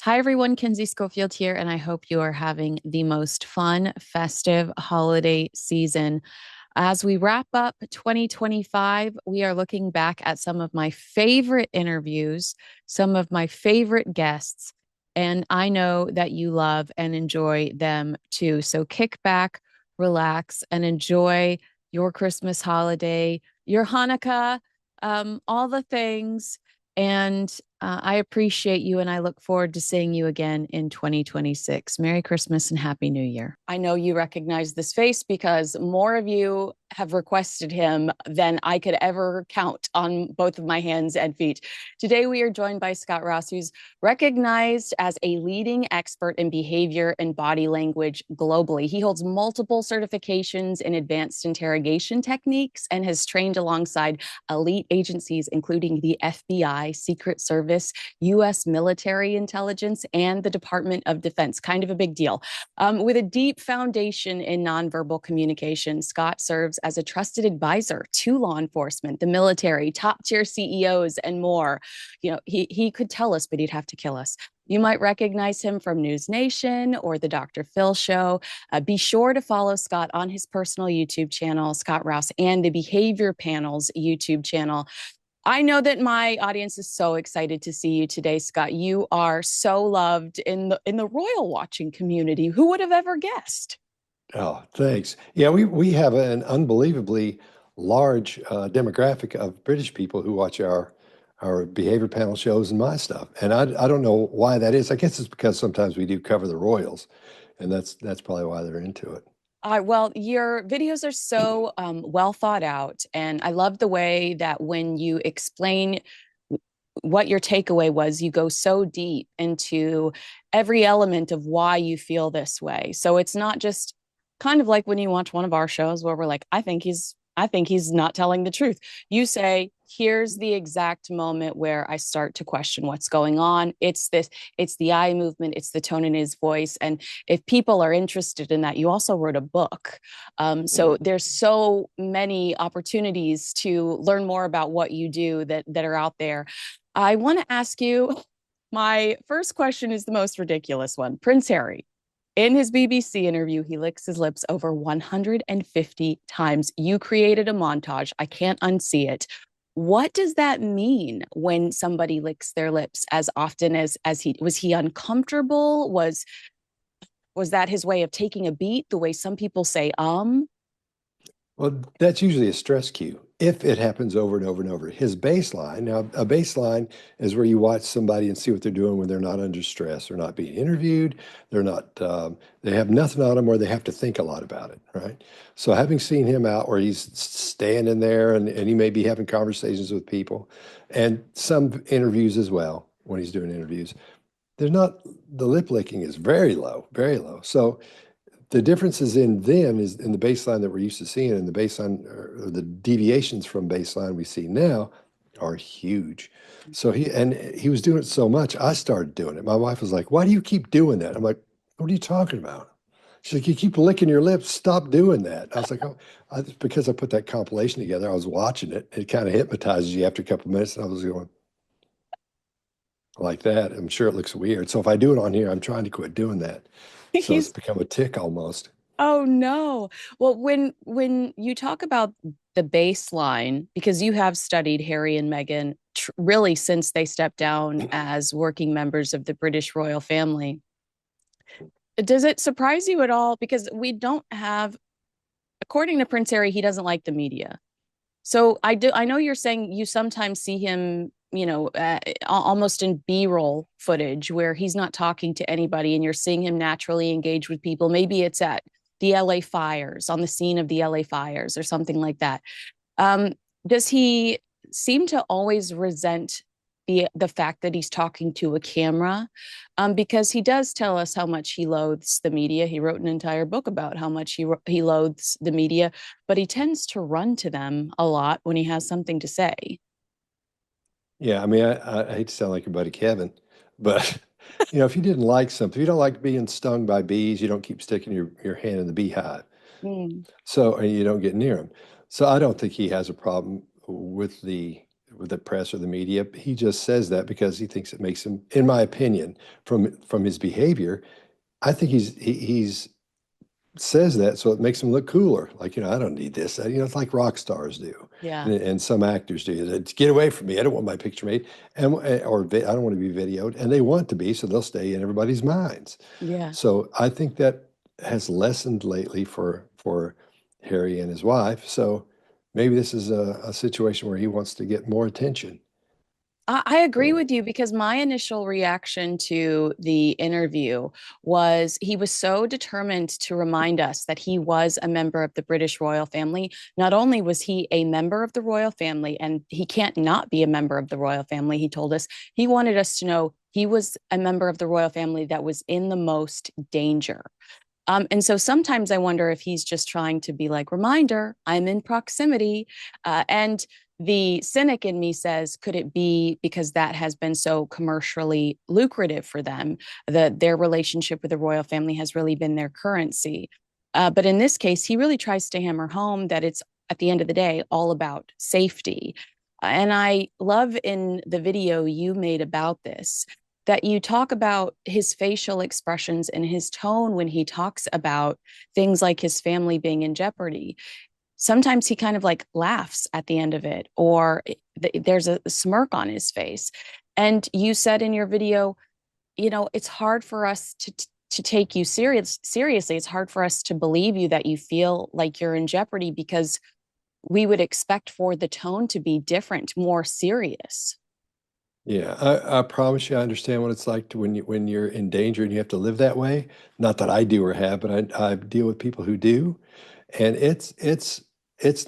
Hi, everyone. Kinsey Schofield here, and I hope you are having the most fun, festive holiday season. As we wrap up 2025, we are looking back at some of my favorite interviews, some of my favorite guests, and I know that you love and enjoy them too. So kick back, relax, and enjoy your Christmas holiday, your Hanukkah, all the things. And I appreciate you and I look forward to seeing you again in 2026. Merry Christmas and Happy New Year. I know you recognize this face because more of you have requested him than I could ever count on both of my hands and feet. Today, we are joined by Scott Rouse, who's recognized as a leading expert in behavior and body language globally. He holds multiple certifications in advanced interrogation techniques and has trained alongside elite agencies, including the FBI, Secret Service, U.S. military intelligence, and the Department of Defense. Kind of a big deal. With a deep foundation in nonverbal communication, Scott serves as a trusted advisor to law enforcement, the military, top-tier CEOs, and more. You know, he could tell us, but he'd have to kill us. You might recognize him from News Nation or the Dr. Phil Show. Be sure to follow Scott on his personal YouTube channel, Scott Rouse, and the Behavior Panel's YouTube channel. I know that my audience is so excited to see you today, Scott. You are so loved in the royal watching community. Who would have ever guessed? Oh, thanks. Yeah, we have an unbelievably large demographic of British people who watch our behavior panel shows and my stuff. And I don't know why that is. I guess it's because sometimes we do cover the royals, and that's probably why they're into it. Well, your videos are so well thought out, and I love the way that when you explain what your takeaway was, you go so deep into every element of why you feel this way. So it's not just kind of like when you watch one of our shows where we're like, I think he's not telling the truth. You say, here's the exact moment where I start to question what's going on. It's the eye movement, it's the tone in his voice. And if people are interested in that, you also wrote a book. So there's so many opportunities to learn more about what you do that are out there. I want to ask you, my first question is the most ridiculous one. Prince Harry, in his BBC interview, he licks his lips over 150 times. You created a montage. I can't unsee it. What does that mean when somebody licks their lips as often as he was he uncomfortable? Was that his way of taking a beat, the way some people say Well, that's usually a stress cue if it happens over and over and over. His baseline, now a baseline is where you watch somebody and see what they're doing when they're not under stress. They're not being interviewed. They're not, they have nothing on them where they have to think a lot about it, right? So having seen him out where he's standing there and he may be having conversations with people and some interviews as well when he's doing interviews, there's not, the lip licking is very low, very low. So the differences in them is in the baseline that we're used to seeing and the baseline or the deviations from baseline we see now are huge. So he was doing it so much, I started doing it. My wife was like, "Why do you keep doing that?" I'm like, "What are you talking about?" She's like, "You keep licking your lips. Stop doing that." I was like, "Oh, because I put that compilation together. I was watching it. It kind of hypnotizes you after a couple of minutes." And I was going like that. I'm sure it looks weird. So if I do it on here, I'm trying to quit doing that. So it's he's become a tick almost. Oh no. Well, when you talk about the baseline, because you have studied Harry and Meghan really since they stepped down as working members of the British royal family, does it surprise you at all? Because we don't have, according to Prince Harry, he doesn't like the media. So I know you're saying you sometimes see him, almost in B-roll footage where he's not talking to anybody and you're seeing him naturally engage with people. Maybe it's at the LA fires, on the scene of the LA fires or something like that. Um, does he seem to always resent the fact that he's talking to a camera? Because he does tell us how much he loathes the media. He wrote an entire book about how much he loathes the media, but he tends to run to them a lot when he has something to say. Yeah, I mean, I hate to sound like your buddy Kevin, but if you didn't like something, if you don't like being stung by bees, you don't keep sticking your hand in the beehive. Mm. So, and you don't get near them. So I don't think he has a problem with the with the press or the media. He just says that because he thinks it makes him, in my opinion, from his behavior, I think he's says that so it makes him look cooler. Like, I don't need this. It's like rock stars do, Yeah. and some actors do. Get away from me. I don't want my picture made, and I don't want to be videoed, and they want to be, so they'll stay in everybody's minds. Yeah. So I think that has lessened lately for Harry and his wife. So maybe this is a situation where he wants to get more attention. I agree So with you because my initial reaction to the interview was he was so determined to remind us that he was a member of the British royal family. Not only was he a member of the royal family, and he can't not be a member of the royal family, he told us he wanted us to know he was a member of the royal family that was in the most danger. And so sometimes I wonder if he's just trying to be like, reminder, I'm in proximity. And the cynic in me says, could it be because that has been so commercially lucrative for them, that their relationship with the royal family has really been their currency? But in this case, he really tries to hammer home that it's at the end of the day all about safety. And I love in the video you made about this that you talk about his facial expressions and his tone when he talks about things like his family being in jeopardy. Sometimes he kind of like laughs at the end of it, or there's a smirk on his face. And you said in your video, it's hard for us to take you seriously. It's hard for us to believe you that you feel like you're in jeopardy because we would expect for the tone to be different, more serious. yeah, I promise you, I understand what it's like to when you're in danger and you have to live that way. Not that I do or have, but I deal with people who do, and it's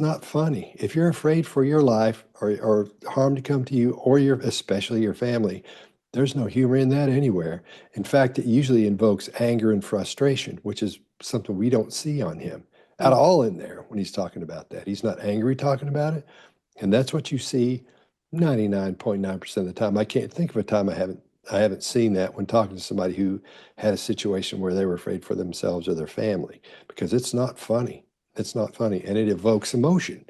not funny. If you're afraid for your life or harm to come to you or your especially your family, there's no humor in that anywhere. In fact, it usually invokes anger and frustration, which is something we don't see on him at Mm. all in there when he's talking about that. He's not angry talking about it, and that's what you see 99.9% of the time. I can't think of a time I haven't seen that when talking to somebody who had a situation where they were afraid for themselves or their family, because it's not funny. It's not funny, and it evokes emotion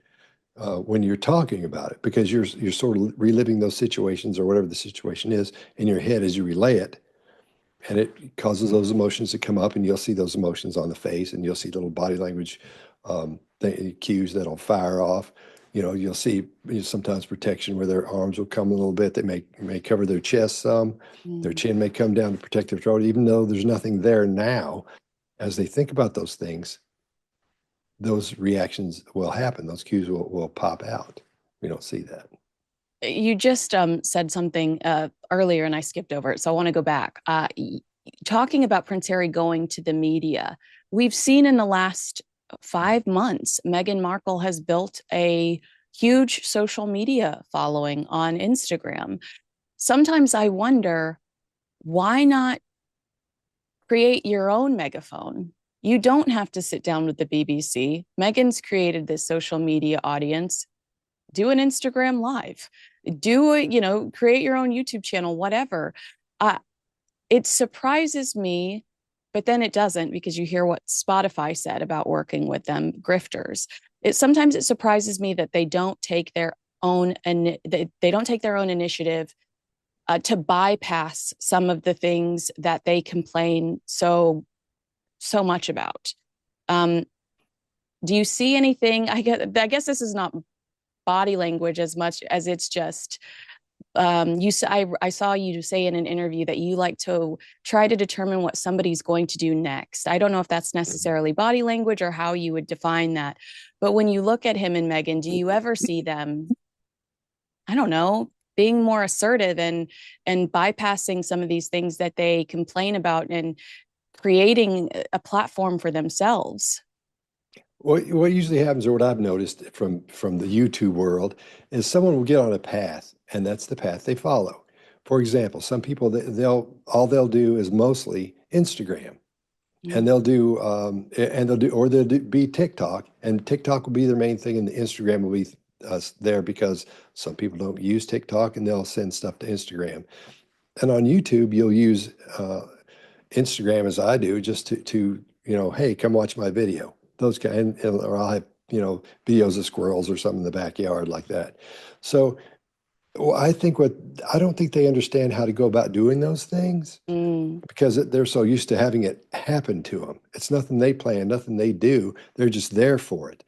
when you're talking about it, because you're sort of reliving those situations or whatever the situation is in your head as you relay it, and it causes those emotions to come up, and you'll see those emotions on the face, and you'll see little body language cues that'll fire off. You'll see sometimes protection where their arms will come a little bit. They may cover their chest some. Their Mm. chin may come down to protect their throat, even though there's nothing there now. As they think about those things, those reactions will happen. Those cues will pop out. We don't see that. You just said something earlier and I skipped over it. So I want to go back. Talking about Prince Harry going to the media, we've seen in the last 5 months, Meghan Markle has built a huge social media following on Instagram. Sometimes I wonder, why not create your own megaphone? You don't have to sit down with the BBC. Meghan's created this social media audience. Do an Instagram live, create your own YouTube channel, whatever. Uh, it surprises me, but then it doesn't, because you hear what Spotify said about working with them, grifters. Sometimes it surprises me that they don't take their own and they don't take their own initiative to bypass some of the things that they complain so much about. Um, do you see anything? I guess this is not body language as much as it's just I saw you say in an interview that you like to try to determine what somebody's going to do next. I don't know if that's necessarily body language or how you would define that, but when you look at him and Meghan, do you ever see them, I don't know, being more assertive and bypassing some of these things that they complain about and creating a platform for themselves? What usually happens, or what I've noticed from the YouTube world, is someone will get on a path, and that's the path they follow. For example, some people they'll do is mostly Instagram, Mm. and they'll be TikTok, and TikTok will be their main thing, and the Instagram will be there because some people don't use TikTok, and they'll send stuff to Instagram. And on YouTube, you'll use Instagram as I do, just to hey, come watch my video. Those kind, or I'll have videos of squirrels or something in the backyard like that. So Well, I don't think they understand how to go about doing those things Mm, because they're so used to having it happen to them. It's nothing they plan, nothing they do. They're just there for it.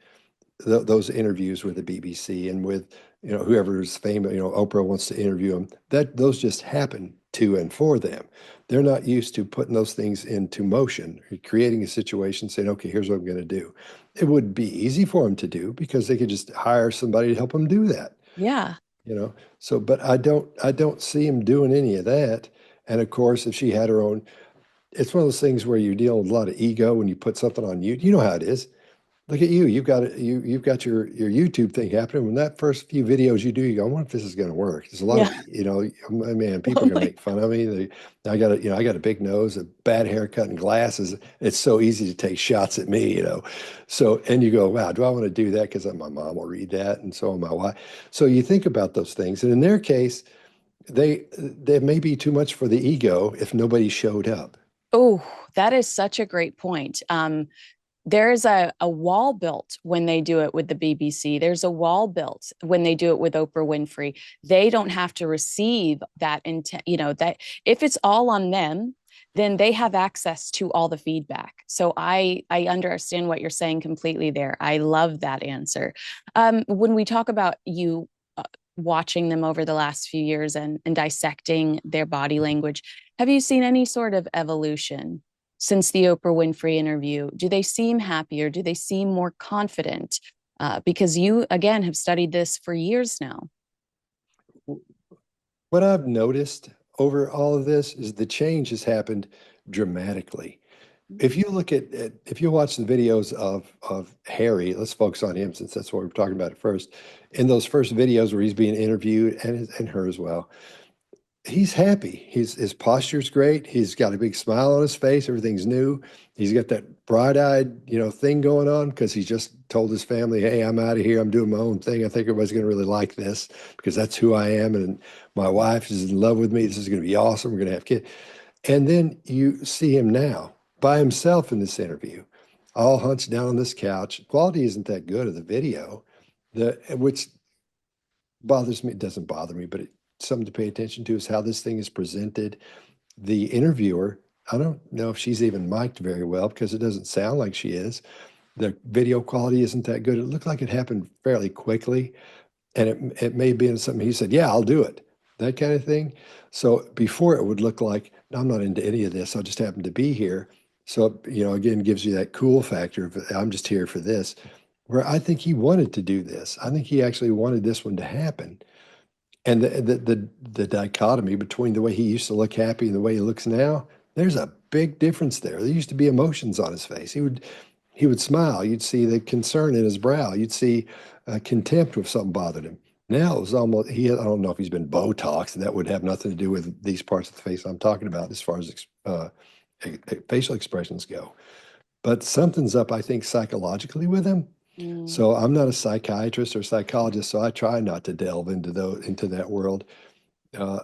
Those interviews with the BBC and with whoever's famous, Oprah wants to interview them. Those just happen to and for them. They're not used to putting those things into motion, creating a situation, saying, "Okay, here's what I'm going to do." It would be easy for them to do because they could just hire somebody to help them do that. yeah. You know, so but I don't see him doing any of that. And of course, if she had her own, it's one of those things where you're dealing with a lot of ego when you put something on you. You know how it is. Look at you. You've got your YouTube thing happening. When that first few videos you do, you go, I wonder if this is going to work. There's a lot of, Yeah. man, people Oh are going to my. make fun of me. I got a big nose, a bad haircut, and glasses. It's so easy to take shots at me. So, and you go, wow, do I want to do that? Because my mom will read that, and so will my wife. So you think about those things, and in their case, they may be too much for the ego if nobody showed up. Oh, that is such a great point. There is a wall built when they do it with the BBC. There's a wall built when they do it with Oprah Winfrey. They don't have to receive that intent, that if it's all on them, then they have access to all the feedback. So I understand what you're saying completely there. I love that answer. When we talk about you watching them over the last few years and dissecting their body language, have you seen any sort of evolution since the Oprah Winfrey interview? Do they seem happier? Do they seem more confident? Because you, again, have studied this for years now. What I've noticed over all of this is the change has happened dramatically. If you watch the videos of Harry, let's focus on him since that's what we're talking about at first. In those first videos where he's being interviewed and her as well, he's happy. His posture's great. He's got a big smile on his face. Everything's new. He's got that bright-eyed, thing going on because he just told his family, "Hey, I'm out of here. I'm doing my own thing. I think everybody's going to really like this because that's who I am, and my wife is in love with me. This is going to be awesome. We're going to have kids." And then you see him now by himself in this interview, all hunched down on this couch. Quality isn't that good of the video, which bothers me. It doesn't bother me, but something to pay attention to is how this thing is presented. The interviewer, I don't know if she's even mic'd very well because it doesn't sound like she is. The video quality isn't that good. It looked like it happened fairly quickly, and it may be in something he said, "Yeah, I'll do it," that kind of thing. So before it would look like, "No, I'm not into any of this. I just happen to be here." So, again, gives you that cool factor of I'm just here for this. Where I think he wanted to do this. I think he actually wanted this one to happen. And the dichotomy between the way he used to look happy and the way he looks now, there's a big difference there. There used to be emotions on his face. He would smile. You'd see the concern in his brow. You'd see contempt if something bothered him. Now it's almost I don't know if he's been Botox, and that would have nothing to do with these parts of the face I'm talking about as far as facial expressions go. But something's up, I think, psychologically with him. Mm, So I'm not a psychiatrist or psychologist, so I try not to delve into that world uh,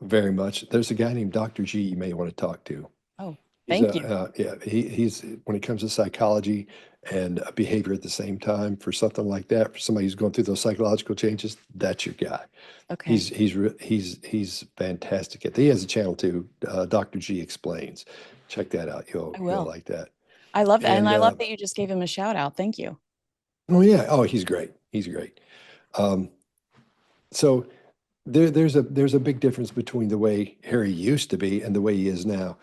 very much. There's a guy named Dr. G you may want to talk to. oh, He's thank you. yeah, he's when it comes to psychology and behavior at the same time for something like that, for somebody who's going through those psychological changes, that's your guy. Okay, He's fantastic at. He has a channel too, Dr. G Explains. Check that out. I You'll will. like that. I love that. And And I love that you just gave him a shout out. Thank you. oh yeah, oh he's great. He's great. Um, so there's a big difference between the way Harry used to be and the way he is now.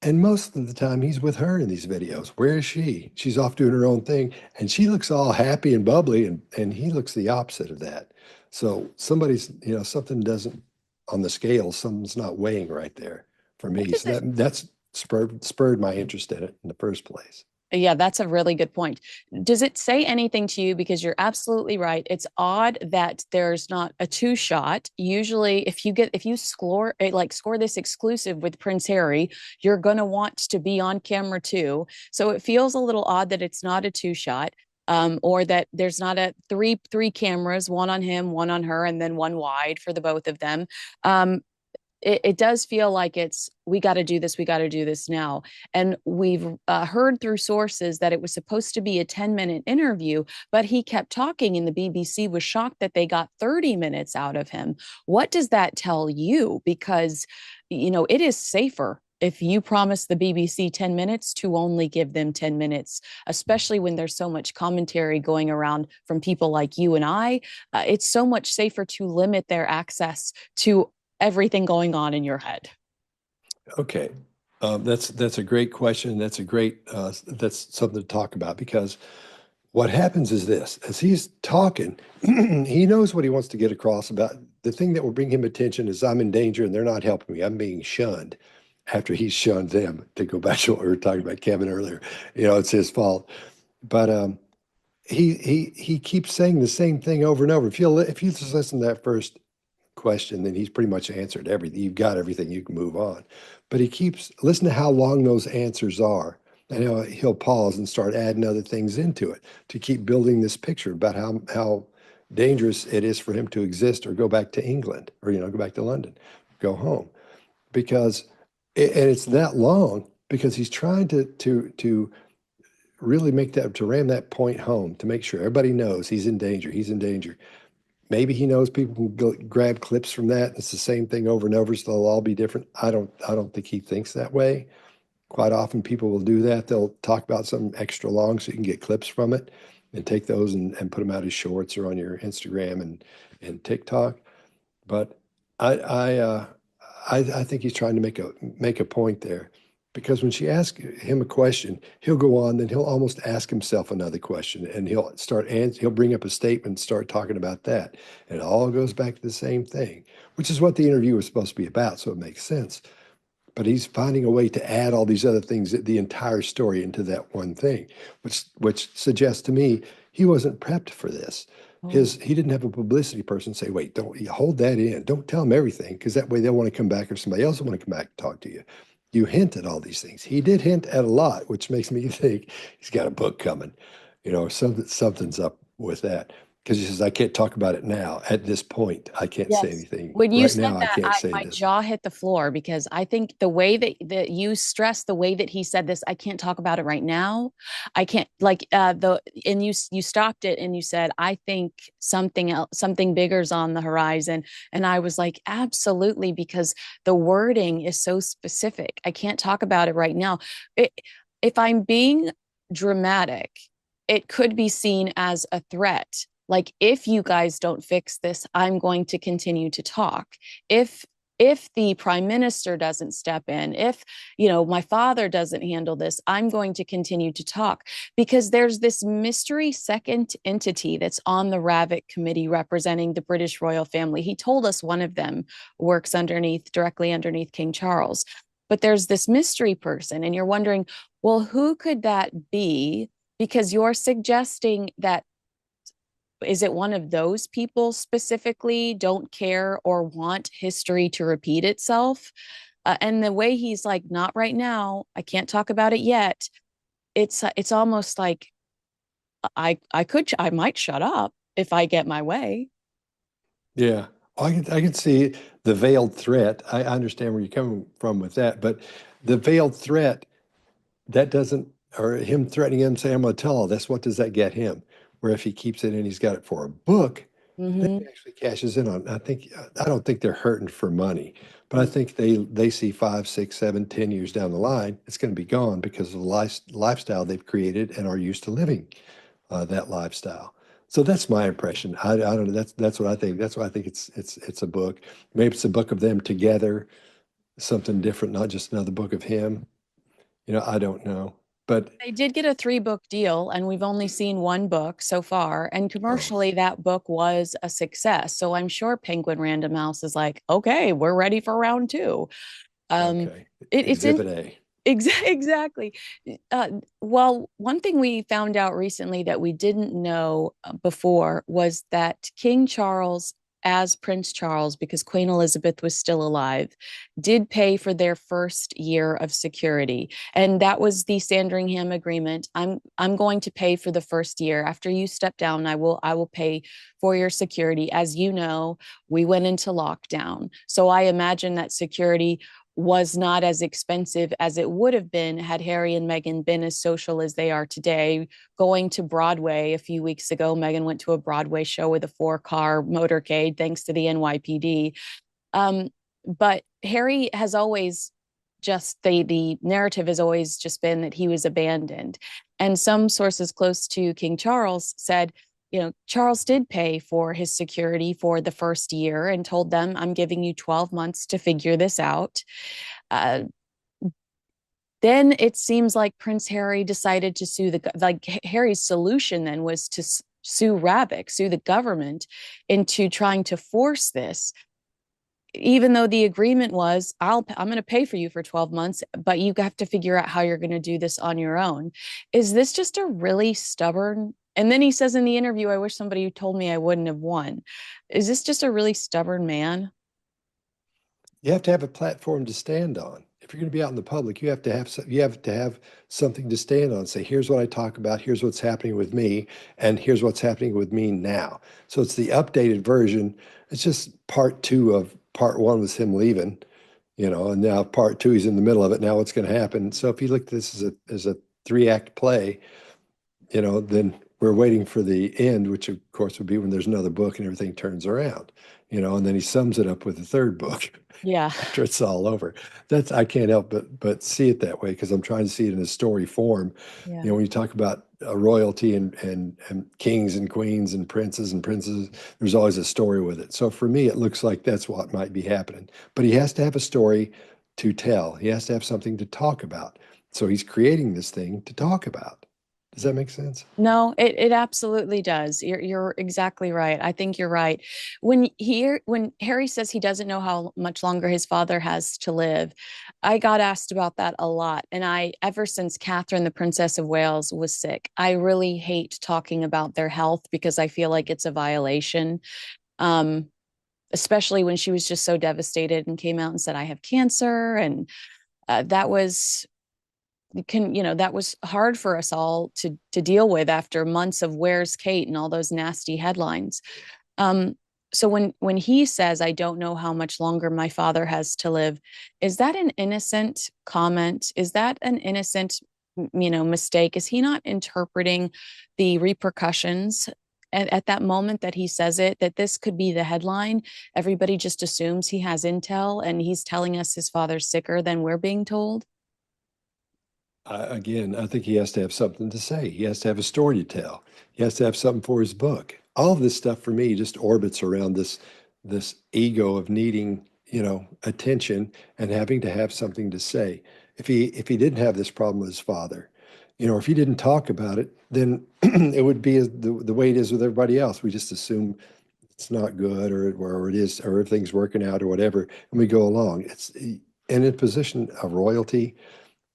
And most of the time, he's with her in these videos. Where is she? She's off doing her own thing, and she looks all happy and bubbly, and he looks the opposite of that. So something doesn't on the scale, something's not weighing right there for What me. does So it that's spurred my interest in it in the first place. Yeah, that's a really good point. Does it say anything to you? Because you're absolutely right. It's odd that there's not a two shot. Usually, if you score this exclusive with Prince Harry, you're gonna want to be on camera too. So it feels a little odd that it's not a two shot. Or that there's not a three cameras, one on him, one on her, and then one wide for the both of them. Um, it does feel like it's we got to do this, we got to do this now. And we've heard through sources that it was supposed to be a 10-minute interview, but he kept talking, and the BBC was shocked that they got 30 minutes out of him. What does that tell you? Because, it is safer if you promise the BBC 10 minutes to only give them 10 minutes, especially when there's so much commentary going around from people like you and I. It's so much safer to limit their access to everything going on in your head. Okay. That's a great question. That's something to talk about because what happens is this, as he's talking, he knows what he wants to get across about the thing that will bring him attention is I'm in danger and they're not helping me. I'm being shunned after he's shunned them, to go back to what we were talking about Kevin earlier. It's his fault. But he keeps saying the same thing over and over. If you just listen to that first question, then he's pretty much answered everything. You've got everything, you can move on. But he keeps, listen to how long those answers are. And he'll pause and start adding other things into it to keep building this picture about how dangerous it is for him to exist or go back to England or, go back to London, go home. Because, and it's that long because he's trying to really to ram that point home to make sure everybody knows he's in danger. He's in danger. Maybe he knows people can grab clips from that. It's the same thing over and over, so they'll all be different. I don't think he thinks that way. Quite often people will do that. They'll talk about something extra long so you can get clips from it and take those and put them out as shorts or on your Instagram and TikTok. But I I uh, I think he's trying to make a point there because when she asks him a question, he'll go on, then he'll almost ask himself another question, and he'll bring up a statement, and start talking about that, and it all goes back to the same thing, which is what the interview was supposed to be about. So it makes sense. But he's finding a way to add all these other things, the entire story into that one thing, which suggests to me he wasn't prepped for this. Oh, He didn't have a publicity person say, wait, don't you hold that in. Don't tell him everything, because that way they'll want to come back or somebody else will want to come back and talk to you. You hint at all these things. He did hint at a lot, which makes me think he's got a book coming. Something's up with that. Because he says, I can't talk about it now. At this point, I can't say yes. anything. When you Right said now, I that, can't say my this. jaw hit the floor because I think the way that you stressed the way that he said this, I can't talk about it right now. I can't like the and you stopped it and you said, I think something else, something bigger's on the horizon. And I was like, absolutely, because the wording is so specific. I can't talk about it right now. It, if I'm being dramatic, it could be seen as a threat. Like, if you guys don't fix this, I'm going to continue to talk. if if the prime minister doesn't step in, if my father doesn't handle this, I'm going to continue to talk, because there's this mystery second entity that's on the Ravick committee representing the British royal family. He told us one of them works directly underneath King Charles, but there's this mystery person, and you're wondering, well, who could that be? Because you're suggesting that, is it one of those people specifically don't care or want history to repeat itself? And the way he's like, not right now, I can't talk about it yet. It's almost like I might shut up if I get my way. Yeah. I can see the veiled threat. I understand where you're coming from with that, but the veiled threat, that doesn't, or him threatening him, saying, I'm going to tell all this, what does that get him? Where if he keeps it and he's got it for a book, then he Mm-hmm. actually cashes in on. I don't think they're hurting for money, but I think they see 5, 6, 7, 10 years down the line, it's going to be gone because of the lifestyle they've created and are used to living that lifestyle. So that's my impression. I don't know. That's what I think. That's why I think it's a book. Maybe it's a book of them together, something different, not just another book of him. I don't know. But They did get a 3-book deal, and we've only seen one book so far. And oh, commercially, that book was a success. So I'm sure Penguin Random House is like, okay, we're ready for round two. Um, okay. it's in Exhibit A. exactly. Well, one thing we found out recently that we didn't know before was that King Charles as Prince Charles, because Queen Elizabeth was still alive, did pay for their first year of security. And that was the Sandringham agreement. I'm going to pay for the first year. After you step down, I will pay for your security. As you know, we went into lockdown. So I imagine that security was not as expensive as it would have been had Harry and Meghan been as social as they are today. Going to Broadway a few weeks ago, Meghan went to a Broadway show with a 4-car motorcade, thanks to the NYPD. Um, but Harry has always just the narrative has always just been that he was abandoned. And some sources close to King Charles said, Charles did pay for his security for the first year and told them, I'm giving you 12 months to figure this out. Uh, then it seems like Prince Harry decided to sue Harry's solution then was to sue Ravick, sue the government into trying to force this, even though the agreement was I'm going to pay for you for 12 months, but you have to figure out how you're going to do this on your own. Is this just a really stubborn? And then he says in the interview, I wish somebody told me I wouldn't have won. Is this just a really stubborn man? You have to have a platform to stand on. If you're going to be out in the public, you have to have something to stand on. Say, here's what I talk about, here's what's happening with me, and here's what's happening with me now. So it's the updated version. It's just part two of part one was him leaving, and now part two, he's in the middle of it. Now what's going to happen? So if you look at this as a 3-act play, then we're waiting for the end, which of course would be when there's another book and everything turns around, and then he sums it up with the third book Yeah. after it's all over. I can't help but see it that way because I'm trying to see it in a story form. Yeah. When you talk about royalty and kings and queens and princes and princesses, there's always a story with it. So for me, it looks like that's what might be happening. But he has to have a story to tell. He has to have something to talk about. So he's creating this thing to talk about. Does that make sense? No, it absolutely does. You're exactly right. I think you're right. When Harry says he doesn't know how much longer his father has to live, I got asked about that a lot. And I, ever since Catherine, the Princess of Wales, was sick, I really hate talking about their health because I feel like it's a violation. Um, Especially when she was just so devastated and came out and said, I have cancer. And that was that was hard for us all to deal with after months of where's Kate and all those nasty headlines. um so when he says I don't know how much longer my father has to live, is that an innocent comment? Is that an innocent mistake? Is he not interpreting the repercussions at that moment that he says it, that this could be the headline? Everybody just assumes he has intel and he's telling us his father's sicker than we're being told. Again, I think he has to have something to say. He has to have a story to tell. He has to have something for his book. All of this stuff for me just orbits around this ego of needing, attention and having to have something to say. If he didn't have this problem with his father, or if he didn't talk about it, then it would be the way it is with everybody else. We just assume it's not good or it is or everything's working out or whatever, and we go along. And in a position of royalty.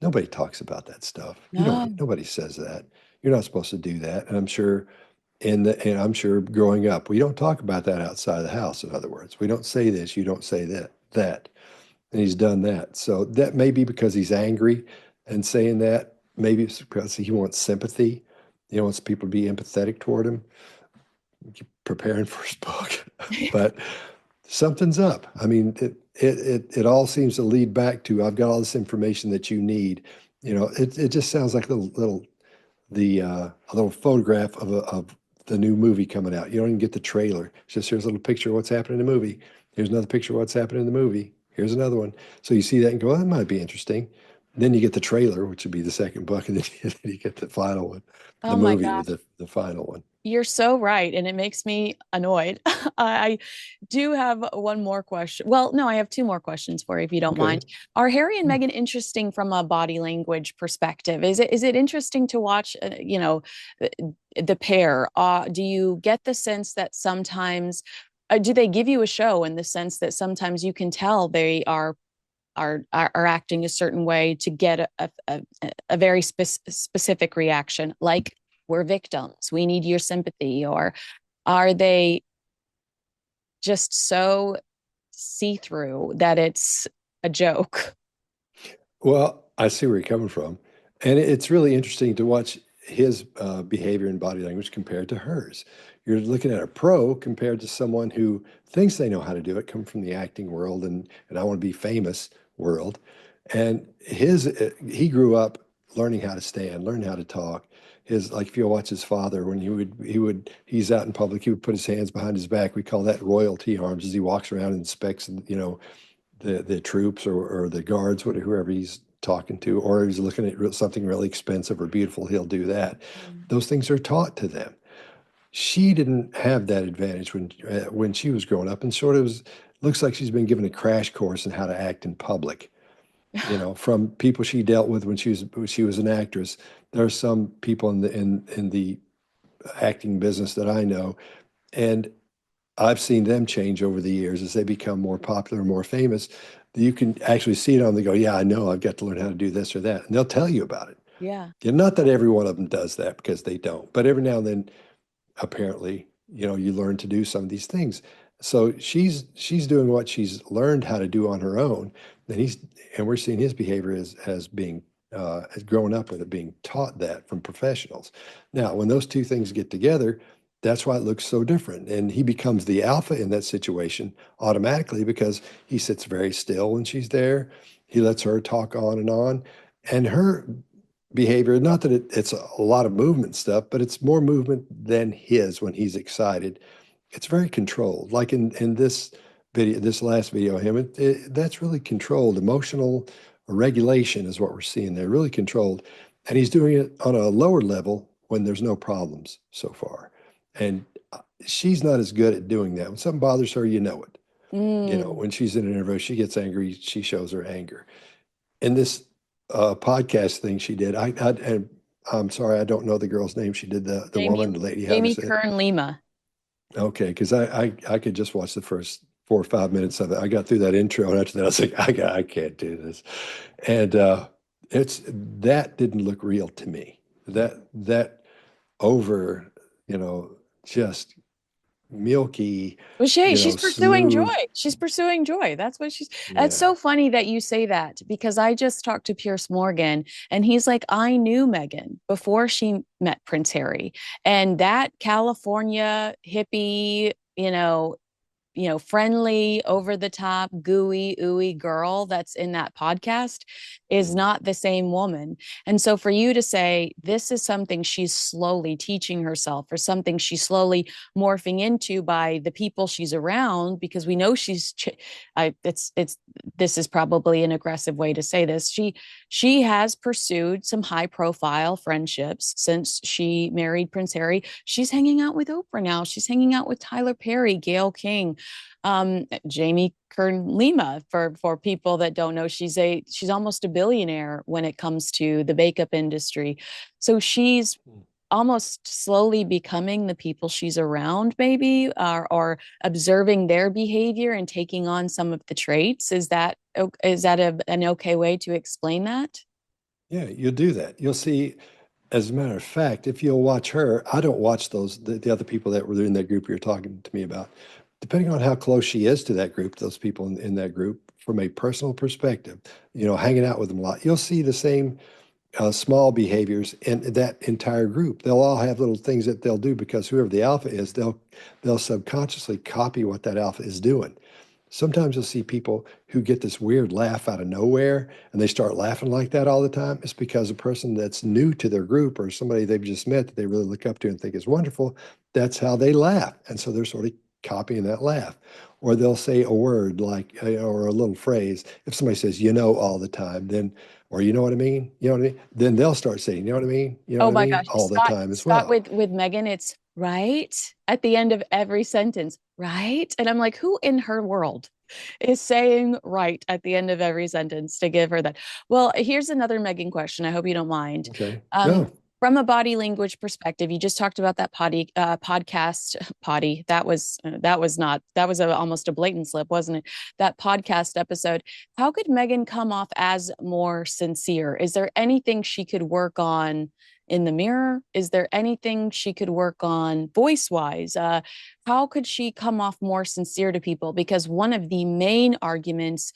Nobody talks about that stuff. No. Nobody says that. You're not supposed to do that. And I'm sure and I'm sure growing up, we don't talk about that outside of the house, in other words. We don't say this, you don't say that. And he's done that. So that may be because he's angry and saying that. Maybe it's because he wants sympathy. He wants people to be empathetic toward him, preparing for his book. But something's up. I mean, it all seems to lead back to I've got all this information that you need. It just sounds like a little photograph of the new movie coming out. You don't even get the trailer. It's just here's a little picture of what's happening in the movie. Here's another picture of what's happening in the movie. Here's another one. So you see that and go, oh, that might be interesting. Then you get the trailer, which would be the second book, and then you get the final one, the Oh my movie with gosh. the final one. You're so right. And it makes me annoyed. I do have one more question. Well, no, I have two more questions for you, if you don't Okay. mind. Are Harry and Hmm. Meghan interesting from a body language perspective? Is it interesting to watch, the, the pair? Do you get the sense that sometimes, do they give you a show in the sense that sometimes you can tell they are acting a certain way to get a very specific reaction, like we're victims, we need your sympathy? Or are they just so see-through that it's a joke. Well, I see where you're coming from. And it's really interesting to watch his behavior and body language compared to hers. You're looking at a pro compared to someone who thinks they know how to do it, come from the acting world and I want to be famous world. And he grew up learning how to stand, learning how to talk. His like if you watch his father when he's out in public, he would put his hands behind his back. We call that royalty arms as he walks around and inspects, the troops or the guards, whoever he's talking to, or he's looking at something really expensive or beautiful, he'll do that. Mm. Those things are taught to them. She didn't have that advantage when she was growing up, and sort of looks like she's been given a crash course in how to act in public. From people she dealt with when she was an actress. There are some people in the acting business that I know, and I've seen them change over the years as they become more popular, more famous. You can actually see it on. They go, yeah, I know. I've got to learn how to do this or that, and they'll tell you about it. Yeah. And not that every one of them does that because they don't, but every now and then apparently, you learn to do some of these things. So she's doing what she's learned how to do on her own, and we're seeing his behavior as being as growing up with it, being taught that from professionals. Now, when those two things get together, that's why it looks so different. And he becomes the alpha in that situation automatically because he sits very still when she's there. He lets her talk on, and her behavior. Not that it's a lot of movement stuff, but it's more movement than his when he's excited. It's very controlled. Like in this video, this last video of him, that's really controlled. Emotional regulation is what we're seeing there, really controlled. And he's doing it on a lower level when there's no problems so far. And she's not as good at doing that. When something bothers her, you know it. Mm. When she's in an interview, she gets angry, she shows her anger. In this podcast thing she did, and I'm sorry, I don't know the girl's name. She did the Jamie woman, the lady, how to Jamie say it. Kern Lima. Okay, because I could just watch the first 4 or 5 minutes of it. I got through that intro, and after that, I was like, I can't do this. And it's that didn't look real to me. That over, just milky, Well, she's pursuing joy. smooth. She's pursuing joy. That's Yeah. so funny that you say that because I just talked to Pierce Morgan and he's like, I knew Meghan before she met Prince Harry. And that California hippie, friendly, over the top, gooey, ooey girl that's in that podcast is Mhm. not the same woman. And so for you to say this is something she's slowly teaching herself or something she's slowly morphing into by the people she's around, because we know it's this is probably an aggressive way to say this. She has pursued some high profile friendships since she married Prince Harry. She's hanging out with Oprah now. She's hanging out with Tyler Perry, Gayle King, Jamie Kern Lima. For people that don't know, she's almost a billionaire when it comes to the makeup industry. So she's almost slowly becoming the people she's around, maybe, or observing their behavior and taking on some of the traits. Is that an okay way to explain that? Yeah, you'll do that. You'll see. As a matter of fact, if you'll watch her, I don't watch the other people that were in that group you're talking to me about. Depending on how close she is to that group, those people in that group, from a personal perspective, hanging out with them a lot, you'll see the same small behaviors in that entire group. They'll all have little things that they'll do because whoever the alpha is, they'll subconsciously copy what that alpha is doing. Sometimes you'll see people who get this weird laugh out of nowhere and they start laughing like that all the time. It's because a person that's new to their group or somebody they've just met that they really look up to and think is wonderful, that's how they laugh. And so they're sort of copying that laugh. Or they'll say a word like, or a little phrase. If somebody says, all the time, then, or you know what I mean? You know what I mean? Then they'll start saying, you know what I mean? You know Oh what I my mean? gosh, All the Scott, time as Scott well. with Meghan, it's right at the end of every sentence, right? And I'm like, who in her world is saying right at the end of every sentence to give her that? Well, here's another Meghan question. I hope you don't mind. Okay. Um, No. from a body language perspective, you just talked about that podcast potty. Almost a blatant slip, wasn't it? That podcast episode. How could Meghan come off as more sincere? Is there anything she could work on in the mirror? Is there anything she could work on voice wise? How could she come off more sincere to people? Because one of the main arguments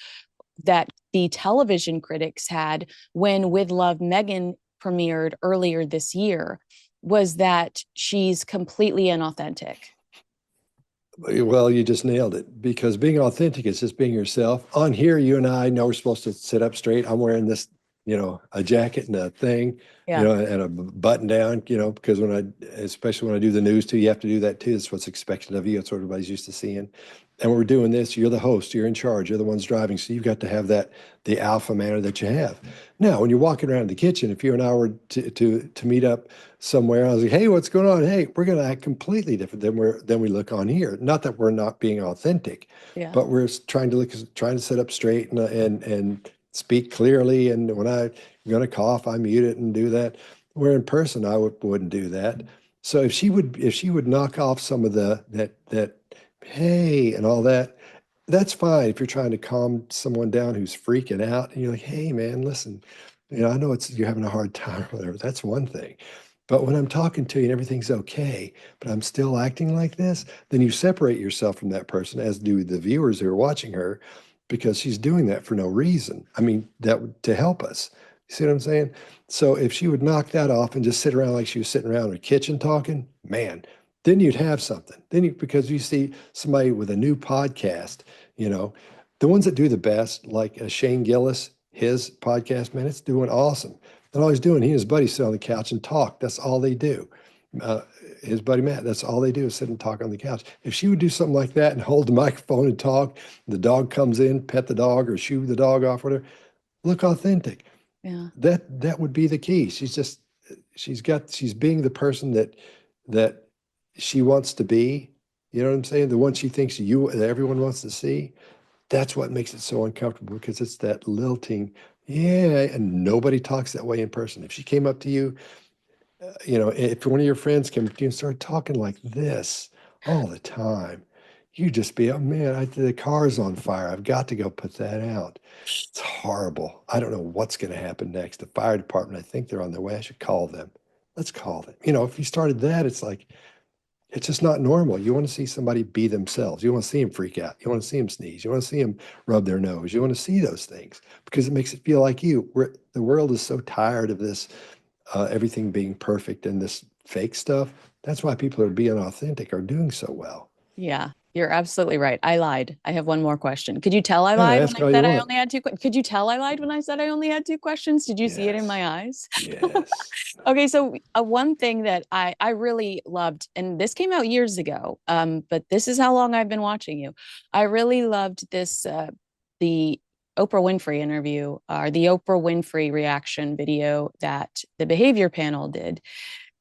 that the television critics had when With Love Meghan premiered earlier this year was that she's completely inauthentic. Well, you just nailed it because being authentic is just being yourself. On here, you and I know we're supposed to sit up straight. I'm wearing this, a jacket and a thing, Yeah. and a button down, because especially when I do the news too, you have to do that too. It's what's expected of you. That's what everybody's used to seeing. And when we're doing this, you're the host, you're in charge, you're the ones driving. So you've got to have the alpha manner that you have. Now, when you're walking around the kitchen, if you and I were to meet up somewhere, I was like, hey, what's going on? Hey, we're going to act completely different than we look on here. Not that we're not being authentic, Yeah. but we're trying to sit up straight and speak clearly. And when I'm going to cough, I mute it and do that. Where in person, wouldn't do that. So if she would knock off some of that hey and all that, that's fine. If you're trying to calm someone down who's freaking out, and you're like, hey man, listen, I know you're having a hard time or whatever. That's one thing. But when I'm talking to you and everything's okay, but I'm still acting like this, then you separate yourself from that person, as do the viewers who are watching her, because she's doing that for no reason. I mean, to help us. You see what I'm saying? So if she would knock that off and just sit around like she was sitting around her kitchen talking, man, then you'd have something. Because you see somebody with a new podcast, you know, the ones that do the best, like Shane Gillis, his podcast, man, it's doing awesome. And all he's doing, he and his buddy sit on the couch and talk. That's all they do. Uh, his buddy Matt, that's all they do is sit and talk on the couch. If she would do something like that and hold the microphone and talk, the dog comes in, pet the dog or shoo the dog off, whatever, look authentic. Yeah. That would be the key. She's being the person that she wants to be. You know what I'm saying? The one she thinks that everyone wants to see. That's what makes it so uncomfortable because it's that lilting, yeah, and nobody talks that way in person. If she came up to you, if one of your friends came up to you and started talking like this all the time, you'd just be, oh man, the car's on fire. I've got to go put that out. It's horrible. I don't know what's going to happen next. The fire department, I think they're on their way. I should call them. Let's call them. If you started that, it's like, it's just not normal. You want to see somebody be themselves. You want to see them freak out. You want to see them sneeze. You want to see them rub their nose. You want to see those things because it makes it feel like you. The world is so tired of this, everything being perfect and this fake stuff. That's why people are being authentic, are doing so well. Yeah, you're absolutely right. I lied. I have one more question. Could you tell I Yeah, lied when ask I all you said I want. only had two? Could you tell I lied when I said I only had two questions? Did you see it in Yes. my eyes? Yes. Okay, so one thing that I really loved, and this came out years ago, but this is how long I've been watching you. I really loved this the Oprah Winfrey interview or the Oprah Winfrey reaction video that the Behavior Panel did.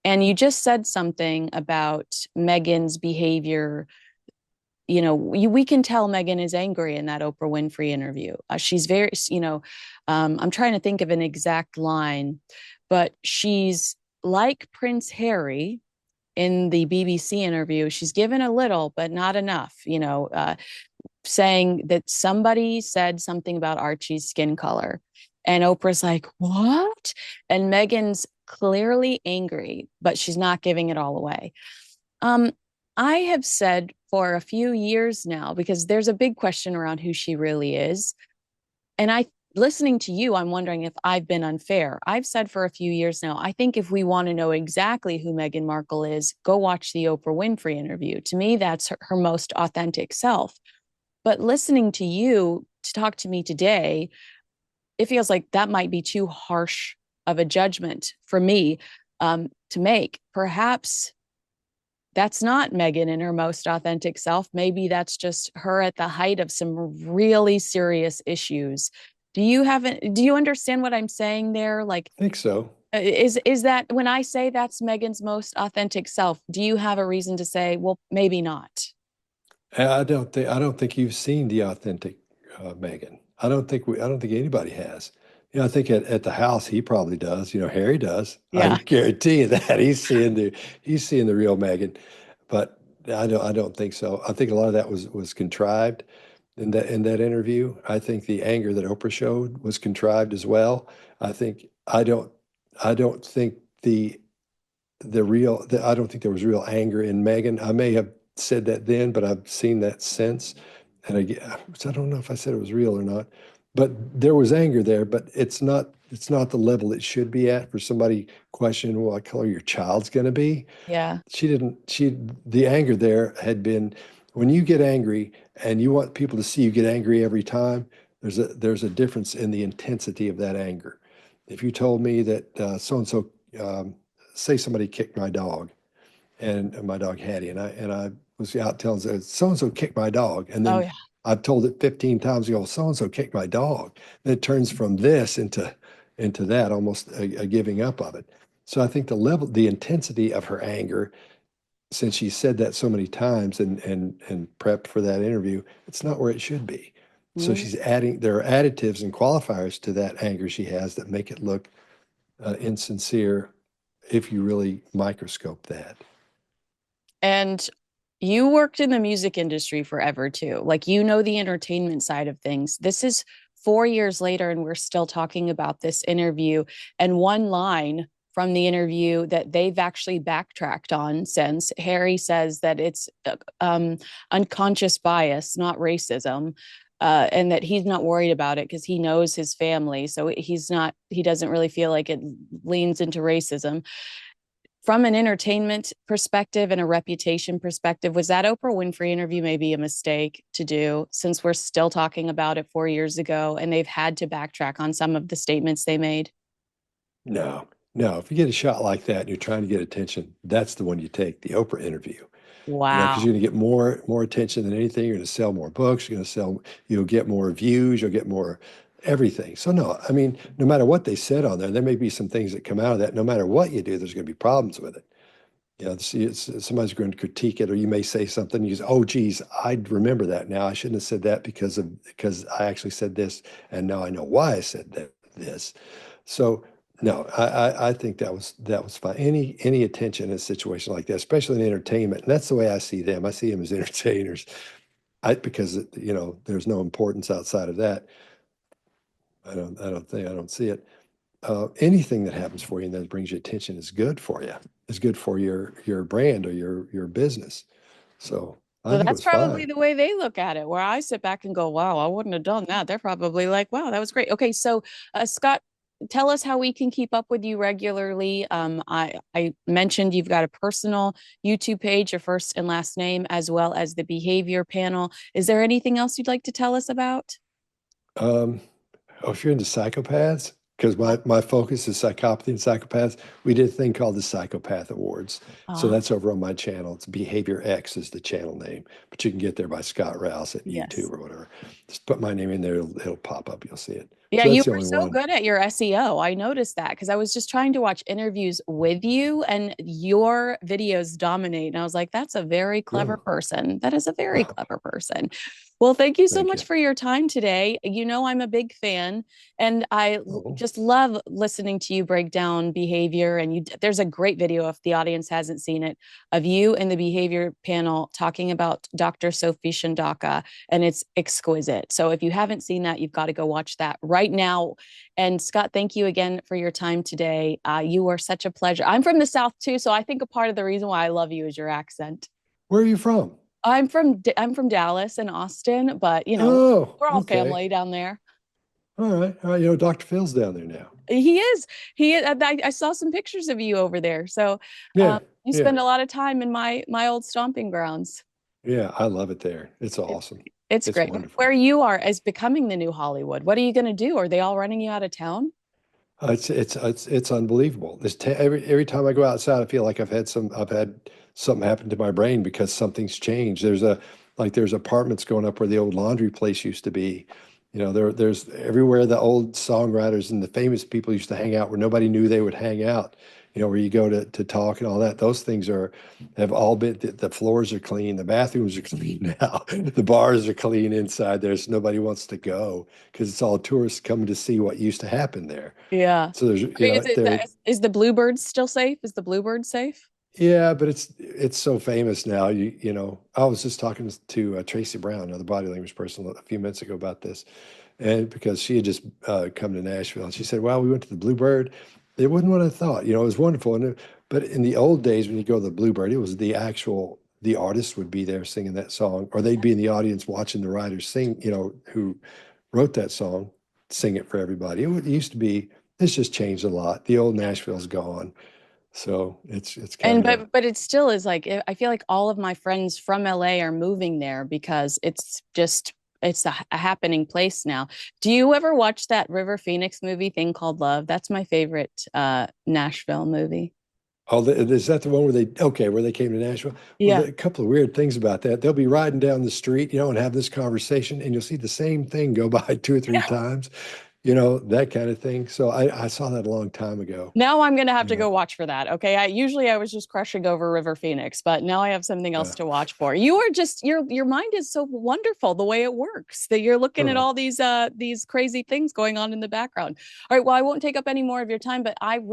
And you just said something about Meghan's behavior. We can tell Meghan is angry in that Oprah Winfrey interview. She's very, I'm trying to think of an exact line, but she's like Prince Harry in the BBC interview. She's given a little, but not enough, saying that somebody said something about Archie's skin color. And Oprah's like, what? And Meghan's clearly angry, but she's not giving it all away. Um, I have said for a few years now, because there's a big question around who she really is. And listening to you, I'm wondering if I've been unfair. I've said for a few years now, I think if we want to know exactly who Meghan Markle is, go watch the Oprah Winfrey interview. To me, that's her most authentic self. But listening to you to talk to me today, it feels like that might be too harsh of a judgment for me to make. Perhaps that's not Meghan in her most authentic self. Maybe that's just her at the height of some really serious issues. Do you understand what I'm saying there? Like, I think so. is that when I say that's Meghan's most authentic self, do you have a reason to say, well, maybe not? I don't think you've seen the authentic Megan. I don't think anybody has. I think at the house he probably does. Harry does. I Yeah. guarantee you that he's seeing the real Megan. But I don't think so. I think a lot of that was contrived in that interview. I think the anger that Oprah showed was contrived as well. I don't think the I don't think there was real anger in Meghan. I may have said that then, but I've seen that since. And so I don't know if I said it was real or not, but there was anger there, but it's not the level it should be at for somebody questioning what color your child's going to be. Yeah. The anger there had been, when you get angry and you want people to see you get angry every time, there's a difference in the intensity of that anger. If you told me that so and so, say somebody kicked my dog, and my dog Hattie, and I was out telling so and so kicked my dog, and Oh then yeah. I've told it 15 times, so and so kicked my dog. Then it turns from this into that, almost a giving up of it. So I think the intensity of her anger, since she said that so many times and prepped for that interview, it's not where it should be. So Mhm. she's adding, there are additives and qualifiers to that anger she has that make it look insincere if you really microscope that. And you worked in the music industry forever too. Like, you know, the entertainment side of things. This is 4 years later, and we're still talking about this interview. And one line from the interview that they've actually backtracked on since, Harry says that it's unconscious bias, not racism. And that he's not worried about it because he knows his family. So he doesn't really feel like it leans into racism. From an entertainment perspective and a reputation perspective, was that Oprah Winfrey interview maybe a mistake to do, since we're still talking about it 4 years ago and they've had to backtrack on some of the statements they made? No, no. If you get a shot like that and you're trying to get attention, that's the one you take, the Oprah interview. Because Wow. you're going to get more attention than anything. You're going to sell more books. You'll get more views. You'll get more everything. So no, I mean, no matter what they said on there, there may be some things that come out of that. No matter what you do, there's going to be problems with it. See, somebody's going to critique it, or you may say something. You say, "Oh, geez, I remember that now. I shouldn't have said that because I actually said this, and now I know why I said this." So no, I think that was fine. Any attention in a situation like that, especially in entertainment, and that's the way I see them. I see them as entertainers. Because there's no importance outside of that. I don't see it. Anything that happens for you and that brings you attention is good for you. Is good for your brand or your business. So I So think it that's was probably fine. the way they look at it, where I sit back and go, wow, I wouldn't have done that. They're probably like, wow, that was great. Okay, so Scott, tell us how we can keep up with you regularly. I mentioned you've got a personal YouTube page, your first and last name, as well as the Behavior Panel. Is there anything else you'd like to tell us about? Um, Oh, if you're into psychopaths, because my focus is psychopathy and psychopaths, we did a thing called the Psychopath Awards. So Ah, that's over on my channel. It's Behavior X is the channel name, but you can get there by Scott Rouse at YouTube yes. or whatever. Just put my name in there, it'll pop up. You'll see it. Yeah, So you that's the were only so one. good at your SEO. I noticed that because I was just trying to watch interviews with you and your videos dominate. And I was like, that's a very clever Oh, person. That is a very clever person. Well, thank you so thank much you. for your time today. You know, I'm a big fan and Oh, just love listening to you break down behavior. And there's a great video, if the audience hasn't seen it, of you and the behavior panel talking about Dr. Sophie Shandaka, and it's exquisite. So if you haven't seen that, you've got to go watch that right now. And Scott, thank you again for your time today. You are such a pleasure. I'm from the South too, so I think a part of the reason why I love you is your accent. where are you from? I'm from Dallas and Austin, but Oh, we're all okay. family down there. All right. All right. Dr. Phil's down there now. He is. He. I saw some pictures of you over there. So, Yeah. you Yeah. spend a lot of time in my old stomping grounds. Yeah. I love it there. It's It, awesome. it's It's great. wonderful. Where you are is becoming the new Hollywood. What are you going to do? Are they all running you out of town? It's unbelievable. Every time I go outside, I feel like I've had something happen to my brain because something's changed. There's apartments going up where the old laundry place used to be. There's everywhere the old songwriters and the famous people used to hang out where nobody knew they would hang out. Where you go to talk and all that. Those things have all been, the floors are clean, the bathrooms are clean now, the bars are clean inside. There's nobody wants to go because it's all tourists coming to see what used to happen there. Yeah. So there's, I mean, is the Bluebird still safe? Is the Bluebird safe? yeah, but it's so famous now. I was just talking to Tracy Brown, another body language person, a few minutes ago about this, and because she had just come to Nashville, and she said, "Well, we went to the Bluebird." It wasn't what I thought. You know, it was wonderful. But in the old days, when you go to the Bluebird, it was the artist would be there singing that song, or they'd be in the audience watching the writers sing, who wrote that song, sing it for everybody. It used to be, it's just changed a lot. The old Nashville's gone. So it's And kind of, but it still is like I feel like all of my friends from LA are moving there because it's just it's a happening place now. Do you ever watch that River Phoenix movie thing called Love? That's my favorite Nashville movie. is that the one where they came to Nashville? Well, Yeah. a couple of weird things about that. They'll be riding down the street, and have this conversation, and you'll see the same thing go by two or three times, that kind of thing. So I saw that a long time ago. Now I'm gonna have You to go know, watch for that. Okay. I was just crushing over River Phoenix, but now I have something else uh, to watch for. You are just your mind is so wonderful the way it works that you're looking at oh, all these crazy things going on in the background. All right, well, I won't take up any more of your time, but I'm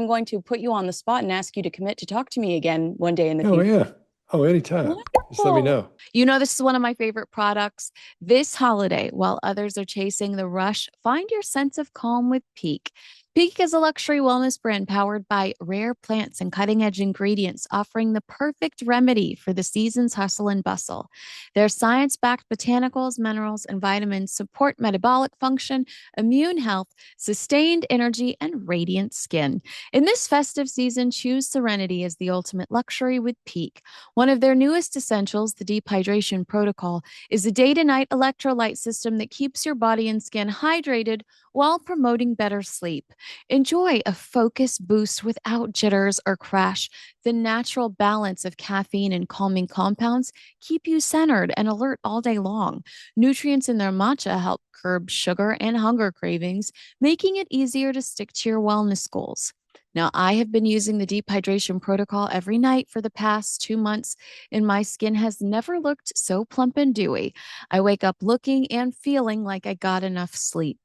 going to put you on the spot and ask you to commit to talk to me again one day in the oh future. yeah. Oh, anytime. Just let me Wonderful. know. You know, this is one of my favorite products. This holiday, while others are chasing the rush, find your sense of calm with Peak. Peak is a luxury wellness brand powered by rare plants and cutting edge ingredients, offering the perfect remedy for the season's hustle and bustle. Their science backed botanicals, minerals, and vitamins support metabolic function, immune health, sustained energy, and radiant skin. In this festive season, choose serenity as the ultimate luxury with Peak. One of their newest essentials, the dehydration protocol, is a day to night electrolyte system that keeps your body and skin hydrated while promoting better sleep. Enjoy a focus boost without jitters or crash. The natural balance of caffeine and calming compounds keep you centered and alert all day long. Nutrients in their matcha help curb sugar and hunger cravings, making it easier to stick to your wellness goals. Now, I have been using the deep hydration protocol every night for the past 2 months, and my skin has never looked so plump and dewy. I wake up looking and feeling like I got enough sleep.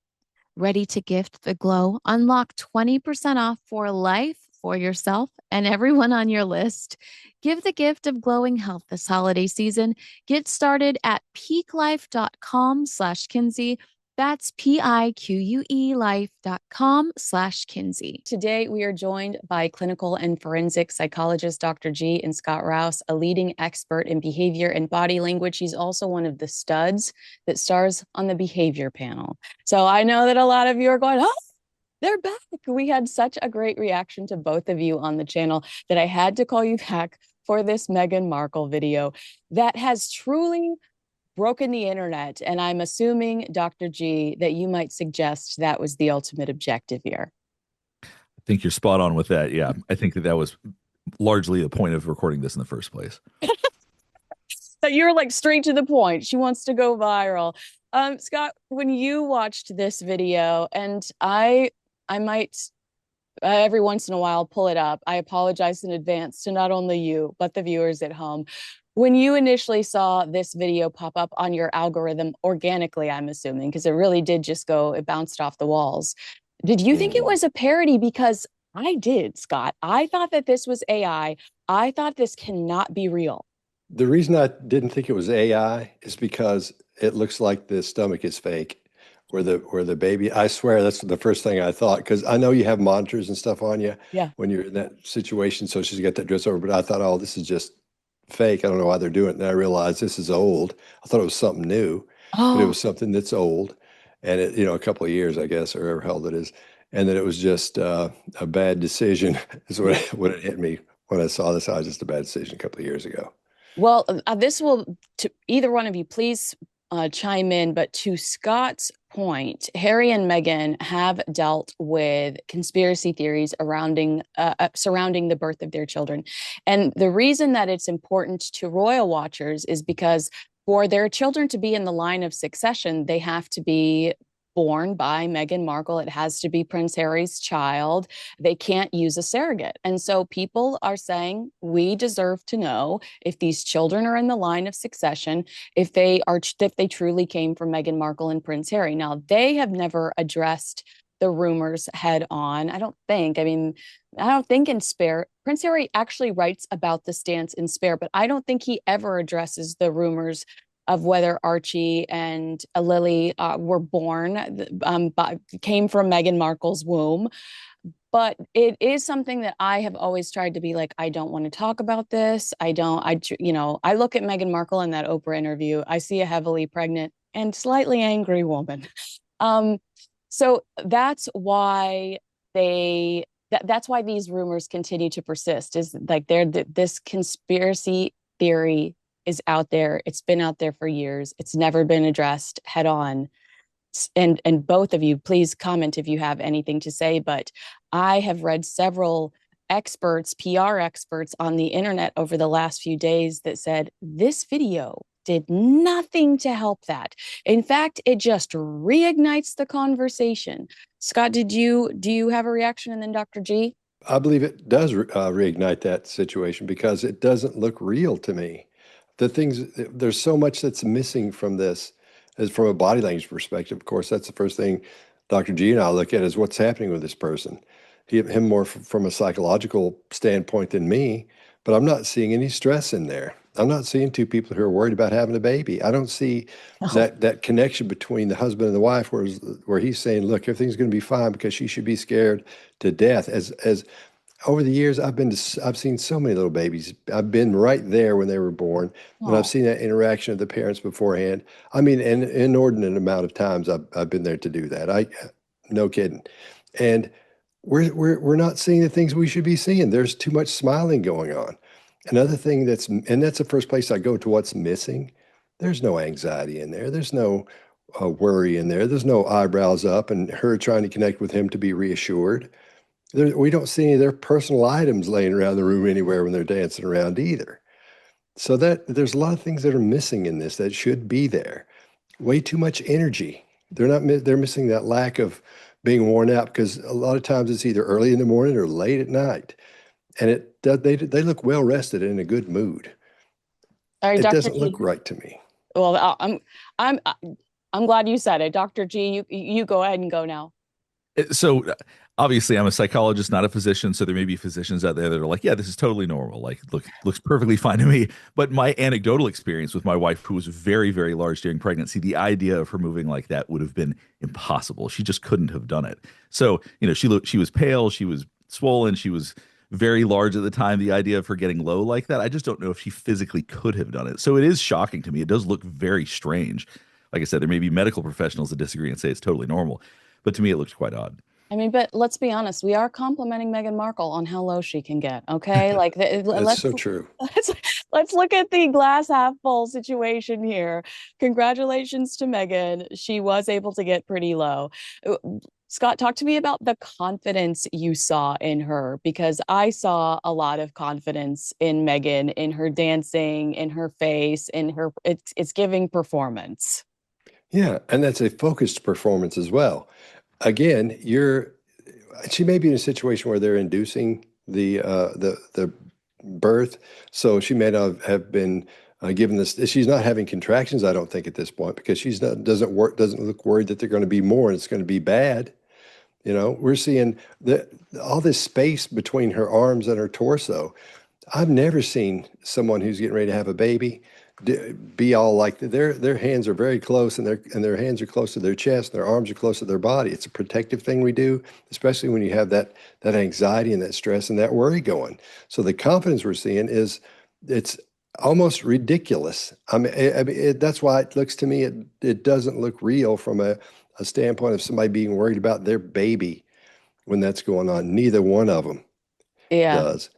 Ready to gift the glow? Unlock 20% off for life for yourself and everyone on your list. Give the gift of glowing health this holiday season. Get started at peaklife.com/Kinsey. That's PIQUE life.com/Kinsey. Today, we are joined by clinical and forensic psychologist Dr. G and Scott Rouse, a leading expert in behavior and body language. He's also one of the studs that stars on the Behavior Panel. So I know that a lot of you are going, oh, they're back. We had such a great reaction to both of you on the channel that I had to call you back for this Meghan Markle video that has truly broken the internet. And I'm assuming, Dr. G, that you might suggest that was the ultimate objective here. I think you're spot on with that. Yeah, I think that was largely the point of recording this in the first place. So you're like straight to the point. She wants to go viral. Scott, when you watched this video, and I might every once in a while pull it up. I apologize in advance to not only you, but the viewers at home. When you initially saw this video pop up on your algorithm organically, I'm assuming, because it really did just go, it bounced off the walls. Did you think it Mhm. was a parody? Because I did, Scott. I thought that this was AI. I thought this cannot be real. The reason I didn't think it was AI is because it looks like the stomach is fake, where the baby. I swear that's the first thing I thought, because I know you have monitors and stuff on you Yeah. when you're in that situation. So she's got that dress over, but I thought, oh, this is just fake. I don't know why they're doing it. And I realized this is old. I thought it was something new, but it Oh, was something that's old, and a couple of years, I guess, or however held it is, and that it was just a bad decision is yeah. what it hit me when I saw this. I was just a bad decision a couple of years ago. Well, this will, to either one of you, please chime in. But to Scott's point, Harry and Meghan have dealt with conspiracy theories surrounding the birth of their children. And the reason that it's important to royal watchers is because for their children to be in the line of succession, they have to be born by Meghan Markle. It has to be Prince Harry's child. They can't use a surrogate. And so people are saying, we deserve to know if these children are in the line of succession, if they truly came from Meghan Markle and Prince Harry. Now, they have never addressed the rumors head on. I don't think. I mean, I don't think in Spare, Prince Harry actually writes about the stance in Spare, but I don't think he ever addresses the rumors of whether Archie and Lily were born, came from Meghan Markle's womb. but it is something that I have always tried to be like, I don't want to talk about this. I don't, I look at Meghan Markle in that Oprah interview. I see a heavily pregnant and slightly angry woman. Um, so that's why that's why these rumors continue to persist, is like this conspiracy theory is out there. It's been out there for years. It's never been addressed head on. And both of you, please comment if you have anything to say, but I have read several experts, PR experts on the internet over the last few days that said this video did nothing to help that. In fact, it just reignites the conversation. Scott, do you have a reaction? And then Dr. G? I believe it does reignite that situation because it doesn't look real to me. There's so much that's missing from this, as from a body language perspective. Of course, that's the first thing Dr. G and I look at is what's happening with this person. Him more from a psychological standpoint than me, but I'm not seeing any stress in there. I'm not seeing two people who are worried about having a baby. I don't see No. that connection between the husband and the wife, where he's saying, "Look, everything's going to be fine," because she should be scared to death. As over the years, I've seen so many little babies. I've been right there when they were born, and I've Oh, seen that interaction of the parents beforehand. I mean, an inordinate amount of times I've been there to do that. No kidding. And we're not seeing the things we should be seeing. There's too much smiling going on. Another thing that's the first place I go to what's missing. There's no anxiety in there. There's no worry in there. There's no eyebrows up and her trying to connect with him to be reassured. We don't see any of their personal items laying around the room anywhere when they're dancing around either. So that there's a lot of things that are missing in this that should be there. Way too much energy. They're missing that lack of being worn out because a lot of times it's either early in the morning or late at night. And they look well rested and in a good mood. all right, It Dr. doesn't look G. right to me. Well, I'm I'm glad you said it. Dr. G, you go ahead and go now. So obviously, I'm a psychologist, not a physician. So there may be physicians out there that are like, "Yeah, this is totally normal. Like, looks perfectly fine to me." But my anecdotal experience with my wife, who was very, very large during pregnancy, the idea of her moving like that would have been impossible. She just couldn't have done it. So she was pale, she was swollen, she was very large at the time. The idea of her getting low like that, I just don't know if she physically could have done it. So it is shocking to me. It does look very strange. Like I said, there may be medical professionals that disagree and say it's totally normal, but to me, it looks quite odd. I mean, but let's be honest, we are complimenting Meghan Markle on how low she can get. Okay, like That's so true. let's let's look at the glass half full situation here. Congratulations to Meghan. She was able to get pretty low. Uh, Scott, talk to me about the confidence you saw in her, because I saw a lot of confidence in Meghan, in her dancing, in her face, in her it's giving performance. Yeah, and that's a focused performance as well. Again, she may be in a situation where they're inducing the birth, so she may not have been given this. She's not having contractions, I don't think, at this point because she's not doesn't look worried that they're going to be more and it's going to be bad. We're seeing all this space between her arms and her torso. I've never seen someone who's getting ready to have a baby be all like their hands are very close and their hands are close to their chest, their arms are close to their body. It's a protective thing we do, especially when you have that anxiety and that stress and that worry going. So the confidence we're seeing it's almost ridiculous. That's why it looks to me it doesn't look real from a standpoint of somebody being worried about their baby when that's going on. Neither one of them Yeah. does.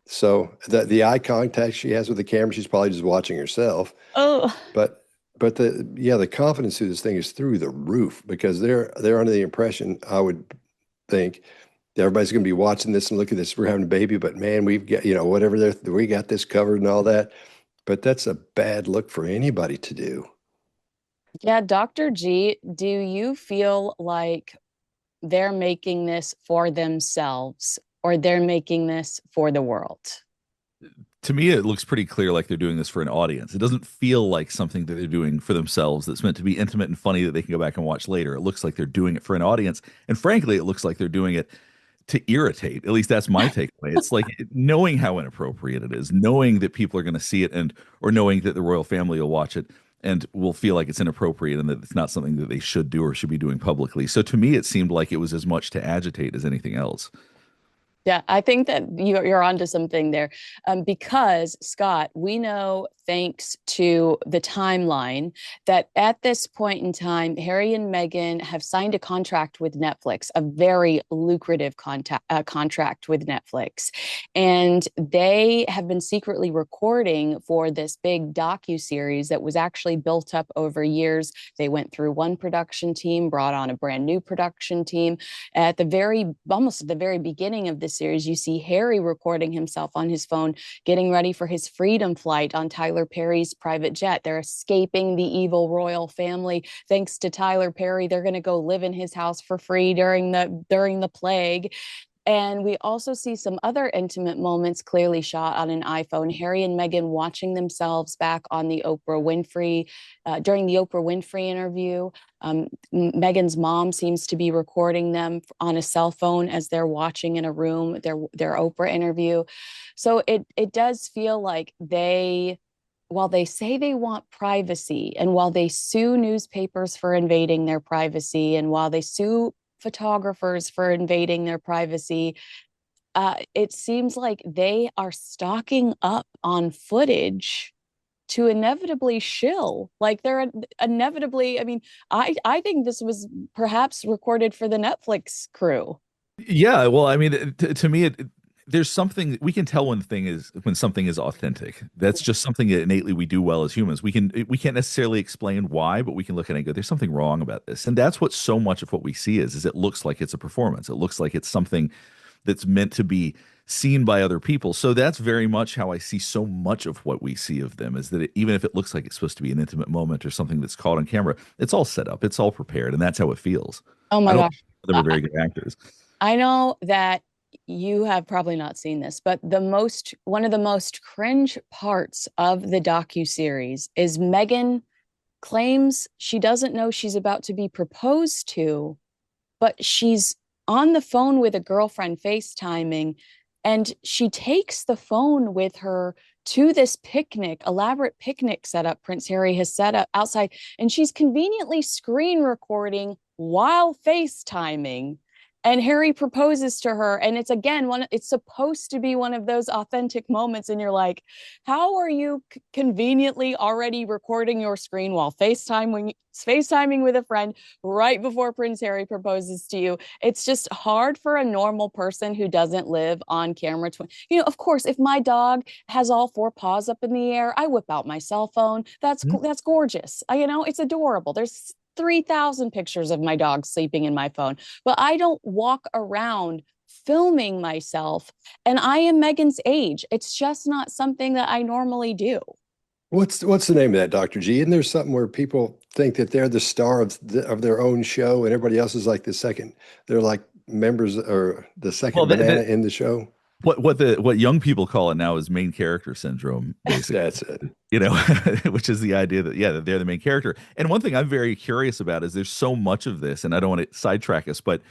So the eye contact she has with the camera, she's probably just watching herself. Oh, But the confidence through this thing is through the roof because they're under the impression, I would think, that everybody's going to be watching this and look at this. We're having a baby, but man, we've got whatever we got this covered and all that. But that's a bad look for anybody to do. yeah, Dr. G, do you feel like they're making this for themselves or they're making this for the world? To me, it looks pretty clear like they're doing this for an audience. It doesn't feel like something that they're doing for themselves that's meant to be intimate and funny that they can go back and watch later. It looks like they're doing it for an audience. And frankly, it looks like they're doing it to irritate. At least that's my takeaway. It's like knowing how inappropriate it is, knowing that people are going to see it or knowing that the royal family will watch it. and will feel like it's inappropriate and that it's not something that they should do or should be doing publicly. So to me, it seemed like it was as much to agitate as anything else. Yeah, I think that you're onto something there. Because, Scott, we know, thanks to the timeline, that at this point in time, Harry and Meghan have signed a contract with Netflix, a very lucrative contract with Netflix. And they have been secretly recording for this big docu-series that was actually built up over years. They went through one production team, brought on a brand new production team. At the almost at the very beginning of this series, you see Harry recording himself on his phone, getting ready for his freedom flight on Tyler Perry's private jet. They're escaping the evil royal family. Thanks to Tyler Perry, they're going to go live in his house for free during the plague. And we also see some other intimate moments clearly shot on an iPhone. Harry and Meghan watching themselves back on the Oprah Winfrey, during the Oprah Winfrey interview. Meghan's mom seems to be recording them on a cell phone as they're watching in a room their Oprah interview. So it does feel like while they say they want privacy, and while they sue newspapers for invading their privacy, and while they sue photographers for invading their privacy, it seems like they are stocking up on footage to inevitably shill. Like they're inevitably, I mean, I think this was perhaps recorded for the Netflix crew. Yeah, well, I mean, to me, there's something we can tell when something is authentic. That's just something that innately we do well as humans. We can't necessarily explain why, but we can look at it and go, "There's something wrong about this," and that's what so much of what we see is it looks like it's a performance. It looks like it's something that's meant to be seen by other people. So that's very much how I see so much of what we see of them is that even if it looks like it's supposed to be an intimate moment or something that's caught on camera, it's all set up, it's all prepared, and that's how it feels. Oh I my don't gosh. think them are very good actors. I know that you have probably not seen this, but one of the most cringe parts of the docu-series is Meghan claims she doesn't know she's about to be proposed to, but she's on the phone with a girlfriend FaceTiming, and she takes the phone with her to this elaborate picnic setup Prince Harry has set up outside, and she's conveniently screen recording while FaceTiming. And Harry proposes to her, and it's again it's supposed to be one of those authentic moments, and you're like, how are you conveniently already recording your screen while FaceTiming with a friend right before Prince Harry proposes to you? It's just hard for a normal person who doesn't live on camera. Of course, if my dog has all four paws up in the air, I whip out my cell phone. That's gorgeous. It's adorable. There's 3,000 pictures of my dog sleeping in my phone, but I don't walk around filming myself. And I am Meghan's age. It's just not something that I normally do. What's the name of that, Dr. G? Isn't there something where people think that they're the star of their own show and everybody else is like the second? They're like members or the Well, second banana in the show. What young people call it now is main character syndrome, basically. That's it. Which is the idea that that they're the main character. And one thing I'm very curious about is there's so much of this, and I don't want to sidetrack us, but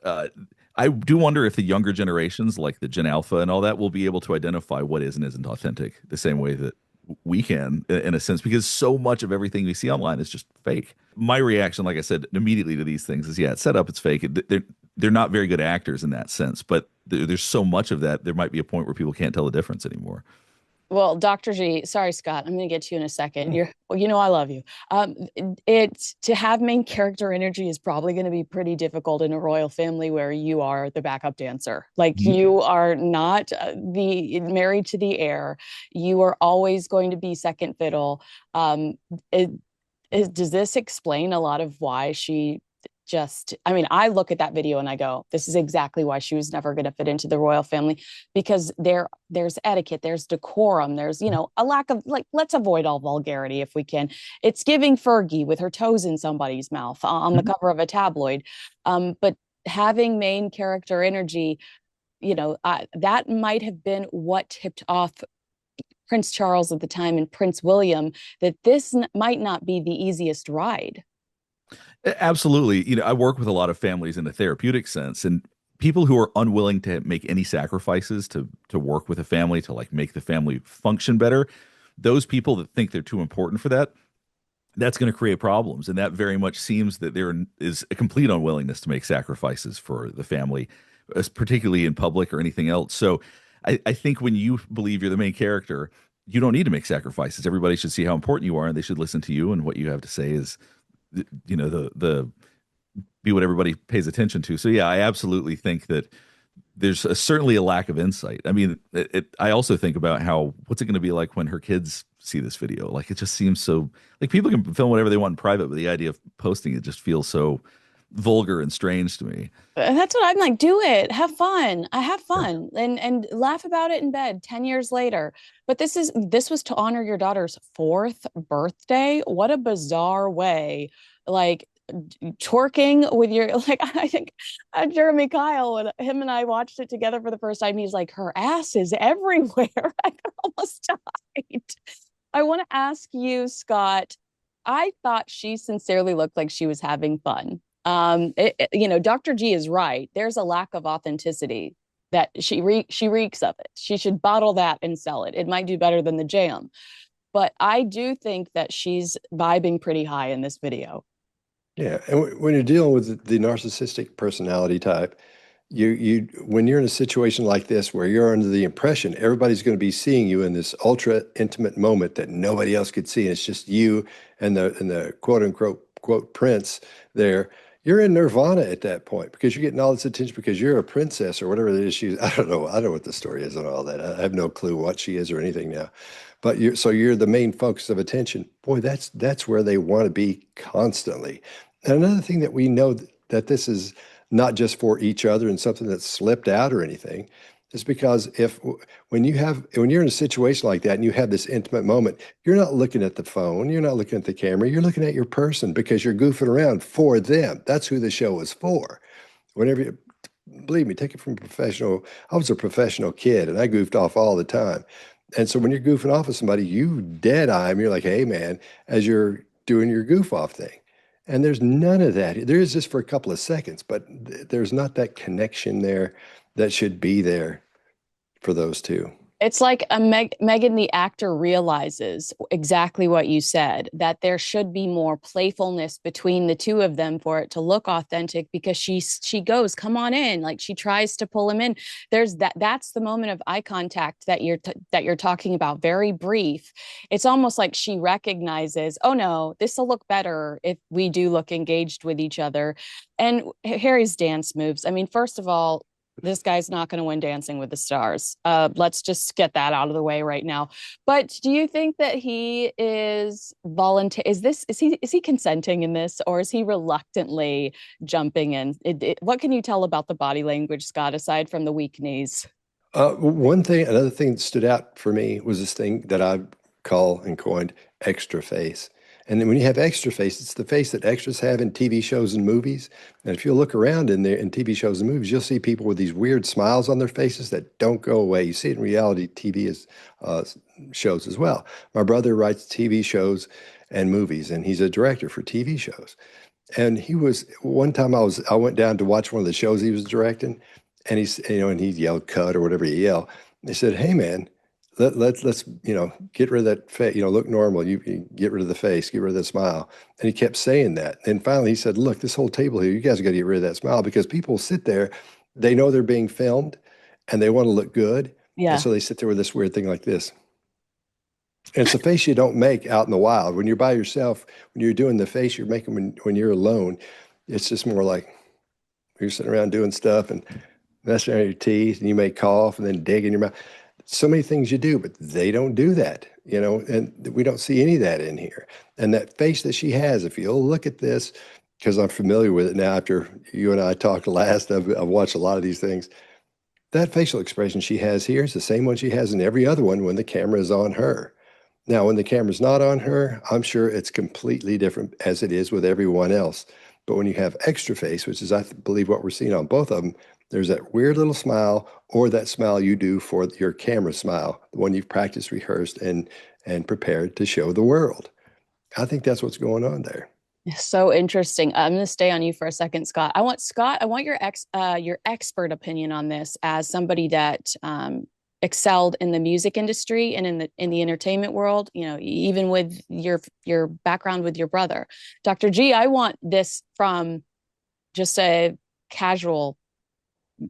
I do wonder if the younger generations, like the Gen Alpha and all that, will be able to identify what is and isn't authentic the same way that we can, in a sense, because so much of everything we see online is just fake. My reaction, like I said, immediately to these things is, yeah, it's set up, it's fake. They're not very good actors in that sense, but there's so much of that. There might be a point where people can't tell the difference anymore. Well, Dr. G, sorry, Scott, I'm going to get to you in a second. I love you. To have main character energy is probably going to be pretty difficult in a royal family where you are the backup dancer. Like you are not the married to the heir. You are always going to be second fiddle. Does this explain a lot of why I look at that video and I go, this is exactly why she was never going to fit into the royal family, because there's etiquette, there's decorum, there's, a lack of, like, let's avoid all vulgarity if we can. It's giving Fergie with her toes in somebody's mouth on the cover of a tabloid. But having main character energy, that might have been what tipped off Prince Charles at the time and Prince William, that this might not be the easiest ride. Absolutely. I work with a lot of families in a therapeutic sense, and people who are unwilling to make any sacrifices to work with a family to like make the family function better. Those people that think they're too important for that, that's going to create problems. And that very much seems that there is a complete unwillingness to make sacrifices for the family, particularly in public or anything else. So I think when you believe you're the main character, you don't need to make sacrifices. Everybody should see how important you are, and they should listen to you. And what you have to say is, the be what everybody pays attention to. So yeah, I absolutely think that there's certainly a lack of insight. I mean, I also think about how what's it going to be like when her kids see this video? Like, it just seems so like people can film whatever they want in private, but the idea of posting it just feels so vulgar and strange to me. That's what I'm like. Do it. Have fun. I have Yeah. fun and laugh about it in bed 10 years later. But this was to honor your daughter's fourth birthday. What a bizarre way. Like twerking with your like I think Jeremy Kyle when him and I watched it together for the first time, he's like, her ass is everywhere. I almost died. I want to ask you, Scott. I thought she sincerely looked like she was having fun. Dr. G is right. There's a lack of authenticity that she reeks of it. She should bottle that and sell it. It might do better than the jam. But I do think that she's vibing pretty high in this video. Yeah, and when you're dealing with the narcissistic personality type, you when you're in a situation like this where you're under the impression everybody's going to be seeing you in this ultra intimate moment that nobody else could see, and it's just you and the quote unquote quote prince there. You're in nirvana at that point because you're getting all this attention because you're a princess or whatever it is. I don't know. I don't know what the story is and all that. I have no clue what she is or anything now. But you're the main focus of attention. Boy, that's where they want to be constantly. And another thing that we know that this is not just for each other and something that's slipped out or anything is because when you're in a situation like that and you have this intimate moment, you're not looking at the phone, you're not looking at the camera, you're looking at your person because you're goofing around for them. That's who the show is for. Whenever you, believe me, take it from a professional. I was a professional kid and I goofed off all the time. And so when you're goofing off with somebody, you dead eye 'em. You're like, hey man, as you're doing your goof off thing. And there's none of that. There is just for a couple of seconds, but there's not that connection there that should be there for those two. It's like Megan, the actor, realizes exactly what you said, that there should be more playfulness between the two of them for it to look authentic because she goes, come on in. Like she tries to pull him in. That's the moment of eye contact that you're talking about. Very brief. It's almost like she recognizes, oh no, this will look better if we do look engaged with each other. And Harry's dance moves. I mean, first of all, this guy's not going to win Dancing with the Stars. Let's just get that out of the way right now. But do you think that he is volunteer? Is he consenting in this, or is he reluctantly jumping in? What can you tell about the body language, Scott, aside from the weak knees? Another thing that stood out for me was this thing that I call and coined extra face. And then when you have extra face, it's the face that extras have in TV shows and movies. And if you look around in there in TV shows and movies, you'll see people with these weird smiles on their faces that don't go away. You see it in reality TV uh, shows as well. My brother writes TV shows and movies, and he's a director for TV shows. And he was one time I went down to watch one of the shows he was directing, and he yelled cut or whatever he yelled. They said, "Hey man, let's get rid of that face, look normal. You get rid of the face, get rid of the smile." And he kept saying that. And finally he said, "Look, this whole table here, you guys got to get rid of that smile because people sit there, they know they're being filmed, and they want to look good, and Yeah. so they sit there with this weird thing like this." And it's a face you don't make out in the wild. When you're by yourself, when you're doing the face you're making when you're alone, it's just more like you're sitting around doing stuff and messing around your teeth, and you may cough and then dig in your mouth. So many things you do, but they don't do that, and we don't see any of that in here. And that face that she has, if you'll look at this, because I'm familiar with it now after you and I talked last, I've watched a lot of these things. That facial expression she has here is the same one she has in every other one when the camera is on her. Now, when the camera's not on her, I'm sure it's completely different as it is with everyone else. But when you have extra face, which is, believe, what we're seeing on both of them, there's that weird little smile or that smile you do for your camera smile, the one you've practiced, rehearsed, and prepared to show the world. I think that's what's going on there. So interesting. I'm going to stay on you for a second, Scott. I want your expert opinion on this as somebody that excelled in the music industry and in the entertainment world, you know, even with your background with your brother. Dr. G, I want this from just a casual,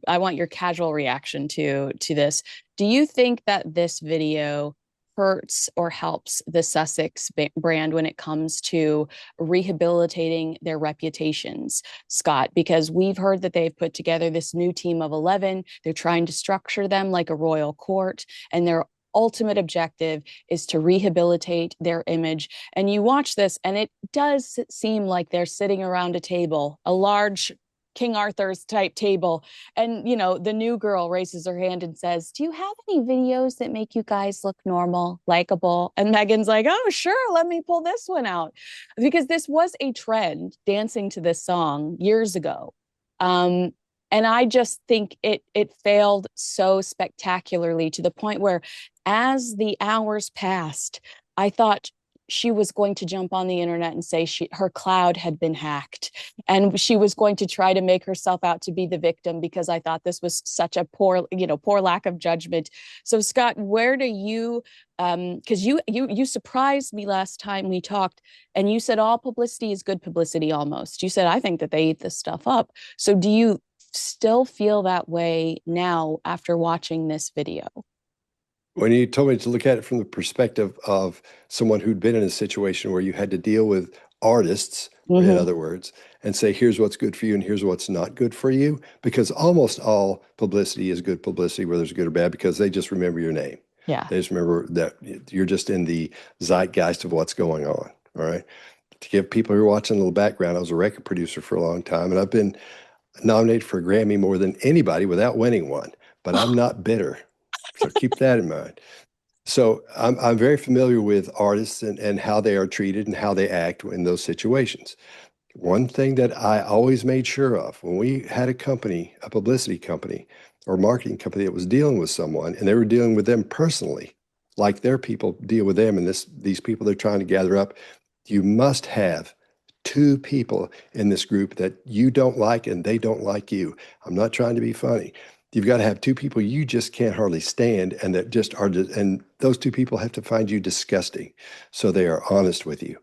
I want your casual reaction to this. Do you think that this video hurts or helps the Sussex brand when it comes to rehabilitating their reputations, Scott? Because we've heard that they've put together this new team of 11. They're trying to structure them like a royal court, and their ultimate objective is to rehabilitate their image. And you watch this, and it does seem like they're sitting around a table, a large King Arthur's type table. And, you know, the new girl raises her hand and says, "Do you have any videos that make you guys look normal, likable?" And Meghan's like, "Oh, sure, let me pull this one out." Because this was a trend, dancing to this song years ago. Um, and I just think it failed so spectacularly, to the point where, as the hours passed, I thought she was going to jump on the internet and say her cloud had been hacked, and she was going to try to make herself out to be the victim, because I thought this was such a poor, you know, poor lack of judgment. So Scott, where do you, because you surprised me last time we talked, and you said all publicity is good publicity. Almost, you said, I think that they eat this stuff up. So do you still feel that way now after watching this video? When you told me to look at it from the perspective of someone who'd been in a situation where you had to deal with artists, in other words, and say, here's what's good for you and here's what's not good for you, because almost all publicity is good publicity, whether it's good or bad, because they just remember your name. Yeah. They just remember that you're just in the zeitgeist of what's going on. All right. To give people who are watching a little background, I was a record producer for a long time, and I've been nominated for a Grammy more than anybody without winning one, but I'm not bitter. So keep that in mind. So I'm very familiar with artists and how they are treated and how they act in those situations. One thing that I always made sure of when we had a company, a publicity company or marketing company that was dealing with someone, and they were dealing with them personally, like their people deal with them, and these people they're trying to gather up, you must have two people in this group that you don't like and they don't like you. I'm not trying to be funny. You've got to have two people you just can't hardly stand, and that just are, and those two people have to find you disgusting, so they are honest with you,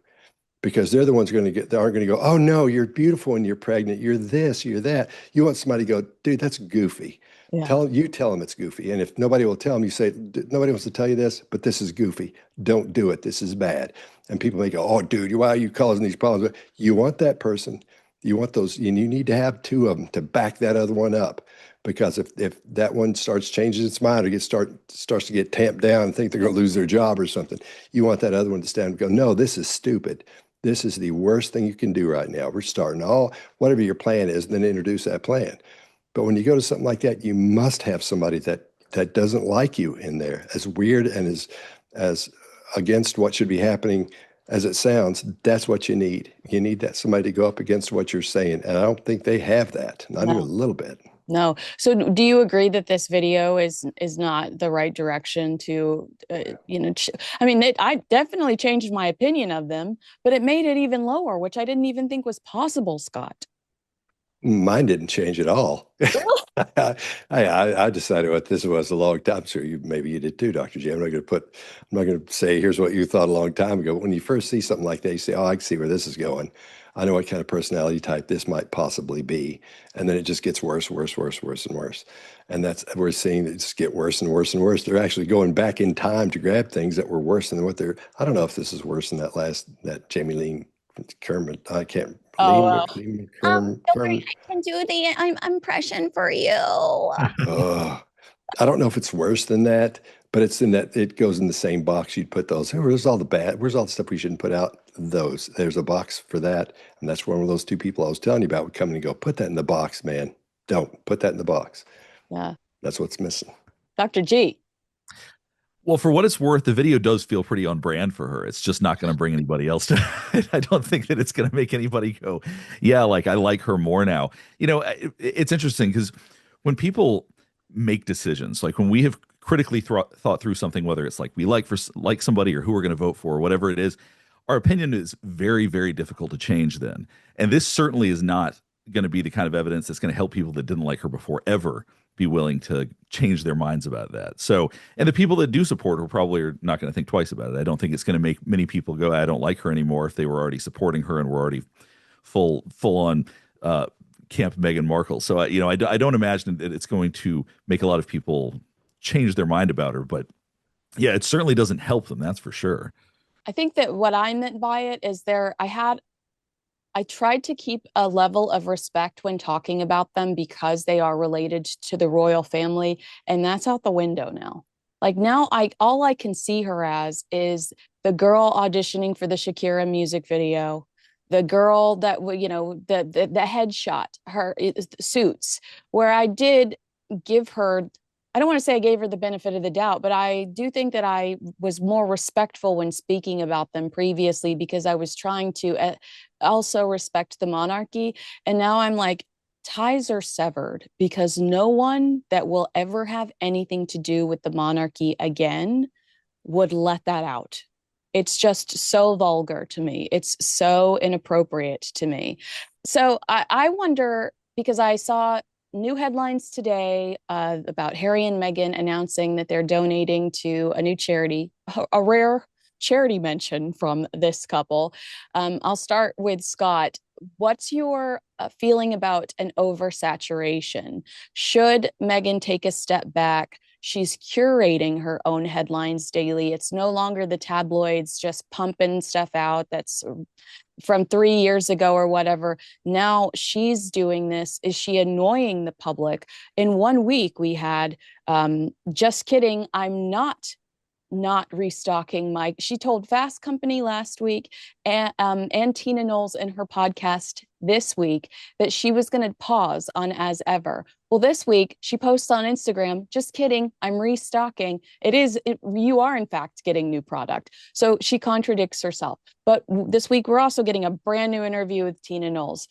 because they're the ones they aren't going to go, "Oh no, you're beautiful and you're pregnant, you're this, you're that." You want somebody to go, "Dude, that's goofy." Yeah. Tell them it's goofy, and if nobody will tell them, you say, "Nobody wants to tell you this, but this is goofy. Don't do it. This is bad." And people may go, "Oh, dude, why are you causing these problems?" But you want that person, you want those, and you need to have two of them to back that other one up. Because if that one starts changing its mind or starts to get tamped down and think they're going to lose their job or something, you want that other one to stand and go, "No, this is stupid. This is the worst thing you can do right now. We're starting whatever your plan is, and then introduce that plan." But when you go to something like that, you must have somebody that doesn't like you in there. As weird and as against what should be happening as it sounds, that's what you need. You need that somebody to go up against what you're saying. And I don't think they have that, not even a little bit. No. So do you agree that this video is not the right direction to, you know, I mean, I definitely changed my opinion of them, but it made it even lower, which I didn't even think was possible, Scott. Mine didn't change at all. I decided what this was a long time. So maybe you did too, Dr. J. I'm not going to say, here's what you thought a long time ago. But when you first see something like that, you say, "Oh, I can see where this is going. I know what kind of personality type this might possibly be." And then it just gets worse, worse, worse, worse, and worse. And we're seeing it just get worse and worse and worse. They're actually going back in time to grab things that were worse than I don't know if this is worse than that Jamie Lee Kermit. I can't. Oh, well. Kerm, I can do the impression for you. I don't know if it's worse than that, but it's in that it goes in the same box. You'd put those. Hey, where's all the stuff we shouldn't put out? There's a box for that. And that's one of those two people I was telling you about would come in and go, "Put that in the box, man. Don't put that in the box." Yeah. That's what's missing. Dr. G. Well, for what it's worth, the video does feel pretty on brand for her. It's just not going to bring anybody else to it. I don't think that it's going to make anybody go, "Yeah, like I like her more now." You know, it's interesting because when people make decisions, like when we have critically thought through something, whether it's like we like somebody or who we're going to vote for, or whatever it is, our opinion is very, very difficult to change then. And this certainly is not going to be the kind of evidence that's going to help people that didn't like her before ever be willing to change their minds about that. So, and the people that do support her probably are not going to think twice about it. I don't think it's going to make many people go, I don't like her anymore, if they were already supporting her and were already full on camp Meghan Markle. So, I don't imagine that it's going to make a lot of people change their mind about her. But yeah, it certainly doesn't help them. That's for sure. I think that what I meant by it is I tried to keep a level of respect when talking about them because they are related to the royal family, and that's out the window now. Like now I all I can see her as is the girl auditioning for the Shakira music video, the girl that the headshot, her suits, where I did give her, I don't want to say I gave her the benefit of the doubt, but I do think that I was more respectful when speaking about them previously because I was trying to also respect the monarchy. And now I'm like, ties are severed because no one that will ever have anything to do with the monarchy again would let that out. It's just so vulgar to me. It's so inappropriate to me. So I wonder because I saw new headlines today about Harry and Meghan announcing that they're donating to a new charity, a rare charity mention from this couple. I'll start with Scott. What's your feeling about an oversaturation? Should Meghan take a step back? She's curating her own headlines daily. It's no longer the tabloids just pumping stuff out that's from 3 years ago or whatever. Now she's doing this. Is she annoying the public? In 1 week, we had, just kidding, I'm not restocking my, she told Fast Company last week and Tina Knowles in her podcast this week that she was going to pause on As Ever. Well, this week she posts on Instagram, just kidding, I'm restocking. You are in fact getting new product. So she contradicts herself. But this week we're also getting a brand new interview with Tina Knowles.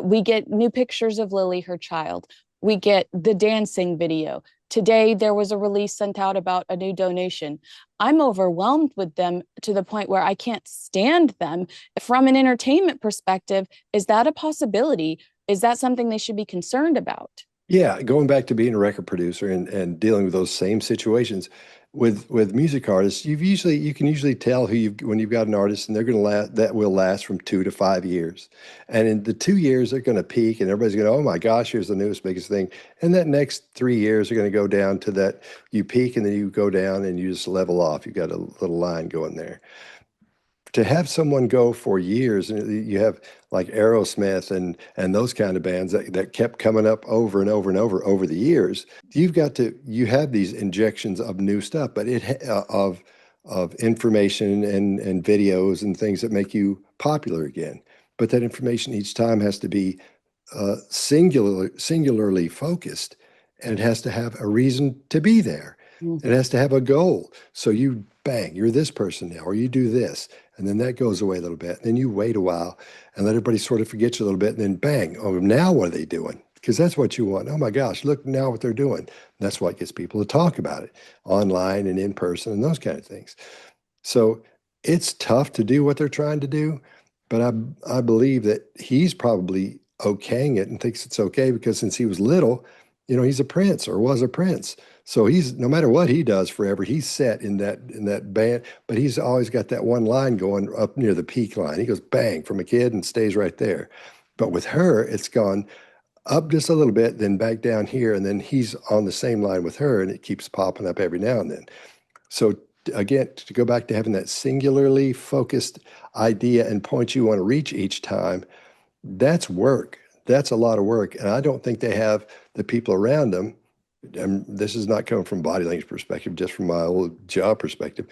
We get new pictures of Lily, her child. We get the dancing video. Today, there was a release sent out about a new donation. I'm overwhelmed with them to the point where I can't stand them. From an entertainment perspective, is that a possibility? Is that something they should be concerned about? Yeah, going back to being a record producer and dealing with those same situations with music artists, you can usually tell when you've got an artist and they're going to that will last from 2 to 5 years, and in the 2 years they're going to peak and everybody's going to, oh my gosh, here's the newest biggest thing, and that next 3 years are going to go down to that you peak and then you go down and you just level off. You've got a little line going there. To have someone go for years, and you have like Aerosmith and those kind of bands that kept coming up over and over and over the years, you have these injections of new stuff, but of information and videos and things that make you popular again. But that information each time has to be singularly focused, and it has to have a reason to be there. It has to have a goal. So you bang, you're this person now, or you do this. And then that goes away a little bit. And then you wait a while and let everybody sort of forget you a little bit. And then bang, oh, now what are they doing? Because that's what you want. Oh my gosh, look now what they're doing. And that's what gets people to talk about it online and in person and those kind of things. So it's tough to do what they're trying to do. But I believe that he's probably okaying it and thinks it's okay because since he was little, he's a prince or was a prince. So he's, no matter what he does forever, he's set in that band, but he's always got that one line going up near the peak line. He goes bang from a kid and stays right there. But with her, it's gone up just a little bit, then back down here, and then he's on the same line with her, and it keeps popping up every now and then. So again, to go back to having that singularly focused idea and point you want to reach each time, that's work. That's a lot of work. And I don't think they have the people around them. And this is not coming from body language perspective, just from my old job perspective.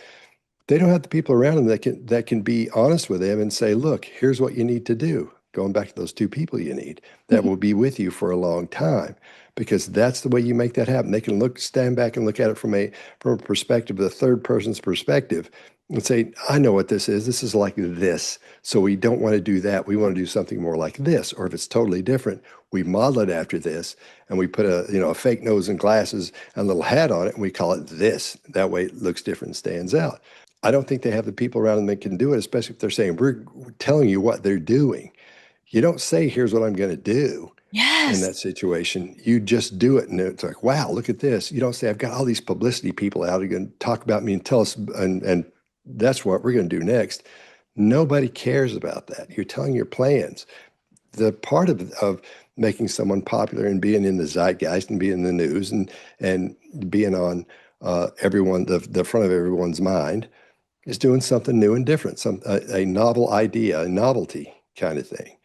They don't have the people around them that can be honest with them and say, look, here's what you need to do. Going back to those two people you need that will be with you for a long time, because that's the way you make that happen. They can stand back and look at it from a perspective, the third person's perspective, and say, I know what this is. This is like this. So we don't want to do that. We want to do something more like this. Or if it's totally different, we model it after this, and we put a fake nose and glasses and a little hat on it, and we call it this. That way it looks different and stands out. I don't think they have the people around them that can do it, especially if they're saying, we're telling you what they're doing. You don't say, here's what I'm going to do in Yes. that situation. You just do it. And it's like, wow, look at this. You don't say, I've got all these publicity people out who are going to talk about me and tell us, and that's what we're going to do next. Nobody cares about that. You're telling your plans. The part of making someone popular and being in the zeitgeist and being in the news and being on the front of everyone's mind is doing something new and different, a novel idea, a novelty kind of thing.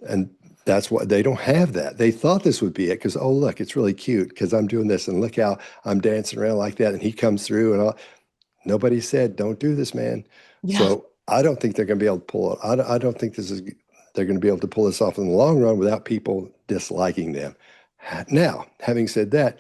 And that's what they don't have that. They thought this would be it because, oh, look, it's really cute because I'm doing this and look how I'm dancing around like that. And he comes through and all. Nobody said, don't do this, man. Yeah. So I don't think they're going to be able to pull it. I don't think they're going to be able to pull this off in the long run without people disliking them. Now, having said that,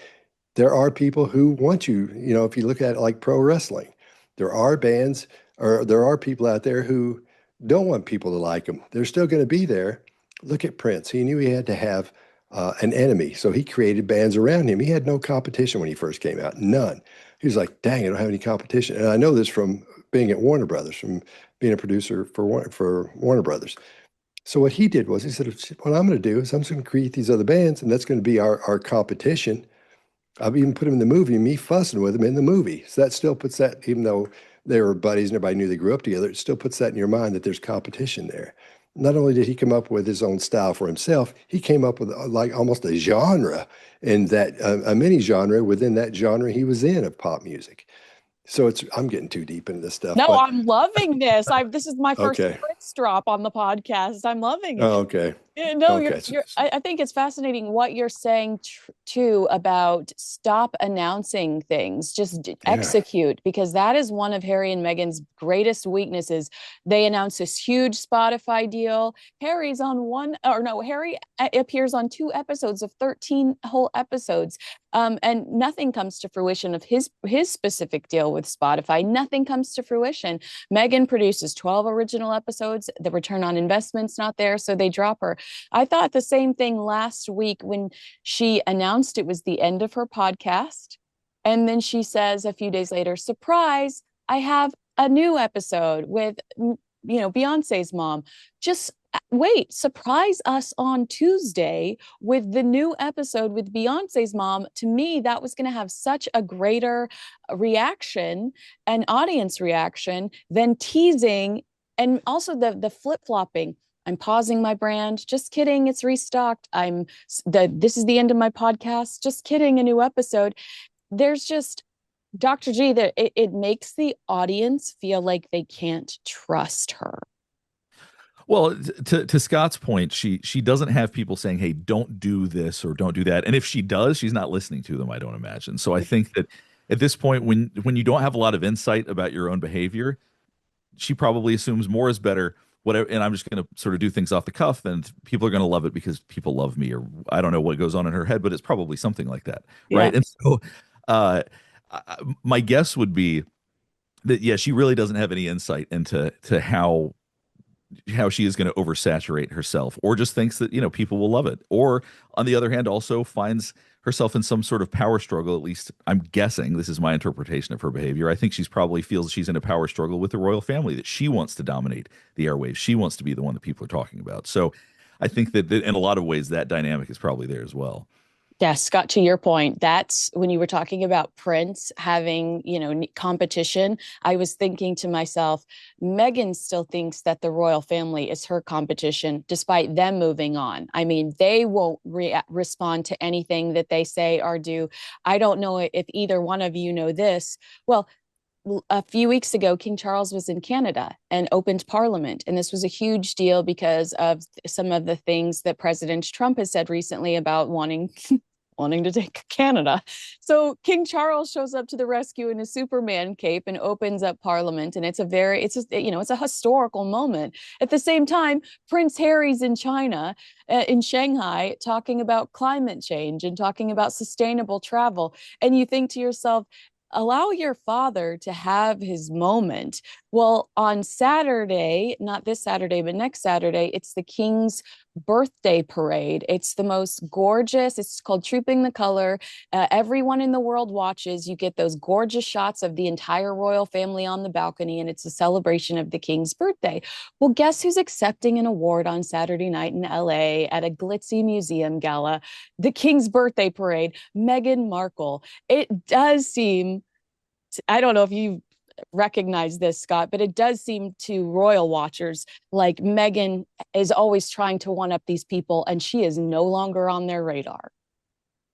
there are people who want you, if you look at it like pro wrestling, there are bands or there are people out there who don't want people to like them. They're still going to be there. Look at Prince. He knew he had to have an enemy. So he created bands around him. He had no competition when he first came out, none. He was like, dang, I don't have any competition. And I know this from being at Warner Brothers, from being a producer for Warner Brothers. So what he did was he said, what I'm going to do is I'm just going to create these other bands, and that's going to be our competition. I've even put him in the movie, me fussing with him in the movie. So that still puts that, even though they were buddies and everybody knew they grew up together, it still puts that in your mind that there's competition there. Not only did he come up with his own style for himself, he came up with like almost a genre in that, a mini genre within that genre he was in of pop music. So I'm getting too deep into this stuff, No, but I'm loving this. This is my first okay. Prince drop on the podcast. I'm loving it. Oh, okay. Yeah, no, Okay. I think it's fascinating what you're saying too about stop announcing things, just Yeah. execute, because that is one of Harry and Meghan's greatest weaknesses. They announced this huge Spotify deal. Harry's on one, or no, Harry appears on 2 episodes of 13 whole episodes. And nothing comes to fruition of his specific deal with Spotify. Nothing comes to fruition. Meghan produces 12 original episodes. The return on investment's not there, so they drop her. I thought the same thing last week when she announced it was the end of her podcast. And then she says a few days later, surprise, I have a new episode with, Beyonce's mom. Just wait, surprise us on Tuesday with the new episode with Beyonce's mom. To me, that was going to have such a greater reaction, an audience reaction, than teasing and also the flip-flopping. I'm pausing my brand. Just kidding. It's restocked. This is the end of my podcast. Just kidding. A new episode. There's just Dr. G that it makes the audience feel like they can't trust her. Well, to Scott's point, she doesn't have people saying, "Hey, don't do this or don't do that." And if she does, she's not listening to them, I don't imagine. So I think that at this point, when you don't have a lot of insight about your own behavior, she probably assumes more is better. Whatever, and I'm just going to sort of do things off the cuff, and people are going to love it because people love me, or I don't know what goes on in her head, but it's probably something like that, Yeah. right? And so, my guess would be that yeah, she really doesn't have any insight into how she is going to oversaturate herself, or just thinks that people will love it, or on the other hand also finds herself in some sort of power struggle. At least I'm guessing, this is my interpretation of her behavior. I think she's probably feels she's in a power struggle with the royal family, that she wants to dominate the airwaves, she wants to be the one that people are talking about. So I think that in a lot of ways that dynamic is probably there as well. Yeah, Scott, to your point, that's when you were talking about Prince having, competition. I was thinking to myself, Meghan still thinks that the royal family is her competition, despite them moving on. I mean, they won't respond to anything that they say or do. I don't know if either one of you know this. Well, a few weeks ago, King Charles was in Canada and opened Parliament. And this was a huge deal because of some of the things that President Trump has said recently about wanting to take Canada. So King Charles shows up to the rescue in a Superman cape and opens up Parliament. And it's a historical moment. At the same time, Prince Harry's in China, in Shanghai, talking about climate change and talking about sustainable travel. And you think to yourself, allow your father to have his moment Well, on Saturday, not this Saturday, but next Saturday, it's the King's birthday parade. It's the most gorgeous. It's called Trooping the Color. Everyone in the world watches. You get those gorgeous shots of the entire royal family on the balcony, and it's a celebration of the King's birthday. Well, guess who's accepting an award on Saturday night in LA at a glitzy museum gala? The King's birthday parade, Meghan Markle. It does seem, I don't know if you recognize this, Scott, but it does seem to royal watchers like Meghan is always trying to one up these people, and she is no longer on their radar.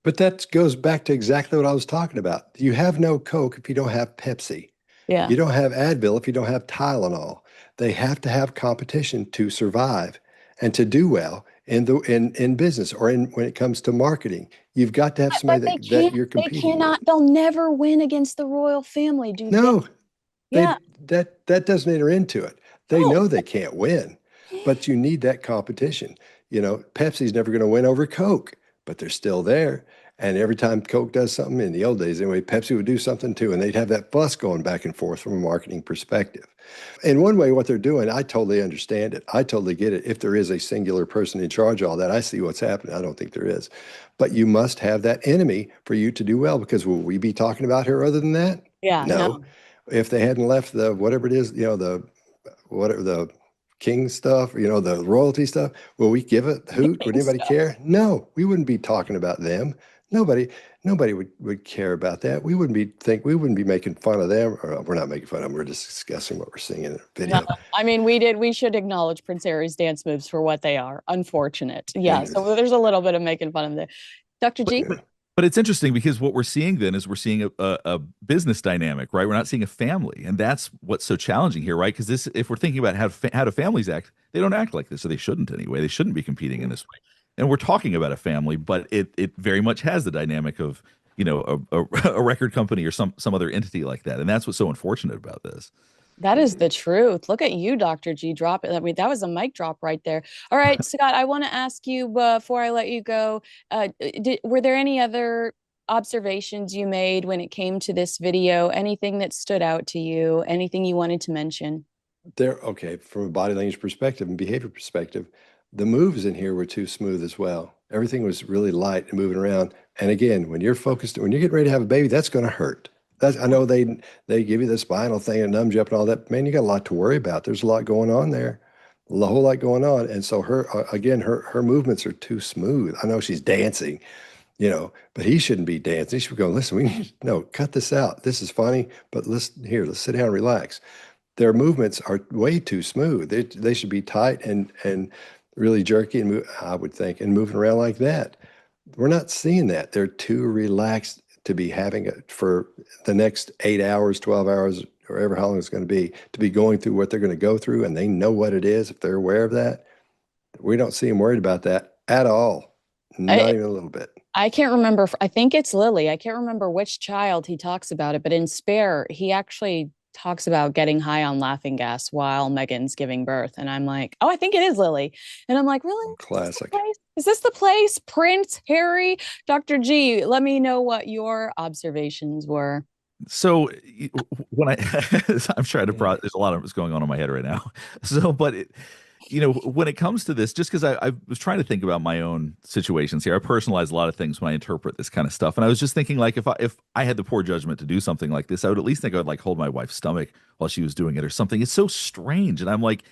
But that goes back to exactly what I was talking about. You have no Coke if you don't have Pepsi. Yeah. You don't have Advil if you don't have Tylenol. They have to have competition to survive and to do well in business or in when it comes to marketing. You've got to have But somebody they that can't, you're they competing with. cannot, they'll never win against the royal family, do they? No, Yeah. that doesn't enter into it. They Oh, know they can't win, but you need that competition. Pepsi's never going to win over Coke, but they're still there. And every time Coke does something in the old days, anyway, Pepsi would do something too, and they'd have that fuss going back and forth from a marketing perspective. In one way, what they're doing, I totally understand it. I totally get it. If there is a singular person in charge of all that, I see what's happening. I don't think there is. But you must have that enemy for you to do well, because will we be talking about her other than that? yeah, No. no. If they hadn't left the whatever it is, the whatever the king stuff, the royalty stuff, will we give a hoot? Would King anybody stuff. care? No, we wouldn't be talking about them. Nobody would care about that. We wouldn't be making fun of them. Or we're not making fun of them. We're just discussing what we're seeing in a No, video. I mean, we should acknowledge Prince Harry's dance moves for what they are. Unfortunate. Yeah. And So there's a little bit of making fun of the Dr. But G. but but it's interesting because what we're seeing then is we're seeing a business dynamic, right? We're not seeing a family, and that's what's so challenging here, right? Because this, if we're thinking about how do families act, they don't act like this, or they shouldn't anyway. They shouldn't be competing in this way. And we're talking about a family, but it very much has the dynamic of a record company or some other entity like that, and that's what's so unfortunate about this. That is the truth. Look at you, Dr. G. Drop it. I mean, that was a mic drop right there. All right, Scott, I want to ask you before I let you go, were there any other observations you made when it came to this video? Anything that stood out to you? Anything you wanted to mention? okay, from a body language perspective and behavior perspective, the moves in here were too smooth as well. Everything was really light and moving around. And again, when you're getting ready to have a baby, that's going to hurt. I know they give you the spinal thing and numbs you up and all that. Man, you got a lot to worry about. There's a lot going on there, a whole lot going on. And so her movements are too smooth. I know she's dancing, but he shouldn't be dancing. He should be going, listen, no, cut this out. This is funny, but let's sit down and relax. Their movements are way too smooth. They should be tight and really jerky I would think, and moving around like that. We're not seeing that. They're too relaxed to be having it for the next 8 hours, 12 hours, or ever how long it's going to be going through what they're going to go through, and they know what it is if they're aware of that. We don't see them worried about that at all. Not I even a little bit. I can't remember. I think it's Lily. I can't remember which child he talks about it, but in Spare, he actually talks about getting high on laughing gas while Megan's giving birth. And I'm like, oh, I think it is Lily. And I'm like, really? Is this the Classic. place? Is this the place? Prince Harry? Dr. G, let me know what your observations were. So when I'm trying to process, there's a lot of what's going on in my head right now. So, but when it comes to this, just because I was trying to think about my own situations here, I personalize a lot of things when I interpret this kind of stuff, and I was just thinking, like, if I had the poor judgment to do something like this, I would at least think I would like hold my wife's stomach while she was doing it or something. It's so strange, and I'm like,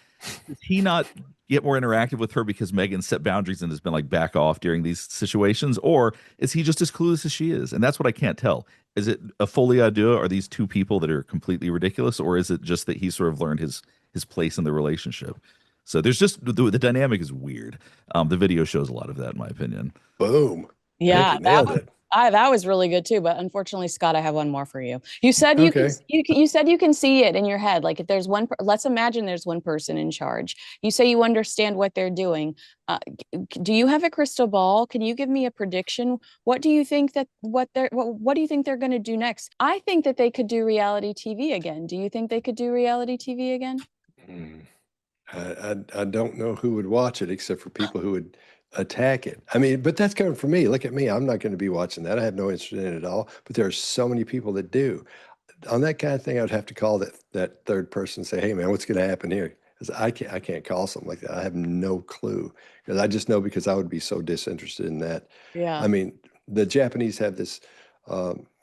does he not get more interactive with her because Megan set boundaries and has been like back off during these situations, or is he just as clueless as she is? And that's what I can't tell. Is it a folie à deux? Are these two people that are completely ridiculous, or is it just that he sort of learned his place in the relationship? So there's just the dynamic is weird. The video shows a lot of that, in my opinion. Boom. I think Yeah, you nailed it. that was really good too. But unfortunately, Scott, I have one more for you. You said Okay. you said you can see it in your head. Like if there's let's imagine there's one person in charge. You say you understand what they're doing. Do you have a crystal ball? Can you give me a prediction? What do you think that what do you think they're going to do next? I think that they could do reality TV again. Do you think they could do reality TV again? Hmm. I don't know who would watch it except for people who would attack it. I mean, but that's coming from me. Look at me. I'm not going to be watching that. I have no interest in it at all. But there are so many people that do. on that kind of thing, I'd have to call that third person and say, "Hey, man, what's going to happen here?" Because I can't call something like that. I have no clue because I just know because I would be so disinterested in that. Yeah. I mean, the Japanese have this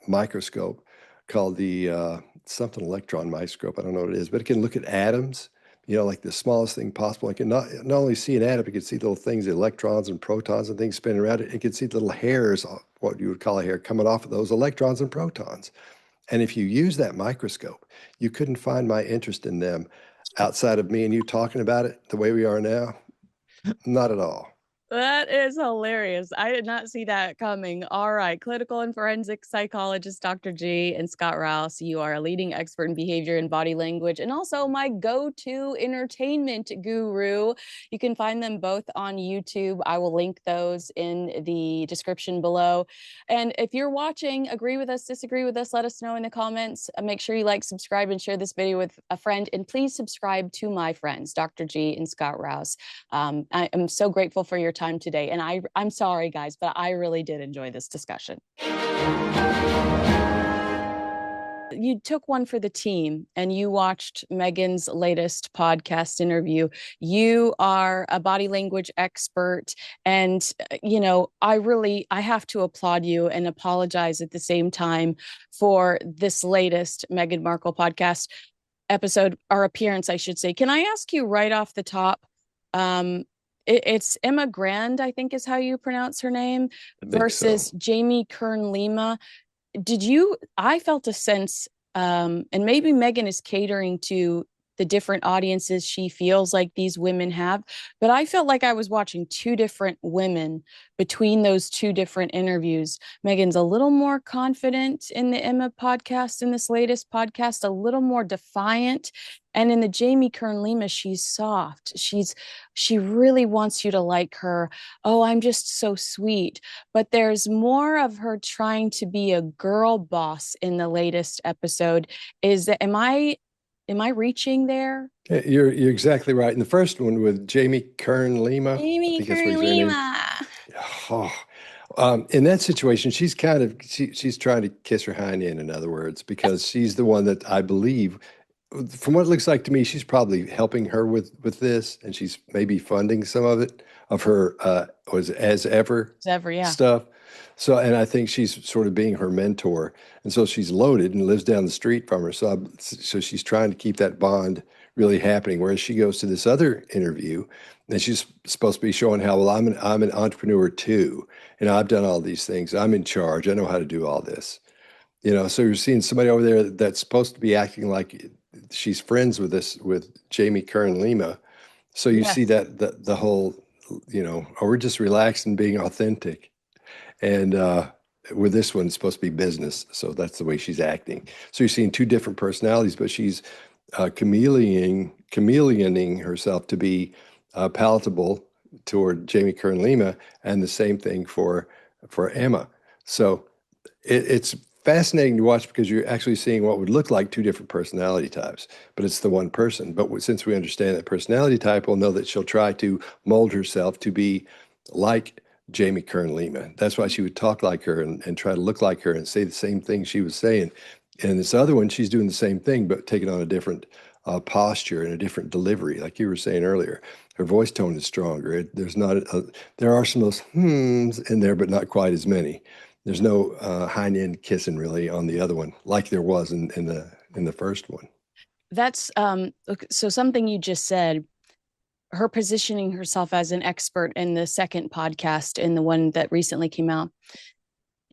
microscope called the something electron microscope. I don't know what it is, but it can look at atoms. Like the smallest thing possible. It can not only see an atom, it can see little things, electrons and protons and things spinning around it. It can see little hairs, what you would call a hair, coming off of those electrons and protons. And if you use that microscope, you couldn't find my interest in them outside of me and you talking about it the way we are now. Not at all. That is hilarious. I did not see that coming. All right. Clinical and forensic psychologist Dr. G and Scott Rouse. You are a leading expert in behavior and body language, and also my go-to entertainment guru. You can find them both on YouTube. I will link those in the description below. And if you're watching, agree with us, disagree with us, let us know in the comments. Make sure you like, subscribe, and share this video with a friend. And please subscribe to my friends, Dr. G and Scott Rouse. I am so grateful for your time today. And I'm sorry, guys, but I really did enjoy this discussion. You took one for the team and you watched Meghan's latest podcast interview. You are a body language expert. And, I have to applaud you and apologize at the same time for this latest Meghan Markle podcast episode, or appearance, I should say. Can I ask you right off the top? It's Emma Grand, I think is how you pronounce her name, I think versus so. Jamie Kern Lima. I felt a sense, and maybe Meghan is catering to the different audiences she feels like these women have, but I felt like I was watching two different women between those two different interviews. Meghan's a little more confident in the Emma podcast, in this latest podcast, a little more defiant. And in the Jamie Kern Lima, she's soft. She really wants you to like her. Oh, I'm just so sweet. But there's more of her trying to be a girl boss in the latest episode. Am I reaching there? Yeah, you're exactly right. In the first one with Jamie Kern Lima, I Jamie think that's what Kern his real name. Lima. Oh, in that situation, she's trying to kiss her hind end, in other words, because she's the one that I believe, from what it looks like to me, she's probably helping her with this, and she's maybe funding some of it of her was as ever Ever, yeah. stuff. So, and I think she's sort of being her mentor, and so she's loaded and lives down the street from her. So she's trying to keep that bond really happening. Whereas she goes to this other interview, and she's supposed to be showing how, well, I'm an entrepreneur too, and I've done all these things. I'm in charge. I know how to do all this. So you're seeing somebody over there that's supposed to be acting like she's friends with Jamie Kern Lima. So you see Yes. that the whole, oh, we're just relaxed and being authentic. And with this one, it's supposed to be business. So that's the way she's acting. So you're seeing two different personalities, but she's chameleoning herself to be palatable toward Jamie Kern Lima, and the same thing for Emma. So it's fascinating to watch because you're actually seeing what would look like two different personality types, but it's the one person. But since we understand that personality type, we'll know that she'll try to mold herself to be like Jamie Kern Lima. That's why she would talk like her and try to look like her and say the same thing she was saying. And this other one, she's doing the same thing, but taking on a different posture and a different delivery. Like you were saying earlier, her voice tone is stronger. There are some of those hmms in there, but not quite as many. There's no hind end kissing really on the other one, like there was in the first one. That's so something you just said, her positioning herself as an expert in the second podcast, in the one that recently came out.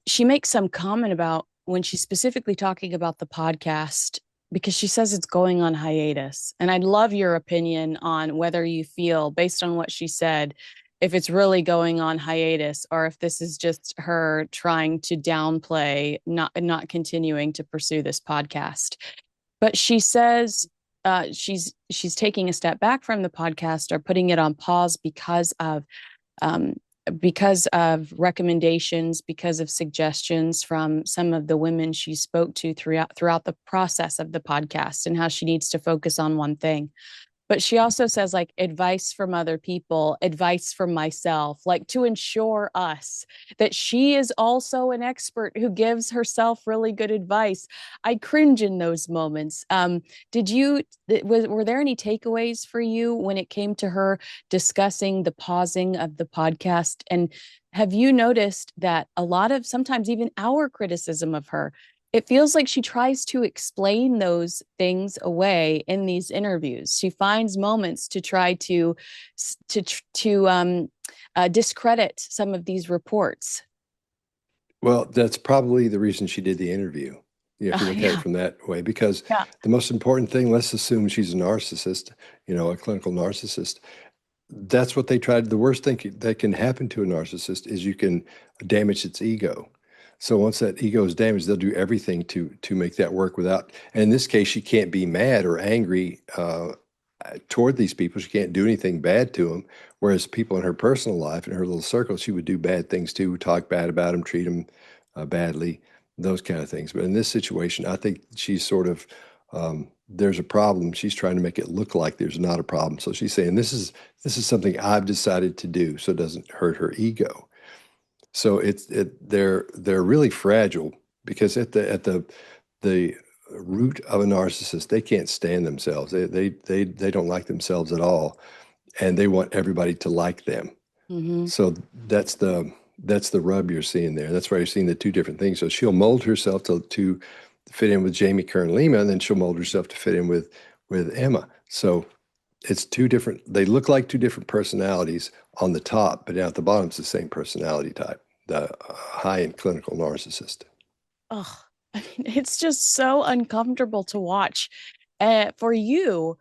She makes some comment about when she's specifically talking about the podcast, because she says it's going on hiatus. And I'd love your opinion on whether you feel, based on what she said, if it's really going on hiatus or if this is just her trying to downplay not continuing to pursue this podcast. But she says she's taking a step back from the podcast or putting it on pause um, because of recommendations, because of suggestions from some of the women she spoke to throughout the process of the podcast, and how she needs to focus on one thing. But she also says, like, advice from other people, advice from myself, like to ensure us that she is also an expert who gives herself really good advice. I cringe in those moments. Did you, were there any takeaways for you when it came to her discussing the pausing of the podcast? And have you noticed that a lot of sometimes even our criticism of her, it feels like she tries to explain those things away in these interviews. She finds moments to try to discredit some of these reports. Well, that's probably the reason she did the interview. If you look at it Yeah, from that way, because yeah. the most important thing, let's assume she's a narcissist, a clinical narcissist. That's what they tried. The worst thing that can happen to a narcissist is you can damage its ego. So once that ego is damaged, they'll do everything to make that work without. And in this case, she can't be mad or angry toward these people. She can't do anything bad to them. Whereas people in her personal life, in her little circle, she would do bad things too, talk bad about them, treat them badly, those kind of things. But in this situation, I think she's sort of there's a problem. She's trying to make it look like there's not a problem. So she's saying this is something I've decided to do, so it doesn't hurt her ego. So they're really fragile because the root of a narcissist, they can't stand themselves. They don't like themselves at all, and they want everybody to like them. Mm-hmm. So that's the rub you're seeing there. That's why you're seeing the two different things. So she'll mold herself to fit in with Jamie Kern Lima, and then she'll mold herself to fit in with Emma. So it's two different. They look like two different personalities on the top, but down at the bottom, it's the same personality type. The high-end clinical narcissist. Oh, I mean, it's just so uncomfortable to watch. For you,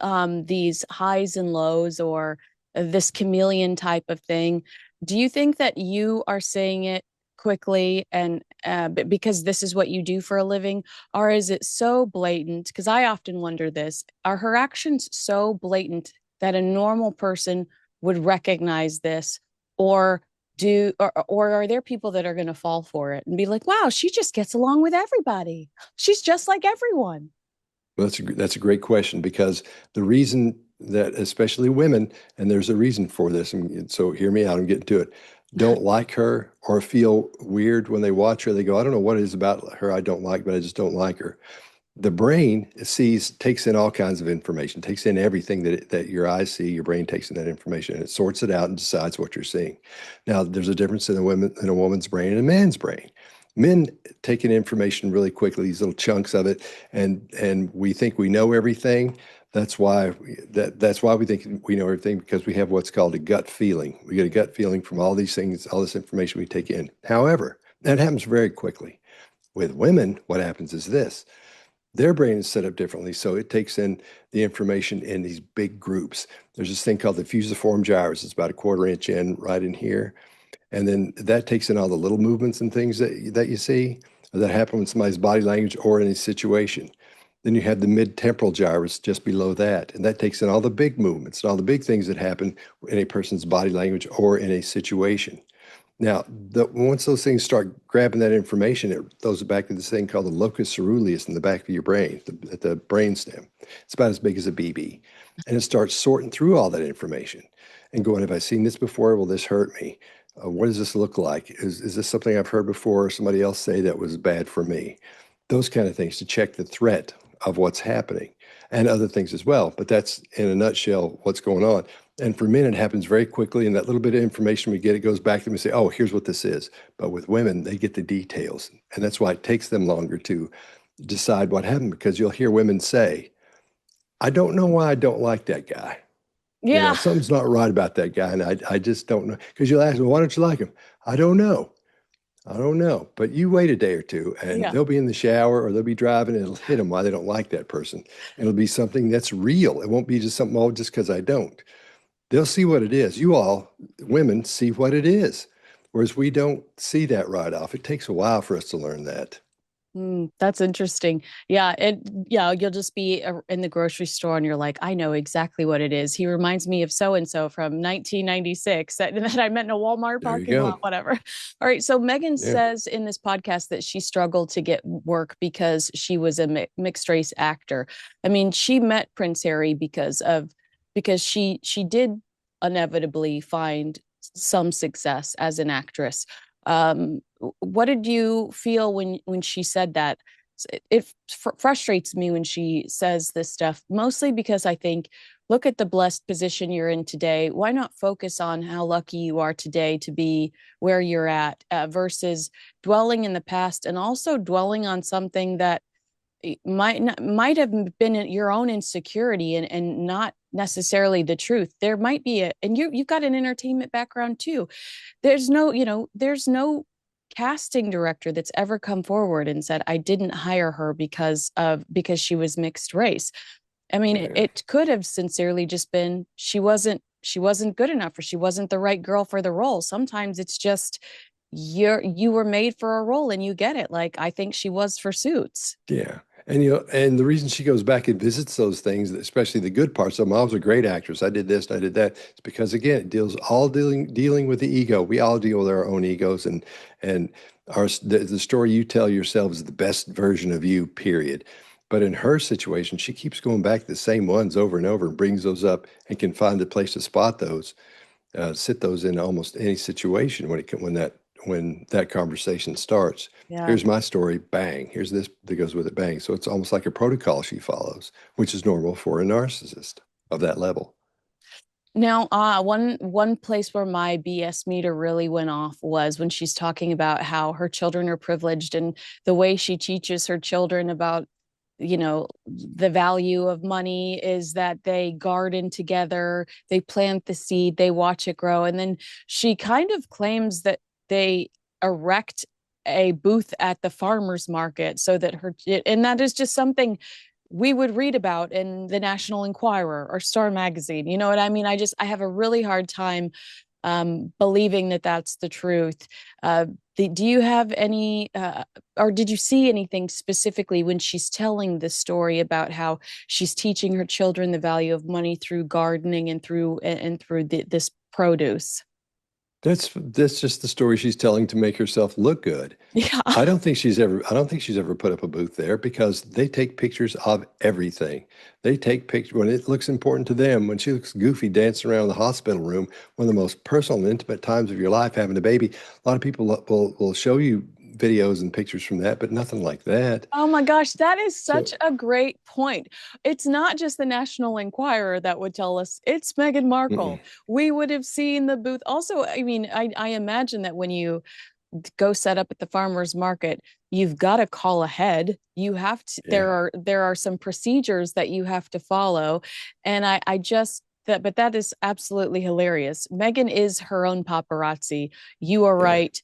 these highs and lows or this chameleon type of thing, do you think that you are saying it quickly and because this is what you do for a living, or is it so blatant? Because I often wonder this, are her actions so blatant that a normal person would recognize this, or or are there people that are going to fall for it and be like, wow, she just gets along with everybody, she's just like everyone? Well, that's a great question, because the reason that especially women, and there's a reason for this, and so hear me out and get into it, don't like her or feel weird when they watch her. They go, I don't know what it is about her I don't like, but I just don't like her. The brain takes in all kinds of information, takes in everything that your eyes see. Your brain takes in that information and it sorts it out and decides what you're seeing. Now, there's a difference in a woman's brain and a man's brain. Men take in information really quickly, these little chunks of it, and we think we know everything. That's why we think we know everything, because we have what's called a gut feeling. We get a gut feeling from all these things, all this information we take in. However, that happens very quickly. With women, what happens is this: their brain is set up differently, so it takes in the information in these big groups. There's this thing called the fusiform gyrus. It's about a quarter inch in, right in here. And then that takes in all the little movements and things that you see that happen with somebody's body language or in a situation. Then you have the mid-temporal gyrus just below that, and that takes in all the big movements and all the big things that happen in a person's body language or in a situation. Now, once those things start grabbing that information, it goes back to this thing called the locus ceruleus in the back of your brain, at the brain stem. It's about as big as a BB. And it starts sorting through all that information and going, have I seen this before? Will this hurt me? What does this look like? Is this something I've heard before or somebody else say that was bad for me? Those kind of things to check the threat of what's happening, and other things as well. But that's, in a nutshell, what's going on. And for men, it happens very quickly. And that little bit of information we get, it goes back to them and say, oh, here's what this is. But with women, they get the details. And that's why it takes them longer to decide what happened, because you'll hear women say, I don't know why I don't like that guy. Yeah. Something's not right about that guy. And I just don't know. Because you'll ask them, why don't you like him? I don't know. I don't know. But you wait a day or two and Yeah. they'll be in the shower or they'll be driving and it'll hit them why they don't like that person. And it'll be something that's real. It won't be just something, oh, just because I don't. They'll see what it is. You all, women, see what it is. Whereas we don't see that right off. It takes a while for us to learn that. That's interesting. Yeah, you'll just be in the grocery store and you're like, I know exactly what it is. He reminds me of so and so from 1996 that I met in a Walmart There you parking go. lot, whatever. All right, so Megan Yeah. says in this podcast that she struggled to get work because she was a mixed race actor. I mean, she met Prince Harry because she did inevitably find some success as an actress. What did you feel when she said that? It frustrates me when she says this stuff, mostly because I think, look at the blessed position you're in today. Why not focus on how lucky you are today to be where you're at, versus dwelling in the past and also dwelling on something that might have been your own insecurity and not necessarily the truth. There might be and you've got an entertainment background too. There's no casting director that's ever come forward and said, I didn't hire her because she was mixed race. I mean, Yeah. it could have sincerely just been she wasn't good enough, or she wasn't the right girl for the role. Sometimes it's just you were made for a role and you get it. Like I think she was for Suits. Yeah. And and the reason she goes back and visits those things, especially the good parts. So mom's a great actress. I did this and I did that. It's because again, it dealing with the ego. We all deal with our own egos, and the story you tell yourself is the best version of you, period. But in her situation, she keeps going back to the same ones over and over and brings those up and can find a place to spot those, sit those in almost any situation when that conversation starts. Yeah. Here's my story, bang. Here's this that goes with it, bang. So it's almost like a protocol she follows, which is normal for a narcissist of that level. Now, one place where my BS meter really went off was when she's talking about how her children are privileged and the way she teaches her children about, the value of money is that they garden together, they plant the seed, they watch it grow, and then she kind of claims that they erect a booth at the farmers market so that and that is just something we would read about in the National Enquirer or Star Magazine. You know what I mean? I have a really hard time believing that that's the truth. Do you have any, or did you see anything specifically when she's telling the story about how she's teaching her children the value of money through gardening and through this produce? That's just the story she's telling to make herself look good. Yeah. I don't think she's ever put up a booth there because they take pictures of everything. They take pictures when it looks important to them. When she looks goofy dancing around the hospital room, one of the most personal and intimate times of your life, having a baby. A lot of people will show you videos and pictures from that, but nothing like that. Oh my gosh, that is such So, a great point. It's not just the National Enquirer that would tell us, it's Meghan Markle. mm-mm, We would have seen the booth. Also, I mean, I imagine that when you go set up at the farmers market, you've got to call ahead. You have to, yeah, there are some procedures that you have to follow. And I just that but that is absolutely hilarious. Meghan is her own paparazzi. You are yeah. right.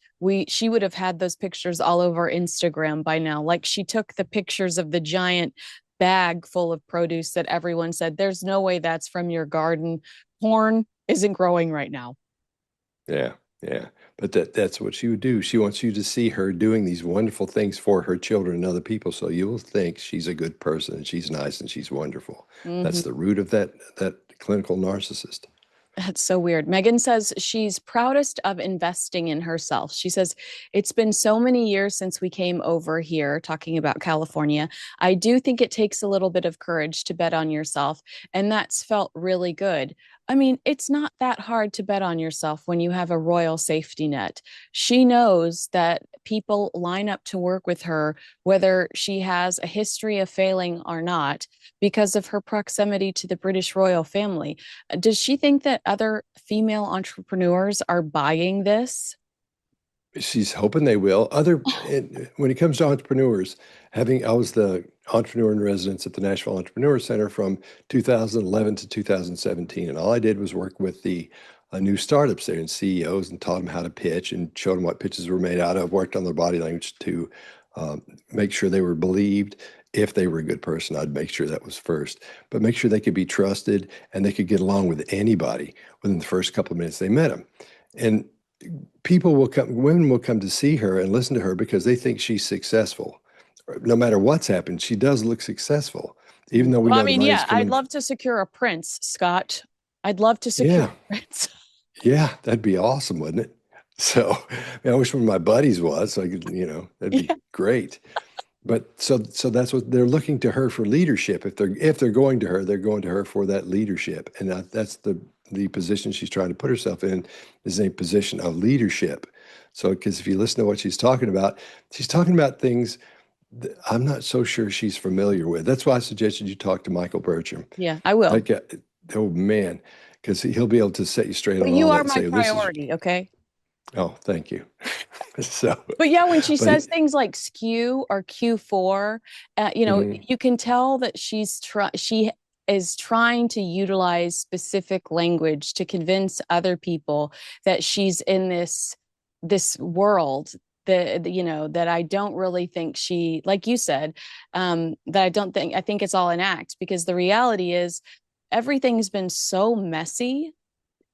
She would have had those pictures all over Instagram by now. Like she took the pictures of the giant bag full of produce that everyone said, there's no way that's from your garden. Corn isn't growing right now. Yeah, yeah. But that's what she would do. She wants you to see her doing these wonderful things for her children and other people, so you will think she's a good person and she's nice and she's wonderful. Mhm. That's the root of that clinical narcissist. That's so weird. Meghan says she's proudest of investing in herself. She says, it's been so many years since we came over here, talking about California. I do think it takes a little bit of courage to bet on yourself, and that's felt really good. I mean, it's not that hard to bet on yourself when you have a royal safety net. She knows that people line up to work with her, whether she has a history of failing or not, because of her proximity to the British royal family. Does she think that other female entrepreneurs are buying this? She's hoping they will. When it comes to entrepreneurs, I was the entrepreneur in residence at the Nashville Entrepreneur Center from 2011 to 2017, and all I did was work with the new startups there and CEOs and taught them how to pitch and showed them what pitches were made out of. Worked on their body language to make sure they were believed. If they were a good person, I'd make sure that was first, but make sure they could be trusted and they could get along with anybody within the first couple of minutes they met them. And women will come to see her and listen to her because they think she's successful no matter what's happened, she does look successful, even though we Well, I know the mean, money's yeah, I'd coming. love to secure a prince, Scott. I'd love to secure Yeah, a prince. yeah, that'd be awesome, wouldn't it? So, I wish one of my buddies was, so I could, that'd be Yeah. great. But so that's what they're looking to her for leadership. If they're going to her, they're going to her for that leadership, and that's the position she's trying to put herself in, is a position of leadership. So, because if you listen to what she's talking about things that I'm not so sure she's familiar with. That's why I suggested you talk to Michael Bertram. Yeah, I will. Like, oh man, because he'll be able to set you straight But on you all that are and my say, oh, this is, priority, okay? oh, thank you. So, But yeah, when she but says things like skew or Q4, mhm, you can tell that she is trying to utilize specific language to convince other people that she's in this world that that I don't really think she, like you said, that I think it's all an act, because the reality is everything's been so messy.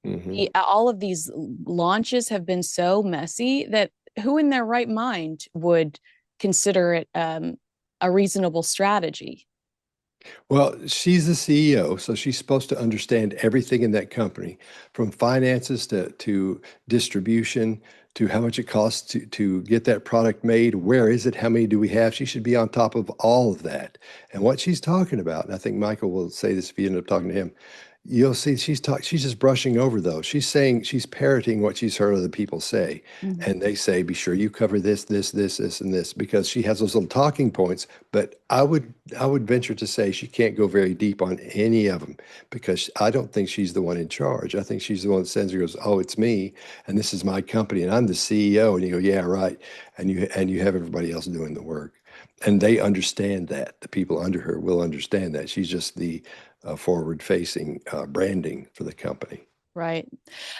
mhm. All of these launches have been so messy that who in their right mind would consider it a reasonable strategy? Well, she's the CEO, so she's supposed to understand everything in that company, from finances to distribution to how much it costs to get that product made. Where is it? How many do we have? She should be on top of all of that. And what she's talking about, and I think Michael will say this if you end up talking to him, you'll see she's just brushing over those. She's parroting what she's heard other people say. Mhm. And they say, be sure you cover this, and this, because she has those little talking points. But I would venture to say she can't go very deep on any of them, because I don't think she's the one in charge. I think she's the one that sends her, goes, oh, it's me, and this is my company, and I'm the CEO. And you go, yeah, right. And you have everybody else doing the work. And they understand that. The people under her will understand that. She's just the forward-facing branding for the company. Right.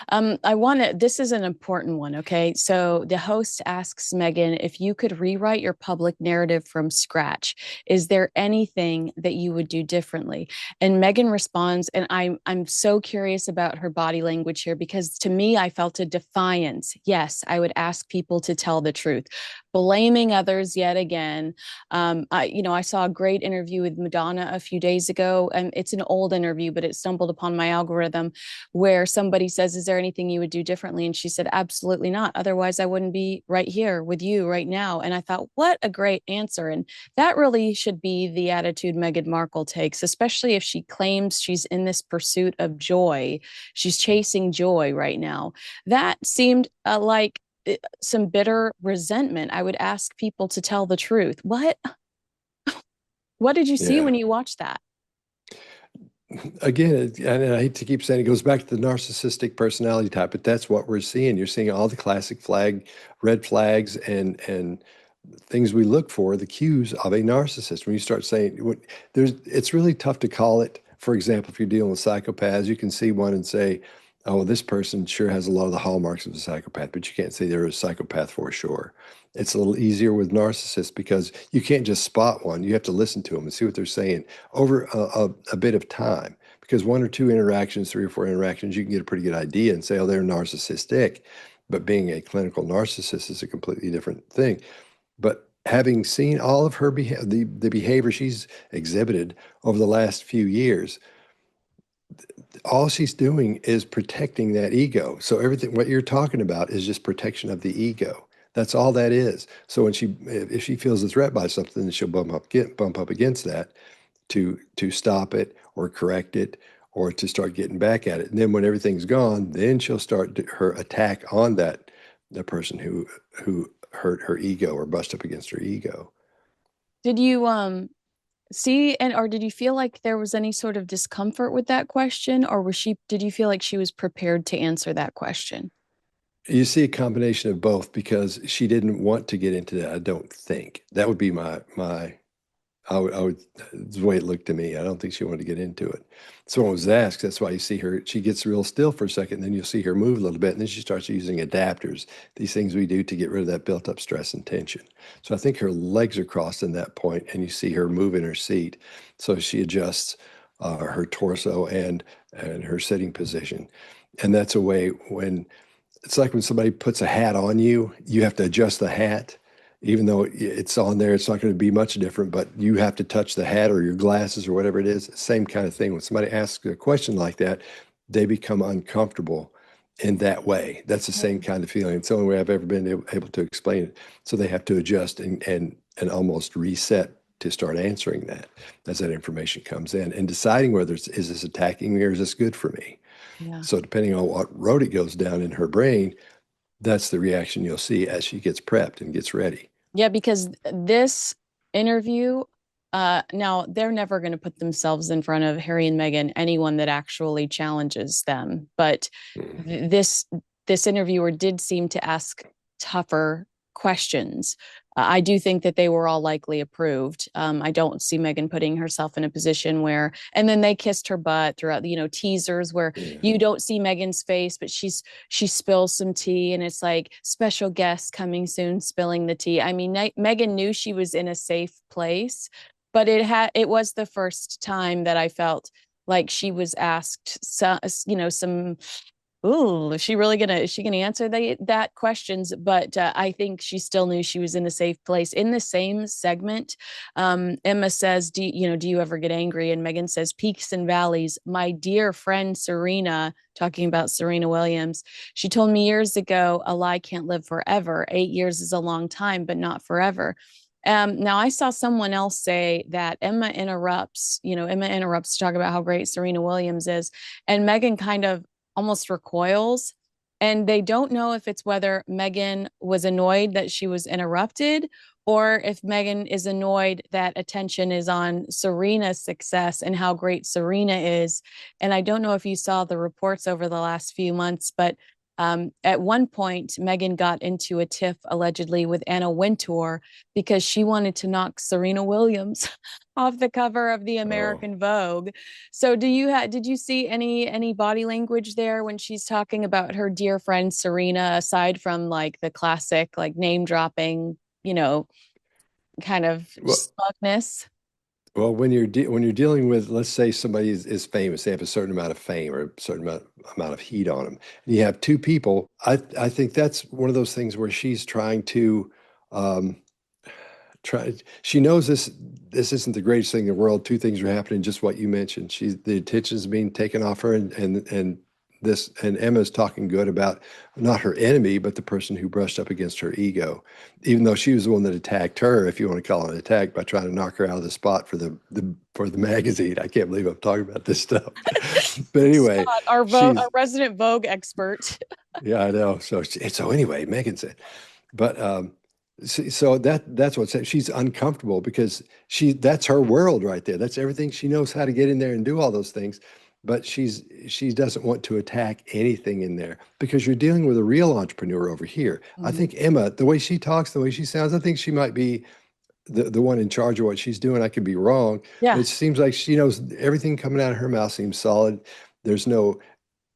This is an important one. Okay. So the host asks Megan, if you could rewrite your public narrative from scratch, is there anything that you would do differently? And Megan responds, and I'm so curious about her body language here, because to me, I felt a defiance. Yes, I would ask people to tell the truth. Blaming others yet again. I saw a great interview with Madonna a few days ago, and it's an old interview, but it stumbled upon my algorithm, where somebody says, is there anything you would do differently? And she said, absolutely not. Otherwise, I wouldn't be right here with you right now. And I thought, what a great answer. And that really should be the attitude Meghan Markle takes, especially if she claims she's in this pursuit of joy. She's chasing joy right now. That seemed like some bitter resentment. I would ask people to tell the truth. What did you see Yeah. when you watched that? Again, and I hate to keep saying it goes back to the narcissistic personality type, but that's what we're seeing. You're seeing all the classic red flags, and things we look for, the cues of a narcissist. When you start saying, it's really tough to call it. For example, if you're dealing with psychopaths, you can see one and say, oh, well, this person sure has a lot of the hallmarks of a psychopath, but you can't say they're a psychopath for sure. It's a little easier with narcissists, because you can't just spot one. You have to listen to them and see what they're saying over a bit of time. Because one or two interactions, three or four interactions, you can get a pretty good idea and say, oh, they're narcissistic. But being a clinical narcissist is a completely different thing. But having seen all of her the behavior she's exhibited over the last few years, all she's doing is protecting that ego. So everything what you're talking about is just protection of the ego. That's all that is. So if she feels a threat by something, then she'll bump up against that to stop it or correct it, or to start getting back at it. And then when everything's gone, then she'll start her attack on the person who hurt her ego or bust up against her ego. Did you see, and or did you feel like there was any sort of discomfort with that question, or did you feel like she was prepared to answer that question? You see a combination of both, because she didn't want to get into that. I don't think that would be my I would the way it looked to me. I don't think she wanted to get into it. Someone was asked. That's why you see her. She gets real still for a second, then you'll see her move a little bit, and then she starts using adapters. These things we do to get rid of that built-up stress and tension. So I think her legs are crossed in that point, and you see her move in her seat. So she adjusts her torso and her sitting position, and that's a way when it's like when somebody puts a hat on you, you have to adjust the hat. even though it's on there, it's not going to be much different, but you have to touch the hat or your glasses or whatever it is. Same kind of thing. When somebody asks a question like that, they become uncomfortable in that way. That's the same kind of feeling. It's the only way I've ever been able to explain it. So they have to adjust and almost reset to start answering that as that information comes in and deciding whether is this attacking me or is this good for me? Yeah. So depending on what road it goes down in her brain, that's the reaction you'll see as she gets prepped and gets ready. Yeah, because this interview, now they're never going to put themselves in front of Harry and Meghan, anyone that actually challenges them. But Mhm. this interviewer did seem to ask tougher questions. I do think that they were all likely approved. I don't see Meghan putting herself in a position where, and then they kissed her butt throughout the, teasers where Yeah. you don't see Meghan's face, but she spills some tea and it's like special guest coming soon spilling the tea. I mean, Meghan knew she was in a safe place, but it was the first time that I felt like she was asked some ooh, is she gonna answer that questions? But I think she still knew she was in a safe place. In the same segment, Emma says, do you ever get angry? And Meghan says, peaks and valleys. My dear friend Serena, talking about Serena Williams, she told me years ago, a lie can't live forever. 8 years is a long time, but not forever. Now I saw someone else say that Emma interrupts to talk about how great Serena Williams is. And Meghan kind of almost recoils. And they don't know if it's whether Meghan was annoyed that she was interrupted or if Meghan is annoyed that attention is on Serena's success and how great Serena is. And I don't know if you saw the reports over the last few months, but at one point, Meghan got into a tiff allegedly with Anna Wintour because she wanted to knock Serena Williams off the cover of the Oh, American Vogue. So did you see any body language there when she's talking about her dear friend Serena, aside from like the classic like name dropping, kind of well, smugness? well, when you're dealing with, let's say somebody is famous, they have a certain amount of fame or a certain amount of heat on them, and you have two people. I think that's one of those things where she's trying to um, try. She knows this isn't the greatest thing in the world. Two things are happening, just what you mentioned. The attention is being taken off her, and Emma's talking good about not her enemy, but the person who brushed up against her ego, even though she was the one that attacked her, if you want to call it an attack, by trying to knock her out of the spot for the magazine. I can't believe I'm talking about this stuff. But anyway, Scott, our she's resident Vogue expert. yeah, I know. So anyway, Megan said, but so that's what she's uncomfortable because that's her world right there. That's everything she knows how to get in there and do all those things. But she doesn't want to attack anything in there because you're dealing with a real entrepreneur over here. I Mhm. think Emma, the way she talks, the way she sounds, I think she might be the one in charge of what she's doing. I could be wrong, but Yeah, it seems like she knows everything coming out of her mouth seems solid. There's no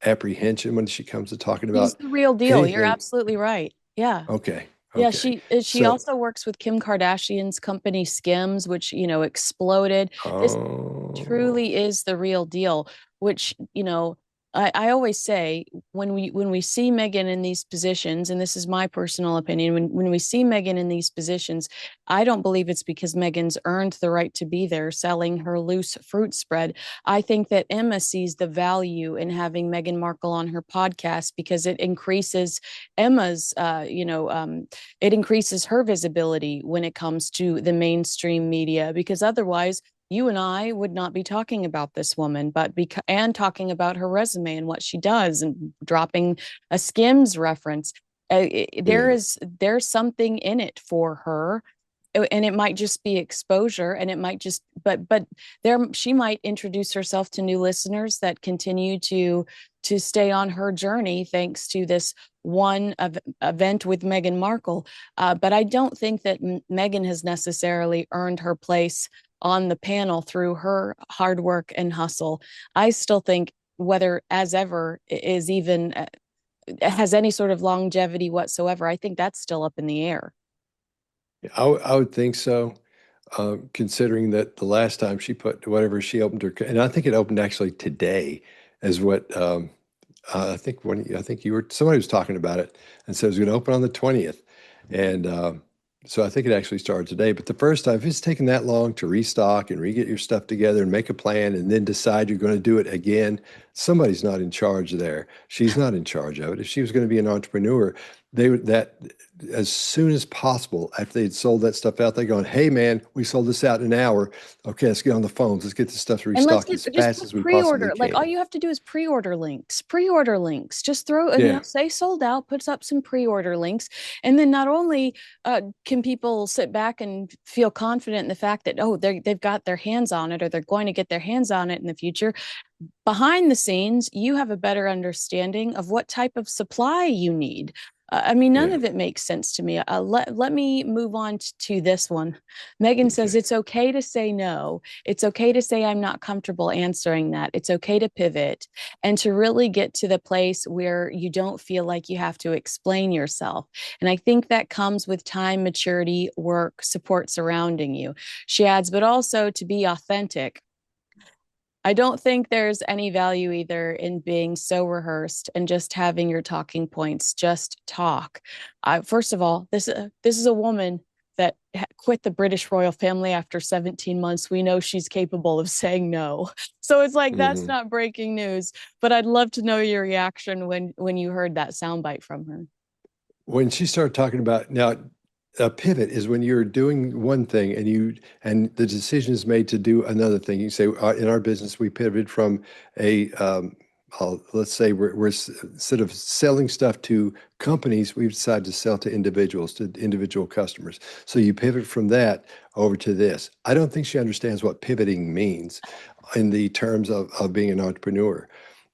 apprehension when she comes to talking she's about the real deal. You're anything. absolutely right. Yeah. Okay, Yeah, okay. she So, also works with Kim Kardashian's company Skims, which, exploded. This oh, truly is the real deal, which, I always say when we see Meghan in these positions, and this is my personal opinion, when we see Meghan in these positions, I don't believe it's because Meghan's earned the right to be there selling her loose fruit spread. I think that Emma sees the value in having Meghan Markle on her podcast because it increases Emma's, it increases her visibility when it comes to the mainstream media because otherwise you and I would not be talking about this woman, and talking about her resume and what she does and dropping a Skims reference. yeah. There's something in it for her, and it might just be exposure, and it might just but there she might introduce herself to new listeners that continue to stay on her journey thanks to this one event with Meghan Markle. But I don't think that Meghan has necessarily earned her place on the panel through her hard work and hustle. I still think whether as ever is even has any sort of longevity whatsoever, I think that's still up in the air. I would think so, considering that the last time she put whatever she opened her, and I think it opened actually today, is what I think you were somebody was talking about it and said it was going to open on the 20th, and So I think it actually started today. But the first time, if it's taken that long to restock and re-get your stuff together and make a plan and then decide you're going to do it again, somebody's not in charge there. She's not in charge of it. If she was going to be an entrepreneur, they would that as soon as possible after they'd sold that stuff out, they're going, hey man, we sold this out in an hour. Okay, let's get on the phones. Let's get this stuff And let's restocked get as just fast put as we possibly pre-order. Like all can. you have to do is pre-order links. Pre-order links. Just throw, Yeah. say sold out, puts up some pre-order links. And then not only can people sit back and feel confident in the fact that, oh, they've got their hands on it or they're going to get their hands on it in the future. Behind the scenes, you have a better understanding of what type of supply you need. I mean, none Yeah. of it makes sense to me. Let me move on to this one. Megan says Okay. it's okay to say no. It's okay to say I'm not comfortable answering that. It's okay to pivot and to really get to the place where you don't feel like you have to explain yourself. And I think that comes with time, maturity, work, support surrounding you. She adds, but also to be authentic. I don't think there's any value either in being so rehearsed and just having your talking points. Just talk. First of all, this is a woman that quit the British royal family after 17 months. We know she's capable of saying no. So it's like that's Mhm. not breaking news. But I'd love to know your reaction when you heard that soundbite from her. When she started talking about now, a pivot is when you're doing one thing and the decision is made to do another thing. You say, in our business, we pivoted from a let's say instead of selling stuff to companies, we've decided to sell to individuals, to individual customers. So you pivot from that over to this. I don't think she understands what pivoting means in the terms of being an entrepreneur.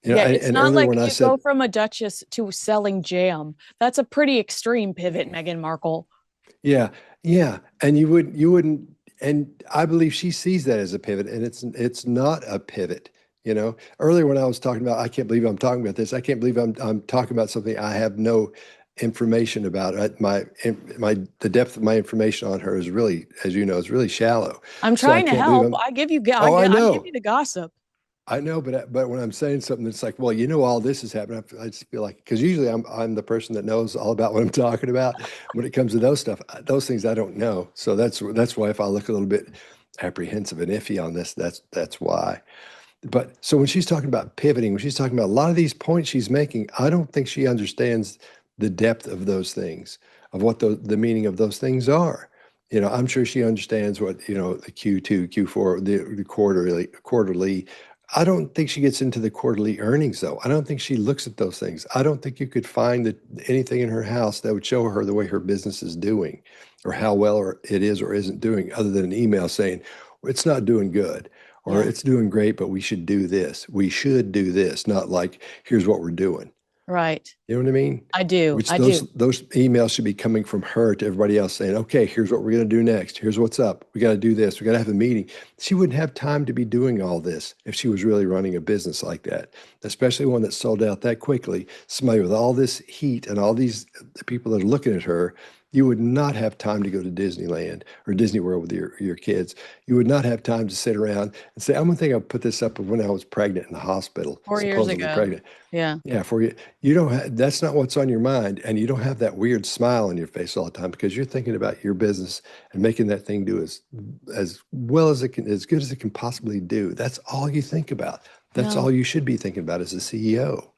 Yeah, it's And not earlier like when I you go said, from a duchess to selling jam. That's a pretty extreme pivot, Meghan Markle. yeah, yeah, and you wouldn't, and I believe she sees that as a pivot, and it's not a pivot. Earlier when I was talking about, I can't believe I'm talking about this. I can't believe I'm talking about something I have no information about. The depth of my information on her is really, as you know, is really shallow. I'm So I trying to can't believe help. I'm. I give you, Oh, I I give know. you the gossip. I know, but when I'm saying something that's like, well, all this is happening, I just feel like because usually I'm the person that knows all about what I'm talking about. When it comes to those stuff, those things I don't know. So that's why if I look a little bit apprehensive and iffy on this, that's why. But so when she's talking about pivoting, when she's talking about a lot of these points she's making, I don't think she understands the depth of those things, of what the meaning of those things are. I'm sure she understands what, the Q2, Q4, the quarterly. I don't think she gets into the quarterly earnings though. I don't think she looks at those things. I don't think you could find anything in her house that would show her the way her business is doing or how well it is or isn't doing other than an email saying, "Well, it's not doing good or Yeah, it's doing great, but we should do this. We should do this, not like, here's what we're doing." right. You know what I mean? I do. Which I those do. those emails should be coming from her to everybody else saying, okay, here's what we're going to do next. Here's what's up. We got to do this. We got to have a meeting. She wouldn't have time to be doing all this if she was really running a business like that, especially one that sold out that quickly. Somebody with all this heat and all these people that are looking at her, you would not have time to go to Disneyland or Disney World with your kids. You would not have time to sit around and say, I'm going to think I'll put this up when I was pregnant in the hospital, 4 years supposedly ago. pregnant. Yeah. Yeah, for you, you don't have, that's not what's on your mind, and you don't have that weird smile on your face all the time because you're thinking about your business and making that thing do as well as it can, as good as it can possibly do. That's all you think about. That's No, all you should be thinking about as a CEO.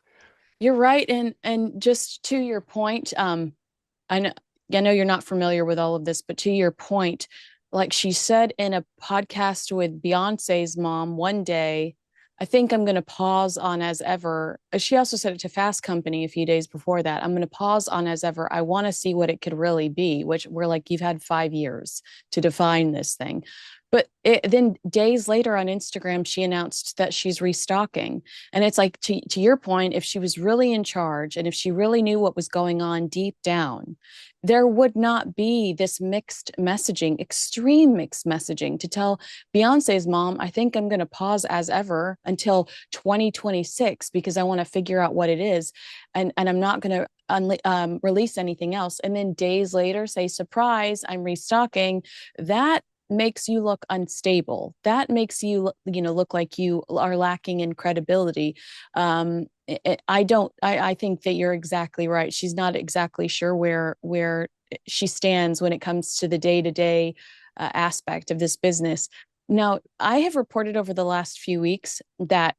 you're right. And just to your point, I know you're not familiar with all of this, but to your point, like she said in a podcast with Beyonce's mom one day, I think I'm going to pause on as ever. She also said it to Fast Company a few days before that. I'm going to pause on as ever. I want to see what it could really be, which we're like, you've had 5 years to define this thing. But then days later on Instagram, she announced that she's restocking. And it's like, to your point, if she was really in charge and if she really knew what was going on deep down, there would not be this mixed messaging, extreme mixed messaging to tell Beyonce's mom, I think I'm going to pause as ever until 2026 because I want to figure out what it is. And I'm not going to release anything else. And then days later say, surprise, I'm restocking. That makes you look unstable. That makes you, look like you are lacking in credibility. I don't. I think that you're exactly right. She's not exactly sure where she stands when it comes to the day-to-day aspect of this business. Now, I have reported over the last few weeks that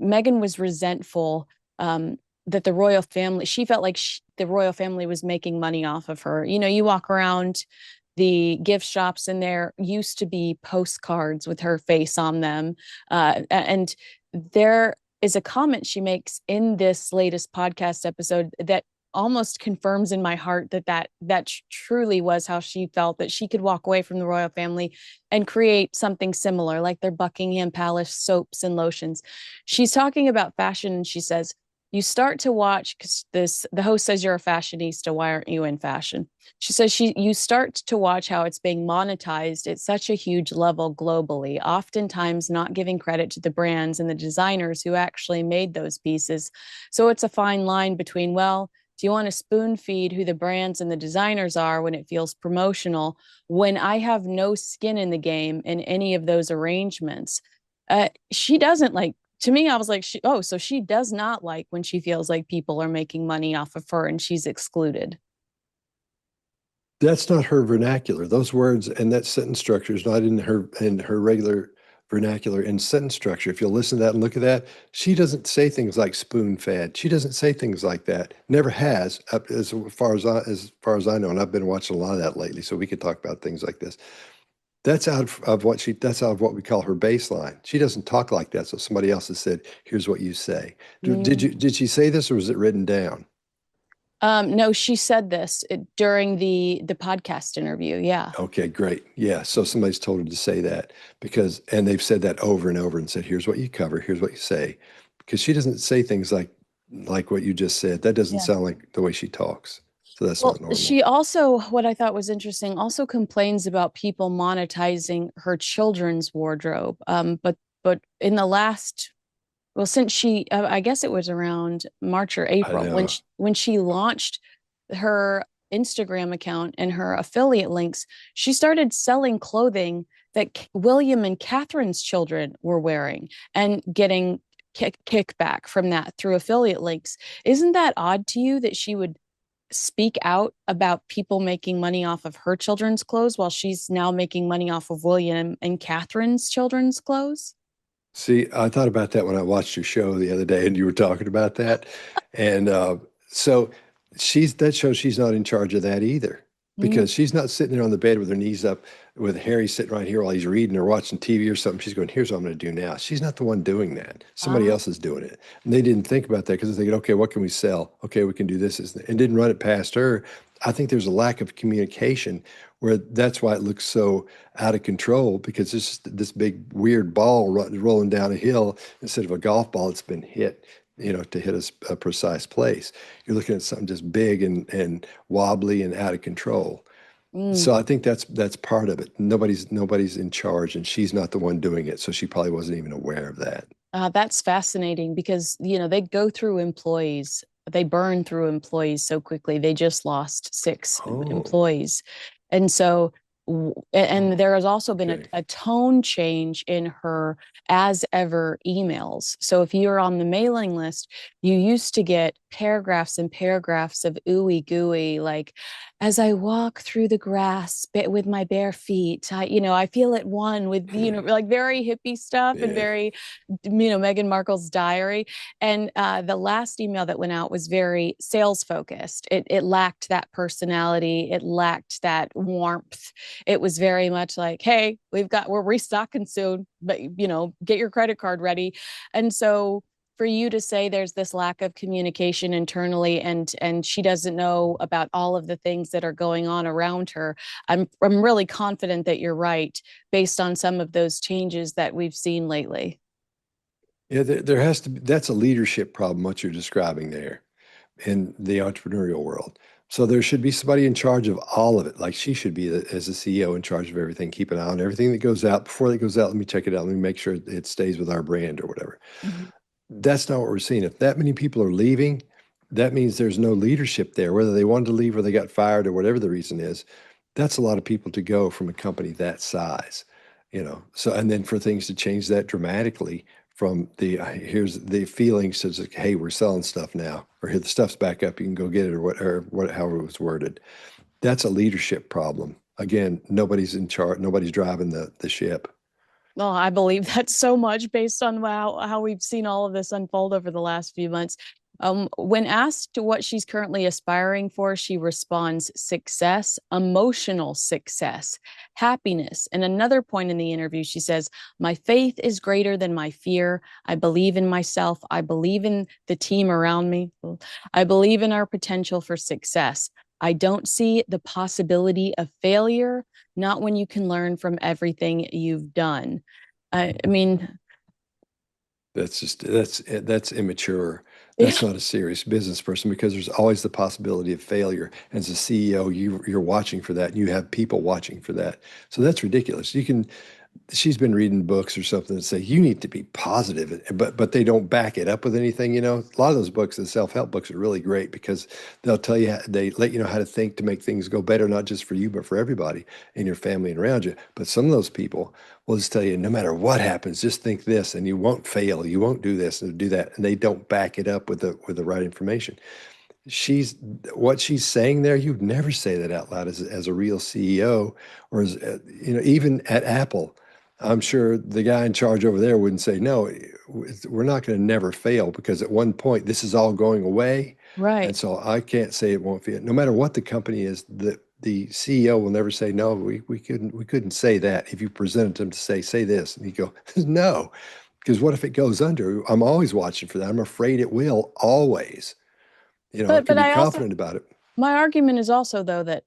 Meghan was resentful that the royal family, she felt like the royal family was making money off of her. You know, you walk around the gift shops and there used to be postcards with her face on them. And there is a comment she makes in this latest podcast episode that almost confirms in my heart that truly was how she felt, that she could walk away from the royal family and create something similar, like their Buckingham Palace soaps and lotions. She's talking about fashion, and she says, you start to watch, because the host says you're a fashionista, why aren't you in fashion? She says you start to watch how it's being monetized at such a huge level globally, oftentimes not giving credit to the brands and the designers who actually made those pieces. So it's a fine line between, well, do you want to spoon feed who the brands and the designers are when it feels promotional, when I have no skin in the game in any of those arrangements? She doesn't like, to me, I was like, so she does not like when she feels like people are making money off of her and she's excluded. That's not her vernacular. Those words and that sentence structure is not in her regular vernacular and sentence structure. If you'll listen to that and look at that, she doesn't say things like spoon fed. She doesn't say things like that. Never has, as far as I know. And I've been watching a lot of that lately, so we could talk about things like this. That's out of what we call her baseline. She doesn't talk like that. So somebody else has said, "Here's what you say." Did she say this, or was it written down? No, she said this during the podcast interview. Yeah. Okay, great. Yeah. So somebody's told her to say that and they've said that over and over and said, here's what you cover, here's what you say. Because she doesn't say things like what you just said. That doesn't Yeah. sound like the way she talks. So that's Well, not normal. she also, what I thought was interesting, also complains about people monetizing her children's wardrobe. But in the last, well, since I guess it was around March or I April know. when she launched her Instagram account and her affiliate links, she started selling clothing that William and Catherine's children were wearing and getting kickback from that through affiliate links. Isn't that odd to you that she would speak out about people making money off of her children's clothes while she's now making money off of William and Catherine's children's clothes? See, I thought about that when I watched your show the other day and you were talking about that. And so that shows she's not in charge of that either, Mm. because she's not sitting there on the bed with her knees up with Harry sitting right here while he's reading or watching TV or something. She's going, here's what I'm going to do now. She's not the one doing that. Somebody Ah. else is doing it. And they didn't think about that because they're thinking, okay, what can we sell? Okay, we can do this. And didn't run it past her. I think there's a lack of communication where that's why it looks so out of control, because it's just this big weird ball rolling down a hill instead of a golf ball that's been hit, to hit a precise place. You're looking at something just big and wobbly and out of control. Mm. So I think that's part of it. Nobody's in charge, and she's not the one doing it, so she probably wasn't even aware of that. That's fascinating because, they go through employees. They burn through employees so quickly. They just lost 6 Oh, employees. And so, and oh, there has also been okay. a tone change in her as ever emails. So if you're on the mailing list, you used to get paragraphs and paragraphs of ooey gooey, like, as I walk through the grass with my bare feet, I feel at one with, like very hippie stuff and Yeah. very, Meghan Markle's diary. And the last email that went out was very sales focused. It lacked that personality. It lacked that warmth. It was very much like, hey, we're restocking soon, but get your credit card ready. And so for you to say there's this lack of communication internally and she doesn't know about all of the things that are going on around her, I'm really confident that you're right based on some of those changes that we've seen lately. Yeah, there has to be, that's a leadership problem, what you're describing there in the entrepreneurial world. So there should be somebody in charge of all of it. Like she should be, as a CEO, in charge of everything, keep an eye on everything that goes out. Before it goes out, let me check it out. Let me make sure it stays with our brand or whatever. Mhm. That's not what we're seeing. If that many people are leaving, that means there's no leadership there, whether they wanted to leave or they got fired or whatever the reason is. That's a lot of people to go from a company that size, So, and then for things to change that dramatically from here's the feelings to like, hey, we're selling stuff now, or here the stuff's back up, you can go get it, or however it was worded. that's a leadership problem. Again, nobody's in charge, nobody's driving the ship. Well, I believe that so much based on how we've seen all of this unfold over the last few months. When asked what she's currently aspiring for, she responds success, emotional success, happiness. And another point in the interview, she says, my faith is greater than my fear. I believe in myself. I believe in the team around me. I believe in our potential for success. I don't see the possibility of failure, not when you can learn from everything you've done. I mean, That's immature. yeah, That's not a serious business person because there's always the possibility of failure. As a CEO, you're watching for that, and you have people watching for that. So that's ridiculous. She's been reading books or something that say you need to be positive, but they don't back it up with anything. A lot of those books, the self-help books, are really great because they'll tell you they let you know how to think to make things go better, not just for you but for everybody in your family and around you. But some of those people will just tell you, no matter what happens, just think this, and you won't fail. You won't do this and do that, and they don't back it up with the right information. She's What she's saying there, you'd never say that out loud as a real CEO or as even at Apple. I'm sure the guy in charge over there wouldn't say, no, we're not going to never fail because at one point this is all going away. right. And so I can't say it won't fail. No matter what the company is, the CEO will never say, no, we couldn't say that. If you presented him to say this, and he go, no, because what if it goes under? I'm always watching for that. I'm afraid it will always. I But can be I also confident about it. My argument is also, though, that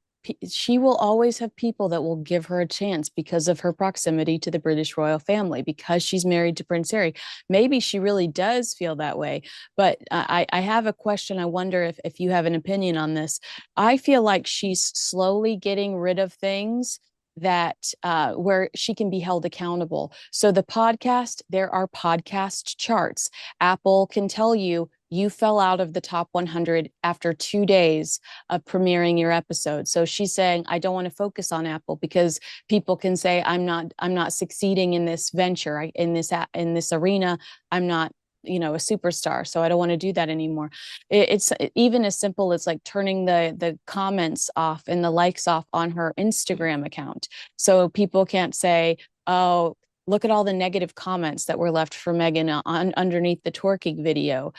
she will always have people that will give her a chance because of her proximity to the British royal family, because she's married to Prince Harry. Maybe she really does feel that way. But I have a question. I wonder if you have an opinion on this. I feel like she's slowly getting rid of things that where she can be held accountable. So the podcast, there are podcast charts. Apple can tell you you fell out of the top 100 after 2 days of premiering your episode. So she's saying, I don't want to focus on Apple because people can say I'm not succeeding in this venture, in this arena. I'm not a superstar, so I don't want to do that anymore. It's even as simple as like turning the comments off and the likes off on her Instagram account, so people can't say, oh, look at all the negative comments that were left for Meghan underneath the twerking video.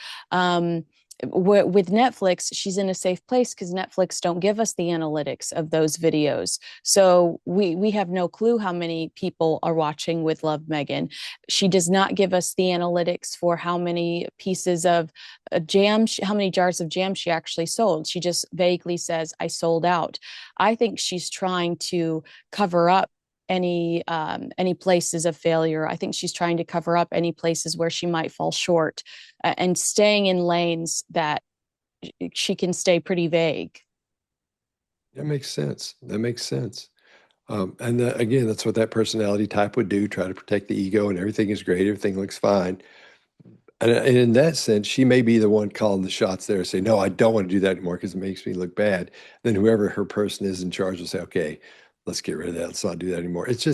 With Netflix, she's in a safe place because Netflix don't give us the analytics of those videos. So we have no clue how many people are watching with Love Meghan. She does not give us the analytics for how many pieces of jam, how many jars of jam she actually sold. She just vaguely says, I sold out. I think she's trying to cover up any places of failure. I think she's trying to cover up any places where she might fall short, and staying in lanes that she can stay pretty vague. That makes sense. That makes sense. Again, that's what that personality type would do, try to protect the ego, and everything is great, everything looks fine. And in that sense, she may be the one calling the shots there, say, no, I don't want to do that anymore because it makes me look bad. Then whoever her person is in charge will say, okay, let's get rid of that. Let's not do that anymore. It's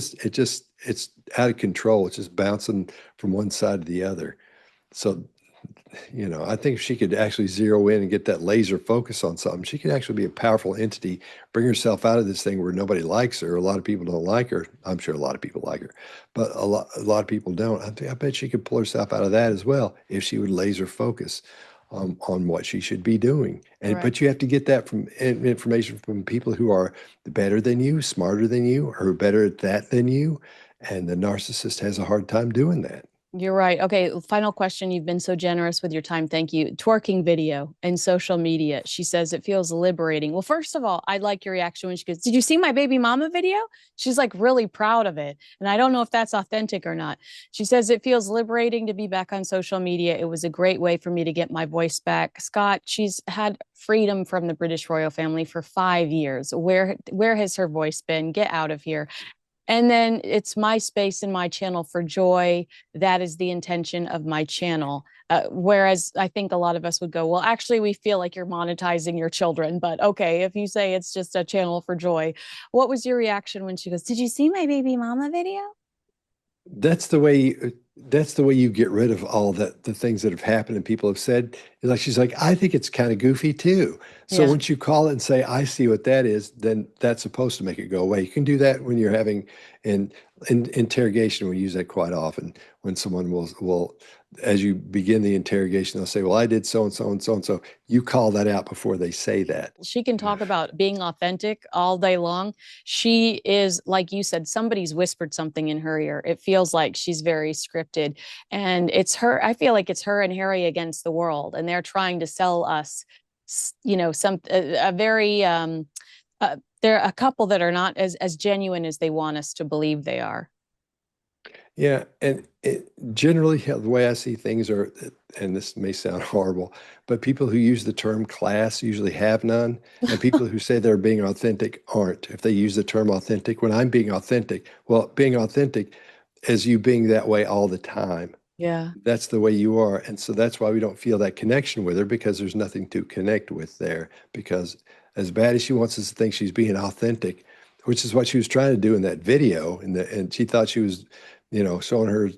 out of control. It's just bouncing from one side to the other. So I think if she could actually zero in and get that laser focus on something, she could actually be a powerful entity, bring herself out of this thing where nobody likes her. A lot of people don't like her. I'm sure a lot of people like her, but a lot of people don't. I bet she could pull herself out of that as well if she would laser focus on what she should be doing. Right. But you have to get that from information from people who are better than you, smarter than you, or better at that than you. And the narcissist has a hard time doing that. You're right. Okay, final question. You've been so generous with your time. Thank you. Twerking video and social media. She says it feels liberating. Well, first of all, I like your reaction when she goes, did you see my baby mama video? She's like really proud of it. And I don't know if that's authentic or not. She says it feels liberating to be back on social media. It was a great way for me to get my voice back. Scott, she's had freedom from the British royal family for 5 years. Where has her voice been? Get out of here. And then it's my space and my channel for joy. That is the intention of my channel. Whereas I think a lot of us would go, well, actually, we feel like you're monetizing your children. But okay, if you say it's just a channel for joy. What was your reaction when she goes, did you see my baby mama video? That's the way that's the way you get rid of all that the things that have happened and people have said. Like she's like, I think it's kind of goofy too. So Yeah. once you call it and say, I see what that is, then that's supposed to make it go away. You can do that when you're having in interrogation. We use that quite often when someone will as you begin the interrogation, they'll say, well, I did so and so and so and so. You call that out before they say that. She can talk about being authentic all day long. She is, like you said, somebody's whispered something in her ear. It feels like she's very scripted. And it's her, I feel like it's her and Harry against the world. And they're trying to sell us, a very, they're a couple that are not as genuine as they want us to believe they are. Yeah, and generally, the way I see things are, and this may sound horrible, but people who use the term class usually have none, and people who say they're being authentic aren't. If they use the term authentic, when I'm being authentic, well, being authentic is you being that way all the time. Yeah. That's the way you are. And so that's why we don't feel that connection with her because there's nothing to connect with there. Because as bad as she wants us to think she's being authentic, which is what she was trying to do in that video, and she thought she was, showing her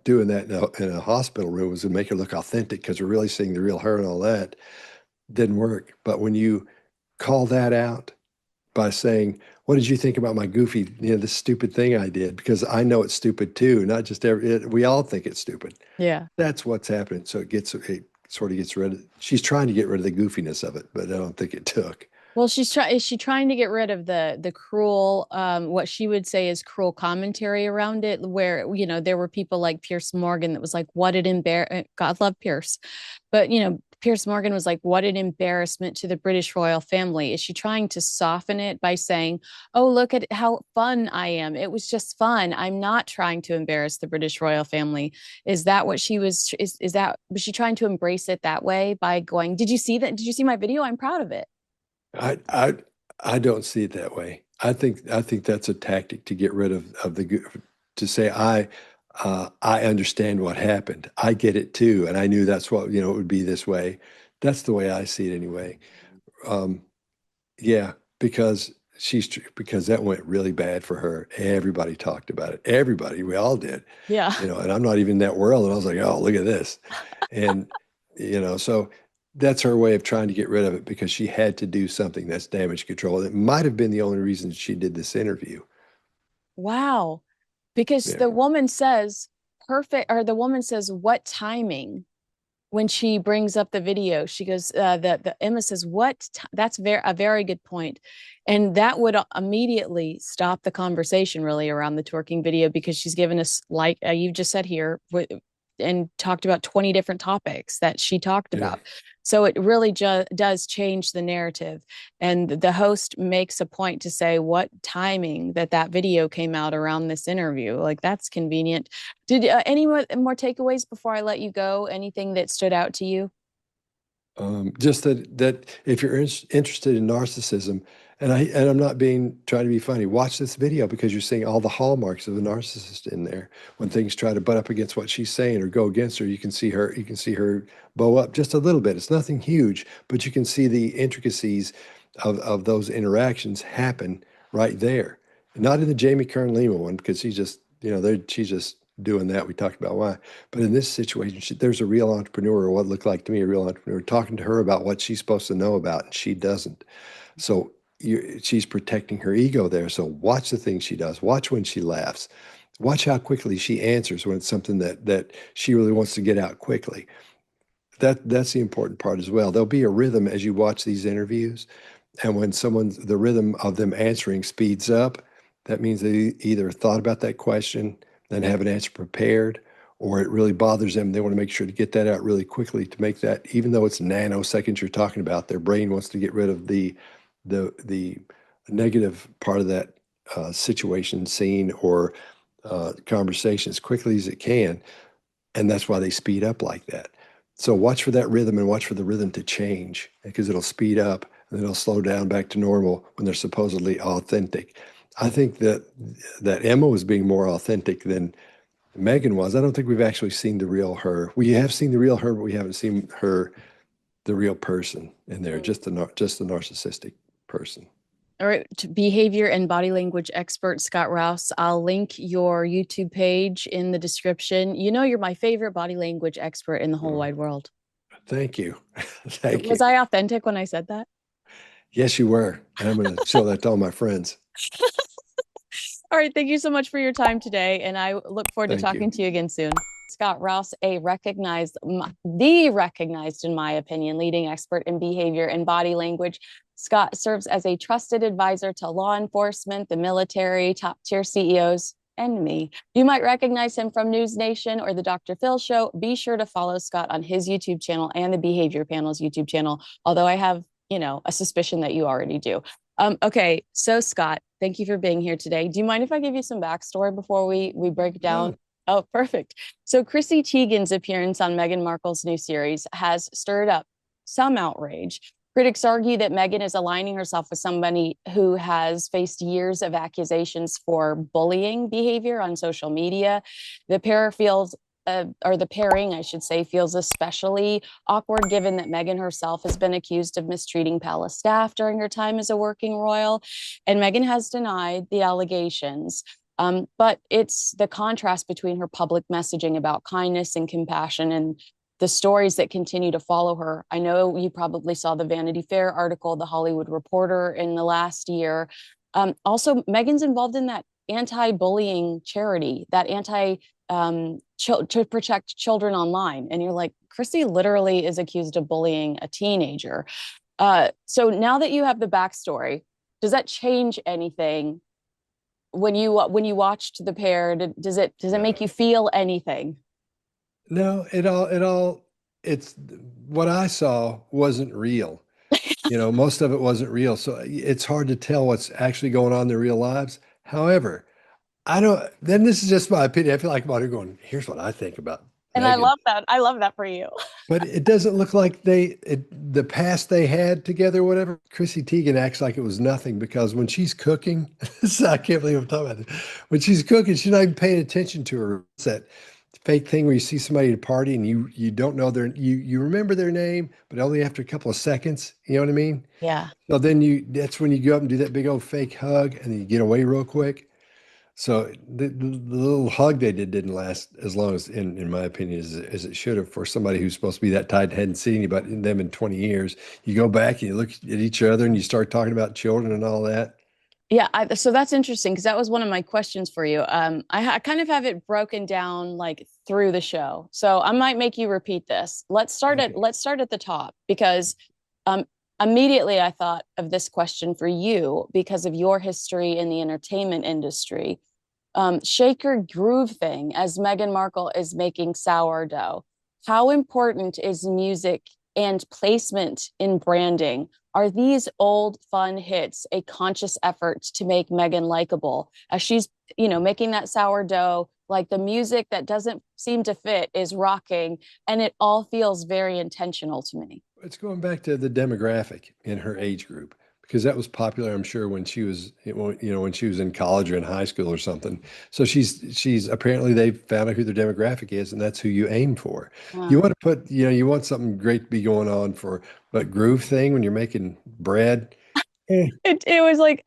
doing that in a hospital room was to make her look authentic because we're really seeing the real her and all that. Didn't work. But when you call that out by saying, what did you think about my goofy, this stupid thing I did? Because I know it's stupid too, not just we all think it's stupid. Yeah. That's what's happening. So it sort of gets rid of, she's trying to get rid of the goofiness of it, but I don't think it took. Well, is she trying to get rid of the cruel, what she would say is cruel commentary around it, where, there were people like Pierce Morgan that was like, what an embarrass, God love Pierce. But, Pierce Morgan was like, what an embarrassment to the British royal family. Is she trying to soften it by saying, oh, look at how fun I am? It was just fun. I'm not trying to embarrass the British royal family. Is that what she was, is that, was she trying to embrace it that way by going, did you see that? Did you see my video? I'm proud of it. I I I don't see it that way. I think that's a tactic to get rid of to say I understand what happened. I get it too, and I knew that's what it would be this way. That's the way I see it anyway. Um, yeah, because that went really bad for her. Everybody talked about it. Everybody, we all did. Yeah. And I'm not even in that world, and I was like, oh, look at this, and so that's her way of trying to get rid of it because she had to do something that's damage control. It might have been the only reason she did this interview. Wow. Because Yeah. the woman says the woman says, what timing? When she brings up the video, she goes, the Emma says, that's a very good point. And that would immediately stop the conversation really around the twerking video because she's given us, like you just said here, and talked about 20 different topics that she talked Yeah. about. So it really does change the narrative. And the host makes a point to say what timing that video came out around this interview. Like, that's convenient. Did any more takeaways before I let you go? Anything that stood out to you? Just that if you're interested in narcissism, and I'm not being trying to be funny, watch this video because you're seeing all the hallmarks of a narcissist in there. When things try to butt up against what she's saying or go against her, you can see her bow up just a little bit. It's nothing huge, but you can see the intricacies of those interactions happen right there. Not in the Jamie Kern Lima one because she's just doing that. We talked about why. But in this situation, there's a real entrepreneur, or what looked like to me a real entrepreneur, talking to her about what she's supposed to know about, and she doesn't. So she's protecting her ego there. So watch the things she does. Watch when she laughs. Watch how quickly she answers when it's something that she really wants to get out quickly. That's the important part as well. There'll be a rhythm as you watch these interviews, and when the rhythm of them answering speeds up, that means they either thought about that question, then have an answer prepared, or it really bothers them. They want to make sure to get that out really quickly to make that, even though it's nanoseconds you're talking about, their brain wants to get rid of the negative part of that situation, scene, or conversation as quickly as it can. And that's why they speed up like that. So watch for that rhythm and watch for the rhythm to change because it'll speed up and then it'll slow down back to normal when they're supposedly authentic. I think that Emma was being more authentic than Meghan was. I don't think we've actually seen the real her. We have seen the real her, but we haven't seen her, the real person in there, just the narcissistic person. All right, to behavior and body language expert Scott Rouse. I'll link your YouTube page in the description. You know, you're my favorite body language expert in the whole Oh, wide world. thank you. Thank Was you. I authentic when I said that? Yes, you were. And I'm going to show that to all my friends. All right, thank you so much for your time today, and I look forward to Thank talking you. to you again soon. Scott Rouse, the recognized, in my opinion, leading expert in behavior and body language. Scott serves as a trusted advisor to law enforcement, the military, top tier CEOs, and me. You might recognize him from News Nation or the Dr. Phil Show. Be sure to follow Scott on his YouTube channel and the Behavior Panel's YouTube channel, although I have, a suspicion that you already do. Okay, so Scott, thank you for being here today. Do you mind if I give you some backstory before we break down? No, Oh, perfect. So Chrissy Teigen's appearance on Meghan Markle's new series has stirred up some outrage. Critics argue that Meghan is aligning herself with somebody who has faced years of accusations for bullying behavior on social media. The pair feels or the pairing, I should say, feels especially awkward given that Meghan herself has been accused of mistreating palace staff during her time as a working royal. And Meghan has denied the allegations. But it's the contrast between her public messaging about kindness and compassion and the stories that continue to follow her. I know you probably saw the Vanity Fair article, The Hollywood Reporter, in the last year. Also, Meghan's involved in that anti-bullying charity, that to protect children online. And you're like, Christy literally is accused of bullying a teenager. So now that you have the backstory, does that change anything when you watched the pair? Does it no, make you feel anything? no, it's what I saw wasn't real. Most of it wasn't real. So it's hard to tell what's actually going on in their real lives. However, I don't, then this is just my opinion. I feel like I'm out here going, here's what I think about And I Megan. love that. I love that for you. But it doesn't look like the past they had together, whatever. Chrissy Teigen acts like it was nothing because when she's cooking, I can't believe I'm talking about this. When she's cooking, she's not even paying attention to her. It's that fake thing where you see somebody at a party and you don't know you remember their name, but only after a couple of seconds. You know what I mean? Yeah. So then that's when you go up and do that big old fake hug and then you get away real quick. So the little hug they didn't last as long as, in my opinion, as it should have for somebody who's supposed to be that tight and hadn't seen anybody them in 20 years. You go back and you look at each other and you start talking about children and all that. Yeah, so that's interesting because that was one of my questions for you. I kind of have it broken down like through the show, so I might make you repeat this. Okay. Let's start at the top because um, immediately I thought of this question for you because of your history in the entertainment industry. Shaker groove thing as Meghan Markle is making sourdough. How important is music and placement in branding? Are these old fun hits a conscious effort to make Meghan likable as she's, making that sourdough? Like the music that doesn't seem to fit is rocking, and it all feels very intentional to me. It's going back to the demographic in her age group because that was popular, I'm sure, when she was, when she was in college or in high school or something. So she's apparently they found out who their demographic is, and that's who you aim for. You Uh, want to put, you want something great to be going on for, but groove thing when you're making bread. eh, it was like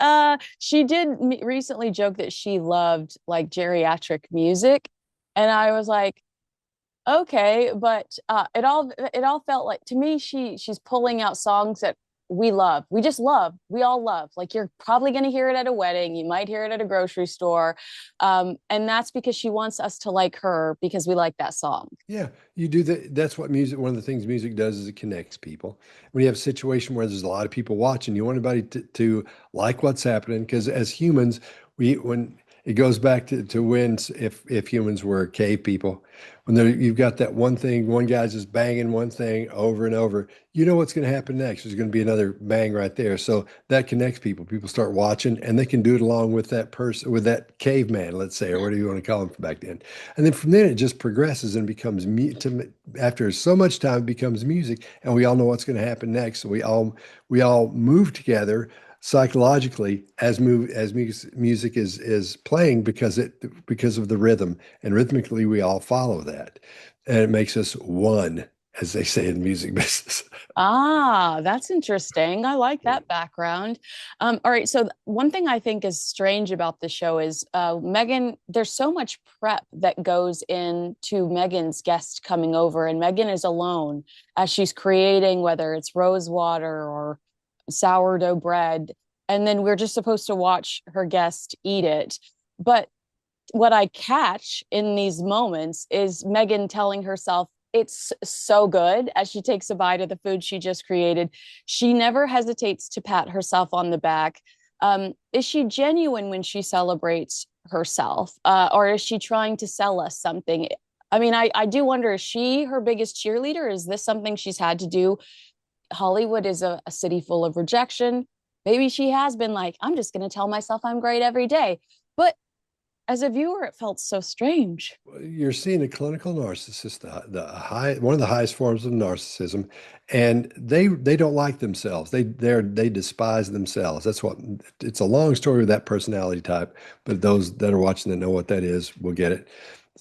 she did recently joke that she loved like geriatric music, and I was like, okay, but it all felt like to me she's pulling out songs that we love. We just love. We all love. Like you're probably going to hear it at a wedding. You might hear it at a grocery store, and that's because she wants us to like her because we like that song. Yeah, you do that. That's what music, one of the things music does is it connects people. When you have a situation where there's a lot of people watching, you want everybody to like what's happening because as humans, when it goes back to when if humans were cave people, when you've got that one thing, one guy's just banging one thing over and over, you know what's going to happen next. There's going to be another bang right there. So that connects people. People start watching and they can do it along with that person, with that caveman, let's say, or whatever you want to call him back then. And then from there, it just progresses and becomes after so much time, it becomes music, and we all know what's going to happen next. So we all move together psychologically music is playing because of the rhythm, and rhythmically we all follow that, and it makes us one. as they say in the music business. Ah, that's interesting. I like that background. All right. So one thing I think is strange about the show is Meghan, there's so much prep that goes into Meghan's guest coming over, and Meghan is alone as she's creating, whether it's rose water or sourdough bread. And then we're just supposed to watch her guest eat it. But what I catch in these moments is Meghan telling herself it's so good as she takes a bite of the food she just created. She never hesitates to pat herself on the back. Is she genuine when she celebrates herself, or is she trying to sell us something? I mean, I do wonder, is she her biggest cheerleader? Is this something she's had to do? Hollywood is a city full of rejection. Maybe she has been like, I'm just going to tell myself I'm great every day. But as a viewer, it felt so strange. You're seeing a clinical narcissist, one of the highest forms of narcissism, and they don't like themselves. They despise themselves. That's what it's a long story with that personality type, but those that are watching that know what that is will get it.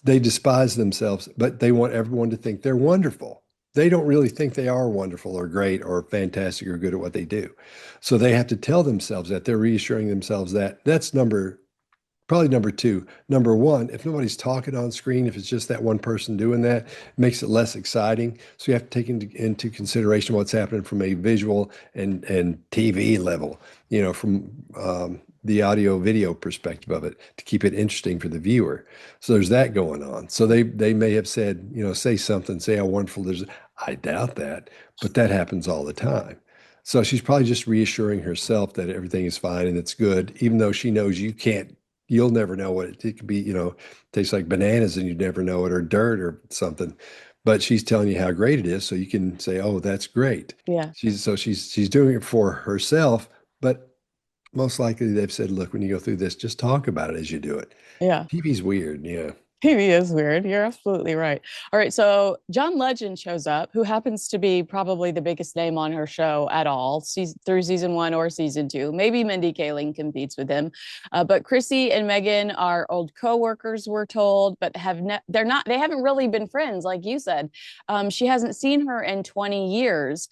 They despise themselves, but they want everyone to think they're wonderful. They don't really think they are wonderful or great or fantastic or good at what they do. So they have to tell themselves that they're reassuring themselves that that's probably number two. Number one, if nobody's talking on screen, if it's just that one person doing that, it makes it less exciting. So you have to take into consideration what's happening from a visual and TV level, from the audio video perspective of it to keep it interesting for the viewer. So there's that going on. So they may have said, say something, say how wonderful there's. I doubt that, but that happens all the time. So she's probably just reassuring herself that everything is fine and it's good, even though she knows you'll never know what it could be, tastes like bananas and you'd never know it, or dirt or something. But she's telling you how great it is, so you can say, "Oh, that's great." Yeah. She's doing it for herself, but most likely they've said, "Look, when you go through this, just talk about it as you do it." Yeah. TV's weird, yeah. TV is weird. You're absolutely right. All right. So John Legend shows up, who happens to be probably the biggest name on her show at all, through season one or season two. Maybe Mindy Kaling competes with him. But Chrissy and Meghan are old co-workers, we're told, but they haven't really been friends, like you said. She hasn't seen her in 20 years.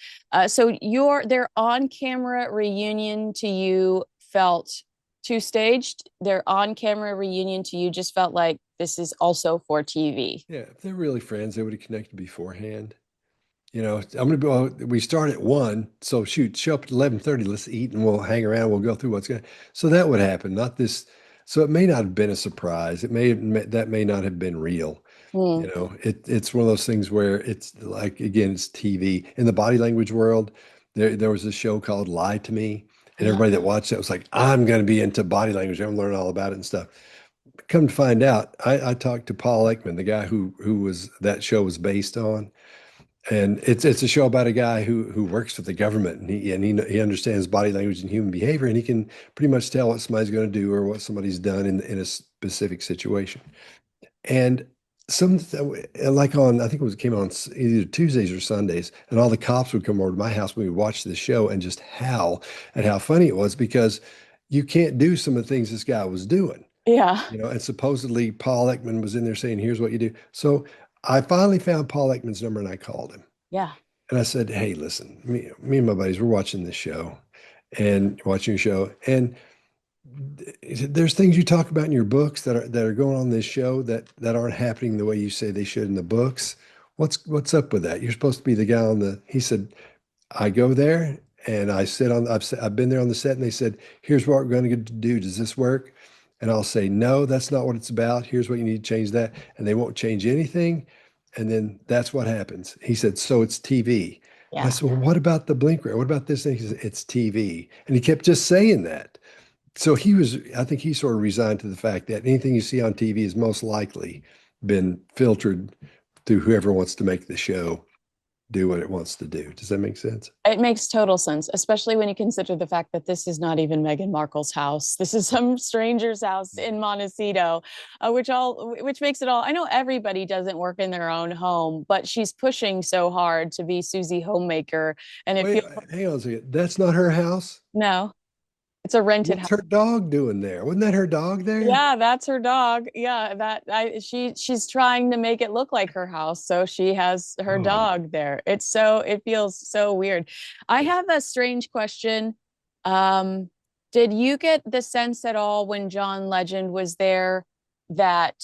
So their on-camera reunion to you felt too staged. Their on-camera reunion to you just felt like this is also for TV. Yeah, if they're really friends, they would have connected beforehand. I'm gonna be. Well, we start at 1, so shoot, show up at 11:30. Let's eat and we'll hang around. We'll go through what's going. So that would happen. Not this. So it may not have been a surprise. That may not have been real. Mm, It's one of those things where it's like, again, it's TV. In the body language world, there was a show called Lie to Me, and yeah. everybody that watched it was like, I'm going to be into body language. I'm learn all about it and stuff. Come to find out, I talked to Paul Ekman, the guy who was that show was based on, and it's a show about a guy who works for the government, and he understands body language and human behavior, and he can pretty much tell what somebody's going to do or what somebody's done in a specific situation. And some like on, I think it came on either Tuesdays or Sundays, and all the cops would come over to my house when we watched the show and just howl at how funny it was, because you can't do some of the things this guy was doing. Yeah. And supposedly Paul Ekman was in there saying, "Here's what you do." So I finally found Paul Ekman's number and I called him. Yeah. And I said, "Hey, listen, me and my buddies, we're watching this show and watching your show. And there's things you talk about in your books that are going on this show that aren't happening the way you say they should in the books. What's up with that? You're supposed to be the guy on the." He said, "I go there and I sit on, I've been there on the set and they said, here's what we're going to do. Does this work?" And I'll say, "No, that's not what it's about. Here's what you need to change that." And they won't change anything. And then that's what happens. He said, "So it's TV." And I Yeah. said, "Well, what about the blink rate? What about this thing?" He said, "It's TV." And he kept just saying that. So I think he sort of resigned to the fact that anything you see on TV is most likely been filtered through whoever wants to make the show do what it wants to do. Does that make sense? It makes total sense, especially when you consider the fact that this is not even Meghan Markle's house. This is some stranger's house in Montecito, which makes it all. I know everybody doesn't work in their own home, but she's pushing so hard to be Susie Homemaker, and it Wait, feels hang on a second. That's not her house? no. It's a rented What's house. her dog doing there? Wasn't that her dog there? Yeah, that's her dog. Yeah, she's trying to make it look like her house, so she has her Oh, dog there. It feels so weird. I have a strange question. Um, did you get the sense at all when John Legend was there that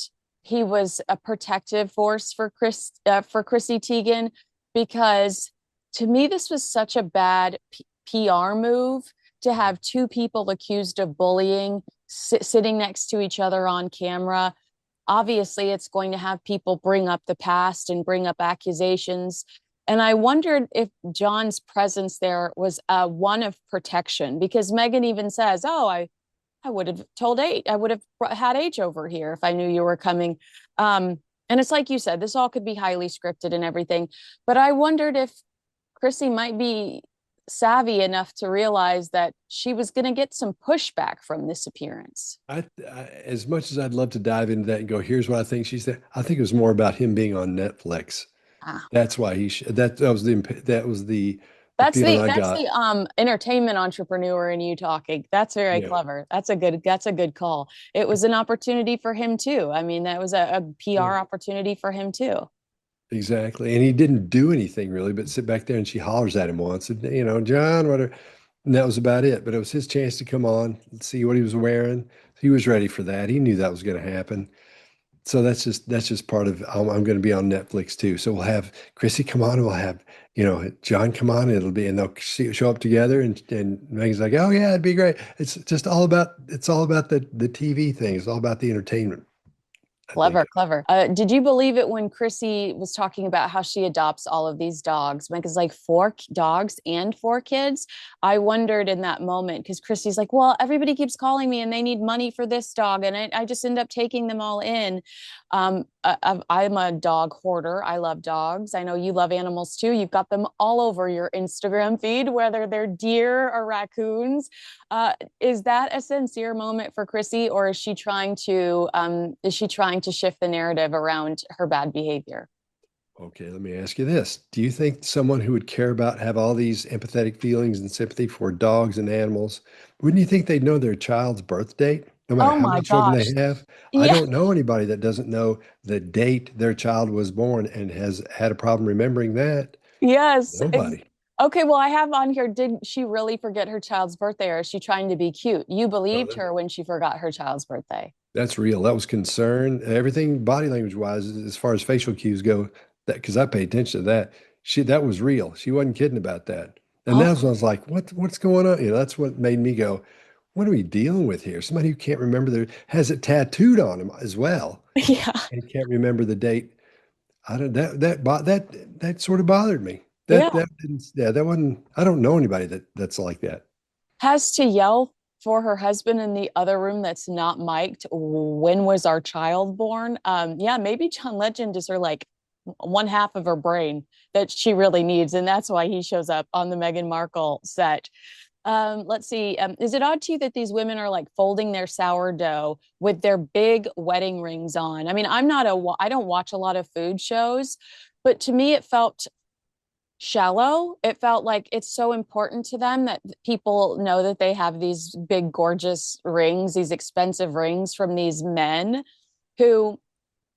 he was a protective force for Chrissy Teigen? Because to me, this was such a bad PR move to have two people accused of bullying sitting next to each other on camera. Obviously, it's going to have people bring up the past and bring up accusations. And I wondered if John's presence there was one of protection, because Meghan even says, "Oh, I would have told H. I would have had H over here if I knew you were coming." And it's like you said, this all could be highly scripted and everything. But I wondered if Chrissy might be savvy enough to realize that she was going to get some pushback from this appearance. as much as I'd love to dive into that and go, here's what I think she said. I think it was more about him being on Netflix. Ah. That's why that was the feeling I That's got. the entertainment entrepreneur in you talking. That's very Yeah, clever. That's a good call. It was an opportunity for him too. I mean, that was a yeah, PR opportunity for him too. exactly. And he didn't do anything really, but sit back there and she hollers at him once, and John, whatever. And that was about it. But it was his chance to come on and see what he was wearing. He was ready for that. He knew that was going to happen. So that's just part of I'm going to be on Netflix too. So we'll have Chrissy come on and we'll have John come on. It'll be and they'll show up together and Megan's like, oh yeah, it'd be great. It's all about the TV thing. It's all about the entertainment. I Clever, think. clever. Did you believe it when Chrissy was talking about how she adopts all of these dogs? Because like four dogs and four kids. I wondered in that moment because Chrissy's like, well, everybody keeps calling me and they need money for this dog, and I just end up taking them all in. I'm a dog hoarder. I love dogs. I know you love animals too. You've got them all over your Instagram feed, whether they're deer or raccoons. Is that a sincere moment for Chrissy, or is she trying to shift the narrative around her bad behavior? Okay, let me ask you this. Do you think someone who would care about have all these empathetic feelings and sympathy for dogs and animals, wouldn't you think they'd know their child's birth date, no matter Oh how my many children gosh. they have? I Yeah. don't know anybody that doesn't know the date their child was born and has had a problem remembering that. Yes. Nobody. Okay, well, I have on here, did she really forget her child's birthday, or is she trying to be cute? You No, believed her when she forgot her child's birthday. that's real. That was concern. Everything body language wise, as far as facial cues go, that because I pay attention to that, that was real. She wasn't kidding about that. And Oh, that's when I was like, what's going on? That's what made me go, what are we dealing with here? Somebody who can't remember has it tattooed on him as well yeah. and can't remember the date. I don't that sort of bothered me. That Yeah. that didn't yeah, that wasn't I don't know anybody that's like that. Has to yell for her husband in the other room that's not mic'd. When was our child born? Yeah, maybe John Legend is her like one half of her brain that she really needs, and that's why he shows up on the Meghan Markle set. Let's see. Is it odd to you that these women are like folding their sourdough with their big wedding rings on? I mean, I don't watch a lot of food shows, but to me, it felt shallow. It felt like it's so important to them that people know that they have these big, gorgeous rings, these expensive rings from these men who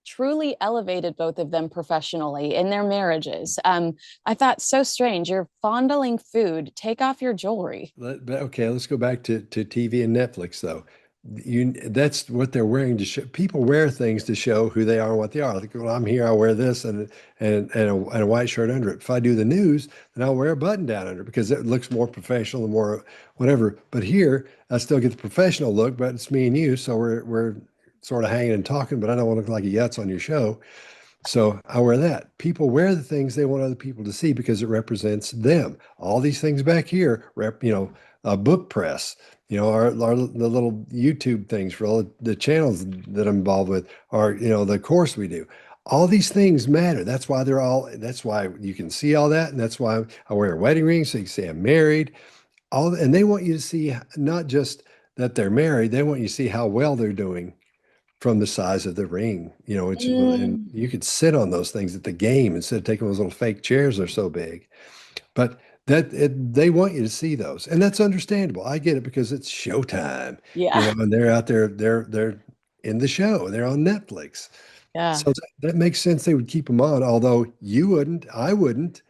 truly elevated both of them professionally in their marriages. I thought so strange. You're fondling food. Take off your jewelry. Okay, let's go back to TV and Netflix though. That's what they're wearing to show. People wear things to show who they are and what they are. Like, well, I'm here, I'll wear this and a white shirt under it. If I do the news, then I'll wear a button down under it because it looks more professional and more whatever. But here, I still get the professional look, but it's me and you, so we're sort of hanging and talking, but I don't want to look like a yutz on your show. So I wear that. People wear the things they want other people to see because it represents them. All these things back here, a book press, our the little YouTube things for all the channels that I'm involved with, or the course we do. All these things matter. That's why you can see all that, and that's why I wear a wedding ring so you can say I'm married. And they want you to see not just that they're married, they want you to see how well they're doing from the size of the ring, and Mm. you could sit on those things at the game instead of taking those little fake chairs. They're so big. But they want you to see those, and that's understandable. I get it because it's showtime, Yeah. and they're out there, they're in the show, they're on Netflix. Yeah. So that makes sense. They would keep them on, although you wouldn't, I wouldn't,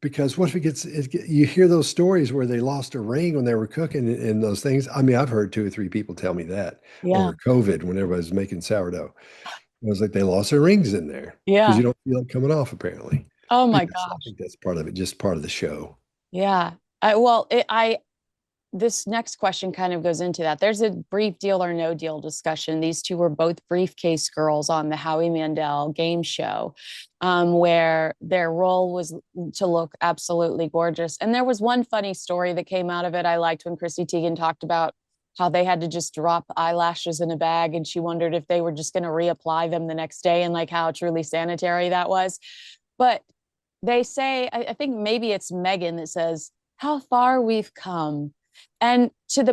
because what if you hear those stories where they lost a ring when they were cooking and those things. I mean, I've heard two or three people tell me that Yeah. over COVID when everybody was making sourdough. It was like they lost their rings in there because Yeah. you don't feel it coming off, apparently. Oh But my yes, I gosh. think that's part of it, just part of the show. Yeah. Well, this next question kind of goes into that. There's a brief deal or no deal discussion. These two were both briefcase girls on the Howie Mandel game show, where their role was to look absolutely gorgeous. And there was one funny story that came out of it. I liked when Chrissy Teigen talked about how they had to just drop eyelashes in a bag, and she wondered if they were just going to reapply them the next day, and like how truly sanitary that was. But they say, I think maybe it's Megan that says, how far we've come. And to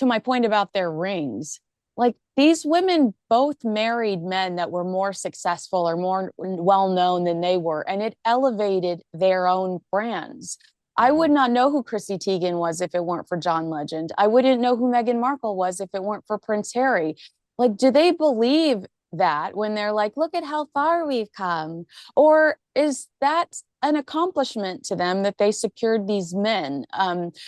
my point about their rings, like these women both married men that were more successful or more well known than they were, and it elevated their own brands. I would Mhm. not know who Chrissy Teigen was if it weren't for John Legend. I wouldn't know who Meghan Markle was if it weren't for Prince Harry. Like, do they believe that when they're like, look at how far we've come? Or is that an accomplishment to them that they secured these men?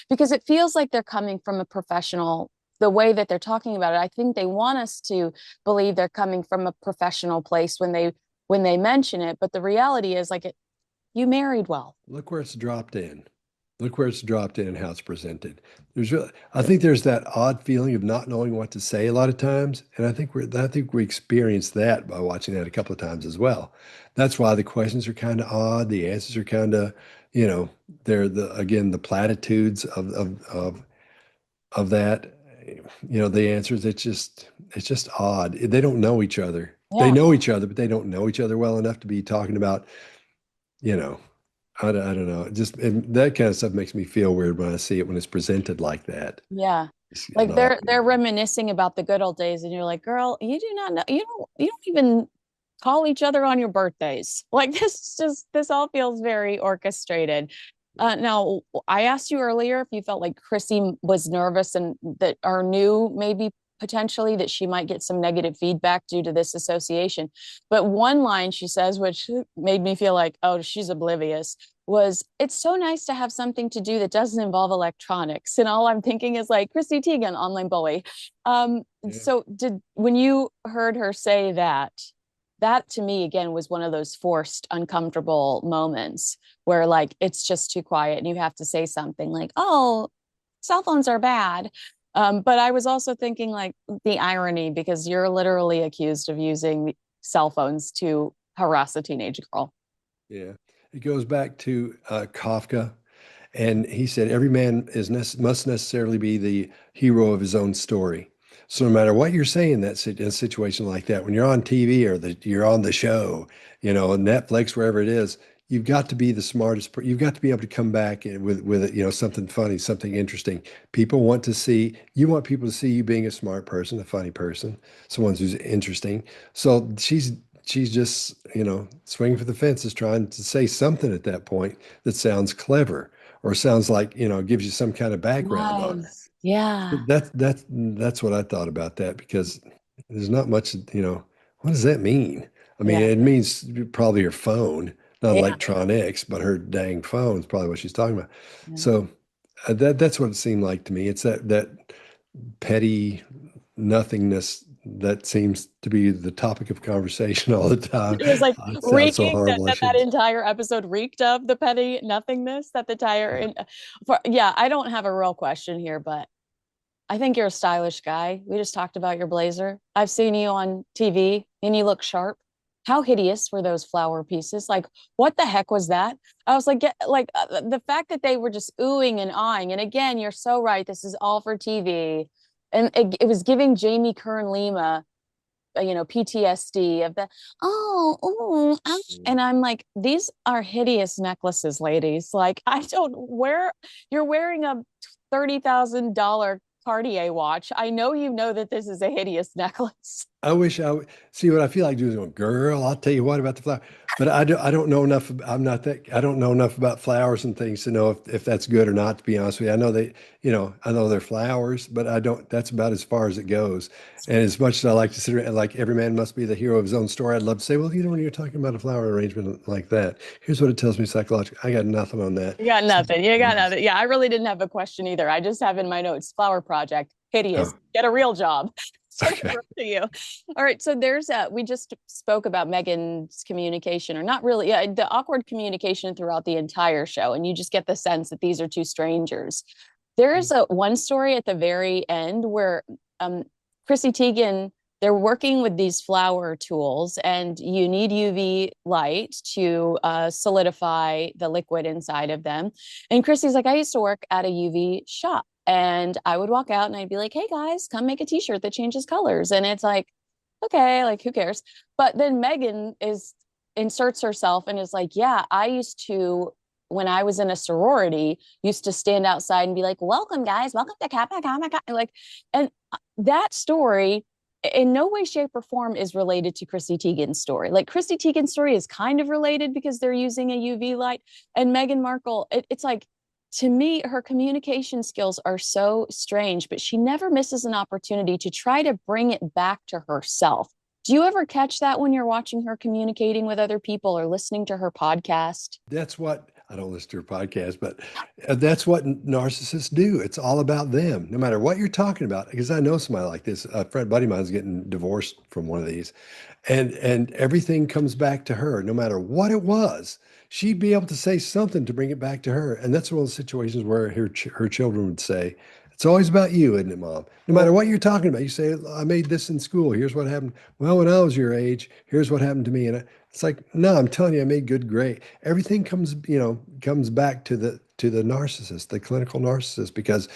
Because it feels like they're coming from a professional, the way that they're talking about it. I think they want us to believe they're coming from a professional place when they mention it. But the reality is like you married well. Look where it's dropped in. Look where it's dropped in and how it's presented. I think there's that odd feeling of not knowing what to say a lot of times, and I think we experienced that by watching that a couple of times as well. That's why the questions are kind of odd, the answers are kind of, they're the platitudes of that. The answers. It's just odd. They don't know each other. They Yeah. know each other, but they don't know each other well enough to be talking about, you know. I don't know. That kind of stuff makes me feel weird when I see it when it's presented like that. Yeah. It's an Like odd they're feeling. reminiscing about the good old days, and you're like, girl, you do not know, you don't even call each other on your birthdays. Like this all feels very orchestrated. Now I asked you earlier if you felt like Chrissy was nervous and that or knew maybe potentially that she might get some negative feedback due to this association. But one line she says, which made me feel like, oh, she's oblivious, was it's so nice to have something to do that doesn't involve electronics. And all I'm thinking is like Chrissy Teigen, online bully. Yeah. So when you heard her say that, that to me again was one of those forced uncomfortable moments where like it's just too quiet and you have to say something like, oh, cell phones are bad. But I was also thinking like the irony because you're literally accused of using cell phones to harass a teenage girl. Yeah. It goes back to Kafka. And he said, every man must necessarily be the hero of his own story. So no matter what you're saying in a situation like that, when you're on TV or you're on the show, Netflix, wherever it is, you've got to be the smartest. You've got to be able to come back with something funny, something interesting. You want people to see you being a smart person, a funny person, someone who's interesting. So she's just, swinging for the fences, trying to say something at that point that sounds clever or sounds like, gives you some kind of background on her. Nice. Yeah. That's what I thought about that because there's not much, what does that mean? I mean, Yeah. it means probably her phone, not Yeah. electronics, but her dang phone is probably what she's talking about. Yeah. So that's what it seemed like to me. It's that petty nothingness that seems to be the topic of conversation all the time. It was like It sounds so reeking horrible. I that should. entire episode reeked of the petty nothingness that the tire Yeah. in yeah, I don't have a real question here, but I think you're a stylish guy. We just talked about your blazer. I've seen you on TV and you look sharp. How hideous were those flower pieces? Like, what the heck was that? I was like, the fact that they were just oohing and eyeing. And again, you're so right. This is all for TV. And it was giving Jamie Kern Lima PTSD of the and I'm like, these are hideous necklaces, ladies. Like, I don't wear you're wearing a $30,000 Cartier watch. I know you know that this is a hideous necklace. I wish I would see what I feel like doing is going, girl, I'll tell you what about the flower. But I don't know enough. I'm not that, I don't know enough about flowers and things to know if that's good or not, to be honest with you. I know they, I know they're flowers, but I don't, that's about as far as it goes. And as much as I like to sit around, like every man must be the hero of his own story, I'd love to say, well, when you're talking about a flower arrangement like that, here's what it tells me psychologically. I got nothing on that. You got So, nothing. You got nothing. Yeah, I really didn't have a question either. I just have in my notes, flower project, hideous. oh, Get a real job. Send it okay. over to you. All right. So we just spoke about Meghan's communication, or not really, yeah, the awkward communication throughout the entire show. And you just get the sense that these are two strangers. There is a one story at the very end where um, Chrissy Teigen, they're working with these flower tools, and you need UV light to solidify the liquid inside of them. And Chrissy's like, I used to work at a UV shop, and I would walk out and I'd be like, hey guys, come make a t-shirt that changes colors. And it's like, okay, like who cares? But then Meghan inserts herself and is like, yeah, I used to, when I was in a sorority, used to stand outside and be like, welcome guys, welcome to Kappa Gamma Kappa. Like, and that story in no way, shape, or form is related to Chrissy Teigen's story. Like Chrissy Teigen's story is kind of related because they're using a UV light. And Meghan Markle, it's like, to me, her communication skills are so strange, but she never misses an opportunity to try to bring it back to herself. Do you ever catch that when you're watching her communicating with other people or listening to her podcast? That's what I don't listen to her podcast, but that's what narcissists do. It's all about them, no matter what you're talking about. Because I know somebody like this. A friend buddy of mine's getting divorced from one of these, and everything comes back to her, no matter what it was. She'd be able to say something to bring it back to her, and that's one of the situations where her children would say, "It's always about you, isn't it, Mom?" No matter what you're talking about, you say, "I made this in school. Here's what happened." Well, when I was your age, here's what happened to me, and it's like, no, I'm telling you, I made good grade. Everything comes back to the narcissist, the clinical narcissist, because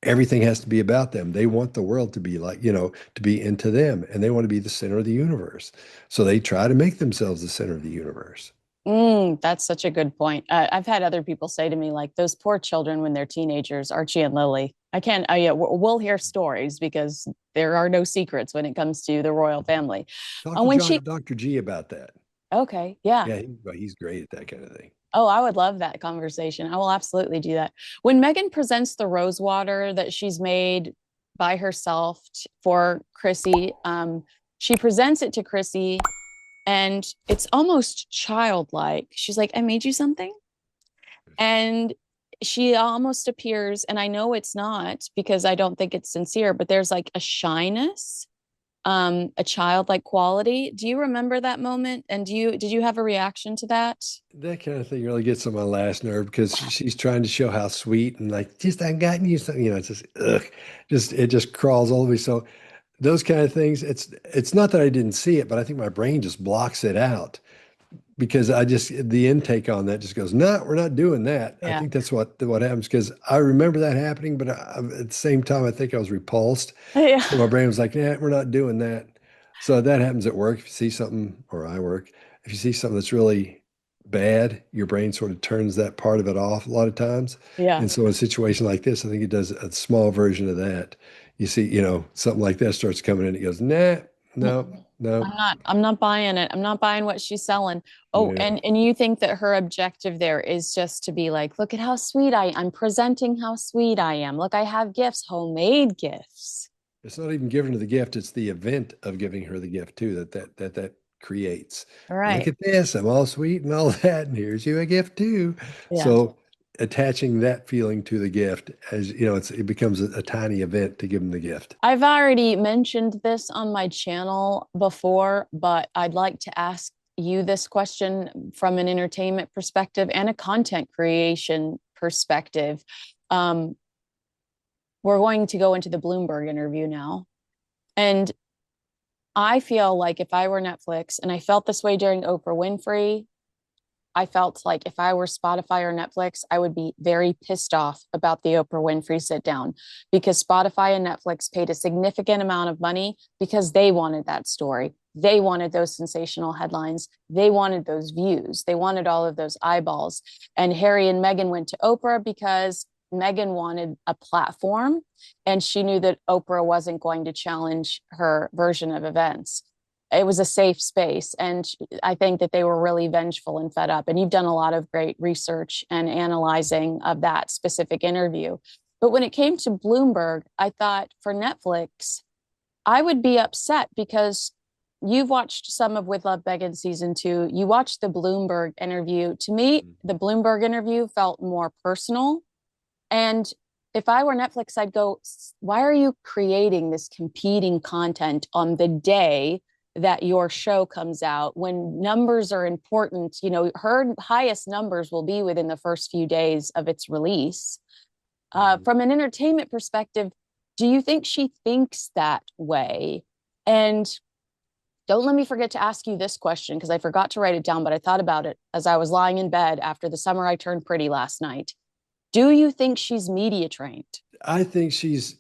everything has to be about them. They want the world to be like, to be into them, and they want to be the center of the universe. So they try to make themselves the center of the universe. That's such a good point. I've had other people say to me, like, those poor children when they're teenagers, Archie and Lily. I can't, yeah, we'll hear stories because there are no secrets when it comes to the royal family. Talk to When she, Dr. G about that. okay, yeah. Yeah, he's great at that kind of thing. Oh, I would love that conversation. I will absolutely do that. When Meghan presents the rose water that she's made by herself for Chrissy, she presents it to Chrissy and it's almost childlike. She's like, I made you something. And she almost appears, and I know it's not because I don't think it's sincere, but there's like a shyness, a childlike quality. Do you remember that moment? And did you have a reaction to that? That kind of thing really gets on my last nerve because she's trying to show how sweet and like, just I gotten you something, it's just ugh, it just crawls all over me. So those kind of things, it's not that I didn't see it, but I think my brain just blocks it out because the intake on that just goes, no, we're not doing that. I Yeah. think that's what happens because I remember that happening, but at the same time, I think I was repulsed. Yeah. So my brain was like, yeah, we're not doing that. So that happens at work. If you see something, or I work, if you see something that's really bad, your brain sort of turns that part of it off a lot of times. Yeah. And so in a situation like this, I think it does a small version of that. You see, something like that starts coming in, it goes, nah, no, no, I'm not buying it. I'm not buying what she's selling. Oh, yeah. and you think that her objective there is just to be like, look at how sweet I'm presenting how sweet I am. Look, I have gifts, homemade gifts. It's not even giving her the gift, it's the event of giving her the gift too that creates. All Look right. at this, I'm all sweet and all that, and here's you a gift too. Yeah. So attaching that feeling to the gift, as it becomes a tiny event to give them the gift. I've already mentioned this on my channel before, but I'd like to ask you this question from an entertainment perspective and a content creation perspective. Um, we're going to go into the Bloomberg interview now. And I feel like if I were Netflix, and I felt this way during Oprah Winfrey, I felt like if I were Spotify or Netflix, I would be very pissed off about the Oprah Winfrey sit down because Spotify and Netflix paid a significant amount of money because they wanted that story. They wanted those sensational headlines. They wanted those views. They wanted all of those eyeballs. And Harry and Meghan went to Oprah because Meghan wanted a platform, and she knew that Oprah wasn't going to challenge her version of events. It was a safe space. And I think that they were really vengeful and fed up. And you've done a lot of great research and analyzing of that specific interview. But when it came to Bloomberg, I thought for Netflix, I would be upset because you've watched some of With Love Megan season 2. You watched the Bloomberg interview. To me, the Bloomberg interview felt more personal. And if I were Netflix, I'd go, why are you creating this competing content on the day that your show comes out when numbers are important? You know, her highest numbers will be within the first few days of its release. From an entertainment perspective, do you think she thinks that way? And don't let me forget to ask you this question, because I forgot to write it down, but I thought about it as I was lying in bed after the summer I turned pretty last night. Do you think she's media trained? I think she's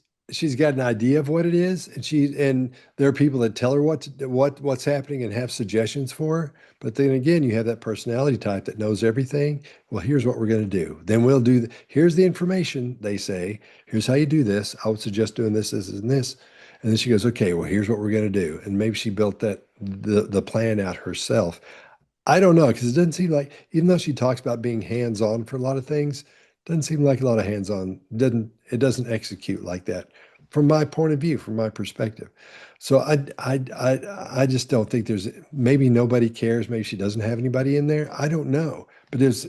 got an idea of what it is, and there are people that tell her what's happening and have suggestions for her. But then again, you have that personality type that knows everything. Well, here's what we're going to do. Then we'll do. Here's the information they say. Here's how you do this. I would suggest doing this, this, and this. And then she goes, okay, well, here's what we're going to do. And maybe she built the plan out herself. I don't know, because it doesn't seem like, even though she talks about being hands-on for a lot of things, doesn't seem like a lot of hands-on. It doesn't execute like that from my point of view, from my perspective. So I just don't think maybe nobody cares. Maybe she doesn't have anybody in there. I don't know. But it's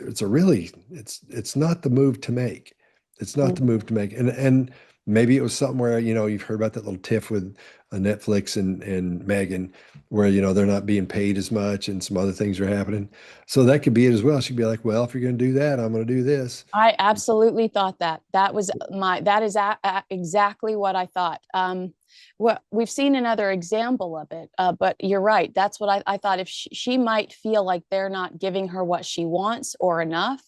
not the move to make. It's not the move to make. And maybe it was something where, you've heard about that little tiff with Netflix and Megan, where, they're not being paid as much and some other things are happening. So that could be it as well. She'd be like, well, if you're going to do that, I'm going to do this. I absolutely thought that. That is exactly what I thought. Well, we've seen another example of it, but you're right. That's what I thought. If she might feel like they're not giving her what she wants or enough,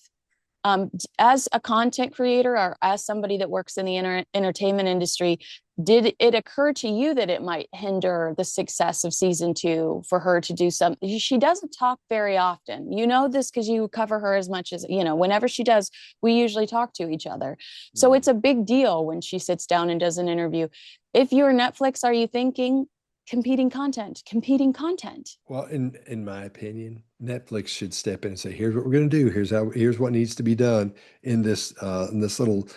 as a content creator or as somebody that works in the entertainment industry, did it occur to you that it might hinder the success of season 2 for her to do something? She doesn't talk very often. You know this because you cover her as much as, whenever she does, we usually talk to each other. So it's a big deal when she sits down and does an interview. If you're Netflix, are you thinking competing content, competing content? Well, in my opinion, Netflix should step in and say, here's what we're going to do. Here's what needs to be done in this little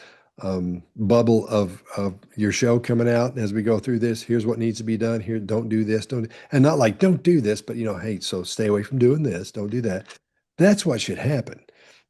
bubble of your show coming out. As we go through this, here's what needs to be done. Here, don't do this, and not like don't do this, but hey, so stay away from doing this, don't do that. That's what should happen.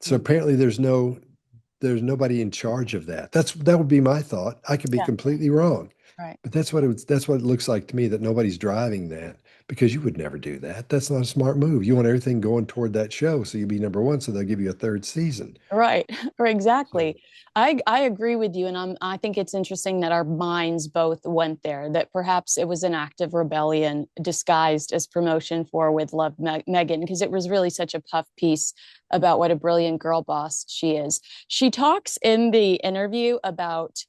So apparently there's nobody in charge of that. That would be my thought. I could be completely wrong. Right. But that's what it looks like to me, that nobody's driving that, because you would never do that. That's not a smart move. You want everything going toward that show so you'll be number one, so they'll give you a third season. Right. Or So exactly. I agree with you. And I think it's interesting that our minds both went there, that perhaps it was an act of rebellion disguised as promotion for With Love Megan, because it was really such a puff piece about what a brilliant girl boss she is. She talks in the interview about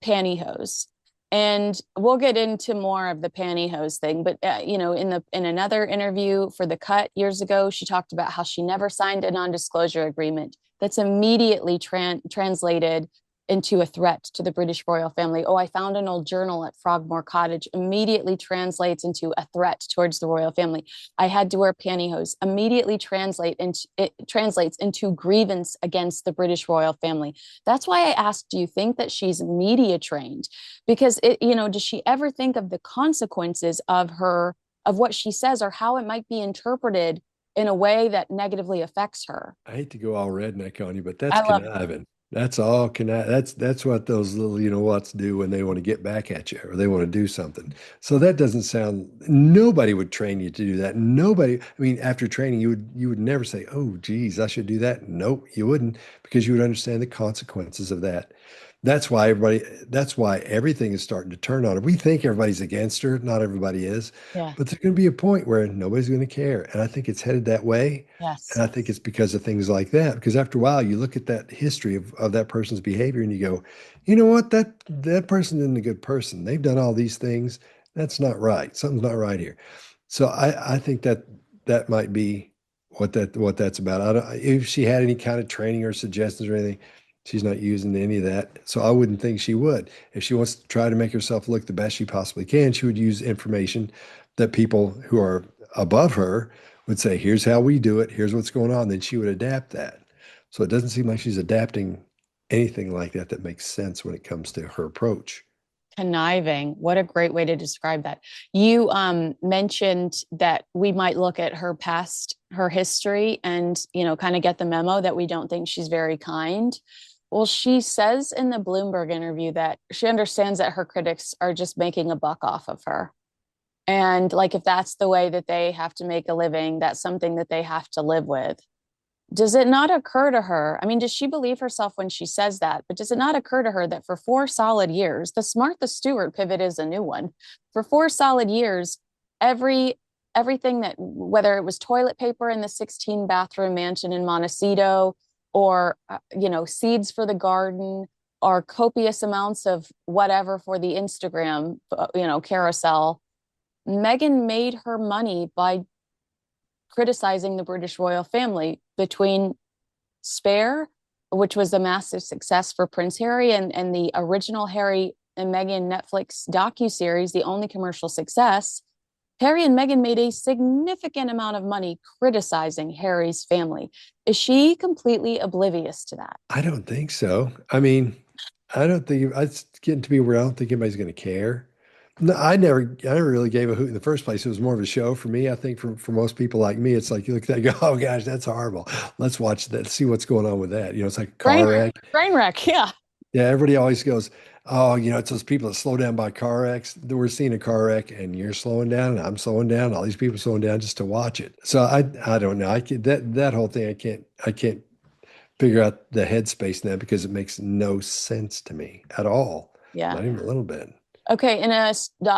pantyhose. And we'll get into more of the pantyhose thing, but in another interview for The Cut years ago, she talked about how she never signed a non-disclosure agreement. That's immediately translated into a threat to the British royal family. Oh, I found an old journal at Frogmore Cottage. Immediately translates into a threat towards the royal family. I had to wear pantyhose. Immediately translates into grievance against the British royal family. That's why I asked, do you think that she's media trained? Because does she ever think of the consequences of what she says, or how it might be interpreted in a way that negatively affects her? I hate to go all redneck on you, but that's I love it. conniving. That's all that's what those little whats do when they want to get back at you or they want to do something. So that doesn't sound, nobody would train you to do that. Nobody, I mean, after training, you would never say, oh, geez, I should do that. Nope, you wouldn't, because you would understand the consequences of that. That's why everything is starting to turn on her. We think everybody's against her. Not everybody is, Yeah. but there's going to be a point where nobody's going to care. And I think it's headed that way. Yes. And I think it's because of things like that. Because after a while, you look at that history of that person's behavior and you go, you know what? That person isn't a good person. They've done all these things. That's not right. Something's not right here. So I think that might be what that's about. I don't, if she had any kind of training or suggestions or anything, She's not using any of that. So I wouldn't think she would. If she wants to try to make herself look the best she possibly can, she would use information that people who are above her would say, here's how we do it, here's what's going on. Then she would adapt that. So it doesn't seem like she's adapting anything like that that makes sense when it comes to her approach. Conniving. What a great way to describe that. You mentioned that we might look at her past, her history, and kind of get the memo that we don't think she's very kind. Well, she says in the Bloomberg interview that she understands that her critics are just making a buck off of her. And like, if that's the way that they have to make a living, that's something that they have to live with. Does it not occur to her? I mean, does she believe herself when she says that? But does it not occur to her that for 4 solid years, the Martha Stewart pivot is a new one. For 4 solid years, every everything that, whether it was toilet paper in the 16 bathroom mansion in Montecito, or seeds for the garden, or copious amounts of whatever for the Instagram carousel, Meghan made her money by criticizing the British royal family between Spare, which was a massive success for Prince Harry, and the original Harry and Meghan Netflix docu-series, the only commercial success. Harry and Meghan made a significant amount of money criticizing Harry's family. Is she completely oblivious to that? I don't think so. I mean, I don't think it's getting to be where I don't think anybody's going to care. No, I never really gave a hoot in the first place. It was more of a show for me. I think for most people like me, it's like you look at that, and go, oh gosh, that's horrible. Let's watch that, see what's going on with that. It's like a Train car wreck. train wreck, yeah. Yeah, everybody always goes, oh, it's those people that slow down by car wrecks. We're seeing a car wreck, and you're slowing down, and I'm slowing down. All these people slowing down just to watch it. So I don't know. I can, that whole thing, I can't figure out the headspace in that because it makes no sense to me at all. Yeah. Not even a little bit. Okay,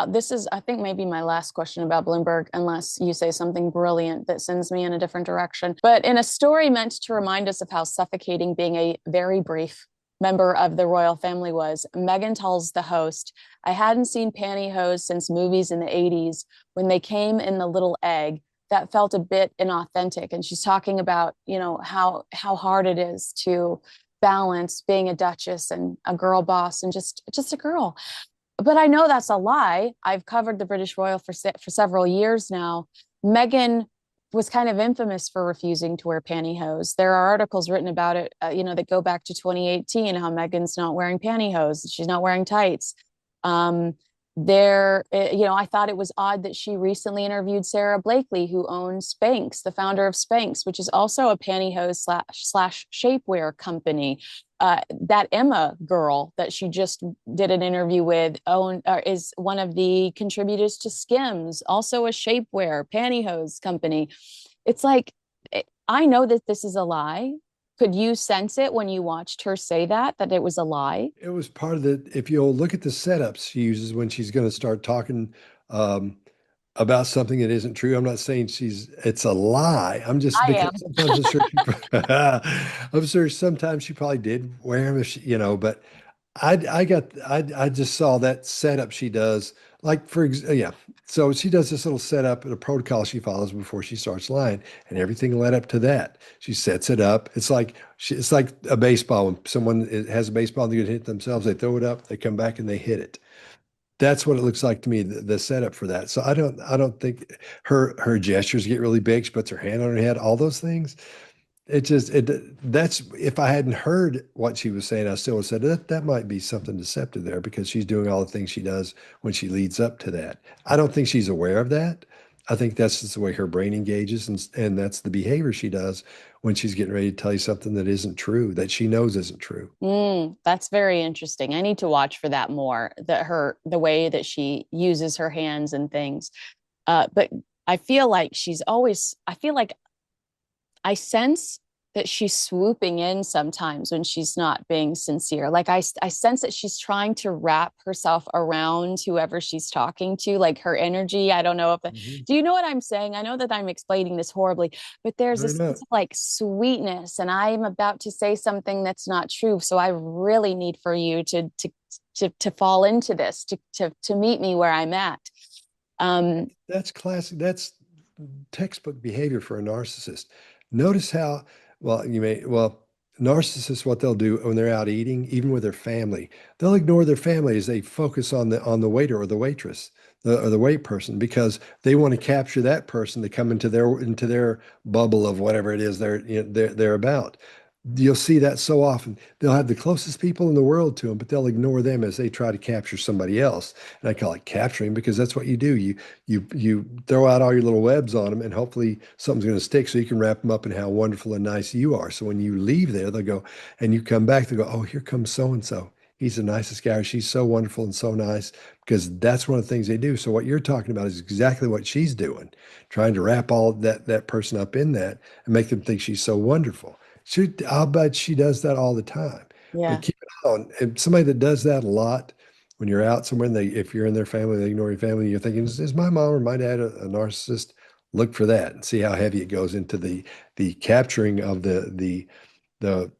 this is, I think, maybe my last question about Bloomberg, unless you say something brilliant that sends me in a different direction. But in a story meant to remind us of how suffocating being a very brief member of the royal family was, Meghan tells the host, I hadn't seen pantyhose since movies in the 80s when they came in the little egg. That felt a bit inauthentic. And she's talking about, how hard it is to balance being a duchess and a girl boss and just a girl. But I know that's a lie. I've covered the British royal for several years now. Meghan was kind of infamous for refusing to wear pantyhose. There are articles written about it, that go back to 2018, how Meghan's not wearing pantyhose, she's not wearing tights. Um, I thought it was odd that she recently interviewed Sarah Blakely, who owns Spanx, the founder of Spanx, which is also a pantyhose slash shapewear company. That Emma girl that she just did an interview with is one of the contributors to Skims, also a shapewear pantyhose company. It's like, I know that this is a lie. Could you sense it when you watched her say that it was a lie? It was part of if you'll look at the setups she uses when she's going to start talking um, about something that isn't true. I'm not saying it's a lie. I'm just I because am. sometimes I'm sure sometimes she probably did wear them, if but I just saw that setup she does. Like yeah. So she does this little setup and a protocol she follows before she starts lying, and everything led up to that. She sets it up. It's like a baseball. When someone has a baseball and they're gonna hit themselves, they throw it up, they come back and they hit it. That's what it looks like to me, the setup for that. So I don't think her gestures get really big. She puts her hand on her head, all those things. That's if I hadn't heard what she was saying, I still would have said that might be something deceptive there because she's doing all the things she does when she leads up to that. I don't think she's aware of that. I think that's just the way her brain engages, and that's the behavior she does when she's getting ready to tell you something that isn't true, that she knows isn't true. That's very interesting. I need to watch for that more. The way that she uses her hands and things. But I feel like she's always. I feel like I sense that she's swooping in sometimes when she's not being sincere. Like I sense that she's trying to wrap herself around whoever she's talking to, like her energy. I don't know if, Mhm. do you know what I'm saying? I know that I'm explaining this horribly, but there's a Very sense much. of like sweetness, and I'm about to say something that's not true. So I really need for you to fall into this, to meet me where I'm at. Um, That's classic. That's textbook behavior for a narcissist. Notice how, well, Narcissists, what they'll do when they're out eating, even with their family, they'll ignore their family as they focus on the waiter or the waitress, or the wait person, because they want to capture that person to come into their bubble of whatever it is they're about. You'll see that so often. They'll have the closest people in the world to them, but they'll ignore them as they try to capture somebody else. And I call it capturing because that's what you do. You throw out all your little webs on them, and hopefully something's going to stick, so you can wrap them up in how wonderful and nice you are. So when you leave there, they'll go, and you come back, they'll go, oh, here comes so and so. He's the nicest guy. Or she's so wonderful and so nice, because that's one of the things they do. So what you're talking about is exactly what she's doing, trying to wrap all that person up in that and make them think she's so wonderful. I'll bet she does that all the time. But Yeah. keep it on. And somebody that does that a lot, when you're out somewhere and if you're in their family, they ignore your family, you're thinking, is my mom or my dad a narcissist? Look for that and see how heavy it goes into the capturing of the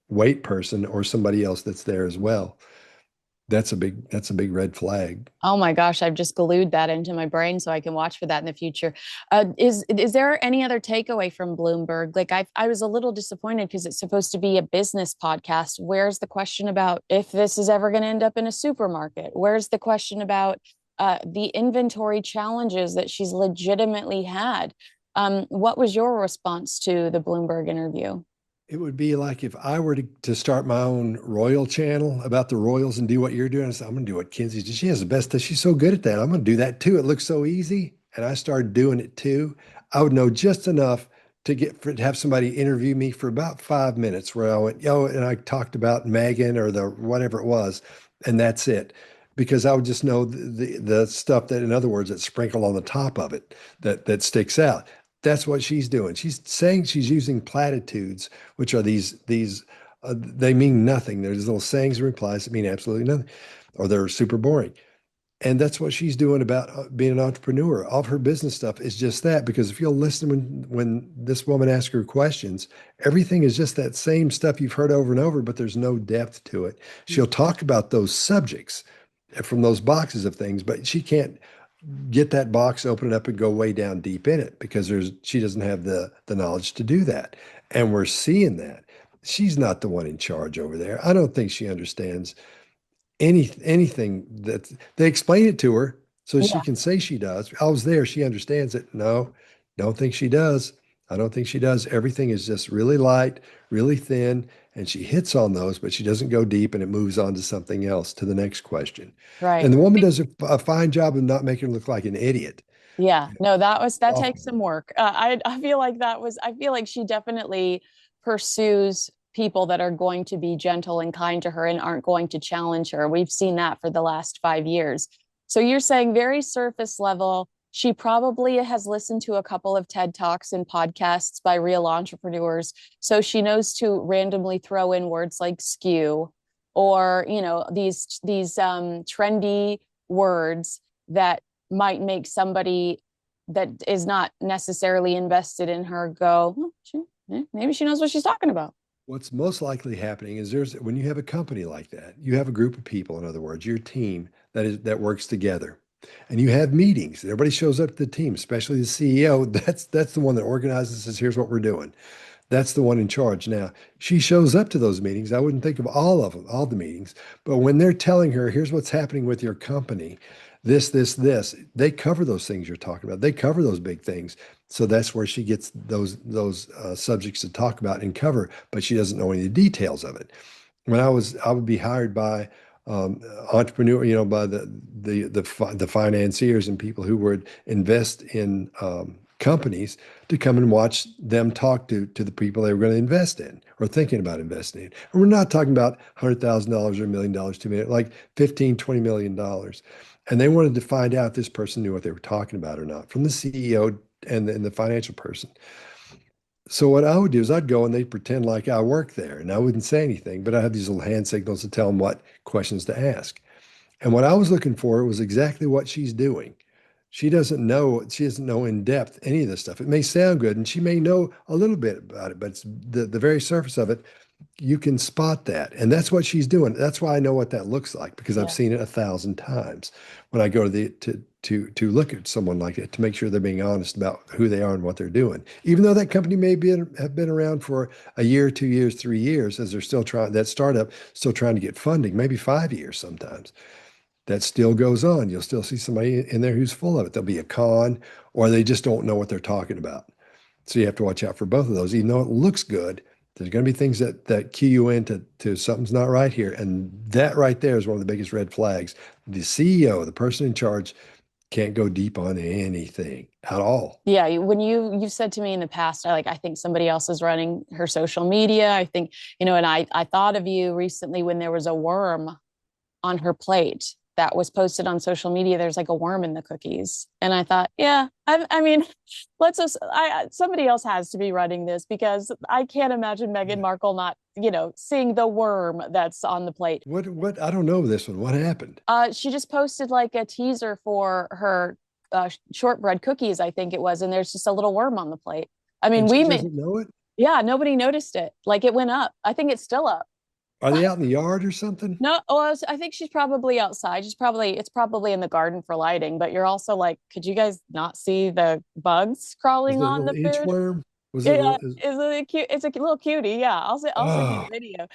wait person or somebody else that's there as well. That's a big red flag. Oh my gosh, I've just glued that into my brain so I can watch for that in the future. Is there any other takeaway from Bloomberg? Like I was a little disappointed because it's supposed to be a business podcast. Where's the question about if this is ever going to end up in a supermarket? Where's the question about the inventory challenges that she's legitimately had? What was your response to the Bloomberg interview? It would be like if I were to start my own royal channel about the royals and do what you're doing. I said, I'm going to do what Kinsey did. She has the best. She's so good at that. I'm going to do that too. It looks so easy. And I started doing it too. I would know just enough to have somebody interview me for about 5 minutes where I went, yo, and I talked about Megan or the whatever it was. And that's it. Because I would just know the stuff that, in other words, that sprinkle on the top of it that sticks out. That's what she's doing. She's saying she's using platitudes, which are these they mean nothing. They're these little sayings and replies that mean absolutely nothing, or they're super boring. And that's what she's doing about being an entrepreneur. All of her business stuff is just that. Because if you'll listen when this woman asks her questions, everything is just that same stuff you've heard over and over, but there's no depth to it. She'll talk about those subjects from those boxes of things, but she can't get that box, open it up, and go way down deep in it because she doesn't have the knowledge to do that. And we're seeing that. She's not the one in charge over there. I don't think she understands anything that they explain it to her so she Yeah, can say she does. I was there, she understands it. No, don't think she does. I don't think she does. Everything is just really light, really thin, and she hits on those, but she doesn't go deep and it moves on to something else, to the next question. right. And the woman does a fine job of not making her look like an idiot. Yeah, no, that takes Awful. some work. I feel like I feel like she definitely pursues people that are going to be gentle and kind to her and aren't going to challenge her. We've seen that for the last 5 years. So you're saying very surface level. She probably has listened to a couple of TED Talks and podcasts by real entrepreneurs. So she knows to randomly throw in words like skew or, these trendy words that might make somebody that is not necessarily invested in her go, maybe she knows what she's talking about. What's most likely happening is when you have a company like that, you have a group of people, in other words, your team that works together. And you have meetings. Everybody shows up to the team, especially the CEO. That's the one that organizes and says, here's what we're doing. That's the one in charge. Now, she shows up to those meetings. I wouldn't think of all of them, all the meetings, but when they're telling her, here's what's happening with your company, this, they cover those things you're talking about. They cover those big things. So that's where she gets those subjects to talk about and cover, but she doesn't know any of the details of it. I would be hired by entrepreneur, by the financiers and people who would invest in companies to come and watch them talk to the people they were going to invest in or thinking about investing in. And we're not talking about $100,000 or $1 million, 2 million, like 15, $20 million. And they wanted to find out if this person knew what they were talking about or not, from the CEO and the financial person. So what I would do is I'd go and they'd pretend like I work there and I wouldn't say anything, but I had these little hand signals to tell them what questions to ask. And what I was looking for was exactly what she's doing. She doesn't know in depth any of this stuff. It may sound good and she may know a little bit about it, but it's the very surface of it, you can spot that. And that's what she's doing. That's why I know what that looks like because I've Yeah. seen it 1,000 times when I go to to look at someone like that to make sure they're being honest about who they are and what they're doing. Even though that company may have been around for a year, 2 years, 3 years, as they're still trying that startup still trying to get funding, maybe 5 years sometimes. That still goes on. You'll still see somebody in there who's full of it. There'll be a con, or they just don't know what they're talking about. So you have to watch out for both of those. Even though it looks good, there's going to be things that cue you into something's not right here. And that right there is one of the biggest red flags. The CEO, the person in charge, can't go deep on anything at all. Yeah, when you've said to me in the past, I think somebody else is running her social media. I think, and I thought of you recently when there was a worm on her plate that was posted on social media. There's like a worm in the cookies. And I thought, yeah, I mean, somebody else has to be running this, because I can't imagine Meghan Markle not, seeing the worm that's on the plate. What I don't know this one. What happened? She just posted like a teaser for her shortbread cookies, I think it was, and there's just a little worm on the plate. I mean, And she doesn't know it? yeah, nobody noticed it. Like, it went up. I think it's still up. Are they out in the yard or something? No, well, I think she's probably outside. It's probably in the garden for lighting, but you're also like, could you guys not see the bugs Was crawling it a on little the food? inchworm? Was it a Yeah, little? it's a cute, it's a little cutie. Yeah, I'll send you the Oh, video.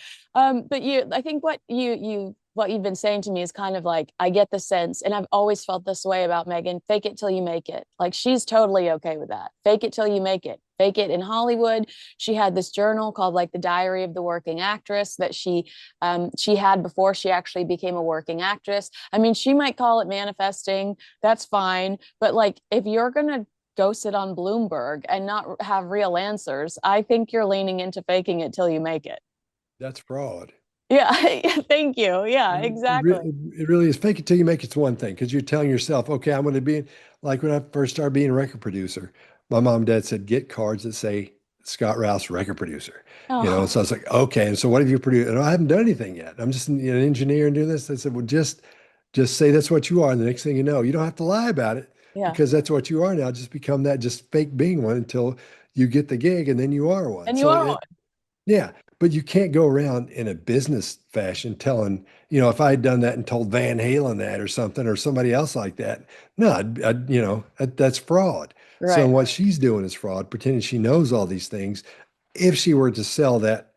But I think what you've been saying to me is kind of like, I get the sense, and I've always felt this way about Meghan, fake it till you make it. Like, she's totally okay with that. Fake it till you make it. Fake it in Hollywood. She had this journal called like the Diary of the Working Actress that she had before she actually became a working actress. I mean, she might call it manifesting. That's fine. But like, if you're gonna go sit on Bloomberg and not have real answers, I think you're leaning into faking it till you make it. that's fraud. Yeah, thank you. Yeah, exactly. It really is. Fake it till you make it's one thing, because you're telling yourself, okay, I'm going to be like when I first started being a record producer. My mom and dad said, get cards that say Scott Rouse, record producer. Oh, So I was like, okay. And so what have you produced? And I haven't done anything yet. I'm just an engineer and doing this. They said, well, just say that's what you are. And the next thing you know, you don't have to lie about it, yeah. because that's what you are now. Just become that, just fake being one until you get the gig, and then you are one. And you are one. Yeah, but you can't go around in a business fashion telling, if I had done that and told Van Halen that or something, or somebody else like that, no, that's fraud. So Right. what she's doing is fraud, pretending she knows all these things. If she were to sell that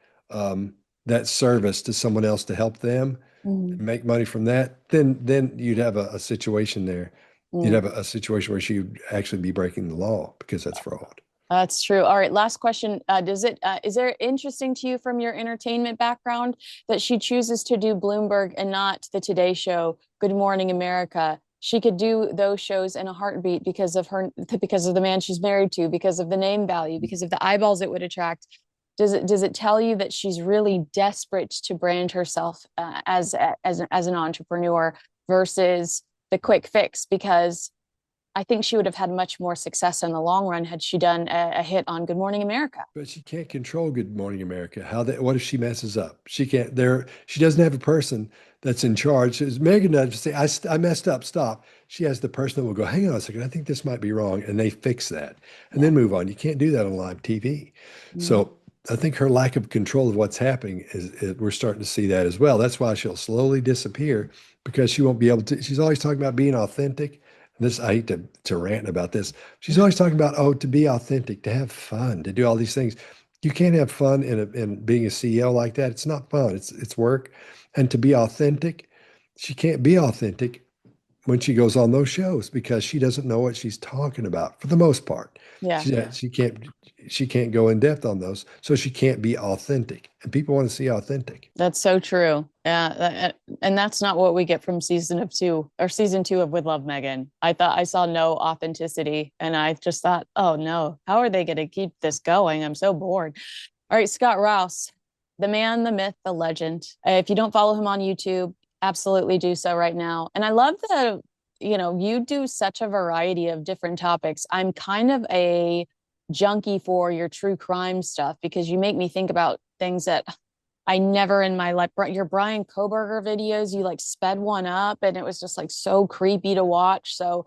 service to someone else to help them Mm, and make money from that, then you'd have a situation there. You'd mm. have a situation where she would actually be breaking the law, because that's fraud. That's true. All right, last question. Is there interesting to you from your entertainment background that she chooses to do Bloomberg and not the Today Show, Good Morning America? She could do those shows in a heartbeat because of the man she's married to, because of the name value, because of the eyeballs it would attract. Does it tell you that she's really desperate to brand herself as an entrepreneur versus the quick fix? Because I think she would have had much more success in the long run had she done a hit on Good Morning America. But she can't control Good Morning America. What if she messes up? She can't she doesn't have a person that's in charge. As Megan does say, I messed up, stop. She has the person that will go, hang on a second, I think this might be wrong. And they fix that and Yeah. then move on. You can't do that on live TV. Mm. So I think her lack of control of what's happening we're starting to see that as well. That's why she'll slowly disappear, because she won't be able to. She's always talking about being authentic. This, I hate to rant about this. She's always talking about, oh, to be authentic, to have fun, to do all these things. You can't have fun in being a CEO like that. It's not fun. It's work. And to be authentic, she can't be authentic when she goes on those shows, because she doesn't know what she's talking about for the most part. Yeah. She can't go in depth on those, so she can't be authentic. And people want to see authentic. That's so true. And that's not what we get from season two of With Love, Megan. I thought I saw no authenticity, and I just thought, oh no, how are they going to keep this going? I'm so bored. All right, Scott Rouse, the man, the myth, the legend. If you don't follow him on YouTube, absolutely do so right now. And I love that, you do such a variety of different topics. I'm kind of a junkie for your true crime stuff, because you make me think about things that I never in my life. Your Brian Koberger videos, you like sped one up and it was just like so creepy to watch. So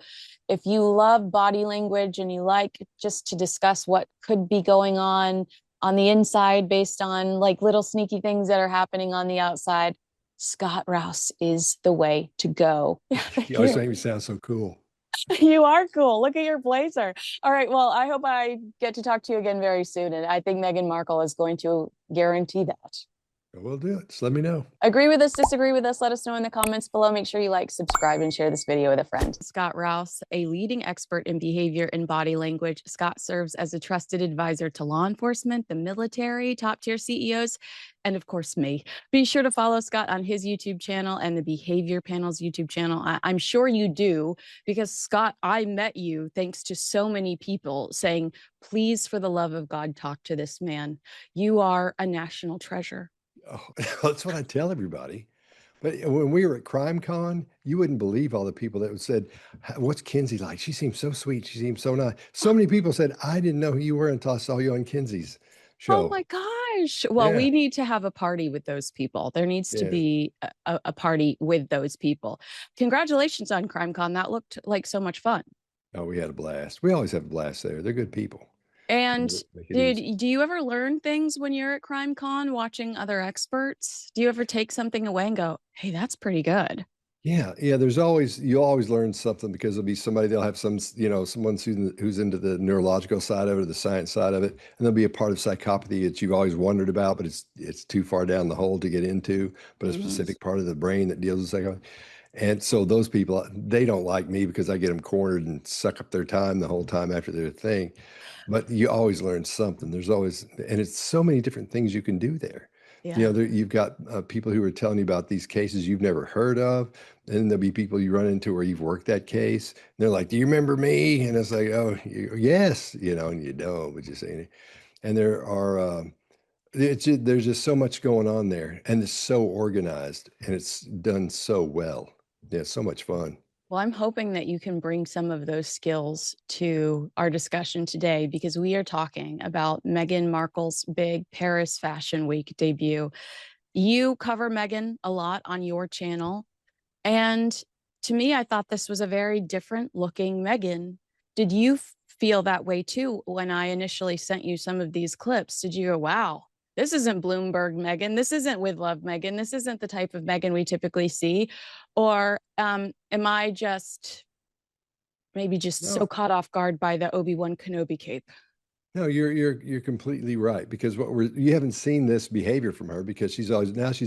if you love body language and you like just to discuss what could be going on the inside based on like little sneaky things that are happening on the outside, Scott Rouse is the way to go. You Thank always you. make me sound so cool. You are cool. Look at your blazer. All right. Well, I hope I get to talk to you again very soon. And I think Meghan Markle is going to guarantee that. We'll do it. Just let me know. Agree with us, disagree with us, let us know in the comments below. Make sure you like, subscribe, and share this video with a friend. Scott Rouse, a leading expert in behavior and body language. Scott serves as a trusted advisor to law enforcement, the military, top-tier CEOs, and of course, me. Be sure to follow Scott on his YouTube channel and the Behavior Panel's YouTube channel. I'm sure you do, because Scott, I met you thanks to so many people saying, please, for the love of God, talk to this man. You are a national treasure. Oh, that's what I tell everybody. But when we were at CrimeCon, you wouldn't believe all the people that said, "What's Kinsey like? She seems so sweet. She seems so nice." So many people said, "I didn't know who you were until I saw you on Kinsey's Oh show." my gosh. Well, Yeah, we need to have a party with those people. There needs to yeah. be a party with those people. Congratulations on CrimeCon. That looked like so much fun. Oh, we had a blast. We always have a blast there. They're good people. And Make it easy. do you ever learn things when you're at CrimeCon watching other experts? Do you ever take something away and go, hey, that's pretty good? Yeah, yeah. You'll always learn something because there'll be somebody, they'll have someone who's into the neurological side of it or the science side of it, and there'll be a part of psychopathy that you've always wondered about, but it's too far down the hole to get into, but a Mhm. specific part of the brain that deals with psychopathy. And so those people, they don't like me because I get them cornered and suck up their time the whole time after their thing. But you always learn something. There's always, and it's so many different things you can do there. Yeah. You've got people who are telling you about these cases you've never heard of. And there'll be people you run into where you've worked that case. And they're like, "Do you remember me?" And it's like, "Oh, yes," and you don't, but you say, and there are, there's just so much going on there, and it's so organized, and it's done so well. Yeah, it's so much fun. Well, I'm hoping that you can bring some of those skills to our discussion today, because we are talking about Meghan Markle's big Paris Fashion Week debut. You cover Meghan a lot on your channel. And to me, I thought this was a very different looking Meghan. Did you feel that way too when I initially sent you some of these clips? Did you go, wow, this isn't Bloomberg Meghan. This isn't With Love Meghan. This isn't the type of Meghan we typically see. Or am I just maybe just so No, caught off guard by the Obi-Wan Kenobi cape? no, you're completely right because you haven't seen this behavior from her because she's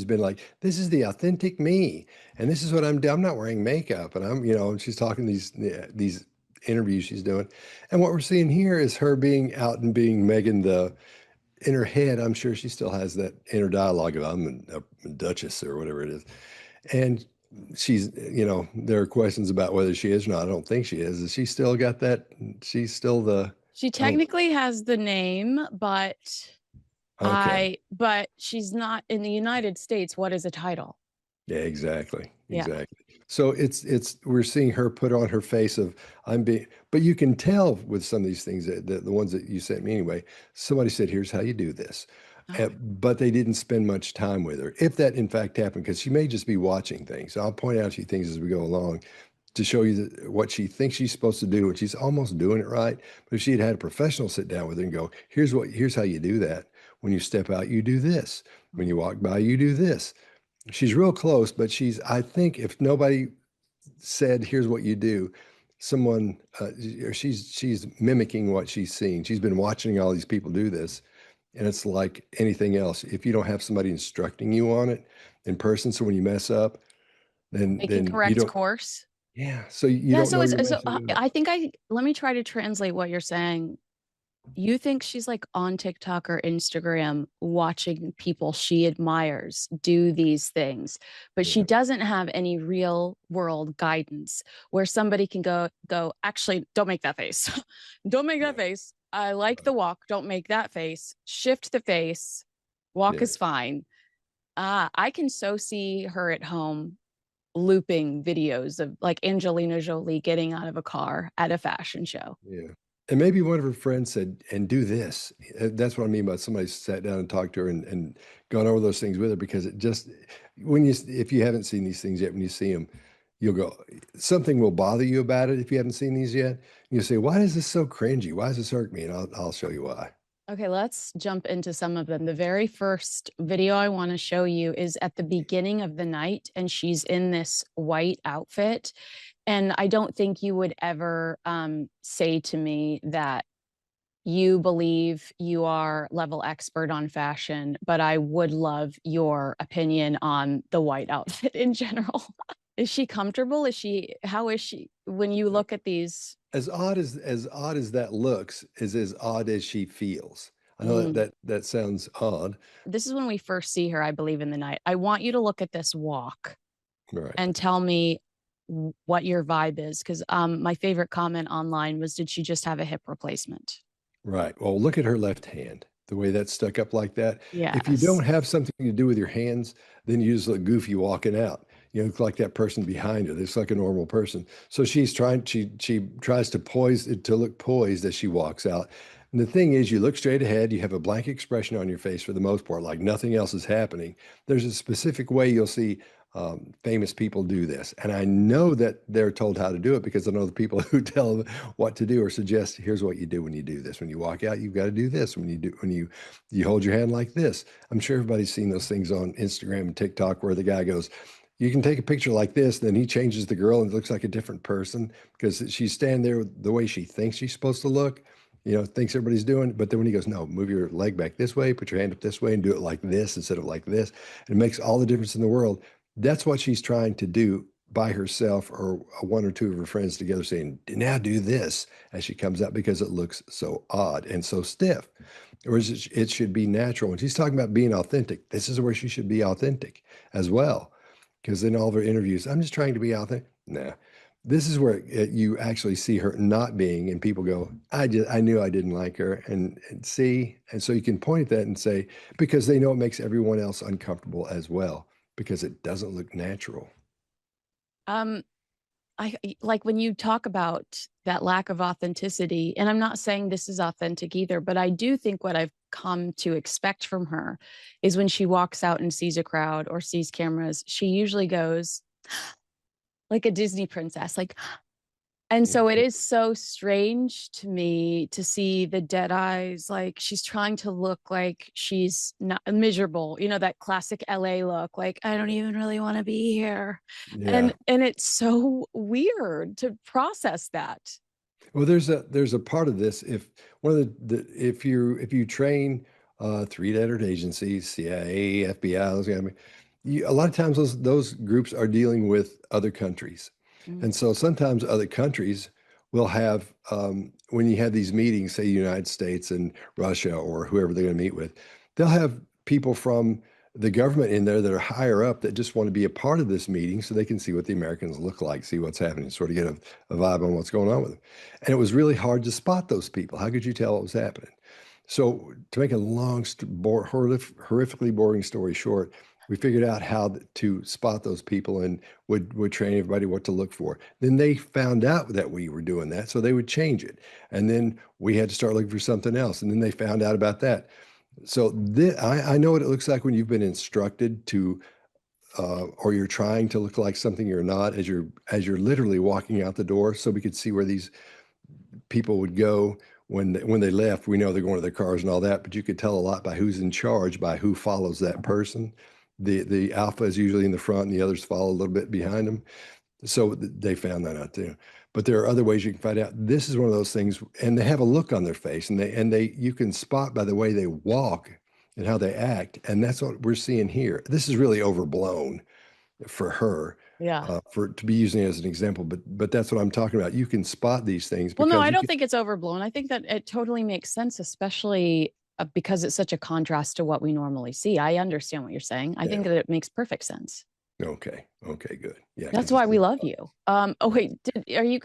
been like, "This is the authentic me, and this is what I'm doing. I'm not wearing makeup, and and she's talking these interviews she's doing, and what we're seeing here is her being out and being Megan the in her head. I'm sure she still has that inner dialogue of I'm a duchess or whatever it is, and there are questions about whether she is or not. I don't think she is. She still got that? She's still the She I don't. technically has the name, but Okay. but she's not in the United States. What is a title? Yeah, exactly. Yeah. Exactly. So it's we're seeing her put on her face of I'm being, but you can tell with some of these things that the ones that you sent me anyway, somebody said, "Here's how you do this." Okay. But they didn't spend much time with her. If that in fact happened, because she may just be watching things. So I'll point out a few things as we go along to show you what she thinks she's supposed to do, and she's almost doing it right. But if she had a professional sit down with her and go, here's how you do that. When you step out, you do this. When you walk by, you do this. She's real close, but I think if nobody said, "Here's what you do," someone, she's mimicking what she's seeing. She's been watching all these people do this, and it's like anything else. If you don't have somebody instructing you on it in person, so when you mess up, Making then you correct don't. course. Yeah, so you Yeah, don't so know it's you're so messing it up. I think let me try to translate what you're saying. You think she's like on TikTok or Instagram watching people she admires do these things, but she Yeah, doesn't have any real world guidance where somebody can go, actually, don't make that face. Don't make that right, face. I like the right. walk. Don't make that face. Shift the face. Walk is Yes, fine. I can so see her at home looping videos of like Angelina Jolie getting out of a car at a fashion show. yeah. And maybe one of her friends said, "And do this." That's what I mean by somebody sat down and talked to her and gone over those things with her because it just if you haven't seen these things yet, when you see them, you'll go, something will bother you about it if you haven't seen these yet. You'll say, "Why is this so cringy? Why does this hurt me?" And I'll show you why. Okay, let's jump into some of them. The very first video I want to show you is at the beginning of the night, and she's in this white outfit. And I don't think you would ever say to me that you believe you are level expert on fashion, but I would love your opinion on the white outfit in general. Is she comfortable? How is she when you look at these? As odd as that looks is as odd as she feels. I know that Mm, that sounds odd. this is when we first see her, I believe, in the night. I want you to look at this walk Right. and tell me what your vibe is. Because my favorite comment online was, did she just have a hip replacement? Right. Well, look at her left hand, the way that's stuck up like that. If you don't Yes. have something to do with your hands, then you just look goofy walking out. You look like that person behind her. It's like a normal person. So she tries to look poised as she walks out. And the thing is, you look straight ahead, you have a blank expression on your face for the most part, like nothing else is happening. There's a specific way you'll see famous people do this. And I know that they're told how to do it because I know the people who tell them what to do or suggest, here's what you do when you do this. When you walk out, you've got to do this. When you hold your hand like this. I'm sure everybody's seen those things on Instagram and TikTok where the guy goes, you can take a picture like this, then he changes the girl and it looks like a different person because she's standing there the way she thinks she's supposed to look, thinks everybody's doing. But then when he goes, no, move your leg back this way, put your hand up this way and do it like this instead of like this. And it makes all the difference in the world. That's what she's trying to do by herself or one or two of her friends together saying, now do this as she comes out because it looks so odd and so stiff. Whereas it should be natural. When she's talking about being authentic, this is where she should be authentic as well. Because in all of her interviews, I'm just trying to be authentic. Nah, this is where you actually see her not being, and people go, I knew I didn't like her, and see, and so you can point at that and say, because they know it makes everyone else uncomfortable as well, because it doesn't look natural. Um, I like when you talk about that lack of authenticity, and I'm not saying this is authentic either, but I do think what I've come to expect from her is when she walks out and sees a crowd or sees cameras, she usually goes like a Disney princess, like, and so it Mhm. is so strange to me to see the dead eyes. Like she's trying to look like she's not miserable, that classic LA look, like I don't even really want to be here. Yeah. And it's so weird to process that. Well, there's a part of this. If one of if you train three-lettered agencies, CIA, FBI, those kind of, a lot of times those groups are dealing with other countries, Mm. and so sometimes other countries will have when you have these meetings, say United States and Russia or whoever they're going to meet with, they'll have people from the government in there that are higher up that just want to be a part of this meeting so they can see what the Americans look like, see what's happening, sort of get a vibe on what's going on with them. And it was really hard to spot those people. How could you tell what was happening? So, to make a horrifically boring story short, we figured out how to spot those people and would train everybody what to look for. Then they found out that we were doing that, so they would change it. And then we had to start looking for something else. And then they found out about that. So I know what it looks like when you've been instructed to or you're trying to look like something you're not as you're literally walking out the door so we could see where these people would go when they left. We know they're going to their cars and all that, but you could tell a lot by who's in charge, by who follows that person. The alpha is usually in the front and the others follow a little bit behind them. So they found that out too. But there are other ways you can find out. This is one of those things, and they have a look on their face, and they you can spot by the way they walk and how they act, and that's what we're seeing here. This is really overblown for her, Yeah. for to be using it as an example, but that's what I'm talking about. You can spot these things Well, no, because I you don't can. think it's overblown. I think that it totally makes sense, especially because it's such a contrast to what we normally see. I understand what you're saying. I Yeah. think that it makes perfect sense. Okay. Okay. Good. Yeah. That's Because you why we see. love you. Oh wait, are you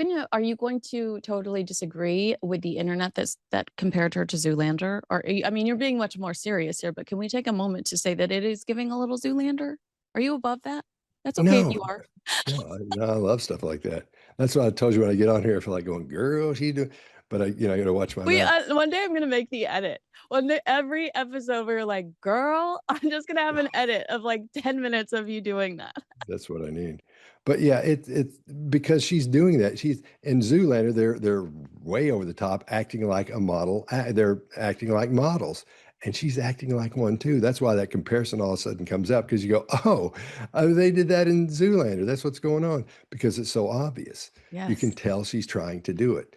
going to totally disagree with the internet that compared her to Zoolander? Or I mean, you're being much more serious here, but can we take a moment to say that it is giving a little Zoolander? Are you above that? That's okay if No. you are. No. No. I love stuff like that. That's what I told you when I get on here. I feel like going, girl, she do. But I got to watch my We mouth. one day I'm gonna make the edit. One day every episode we're like, girl, I'm just gonna have an edit of like 10 minutes of you doing that. That's what I need. But yeah, it's because she's doing that. She's in Zoolander. They're way over the top, acting like a model. They're acting like models, and she's acting like one too. That's why that comparison all of a sudden comes up because you go, oh, they did that in Zoolander. That's what's going on because it's so obvious. You can Yes. tell she's trying to do it.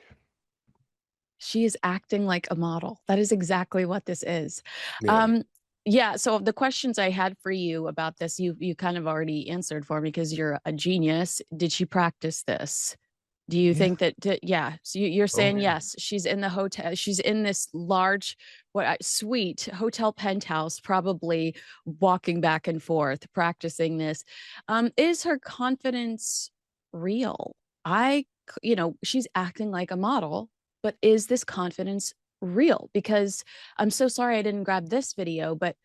She is acting like a model. That is exactly what this is. Yeah. Um, yeah, so the questions I had for you about this, you kind of already answered for me because you're a genius. Did she practice this? Do you Yeah. think that, yeah, so you're Oh, saying yeah. yes, she's in the hotel, she's in this large, suite hotel penthouse, probably walking back and forth, practicing this. Is her confidence real? She's acting like a model, but is this confidence real? Because I'm so sorry I didn't grab this video, but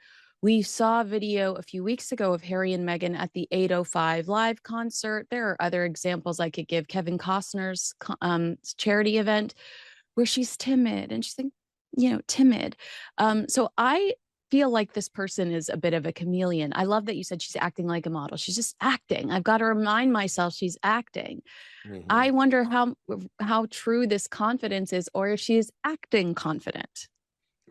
we saw a video a few weeks ago of Harry and Meghan at the 805 live concert. There are other examples I could give. Kevin Costner's charity event where she's timid and she's like, timid. So I feel like this person is a bit of a chameleon. I love that you said she's acting like a model. She's just acting. I've got to remind myself she's acting. I Mhm. wonder how true this confidence is, or if she's acting confident.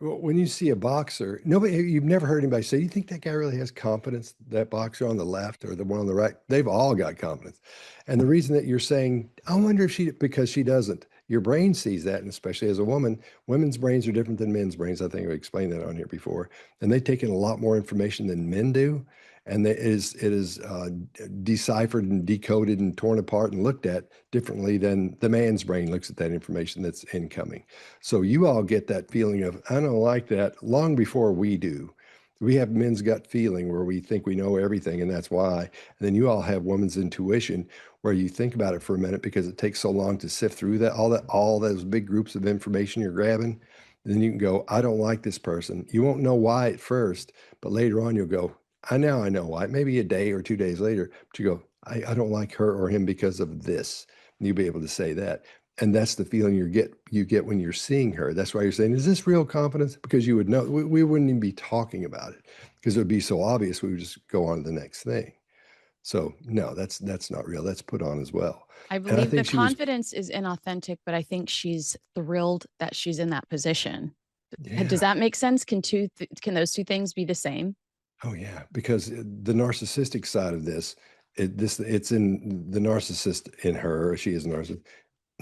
Well, when you see a boxer, nobody, you've never heard anybody say, you think that guy really has confidence, that boxer on the left or the one on the right? They've all got confidence. And the reason that you're saying, I wonder if because she doesn't, your brain sees that. And especially as a woman, women's brains are different than men's brains. I think we explained that on here before. And they take in a lot more information than men do. And it is deciphered and decoded and torn apart and looked at differently than the man's brain looks at that information that's incoming. So you all get that feeling of, I don't like that long before we do. We have men's gut feeling where we think we know everything, and that's why. And then you all have women's intuition where you think about it for a minute because it takes so long to sift through all those big groups of information you're grabbing. And then you can go, I don't like this person. You won't know why at first, but later on you'll go, I know why. Maybe a day or 2 days later, but you go, I don't like her or him because of this. And you'll be able to say that. And that's the feeling you get when you're seeing her. That's why you're saying, is this real confidence? Because you would know we wouldn't even be talking about it because it would be so obvious. We would just go on to the next thing. So no, that's not real. That's put on as well. I And I believe the think she was, confidence is inauthentic, but I think she's thrilled that she's in that position. Does yeah. that make sense? Can those two things be the same? Oh yeah, because the narcissistic side of it's in the narcissist in her. She is a narcissist.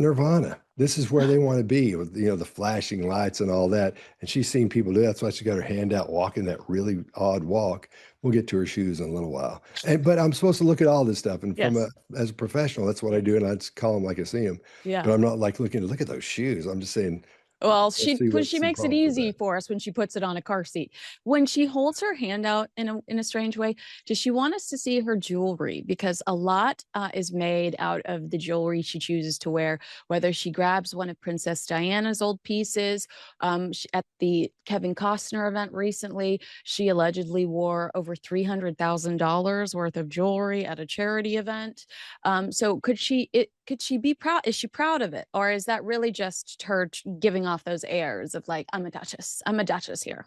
Nirvana. This is where they want to be with the flashing lights and all that. And she's seen people do that. That's why she got her hand out walking that really odd walk. We'll get to her shoes in a little while. But I'm supposed to look at all this stuff. And Yes. as a professional, that's what I do. And I just call them like I see them. Yeah. But I'm not like look at those shoes. I'm just saying, Well, let's see she what's the makes it problems with easy that. for us when she puts it on a car seat. When she holds her hand out in a strange way, does she want us to see her jewelry? Because a lot is made out of the jewelry she chooses to wear. Whether she grabs one of Princess Diana's old pieces, at the Kevin Costner event recently, she allegedly wore over $300,000 worth of jewelry at a charity event. So could she be proud? Is she proud of it? Or is that really just her giving off those airs of like, I'm a duchess. I'm a duchess here.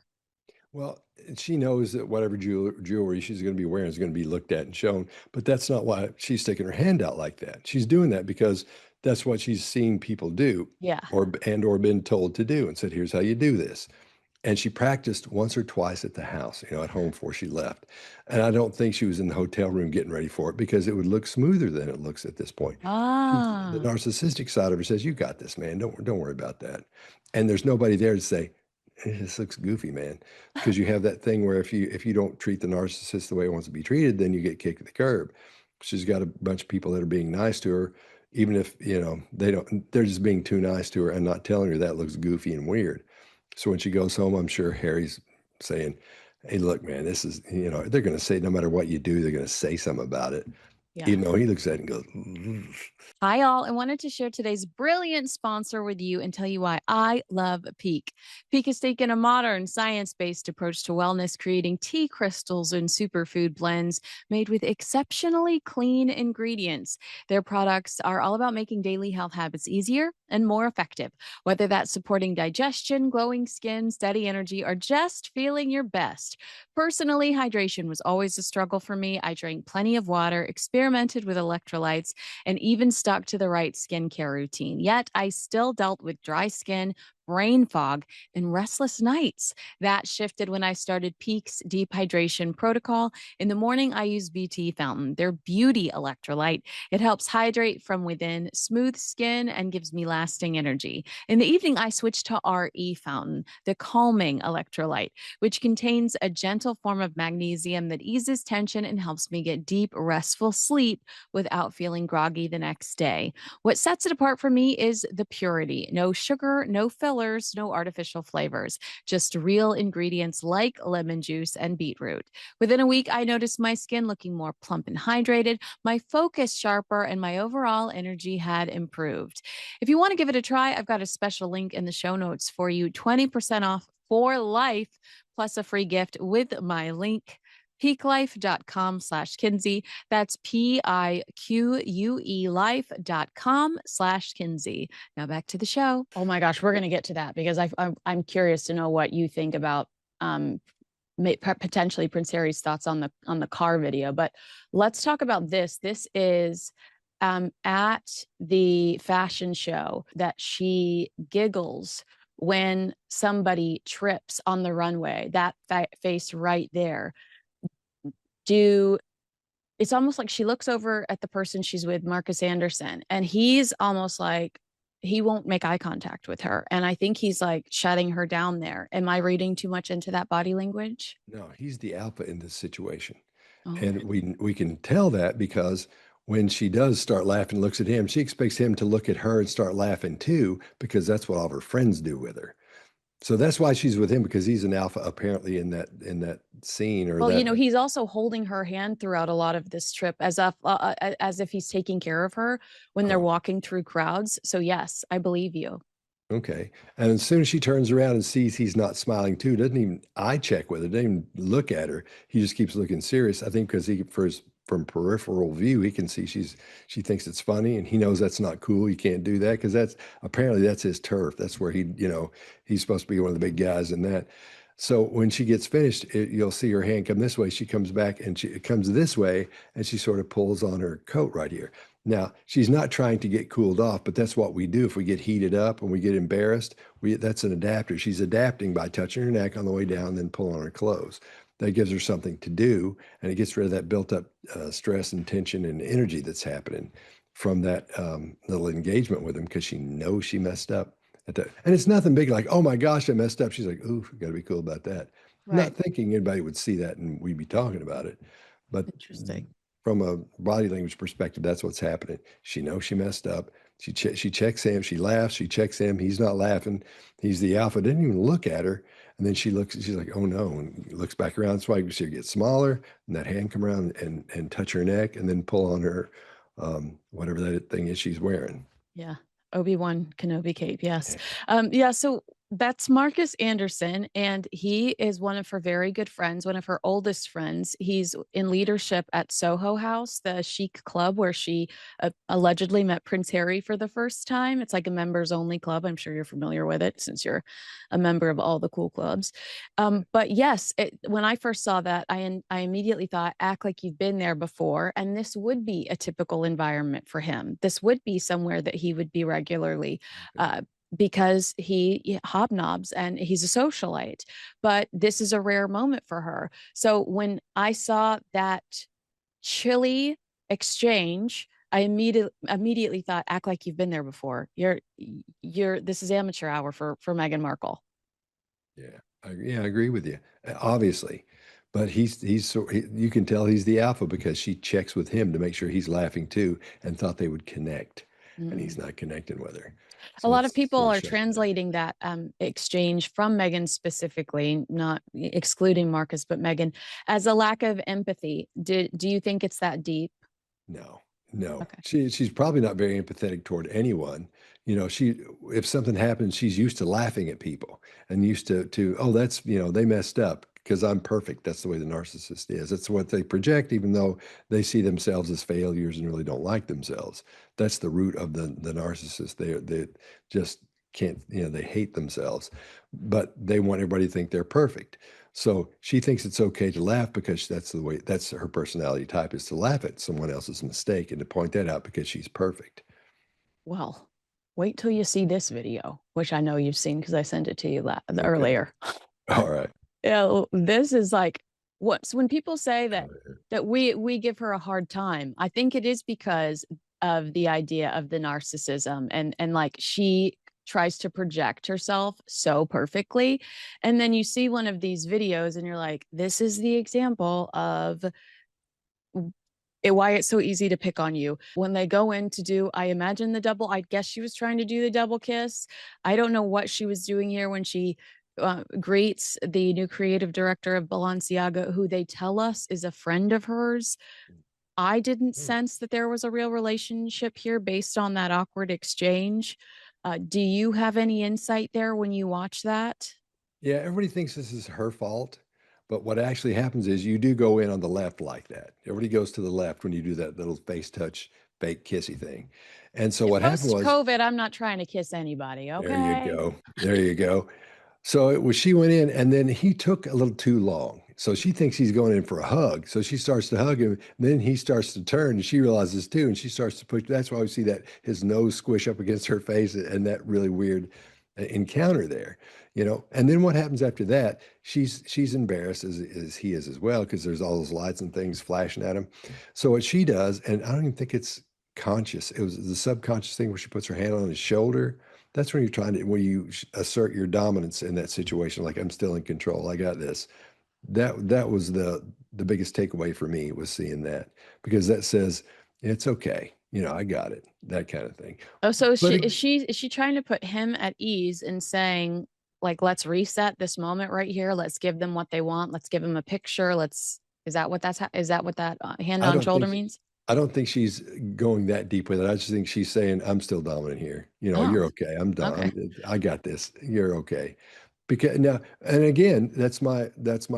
Well, she knows that whatever jewelry she's going to be wearing is going to be looked at and shown, but that's not why she's sticking her hand out like that. She's doing that because that's what she's seen people do Yeah. or been told to do and said, here's how you do this. And she practiced once or twice at the house, at home before she left. And I don't think she was in the hotel room getting ready for it because it would look smoother than it looks at this point. The Ah, narcissistic side of her says, "You got this, man. Don't worry about that." And there's nobody there to say, "This looks goofy, man," because you have that thing where if you don't treat the narcissist the way it wants to be treated, then you get kicked to the curb. She's got a bunch of people that are being nice to her, even if they don't. They're just being too nice to her and not telling her that looks goofy and weird. So when she goes home, I'm sure Harry's saying, "Hey, look, man, this is they're going to say no matter what you do, they're going to say something about it." yeah. Even though he looks at it and goes, "Mm." Hi, all. I wanted to share today's brilliant sponsor with you and tell you why I love Peak. Peak has taken a modern, science based approach to wellness, creating tea crystals and superfood blends made with exceptionally clean ingredients. Their products are all about making daily health habits easier and more effective, whether that's supporting digestion, glowing skin, steady energy, or just feeling your best. Personally, hydration was always a struggle for me. I drank plenty of water, experimented with electrolytes, and even stuck to the right skincare routine. Yet I still dealt with dry skin, brain fog, and restless nights. That shifted when I started Peak's deep hydration protocol. In the morning, I use BT Fountain, their beauty electrolyte. It helps hydrate from within, smooth skin, and gives me lasting energy. In the evening, I switch to RE Fountain, the calming electrolyte, which contains a gentle form of magnesium that eases tension and helps me get deep, restful sleep without feeling groggy the next day. What sets it apart for me is the purity. No sugar, no fillers, no artificial flavors, just real ingredients like lemon juice and beetroot. Within a week, I noticed my skin looking more plump and hydrated, my focus sharper, and my overall energy had improved. If you want to give it a try, I've got a special link in the show notes for you, 20% off for life, plus a free gift with my link, peaklife.com/Kinsey. That's PIQUE life.com/Kinsey. Now back to the show. Oh my gosh, we're going to get to that because I'm curious to know what you think about potentially Prince Harry's thoughts on the car video. But let's talk about this. This is at the fashion show that she giggles when somebody trips on the runway. That face right there. It's almost like she looks over at the person she's with, Marcus Anderson, and he's almost like he won't make eye contact with her. And I think he's like shutting her down there. Am I reading too much into that body language? No, he's the alpha in this situation. Oh, And we can tell that because when she does start laughing, looks at him, she expects him to look at her and start laughing too, because that's what all of her friends do with her. So that's why she's with him, because he's an alpha apparently in that scene or well, that. he's also holding her hand throughout a lot of this trip as if he's taking care of her when they're Oh, walking through crowds. So yes, I believe you. okay. And as soon as she turns around and sees he's not smiling too, doesn't even eye check with her, doesn't even look at her. He just keeps looking serious. I think because from peripheral view, he can see she thinks it's funny, and he knows that's not cool. You can't do that because that's his turf. That's where he's supposed to be one of the big guys in that. So when she gets finished, you'll see her hand come this way. She comes back and she comes this way, and she sort of pulls on her coat right here. Now, she's not trying to get cooled off, but that's what we do if we get heated up and we get embarrassed. That's an adapter. She's adapting by touching her neck on the way down, then pulling on her clothes. That gives her something to do, and it gets rid of that built up stress and tension and energy that's happening from that little engagement with him, because she knows she messed up. And it's nothing big like, oh my gosh, I messed up. She's like, ooh, got to be cool about that. Right. Not thinking anybody would see that and we'd be talking about it. But Interesting. from a body language perspective, that's what's happening. She knows she messed up. She checks him. She laughs. She checks him. He's not laughing. He's the alpha. Didn't even look at her. And then she looks. She's like, "Oh no!" And looks back around. That's why you see her get smaller. And that hand come around and touch her neck, and then pull on her, whatever that thing is she's wearing. Yeah. Obi-Wan Kenobi cape. Yes. Yeah. Yeah. So that's Marcus Anderson, and he is one of her very good friends, one of her oldest friends. He's in leadership at Soho House, the chic club where she allegedly met Prince Harry for the first time. It's like a members only club. I'm sure you're familiar with it since you're a member of all the cool clubs. But yes, when I first saw that, I immediately thought, act like you've been there before. And this would be a typical environment for him. This would be somewhere that he would be regularly. Because he hobnobs and he's a socialite, but this is a rare moment for her. So when I saw that chilly exchange, I immediately thought, act like you've been there before. This is amateur hour for Meghan Markle. Yeah, I agree with you. Obviously, but you can tell he's the alpha because she checks with him to make sure he's laughing too, and thought they would connect, and he's Mm. not connecting with her. A So lot of it's people sort of are shut her down. translating that exchange from Meghan specifically, not excluding Marcus, but Meghan, as a lack of empathy. Do you think it's that deep? No, no. Okay. She's probably not very empathetic toward anyone. If something happens, she's used to laughing at people and used to, oh, that's, they messed up because I'm perfect. That's the way the narcissist is. That's what they project, even though they see themselves as failures and really don't like themselves. That's the root of the narcissist. They just can't, they hate themselves, but they want everybody to think they're perfect. So she thinks it's okay to laugh because that's her personality type, is to laugh at someone else's mistake and to point that out because she's perfect. Well, wait till you see this video, which I know you've seen because I sent it to you Okay. earlier. All right. Yeah, this is like what's when people say Oh, that yeah. we give her a hard time. I think it is because of the idea of the narcissism and like she tries to project herself so perfectly. And then you see one of these videos and you're like, this is the example of why it's so easy to pick on you. When they go in to do, I imagine the double, I guess she was trying to do the double kiss. I don't know what she was doing here when she greets the new creative director of Balenciaga, who they tell us is a friend of hers. I didn't Hmm. sense that there was a real relationship here based on that awkward exchange. Do you have any insight there when you watch that? Yeah, everybody thinks this is her fault, but what actually happens is you do go in on the left like that. Everybody goes to the left when you do that little face touch, fake kissy thing. And so what happened Post was, COVID, I'm not trying to kiss anybody. there you Okay. go. There you go. So it was she went in and then he took a little too long. So she thinks he's going in for a hug. So she starts to hug him. Then he starts to turn and she realizes too. And she starts to push. That's why we see that his nose squish up against her face and that really weird encounter there, you know. And then what happens after that? She's embarrassed as he is as well, because there's all those lights and things flashing at him. So what she does, and I don't even think it's conscious, it was the subconscious thing where she puts her hand on his shoulder. That's when you're trying to, when you assert your dominance in that situation, like I'm still in control, I got this. That was the biggest takeaway for me, was seeing that, because that says it's okay, you know, I got it, that kind of thing. Oh, so But is she trying to put him at ease and saying, like, let's reset this moment right here. Let's give them what they want. Let's give them a picture. Let's is that what is that what that hand I on don't shoulder think means? I don't think she's going that deep with it. I just think she's saying, "I'm still dominant here. You know, Oh, you're okay. I'm done. okay. I got this. You're okay." Because now, and again, that's my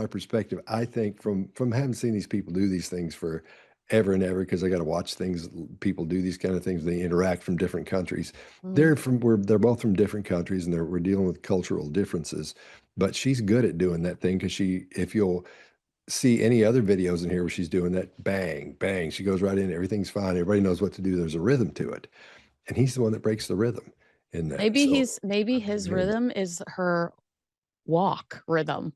perspective. I think from having seen these people do these things for ever and ever, because I got to watch things, people do these kind of things. They interact from different countries. Mhm. They're both from different countries, and we're dealing with cultural differences. But she's good at doing that thing, because if you'll see any other videos in here where she's doing that, bang, bang, she goes right in, everything's fine, everybody knows what to do, there's a rhythm to it. And he's the one that breaks the rhythm in that. So Maybe I blame his him. rhythm is her walk rhythm.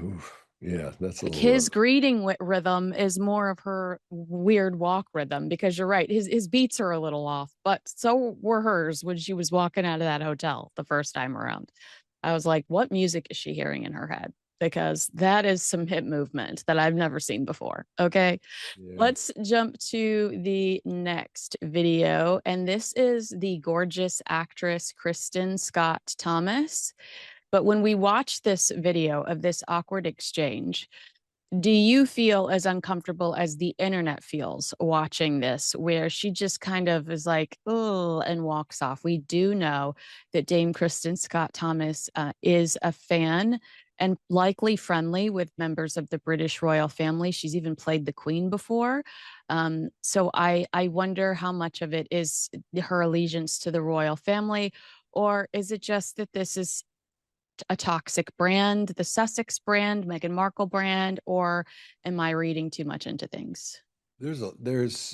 Oof, yeah, that's a Like little his rough. greeting rhythm is more of her weird walk rhythm, because you're right, his beats are a little off, but so were hers when she was walking out of that hotel the first time around. I was like, what music is she hearing in her head? Because that is some hip movement that I've never seen before. Okay. Yeah. Let's jump to the next video. And this is the gorgeous actress Kristen Scott Thomas. But when we watch this video of this awkward exchange, do you feel as uncomfortable as the internet feels watching this, where she just kind of is like, oh, and walks off? We do know that Dame Kristen Scott Thomas is a fan and likely friendly with members of the British royal family. She's even played the Queen before. So I wonder how much of it is her allegiance to the royal family, or is it just that this is a toxic brand, the Sussex brand, Meghan Markle brand, or am I reading too much into things? This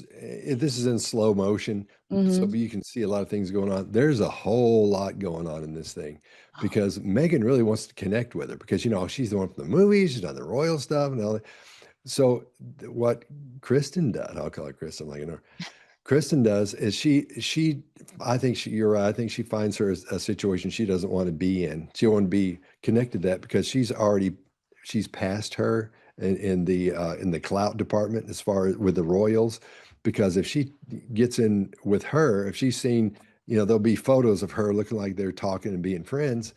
is in slow motion, so Mm-hmm. you can see a lot of things going on. There's a whole lot going on in this thing, Oh, because Megan really wants to connect with her, because, you know, she's the one from the movies, she's done the royal stuff and all that. So what Kristen does, I'll call her Kristen, like, you know, Kristen does is I think you're right. I think she finds her a situation she doesn't want to be in. She want to be connected to that, because she's past her in the clout department as far as with the royals. Because if she gets in with her, if she's seen, you know, there'll be photos of her looking like they're talking and being friends.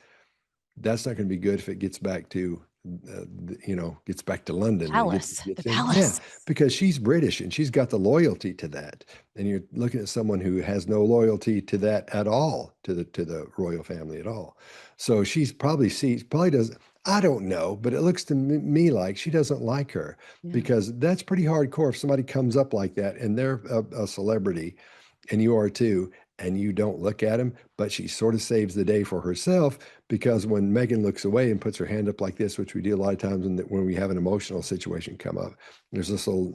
That's not going to be good if it gets back to, you know, gets back to London and the gets in. Yeah, palace. because she's British and she's got the loyalty to that. And you're looking at someone who has no loyalty to that at all, to the royal family at all. So probably does. I don't know, but it looks to me like she doesn't like her, Yeah. because that's pretty hardcore. If somebody comes up like that and they're a celebrity, and you are too, and you don't look at him, but she sort of saves the day for herself, because when Megan looks away and puts her hand up like this, which we do a lot of times when we have an emotional situation come up, there's this little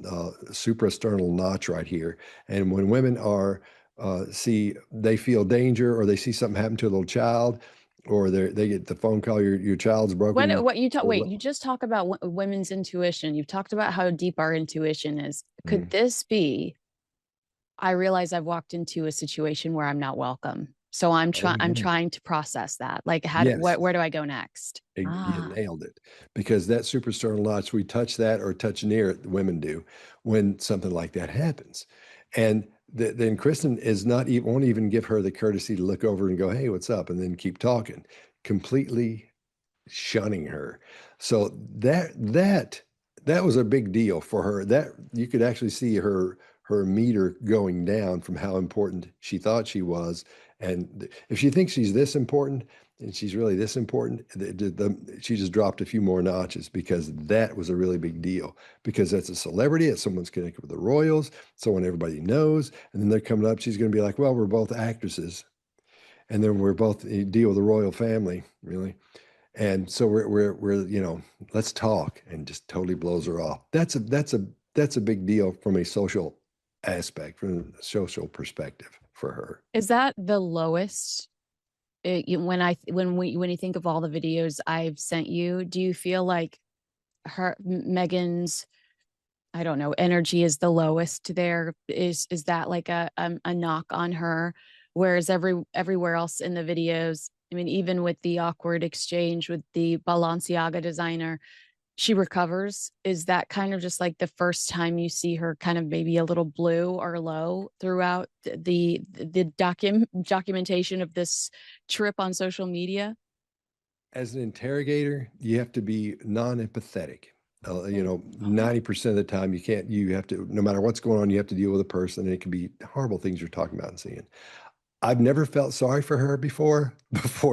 suprasternal notch right here. And when women are they feel danger, or they see something happen to a little child, or they get the phone call, your child's broken. What you talk? Wait, you just talk about women's intuition. You've talked about how deep our intuition is. Could Mm. this be? I realize I've walked into a situation where I'm not welcome. So I'm Oh, trying. I'm yeah. trying to process that. Like, Yes. where do I go next? You Ah, nailed it, because that supersternal notch, we touch that or touch near it, women do, when something like that happens. And then Kristen is not even, won't even give her the courtesy to look over and go, hey, what's up? And then keep talking, completely shunning her. So that was a big deal for her. That you could actually see her meter going down from how important she thought she was. And if she thinks she's this important and she's really this important, she just dropped a few more notches, because that was a really big deal, because that's a celebrity, it's someone's connected with the royals, someone everybody knows. And then they're coming up, she's going to be like, well, we're both actresses, and then we're both deal with the royal family, really. And so we're let's talk, and just totally blows her off. That's a big deal from a social aspect, from a social perspective for her. is that the lowest? When you think of all the videos I've sent you, do you feel like Megan's, I don't know, energy is the lowest there? Is that like a knock on her? Whereas everywhere else in the videos, I mean, even with the awkward exchange with the Balenciaga designer, she recovers. Is that kind of just like the first time you see her kind of maybe a little blue or low throughout the documentation of this trip on social media? As an interrogator, you have to be non-empathetic. Mm. Okay. 90% of the time you have to, no matter what's going on, you have to deal with a person, and it can be horrible things you're talking about and seeing. I've never felt sorry for her before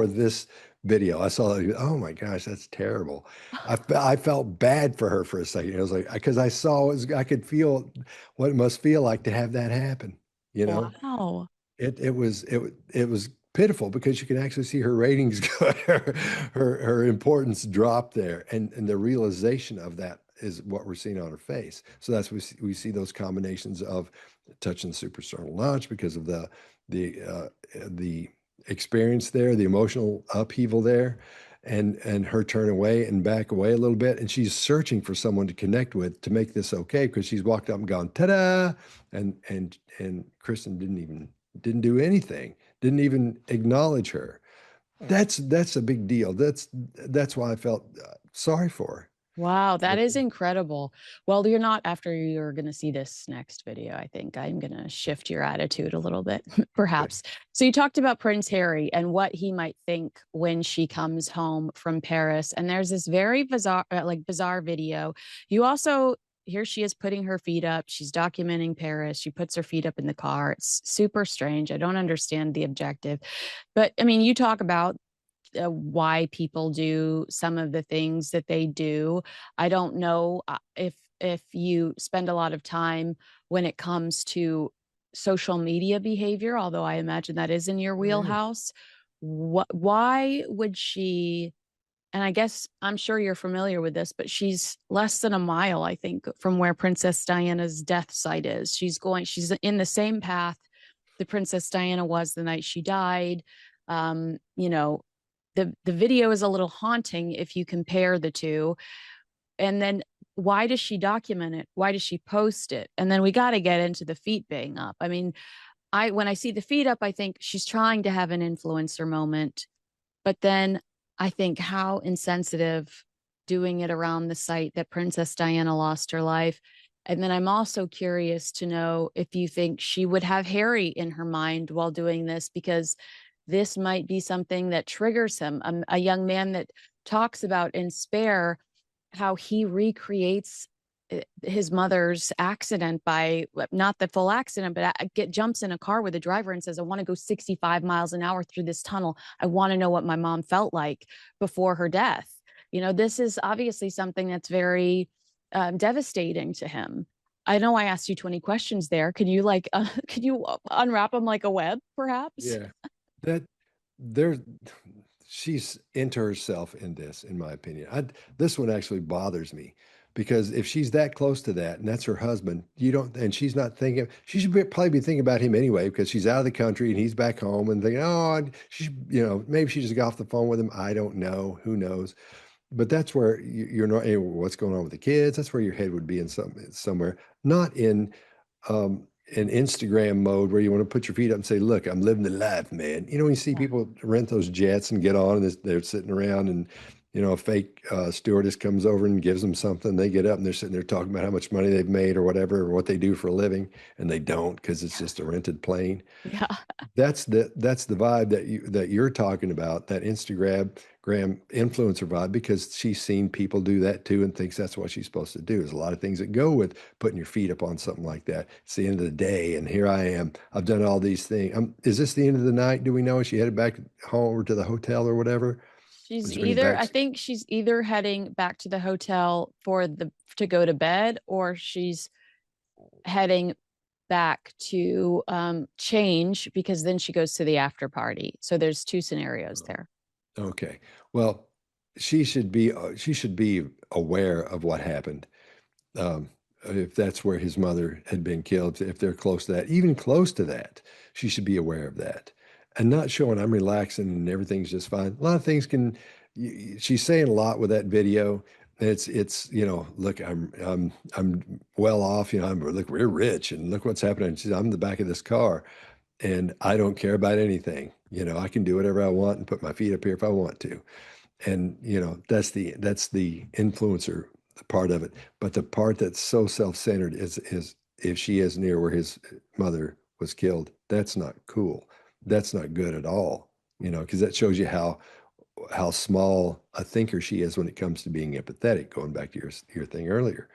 this video. I saw that, oh my gosh, that's terrible. I felt bad for her for a second. It was like, because I could feel what it must feel like to have that happen, you know? Wow. It was pitiful, because you can actually see her ratings go, her importance drop there, and the realization of that is what we're seeing on her face. So that's we see those combinations of touching the suprasternal notch because of the experience there, the emotional upheaval there, and her turn away and back away a little bit, and she's searching for someone to connect with to make this okay, because she's walked up and gone ta-da, and Kristen didn't do anything, didn't even acknowledge her. That's a big deal. That's why I felt sorry for Wow, that her. is incredible. Well, you're not after you're going to see this next video. I think I'm going to shift your attitude a little bit, Okay. perhaps. So you talked about Prince Harry and what he might think when she comes home from Paris. And there's this very bizarre, bizarre video. You also, here she is putting her feet up. She's documenting Paris. She puts her feet up in the car. It's super strange. I don't understand the objective. But I mean, you talk about why people do some of the things that they do. I don't know if you spend a lot of time when it comes to social media behavior, although I imagine that is in your Oh, yeah. wheelhouse. Why would she? And I guess I'm sure you're familiar with this, but she's less than a mile, I think, from where Princess Diana's death site is. She's in the same path the Princess Diana was the night she died. You know, the video is a little haunting if you compare the two. And then why does she document it? Why does she post it? And then we got to get into the feet being up. I mean, I when I see the feet up, I think she's trying to have an influencer moment, but then I think how insensitive doing it around the site that Princess Diana lost her life. And then I'm also curious to know if you think she would have Harry in her mind while doing this, because this might be something that triggers him. A young man that talks about in Spare how he recreates his mother's accident by not the full accident, but jumps in a car with a driver and says, I want to go 65 miles an hour through this tunnel. I want to know what my mom felt like before her death. You know, this is obviously something that's very devastating to him. I know I asked you 20 questions there. Can you can you unwrap them like a web, perhaps? Yeah. That there she's into herself in this, in my opinion. This one actually bothers me, because if she's that close to that and that's her husband, you don't, and she's not thinking, she should probably be thinking about him anyway because she's out of the country and he's back home and thinking, oh, she, maybe she just got off the phone with him. I don't know. Who knows? But that's where you're not, hey, what's going on with the kids? That's where your head would be in somewhere, not in Instagram mode where you want to put your feet up and say, look, I'm living the life, man. When you see people rent those jets and get on and they're sitting around and, a fake stewardess comes over and gives them something. They get up and they're sitting there talking about how much money they've made or whatever, or what they do for a living. And they don't because it's just a rented plane. Yeah. That's the vibe that you're talking about, that Instagram influencer vibe, because she's seen people do that too and thinks that's what she's supposed to do. There's a lot of things that go with putting your feet up on something like that. It's the end of the day, and here I am. I've done all these things. Is this the end of the night? Do we know? Is she headed back home or to the hotel or whatever? I think she's either heading back to the hotel to go to bed, or she's heading back to change, because then she goes to the after party. So there's two scenarios there. Okay. Well, she should be aware of what happened. If that's where his mother had been killed, if they're close to that, even close to that, she should be aware of that and not showing I'm relaxing and everything's just fine. A lot of things she's saying a lot with that video. It's look, I'm well off, look, we're rich and look what's happening. I'm in the back of this car and I don't care about anything. I can do whatever I want and put my feet up here if I want to. And that's the influencer part of it. But the part that's so self-centered is if she is near where his mother was killed, that's not cool. That's not good at all. Because that shows you how small a thinker she is when it comes to being empathetic, going back to your thing earlier.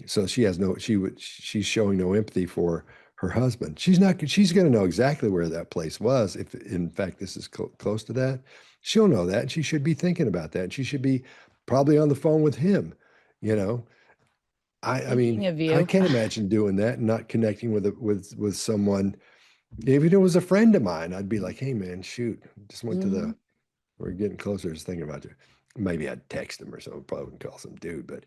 So she's showing no empathy for her husband. She's going to know exactly where that place was. If in fact this is close to that, she'll know that. And she should be thinking about that. And she should be probably on the phone with him. I mean, I can't imagine doing that and not connecting with someone. If it was a friend of mine, I'd be like, hey man, shoot, just went to we're getting closer, just thinking about you. Maybe I'd text him or something, probably wouldn't call some dude, but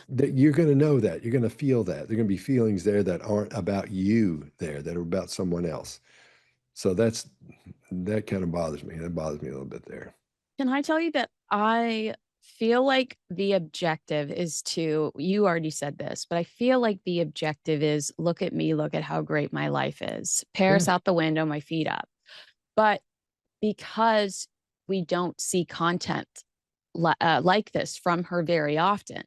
that you're going to know that. You're going to feel that. There are going to be feelings there that aren't about you there, that are about someone else. So that kind of bothers me. That bothers me a little bit there. Can I tell you that I feel like the objective is you already said this, but I feel like the objective is, look at me, look at how great my life is. Paris out the window, my feet up. But because we don't see content like this from her very often,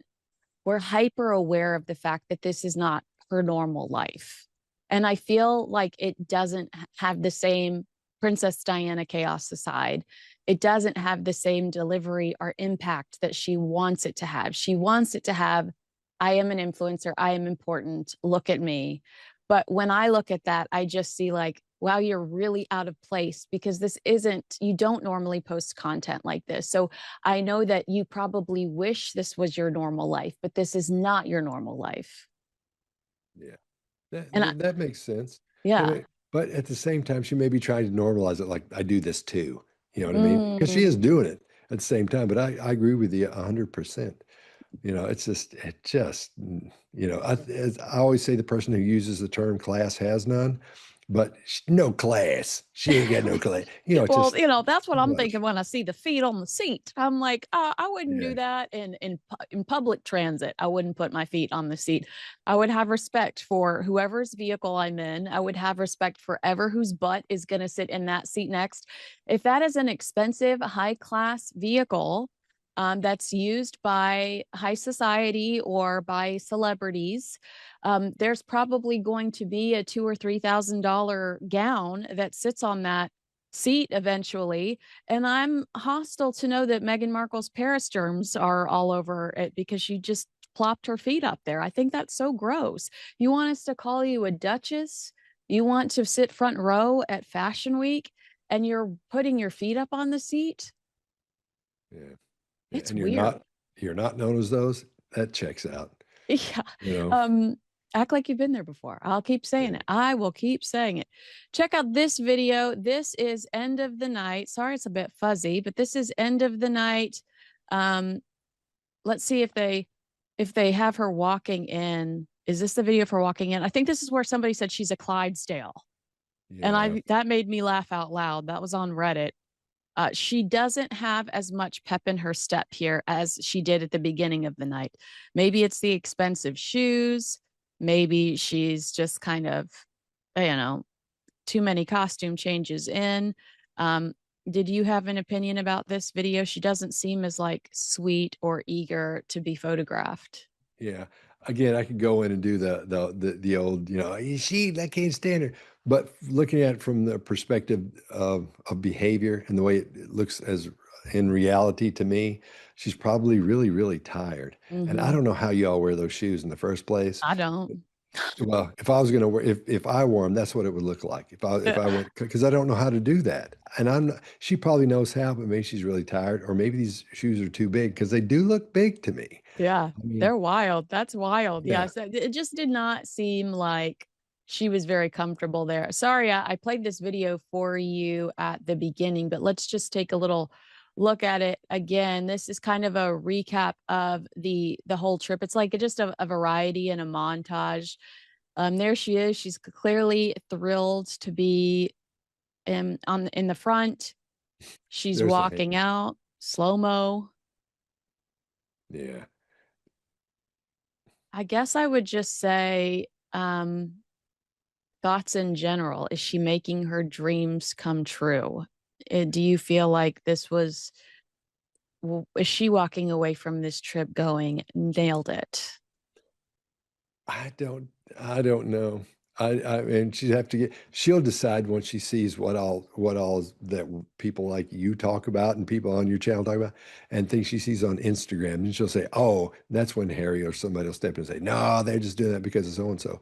we're hyper aware of the fact that this is not her normal life. And I feel like it doesn't have the same Princess Diana chaos aside. It doesn't have the same delivery or impact that she wants it to have. She wants it to have, I am an influencer, I am important, look at me. But when I look at that, I just see like, wow, you're really out of place, because you don't normally post content like this. So I know that you probably wish this was your normal life, but this is not your normal life. Yeah, that makes sense. Yeah. But at the same time, she may be trying to normalize it. Like, I do this too. You know what I mean? Because she is doing it at the same time. But I agree with you 100%. It's just, I always say the person who uses the term class has none, but no class. She ain't got no class. Well, that's what I'm thinking when I see the feet on the seat. I'm like, I wouldn't do that in public transit. I wouldn't put my feet on the seat. I would have respect for whoever's vehicle I'm in. I would have respect for whose butt is going to sit in that seat next. If that is an expensive, high class vehicle, that's used by high society or by celebrities, there's probably going to be a $2,000 or $3,000 gown that sits on that seat eventually. And I'm hostile to know that Meghan Markle's Paris germs are all over it because she just plopped her feet up there. I think that's so gross. You want us to call you a duchess? You want to sit front row at Fashion Week and you're putting your feet up on the seat? Yeah. It's and weird. You're not known as those. That checks out. Yeah. Act like you've been there before. I'll keep saying it. I will keep saying it. Check out this video. This is End of the Night. Sorry, it's a bit fuzzy, but this is End of the Night. Let's see if if they have her walking in, is this the video of her walking in? I think this is where somebody said she's a Clydesdale. And Yeah. I that made me laugh out loud. That was on Reddit. She doesn't have as much pep in her step here as she did at the beginning of the night. Maybe it's the expensive shoes. Maybe she's just kind of, too many costume changes in. Um, did you have an opinion about this video? She doesn't seem as like sweet or eager to be photographed. Yeah. Again, I could go in and do the old, she, I can't stand her. But looking at it from the perspective of behavior and the way it looks as in reality to me, she's probably really, really tired. And I Mm-hmm. don't know how y'all wear those shoes in the first place. I don't. Well, if I was going to wear, if I wore them, that's what it would look like. If I went, because I don't know how to do that, and she probably knows how, but maybe she's really tired, or maybe these shoes are too big because they do look big to me. Yeah, I mean, they're wild. That's wild. yeah, Yes, it just did not seem like she was very comfortable there. Sorry, I played this video for you at the beginning, but let's just take a little look at it again. This is kind of a recap of the whole trip. It's like just a variety and a montage. There she is. She's clearly thrilled to be in the front. She's there's the walking hand. out slow mo. Yeah, I guess I would just say, thoughts in general. Is she making her dreams come true? Do you feel like is she walking away from this trip going, nailed it? I don't, I don't know. I mean, she'll decide once she sees what all that people like you talk about and people on your channel talk about, and things she sees on Instagram, and she'll say, "Oh, that's when Harry or somebody will step in and say, no, they're just doing that because of so and so."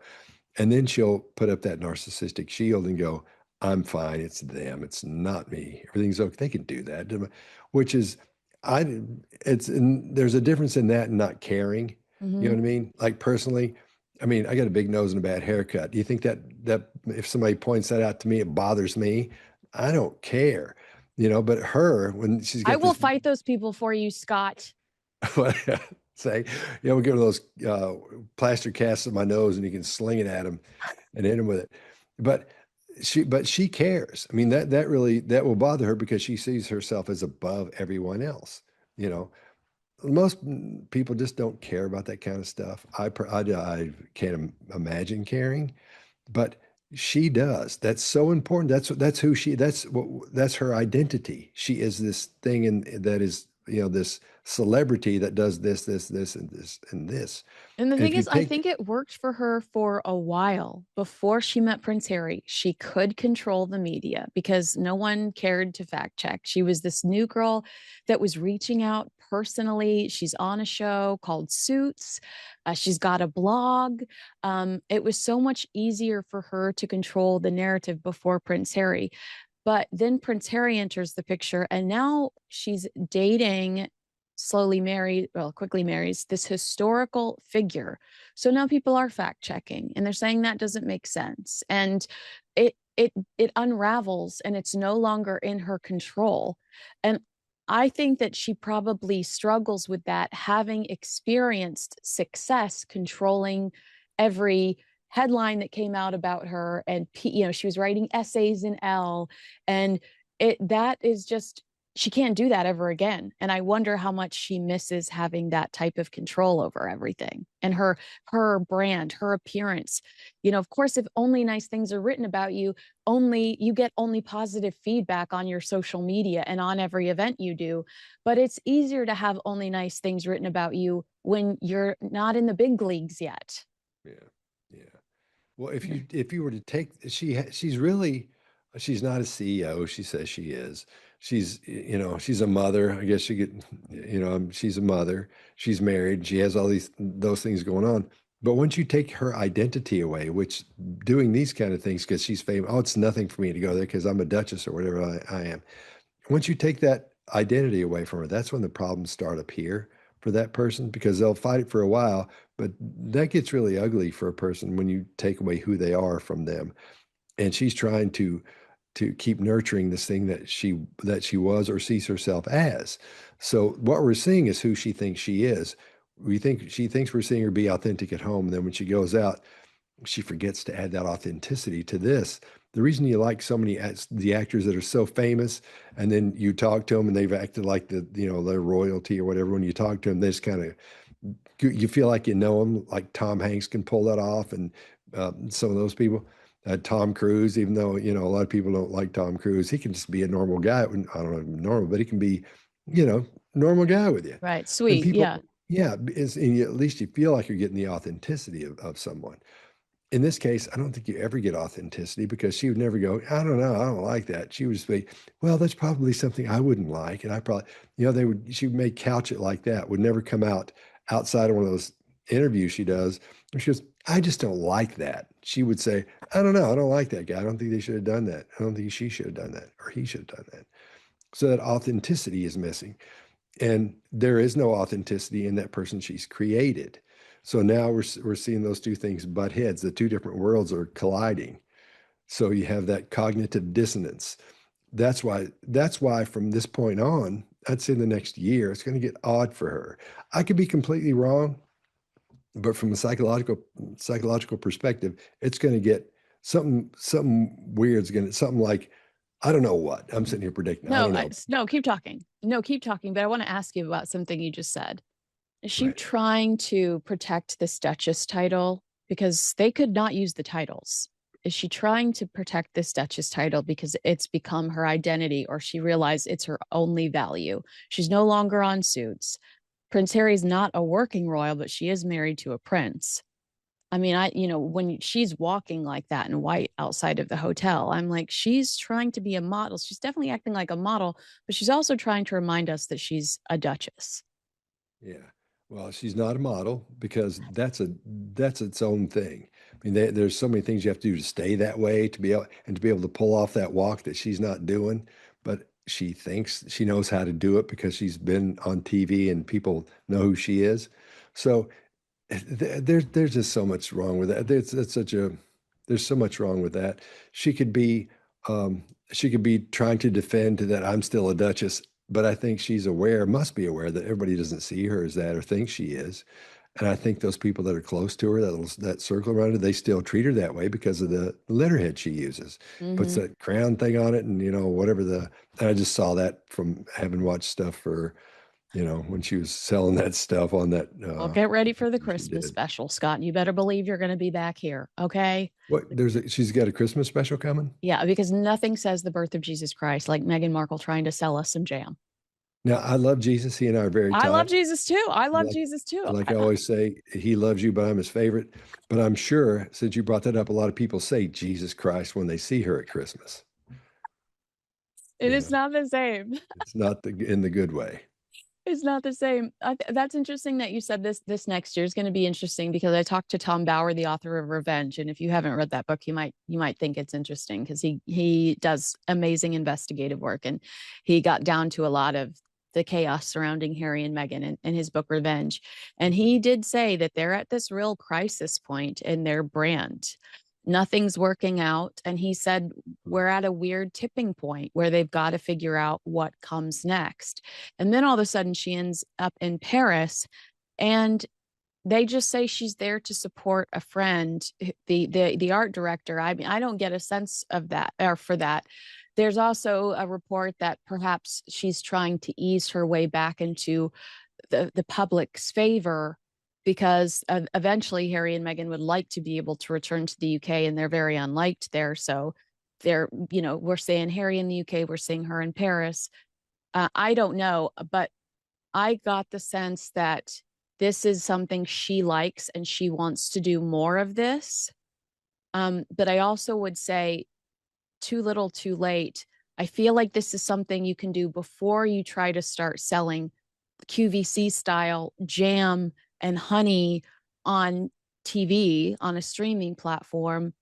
And then she'll put up that narcissistic shield and go, I'm fine. It's them. It's not me. Everything's okay. They can do that. Which is, I, it's, and there's a difference in that and not caring. You know Mm-hmm. what I mean? Like personally, I mean, I got a big nose and a bad haircut. Do you think that if somebody points that out to me, it bothers me? I don't care, but her, when she's I got will this fight those people for you, Scott. say, we'll get one of those plaster casts of my nose and you can sling it at them and hit him with it. But she cares. I mean, that really, that will bother her because she sees herself as above everyone else. You know, most people just don't care about that kind of stuff. I can't imagine caring, but she does. That's so important. That's who she. That's her identity. She is this thing, and that is this celebrity that does this, and this, and this. And the And thing if you is, I take think it worked for her for a while before she met Prince Harry. She could control the media because no one cared to fact check. She was this new girl that was reaching out personally. She's on a show called Suits. She's got a blog. It was so much easier for her to control the narrative before Prince Harry. But then Prince Harry enters the picture, and now she's dating quickly marries this historical figure. So now people are fact checking and they're saying that doesn't make sense. And it unravels and it's no longer in her control. And I think that she probably struggles with that, having experienced success controlling every headline that came out about her. And she was writing essays in Elle, and that is just, she can't do that ever again. And I wonder how much she misses having that type of control over everything and her brand, her appearance. Of course, if only nice things are written about you, you get only positive feedback on your social media and on every event you do. But it's easier to have only nice things written about you when you're not in the big leagues yet. yeah, yeah. Well, if you were to take she's not a CEO. She says she is. She's a mother. I guess she could, she's a mother. She's married. She has all those things going on. But once you take her identity away, which doing these kind of things because she's famous, oh, it's nothing for me to go there because I'm a duchess or whatever I am. Once you take that identity away from her, that's when the problems start up here for that person because they'll fight it for a while, but that gets really ugly for a person when you take away who they are from them. And she's trying to keep nurturing this thing that she was or sees herself as. So what we're seeing is who she thinks she is. she thinks we're seeing her be authentic at home. And then when she goes out, she forgets to add that authenticity to this. The reason you like so many the actors that are so famous, and then you talk to them and they've acted like their royalty or whatever. When you talk to them, they just kind of, you feel like you know them. Like Tom Hanks can pull that off, and some of those people. Tom Cruise, even though a lot of people don't like Tom Cruise, he can just be a normal guy. I don't know, normal, but he can be, normal guy with you. Right. And Sweet. people, Yeah. yeah, at least you feel like you're getting the authenticity of someone. In this case, I don't think you ever get authenticity, because she would never go, I don't know, I don't like that. She would just be, well, that's probably something I wouldn't like. And I probably, she may couch it like that, would never come out outside of one of those interviews she does. And she goes, I just don't like that. She would say, I don't know, I don't like that guy. I don't think they should have done that. I don't think she should have done that, or he should have done that. So that authenticity is missing. And there is no authenticity in that person she's created. So now we're seeing those two things butt heads. The two different worlds are colliding. So you have that cognitive dissonance. That's why from this point on, I'd say the next year, it's going to get odd for her. I could be completely wrong, but from a psychological perspective, it's going to get something weird's going to, something like, I don't know what. I'm sitting here predicting. I No, don't know. no, keep talking. No, keep talking. But I want to ask you about something you just said. Is she Right. trying to protect this Duchess title? Because they could not use the titles. Is she trying to protect this Duchess title because it's become her identity, or she realized it's her only value? She's no longer on Suits. Prince Harry's not a working royal, but she is married to a prince. I mean, when she's walking like that in white outside of the hotel, I'm like, she's trying to be a model. She's definitely acting like a model, but she's also trying to remind us that she's a duchess. Yeah. Well, she's not a model, because that's its own thing. I mean, there's so many things you have to do to stay that way, to be able to pull off that walk that she's not doing. But she thinks she knows how to do it because she's been on TV and people know who she is. So there's just so much wrong with that. There's so much wrong with that. She could be she could be trying to defend that I'm still a duchess, but I think she's must be aware that everybody doesn't see her as that or think she is. And I think those people that are close to her, that circle around her, they still treat her that way because of the letterhead she uses. Puts Mm-hmm. that crown thing on it, and whatever and I just saw that from having watched stuff for, when she was selling that stuff on that Well, get ready for the she Christmas did. special, Scott. You better believe you're going to be back here. Okay. She's got a Christmas special coming? Yeah, because nothing says the birth of Jesus Christ like Meghan Markle trying to sell us some jam. Now, I love Jesus. He and I are very I love tight. Jesus too. I love Like Jesus too. like I always say, he loves you, but I'm his favorite. But I'm sure, since you brought that up, a lot of people say Jesus Christ when they see her at Christmas. It is not the same. It's not in the good way. It's not the same. That's interesting that you said this next year is going to be interesting, because I talked to Tom Bauer, the author of Revenge, and if you haven't read that book, you might think it's interesting, because he does amazing investigative work, and he got down to a lot of the chaos surrounding Harry and Meghan in his book Revenge, and he did say that they're at this real crisis point in their brand. Nothing's working out, and he said we're at a weird tipping point where they've got to figure out what comes next. And then all of a sudden she ends up in Paris, and they just say she's there to support a friend, the art director. I mean, I don't get a sense of that, or for that. There's also a report that perhaps she's trying to ease her way back into the public's favor, because eventually Harry and Meghan would like to be able to return to the UK, and they're very unliked there. So we're saying Harry in the UK, we're seeing her in Paris. I don't know, but I got the sense that this is something she likes and she wants to do more of this. But I also would say too little, too late. I feel like this is something you can do before you try to start selling QVC style jam and honey on TV, on a streaming platform.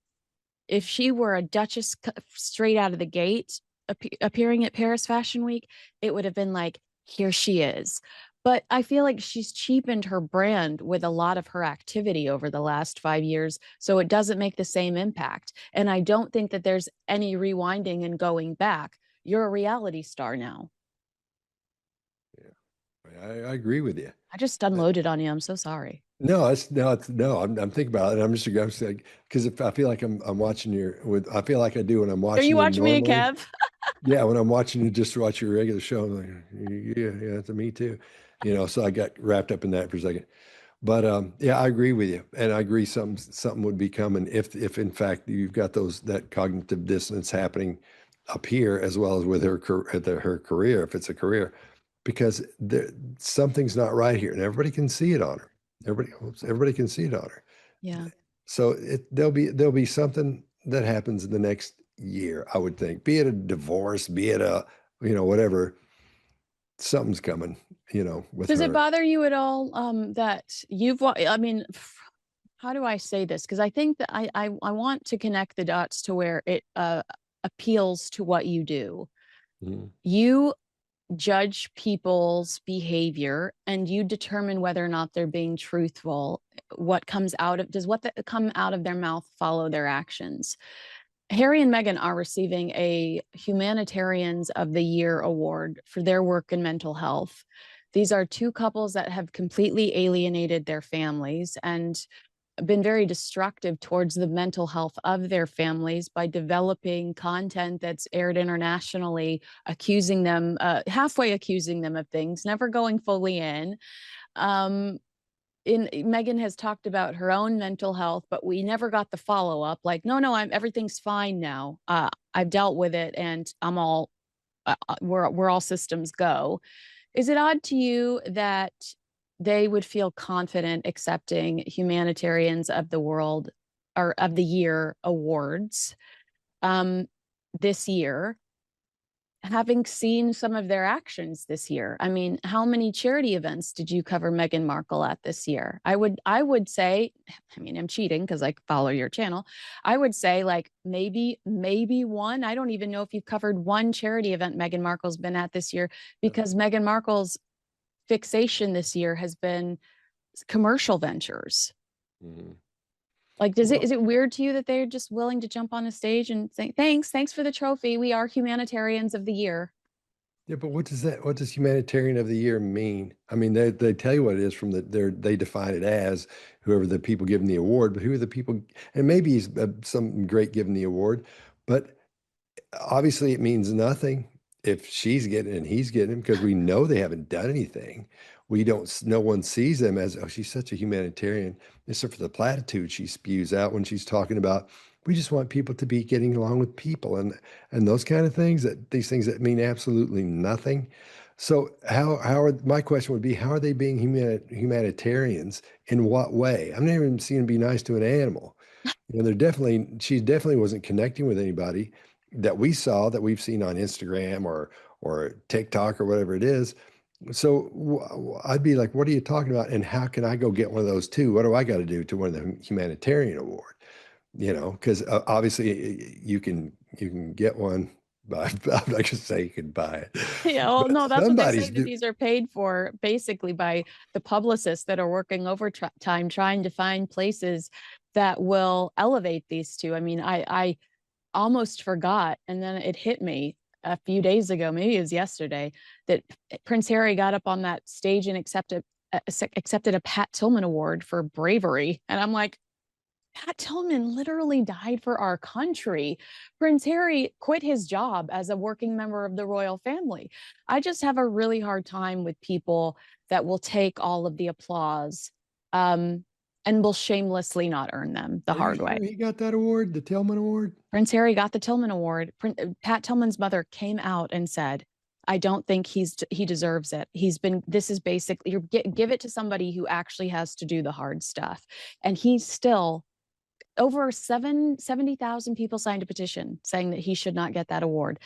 If she were a duchess straight out of the gate, appearing at Paris Fashion Week, it would have been like, here she is. But I feel like she's cheapened her brand with a lot of her activity over the last 5 years, so it doesn't make the same impact. And I don't think that there's any rewinding and going back. You're a reality star now. Yeah. I agree with you. I just unloaded on you. I'm so sorry. No, I'm thinking about it. I'm just like, because if I feel like I'm watching I feel like I do when I'm Are you watching you watching me and normally. Kev? Yeah, when I'm watching you just watch your regular show, I'm like, yeah, it's me too. So I got wrapped up in that for a second. But yeah, I agree with you, and I agree something would be coming if in fact you've got that cognitive dissonance happening up here as well as with her career, if it's a career, because something's not right here, and everybody can see it on her. Everybody can see it on her. Yeah. So there'll be something that happens in the next year, I would think. Be it a divorce, be it a whatever, something's coming, with Does it her. bother you at all that I mean, how do I say this? Because I think that I want to connect the dots to where it appeals to what you do. Mhm. You judge people's behavior and you determine whether or not they're being truthful. Does what come out of their mouth follow their actions? Harry and Meghan are receiving a Humanitarians of the Year award for their work in mental health. These are two couples that have completely alienated their families and been very destructive towards the mental health of their families by developing content that's aired internationally, halfway accusing them of things, never going fully in. Um, Meghan has talked about her own mental health, but we never got the follow up. Like, no, everything's fine now. I've dealt with it, and I'm all we're all systems go. Is it odd to you that they would feel confident accepting Humanitarians of the World or of the Year awards um, this year, having seen some of their actions this year? I mean, how many charity events did you cover Meghan Markle at this year? I would say, I mean, I'm cheating because I follow your channel. I would say like maybe one. I don't even know if you've covered one charity event Meghan Markle's been at this year, because Meghan Markle's fixation this year has been commercial ventures. Mhm. Like, Well, is it weird to you that they're just willing to jump on a stage and say, thanks for the trophy. We are Humanitarians of the Year. yeah, but what does humanitarian of the year mean? I mean, they tell you what it is from they define it as whoever the people giving the award, but who are the people? And maybe he's some great giving the award, but obviously it means nothing if she's getting it and he's getting it, because we know they haven't done anything. We don't, no one sees them as, oh, she's such a humanitarian, except for the platitude she spews out when she's talking about, we just want people to be getting along with people and those kind of things, these things that mean absolutely nothing. So my question would be, how are they being humanitarians? In what way? I've never even seen them be nice to an animal. She definitely wasn't connecting with anybody that we saw, that we've seen on Instagram or TikTok or whatever it is. So I'd be like, what are you talking about? And how can I go get one of those too? What do I got to do to win the humanitarian award? Because obviously you can get one by, I'm not going to say you can buy it, Yeah, well, but no, that's what they say, somebody's that do. these are paid for basically by the publicists that are working overtime trying to find places that will elevate these two. I mean, I almost forgot, and then it hit me a few days ago, maybe it was yesterday, that Prince Harry got up on that stage and accepted a Pat Tillman Award for bravery, and I'm like, Pat Tillman literally died for our country. Prince Harry quit his job as a working member of the royal family. I just have a really hard time with people that will take all of the applause um, and will shamelessly not earn them the Are you hard sure way. he got that award, the Tillman Award? Prince Harry got the Tillman Award. Pat Tillman's mother came out and said, I don't think he deserves it. This is basically, give it to somebody who actually has to do the hard stuff. And he's still, over 70,000 people signed a petition saying that he should not get that award.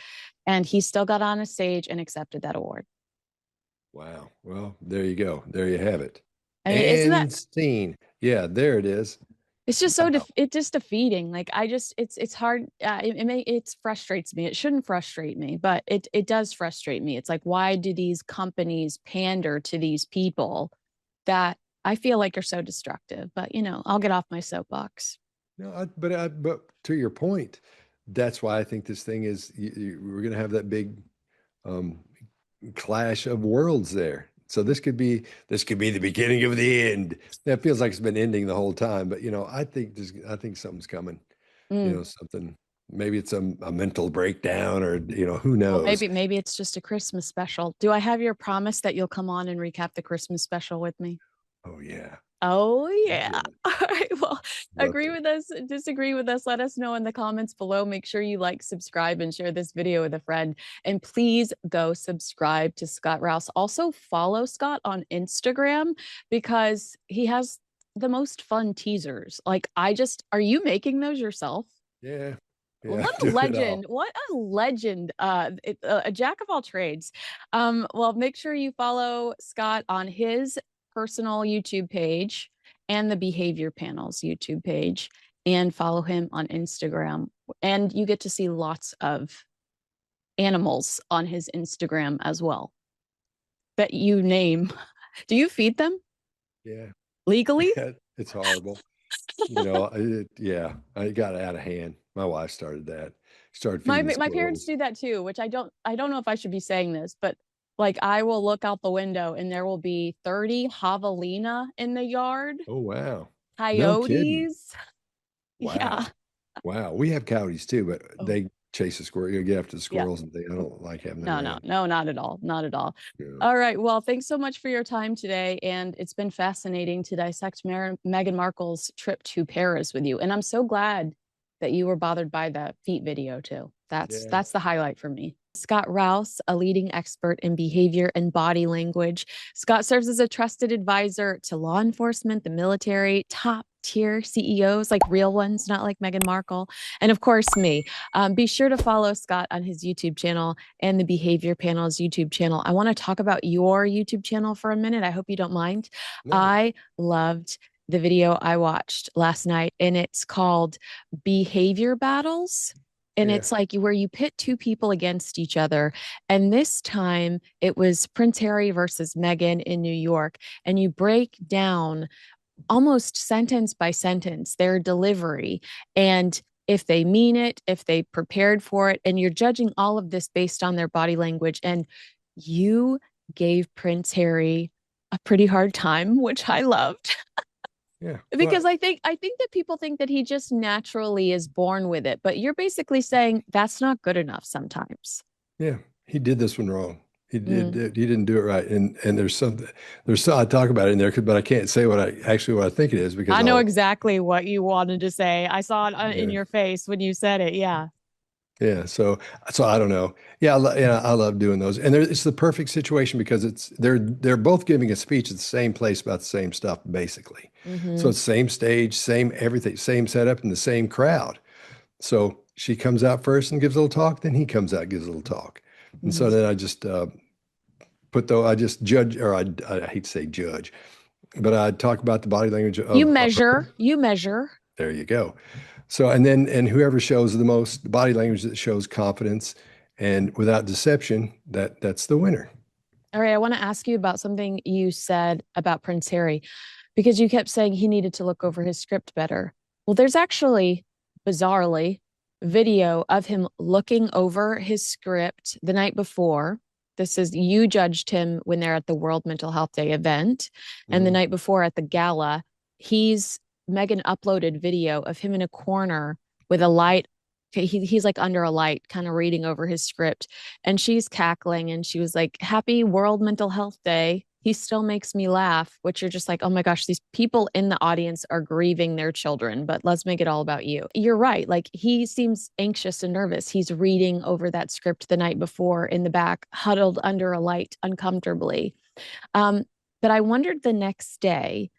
And he still got on a stage and accepted that award. Wow. Well, there you go. There you have it. I mean, isn't that, And scene. Yeah, there it is. it's just Wow. it's just defeating. Like, it's hard. It frustrates me. It shouldn't frustrate me, but it does frustrate me. It's like, why do these companies pander to these people that I feel like are so destructive? But I'll get off my soapbox. No, but to your point, that's why I think this thing is we're going to have that big um, clash of worlds there. So this could be the beginning of the end. That feels like it's been ending the whole time, but I think something's coming. Mm. Something, maybe it's a mental breakdown, or who Well, knows. maybe it's just a Christmas special. Do I have your promise that you'll come on and recap the Christmas special with me? Oh yeah. Oh, yeah. Yeah. All right. Well, Love agree to. with us, disagree with us. Let us know in the comments below. Make sure you like, subscribe, and share this video with a friend. And please go subscribe to Scott Rouse. Also, follow Scott on Instagram because he has the most fun teasers. Like, are you making those yourself? Yeah. Yeah. What a Do it all. legend. What a legend. A jack of all trades. Well, make sure you follow Scott on his personal YouTube page and the Behavior Panel's YouTube page, and follow him on Instagram. And you get to see lots of animals on his Instagram as well that you name. Do you feed them Yeah. legally? It's horrible. Yeah, I got out of hand. My wife started that. Started My feeding the my parents squirrels. do that too, which I don't know if I should be saying this, but like I will look out the window and there will be 30 javelina in the yard, Oh wow. No kidding. coyotes. Yeah. Wow. Wow. We have coyotes too, but Oh, they chase the squirrel. You get after the yeah. squirrels and things. I don't like having them No, no, around. no, not at all. Not at all. Yeah. All right. Well, thanks so much for your time today. And it's been fascinating to dissect Meghan Markle's trip to Paris with you. And I'm so glad that you were bothered by the feet video too. Yeah. That's the highlight for me. Scott Rouse, a leading expert in behavior and body language. Scott serves as a trusted advisor to law enforcement, the military, top tier CEOs, like real ones, not like Meghan Markle, and of course me. Be sure to follow Scott on his YouTube channel and the Behavior Panel's YouTube channel. I want to talk about your YouTube channel for a minute. I hope you don't mind. No. I loved the video I watched last night, and it's called Behavior Battles. And Yeah. it's like where you pit two people against each other. And this time it was Prince Harry versus Meghan in New York. And you break down almost sentence by sentence their delivery and if they mean it, if they prepared for it, and you're judging all of this based on their body language. And you gave Prince Harry a pretty hard time, which I loved Yeah. because I think that people think that he just naturally is born with it, but you're basically saying that's not good enough sometimes. Yeah. He did this one wrong. Mm. He didn't do it right. And I talk about it in there, but I can't say what I think it is because I know I'll, exactly what you wanted to say. I saw it in yeah. your face when you said it. Yeah. Yeah, so I don't know. Yeah, I love doing those, and it's the perfect situation because they're both giving a speech at the same place about the same stuff basically. So Hmm. it's same stage, same everything, same setup, and the same crowd. So she comes out first and gives a little talk, then he comes out and gives a little talk, and Hmm. so then I just judge, or I hate to say judge, but I talk about the body language of her. You measure. There you go. So, and whoever shows the most body language that shows confidence and without deception, that's the winner. All right, I want to ask you about something you said about Prince Harry because you kept saying he needed to look over his script better. Well, there's actually, bizarrely, video of him looking over his script the night before. This is you judged him when they're at the World Mental Health Day event, and the Mhm. night before at the gala, he's Megan uploaded video of him in a corner with a light. He's like under a light, kind of reading over his script, and she's cackling and she was like, Happy World Mental Health Day. He still makes me laugh, which you're just like, oh my gosh, these people in the audience are grieving their children, but let's make it all about you. You're right. Like he seems anxious and nervous. He's reading over that script the night before in the back, huddled under a light uncomfortably. Um, but I wondered the next day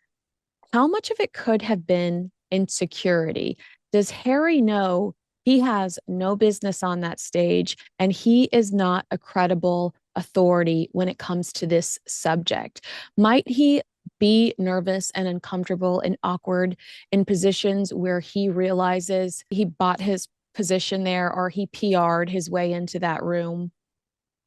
how much of it could have been insecurity. Does Harry know he has no business on that stage and he is not a credible authority when it comes to this subject? Might he be nervous and uncomfortable and awkward in positions where he realizes he bought his position there or he PR'd his way into that room?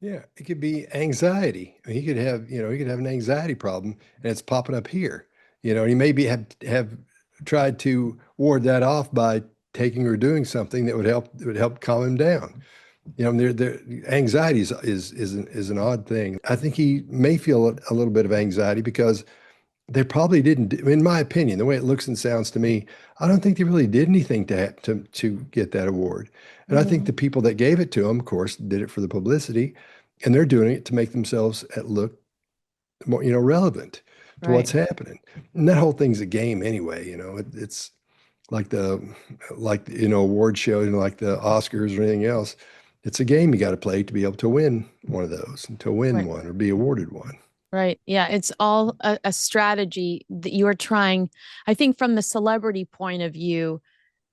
Yeah, it could be anxiety. I mean, he could have an anxiety problem and it's popping up here. And he maybe have tried to ward that off by taking or doing something that would help calm him down. their anxiety is an odd thing. I think he may feel a little bit of anxiety because they probably didn't, in my opinion, the way it looks and sounds to me, I don't think they really did anything to get that award. And I think Mhm. the people that gave it to them, of course, did it for the publicity, and they're doing it to make themselves look more, relevant to Right. what's happening. And that whole thing's a game anyway. It's like award shows, like the Oscars or anything else. It's a game you got to play to be able to win one of those, and to win Right. one or be awarded one. Right. Yeah. It's all a strategy that you are trying. I think from the celebrity point of view,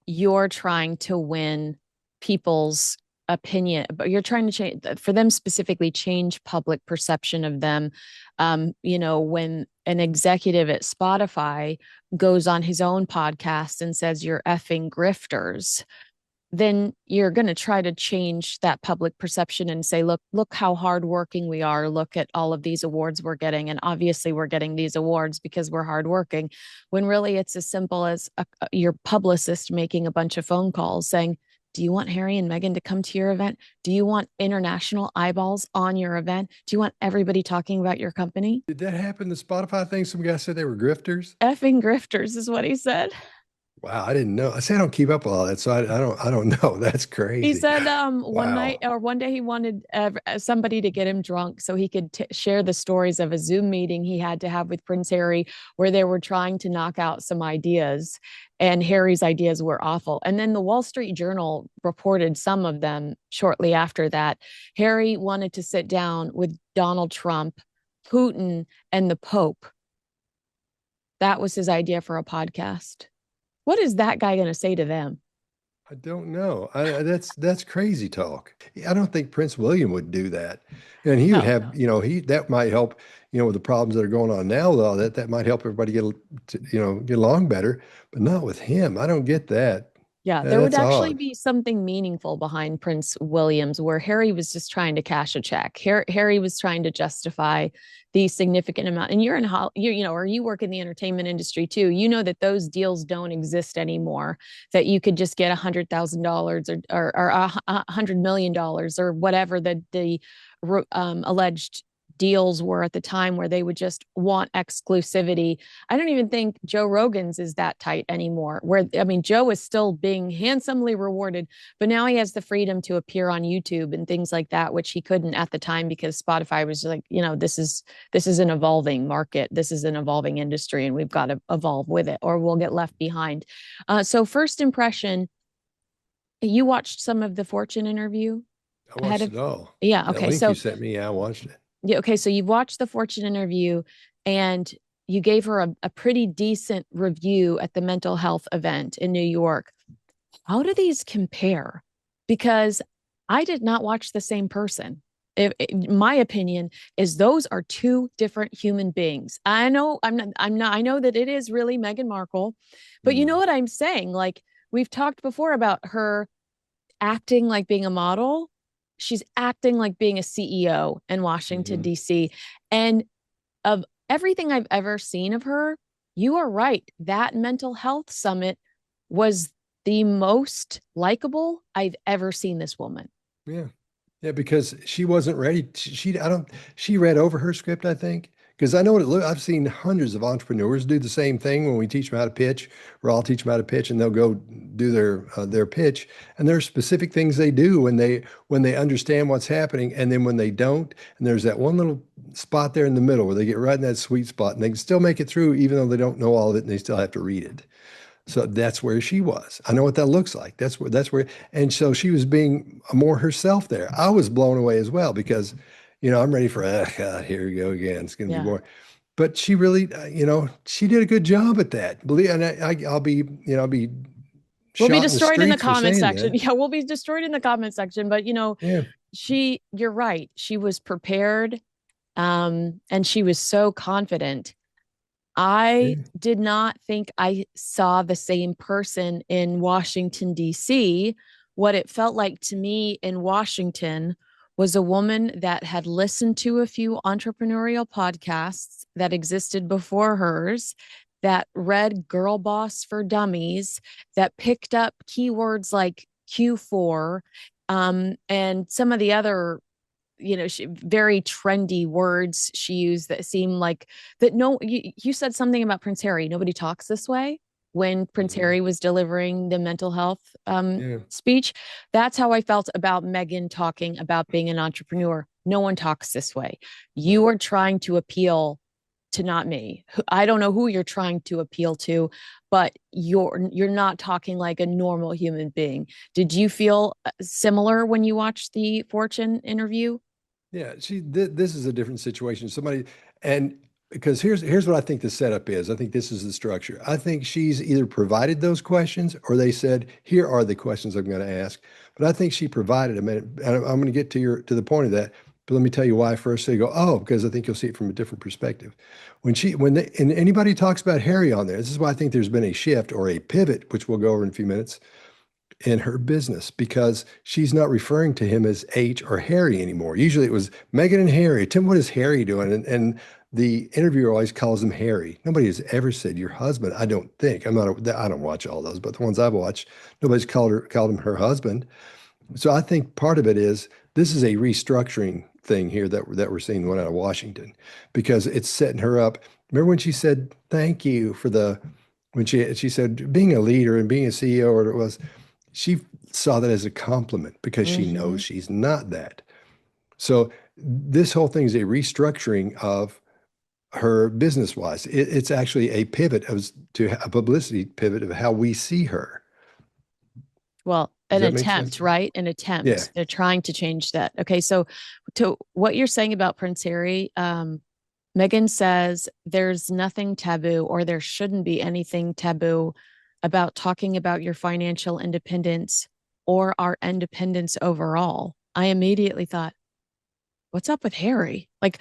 you're trying to win people's opinion, but you're trying to change for them specifically, change public perception of them. When an executive at Spotify goes on his own podcast and says you're effing grifters, then you're going to try to change that public perception and say, look how hardworking we are. Look at all of these awards we're getting. And obviously we're getting these awards because we're hardworking, when really it's as simple as your publicist making a bunch of phone calls saying, do you want Harry and Meghan to come to your event? Do you want international eyeballs on your event? Do you want everybody talking about your company? Did that happen? The Spotify thing? Some guy said they were grifters. Effing grifters is what he said. Wow, I didn't know. I say I don't keep up with all that, so I don't know. That's He crazy. said one night Wow. or one day he wanted somebody to get him drunk so he could share the stories of a Zoom meeting he had to have with Prince Harry where they were trying to knock out some ideas and Harry's ideas were awful. And then the Wall Street Journal reported some of them shortly after that. Harry wanted to sit down with Donald Trump, Putin, and the Pope. That was his idea for a podcast. What is that guy going to say to them? I don't know. That's crazy talk. I don't think Prince William would do that. And he would No. have, he that might help, with the problems that are going on now, though, that might help everybody get along better, but not with him. I don't get that. Yeah, there would That's actually odd. be something meaningful behind Prince William's where Harry was just trying to cash a check. Harry was trying to justify the significant amount. And you're in or you work in the entertainment industry too. You know that those deals don't exist anymore. That you could just get $100,000 or $100 million or whatever the alleged deals were at the time where they would just want exclusivity. I don't even think Joe Rogan's is that tight anymore. Where, I mean, Joe is still being handsomely rewarded, but now he has the freedom to appear on YouTube and things like that, which he couldn't at the time because Spotify was like, this is an evolving market. This is an evolving industry and we've got to evolve with it or we'll get left behind. So first impression, you watched some of the Fortune interview I ahead watched of, it all. yeah. That Okay. link you So sent me, yeah, I watched it. yeah, okay, so you've watched the Fortune interview and you gave her a pretty decent review at the mental health event in New York. How do these compare? Because I did not watch the same person. My opinion is those are two different human beings. I know I know that it is really Meghan Markle, but you know Mm, what I'm saying? Like we've talked before about her acting like being a model. She's acting like being a CEO in Washington, mhm. D.C. And of everything I've ever seen of her, you are right. That mental health summit was the most likable I've ever seen this woman. Yeah. Yeah, because she wasn't ready. She read over her script, I think. Because I know what it looks. I've seen hundreds of entrepreneurs do the same thing when we teach them how to pitch, or I'll teach them how to pitch, and they'll go do their pitch. And there are specific things they do when they understand what's happening, and then when they don't, and there's that one little spot there in the middle where they get right in that sweet spot, and they can still make it through, even though they don't know all of it, and they still have to read it. So that's where she was. I know what that looks like. That's where, and so she was being more herself there. I was blown away as well because, I'm ready for, God, here we go again. It's going to be Yeah. more. But she really, she did a good job at that. Believe, and I'll be We'll be shot in the destroyed in the streets for comment saying section. that. Yeah, we'll be destroyed in the comment section. But Yeah, you're right. She was prepared. And she was so confident. I yeah, did not think I saw the same person in Washington, D.C. What it felt like to me in Washington was a woman that had listened to a few entrepreneurial podcasts that existed before hers, that read Girl Boss for Dummies, that picked up keywords like Q4 And some of the other, very trendy words she used that seem like that. No, you said something about Prince Harry. Nobody talks this way when Prince Mhm. Harry was delivering the mental health Yeah. speech. That's how I felt about Meghan talking about being an entrepreneur. No one talks this way. You Right. are trying to appeal to not me. I don't know who you're trying to appeal to, but you're not talking like a normal human being. Did you feel similar when you watched the Fortune interview? Yeah, this is a different situation. Somebody, and because here's what I think the setup is. I think this is the structure. I think she's either provided those questions or they said, here are the questions I'm going to ask. But I think she provided them, and I'm going to get to the point of that. But let me tell you why first. So you go, oh, because I think you'll see it from a different perspective. And anybody talks about Harry on there, this is why I think there's been a shift or a pivot, which we'll go over in a few minutes, in her business, because she's not referring to him as H or Harry anymore. Usually it was Meghan and Harry. Tim, what is Harry doing? And the interviewer always calls him Harry. Nobody has ever said your husband. I don't think. I don't watch all those, but the ones I've watched, nobody's called him her husband. So I think part of it is this is a restructuring thing here that we're seeing one out of Washington, because it's setting her up. Remember when she said thank you for the when she said being a leader and being a CEO, or it was, she saw that as a compliment because she Mm-hmm. knows she's not that. So this whole thing is a restructuring of her business wise. It's actually a pivot to a publicity pivot of how we see her. Well, Does an that make sense? attempt, right? An Yeah. attempt. They're trying to change that. Okay, so to what you're saying about Prince Harry, Megan says there's nothing taboo, or there shouldn't be anything taboo about talking about your financial independence or our independence overall. I immediately thought, what's up with Harry? Like,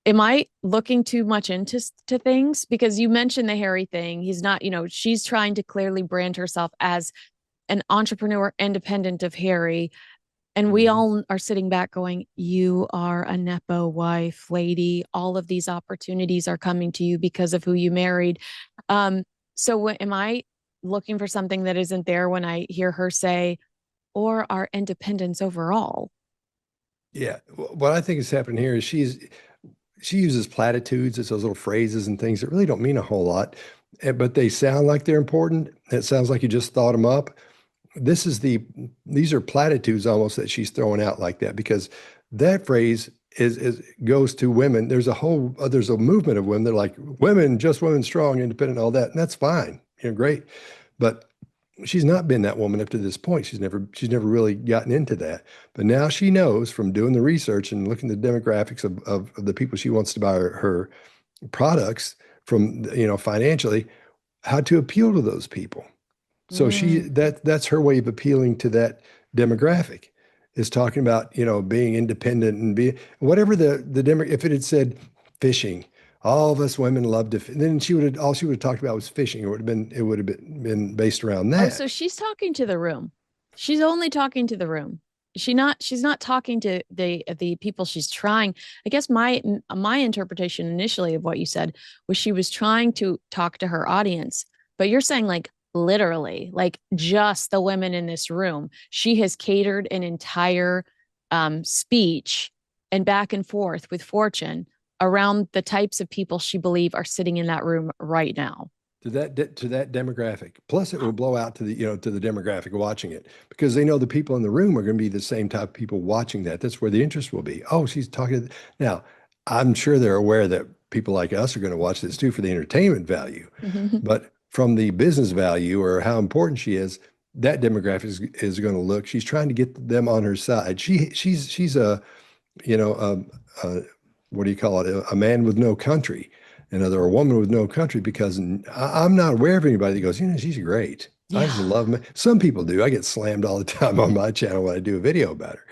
am I looking too much into things? Because you mentioned the Harry thing. He's not, she's trying to clearly brand herself as an entrepreneur independent of Harry. And we Mhm. all are sitting back going, you are a Nepo wife, lady. All of these opportunities are coming to you because of who you married. Um, so am I looking for something that isn't there when I hear her say, or our independence overall? Yeah. What I think is happening here is she uses platitudes. It's those little phrases and things that really don't mean a whole lot, but they sound like they're important. It sounds like you just thought them up. These are platitudes almost that she's throwing out like that, because that phrase is goes to women. There's a movement of women that are like women, just women strong, independent, all that, and that's fine, great. But she's not been that woman up to this point. She's never really gotten into that. But now she knows from doing the research and looking at the demographics of the people she wants to buy her products from, financially, how to appeal to those people. So Mm. that's her way of appealing to that demographic, is talking about, being independent and be whatever the demo. If it had said fishing, all of us women love to, then all she would have talked about was fishing. It would have been based around Oh, that. so she's talking to the room. She's only talking to the room. She's not talking to the people she's trying. I guess my interpretation initially of what you said was she was trying to talk to her audience, but you're saying like literally, like just the women in this room. She has catered an entire speech and back and forth with Fortune around the types of people she believe are sitting in that room right now. To that demographic. Plus, it will blow out to the demographic watching it, because they know the people in the room are going to be the same type of people watching that. That's where the interest will be. Oh, she's talking. Now, I'm sure they're aware that people like us are going to watch this too for the entertainment value, but from the business value or how important she is, that demographic is going to look. She's trying to get them on her side. She's a you know, what do you call it? A man with no country, or a woman with no country, because I'm not aware of anybody that goes, she's great. I just Yeah. love me. Some people do. I get slammed all the time on my channel when I do a video about her.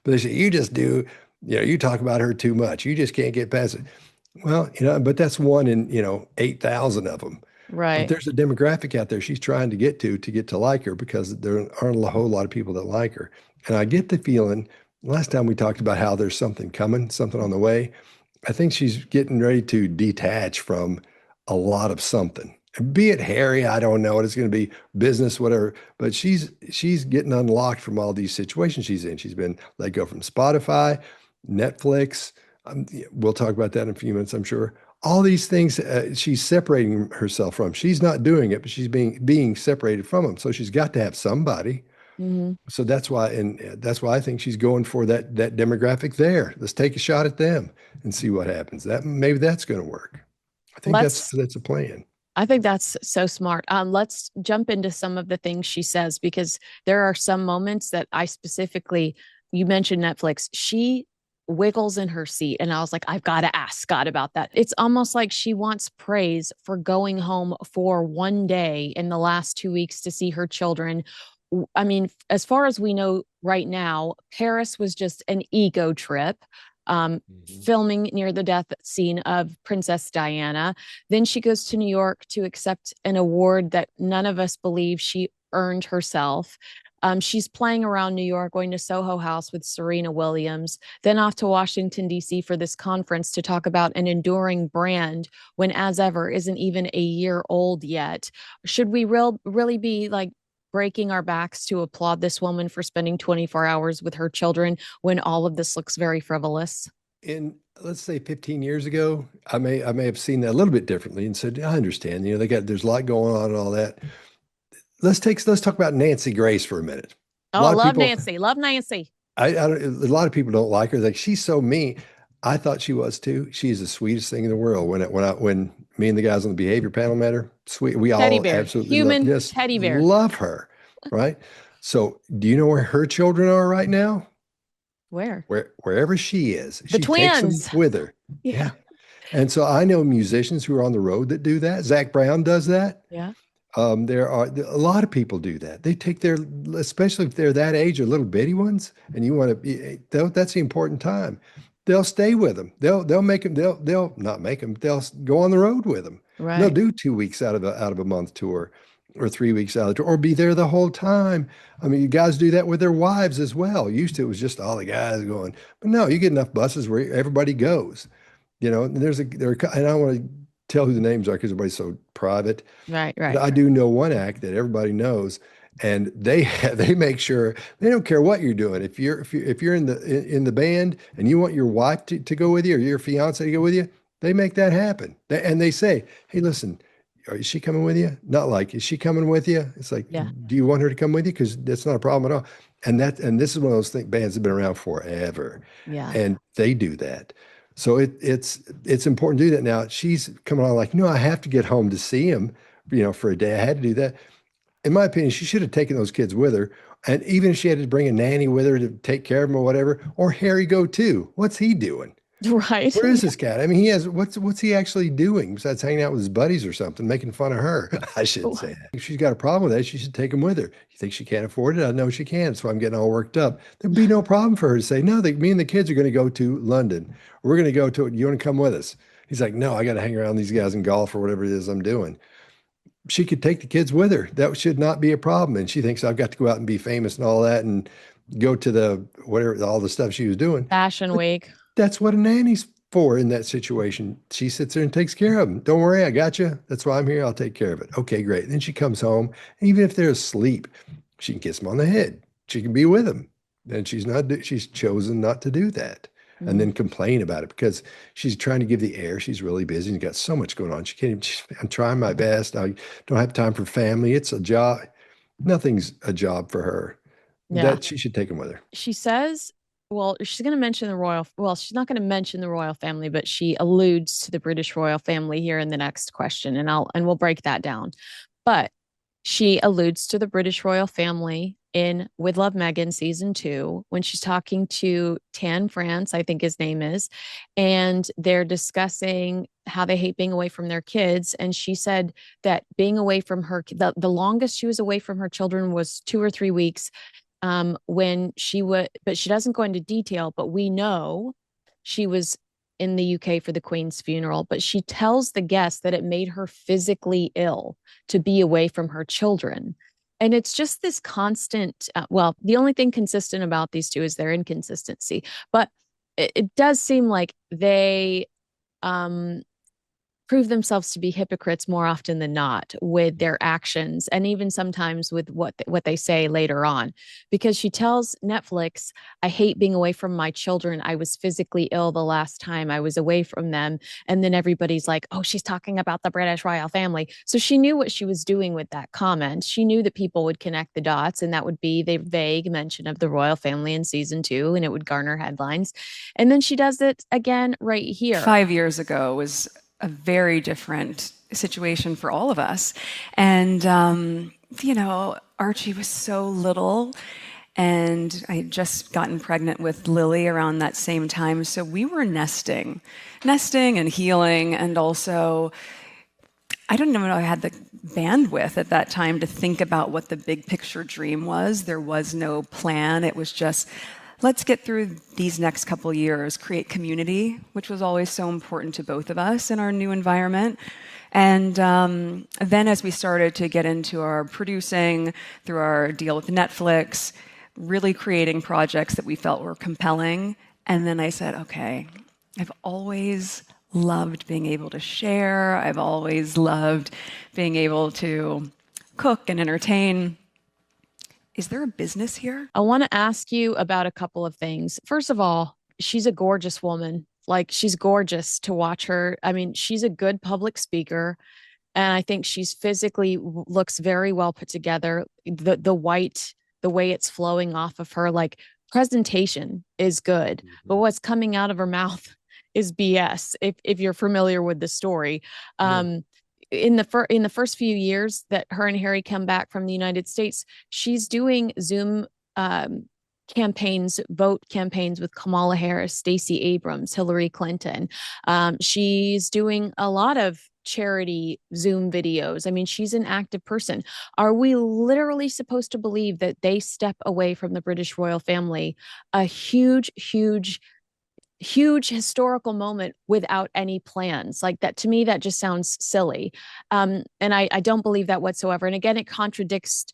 But they say, you just do, you talk about her too much. You just can't get past it. Well, but that's one in, 8,000 of them. But Right. there's a demographic out there she's trying to get to like her, because there aren't a whole lot of people that like her. And I get the feeling, last time we talked about how there's something coming, something on the way. I think she's getting ready to detach from a lot of something. Be it Harry, I don't know. It's going to be business, whatever. But she's getting unlocked from all these situations she's in. She's been let go from Spotify, Netflix. We'll talk about that in a few minutes, I'm sure. All these things she's separating herself from. She's not doing it, but she's being separated from them. So she's got to have somebody. Hmm. So that's why I think she's going for that demographic there. Let's take a shot at them and see what happens. That maybe that's going to work. I think that's Let's that's a plan. I think that's so smart. Let's jump into some of the things she says because there are some moments that I specifically, you mentioned Netflix. She wiggles in her seat, and I was like, I've got to ask Scott about that. It's almost like she wants praise for going home for one day in the last 2 weeks to see her children. I mean, as far as we know right now, Paris was just an ego trip. Mhm. Filming near the death scene of Princess Diana. Then she goes to New York to accept an award that none of us believe she earned herself. She's playing around New York, going to Soho House with Serena Williams, then off to Washington, D.C. for this conference to talk about an enduring brand when, as ever, isn't even a year old yet. Should we really be like breaking our backs to applaud this woman for spending 24 hours with her children when all of this looks very frivolous? In let's say 15 years ago, I may have seen that a little bit differently and said, I understand. There's a lot going on and all that. Let's talk about Nancy Grace for a minute. A Oh, lot of love people, Nancy. Love Nancy. I don't, a lot of people don't like her. Like she's so mean. I thought she was too. She's the sweetest thing in the world. When me and the guys on the behavior panel met her, sweet. We Teddy all bear. absolutely love, Human just teddy bear. love her, right? So, do you know where her children are right now? Where? Wherever she is, The she takes them twins. with her. Yeah. Yeah. And so I know musicians who are on the road that do that. Zach Brown does that. Yeah. There are a lot of people do that. They take their, especially if they're that age or little bitty ones, and you want to be, that's the important time. They'll stay with them. They'll make them. They'll not make them. They'll go on the road with them. And they'll Right. do 2 weeks out of a month tour, or 3 weeks out of the tour, or be there the whole time. I mean, you guys do that with their wives as well. Used to it was just all the guys going, but no, you get enough buses where everybody goes. And and I don't want to tell who the names are because everybody's so private. Right. But Right. I do know one act that everybody knows, and they they make sure they don't care what you're doing. If you're in the band and you want your wife to go with you or your fiance to go with you, they make that happen. And they say, "Hey, listen, is she coming with you?" Not like, "Is she coming with you?" It's like, Yeah. "Do you want her to come with you?" Because that's not a problem at all. And this is one of those bands that have been around forever, Yeah. and they do that. So it's important to do that. Now she's coming on like, no, I have to get home to see him, for a day. I had to do that. In my opinion, she should have taken those kids with her. And even if she had to bring a nanny with her to take care of them or whatever, or Harry go too. What's he doing? Right. Where is Yeah. this cat? I mean, he has what's he actually doing besides hanging out with his buddies or something, making fun of her? I should Oh, say that. If she's got a problem with that, she should take him with her. You think she can't afford it? I know she can. So I'm getting all worked up. There'd be no problem for her to say, no, me and the kids are going to go to London. We're going to go to it. You want to come with us? He's like, no, I got to hang around these guys in golf or whatever it is I'm doing. She could take the kids with her. That should not be a problem. And she thinks I've got to go out and be famous and all that and go to the whatever, all the stuff she was doing. Fashion But week. that's what a nanny's for in that situation. She sits there and takes care of them. Don't worry, I got you. That's why I'm here. I'll take care of it. Okay, great. Then she comes home. And even if they're asleep, she can kiss them on the head. She can be with them. And she's chosen not to do that and Mhm. then complain about it because she's trying to give the air. She's really busy and got so much going on. She can't I'm trying my best. I don't have time for family. It's a job. Nothing's a job for her. Yeah. That she should take them with her. She says, well, she's going to mention she's not going to mention the royal family, but she alludes to the British royal family here in the next question, and we'll break that down. But she alludes to the British royal family in With Love Megan season 2 when she's talking to Tan France, I think his name is, and they're discussing how they hate being away from their kids. And she said that being away from the longest she was away from her children was 2 or 3 weeks when she would, but she doesn't go into detail, but we know she was in the UK for the Queen's funeral, but she tells the guests that it made her physically ill to be away from her children. And it's just this constant, the only thing consistent about these two is their inconsistency, but it does seem like they, um, prove themselves to be hypocrites more often than not with their actions and even sometimes with what they say later on, because she tells Netflix, I hate being away from my children. I was physically ill the last time I was away from them. And then everybody's like, oh, she's talking about the British royal family. So she knew what she was doing with that comment. She knew that people would connect the dots, and that would be the vague mention of the royal family in season 2, and it would garner headlines. And then she does it again right here. 5 years ago was a very different situation for all of us. And, Archie was so little. And I had just gotten pregnant with Lily around that same time. So we were nesting and healing. And also, I don't even know I had the bandwidth at that time to think about what the big picture dream was. There was no plan. It was just, let's get through these next couple years, create community, which was always so important to both of us in our new environment. And then as we started to get into our producing, through our deal with Netflix, really creating projects that we felt were compelling. And then I said, okay, I've always loved being able to share. I've always loved being able to cook and entertain. Is there a business here? I want to ask you about a couple of things. First of all, she's a gorgeous woman. Like, she's gorgeous to watch her. I mean, she's a good public speaker, and I think she's physically looks very well put together. The white, the way it's flowing off of her, like, presentation is good, but what's coming out of her mouth is BS. If you're familiar with the story, in the first few years that her and Harry come back from the United States, she's doing Zoom campaigns, vote campaigns with Kamala Harris, Stacey Abrams, Hillary Clinton. She's doing a lot of charity Zoom videos. I mean, she's an active person. Are we literally supposed to believe that they step away from the British royal family, a huge, huge, huge historical moment, without any plans? Like, that, to me, that just sounds silly. And I don't believe that whatsoever. And again, it contradicts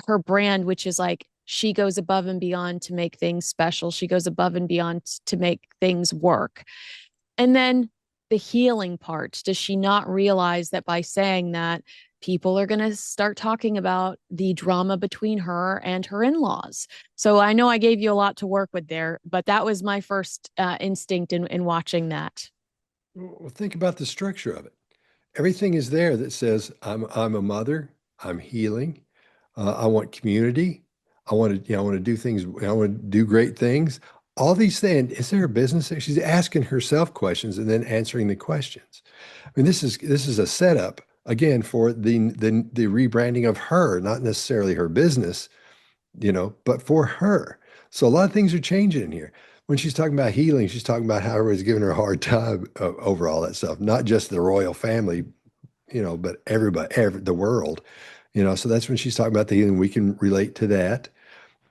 her brand, which is like, she goes above and beyond to make things special. She goes above and beyond to make things work. And then the healing part, does she not realize that by saying that, people are going to start talking about the drama between her and her in-laws? So I know I gave you a lot to work with there, but that was my first instinct in watching that. Well, think about the structure of it. Everything is there that says, I'm a mother, I'm healing, I want community, I want to, I want to do things, I want to do great things. All these things. Is there a business there? She's asking herself questions and then answering the questions. I mean, this is a setup again for the rebranding of her, not necessarily her business, but for her. So a lot of things are changing in here. When she's talking about healing, she's talking about how everybody's giving her a hard time over all that stuff, not just the royal family, but everybody, the world, so that's when she's talking about the healing. We can relate to that.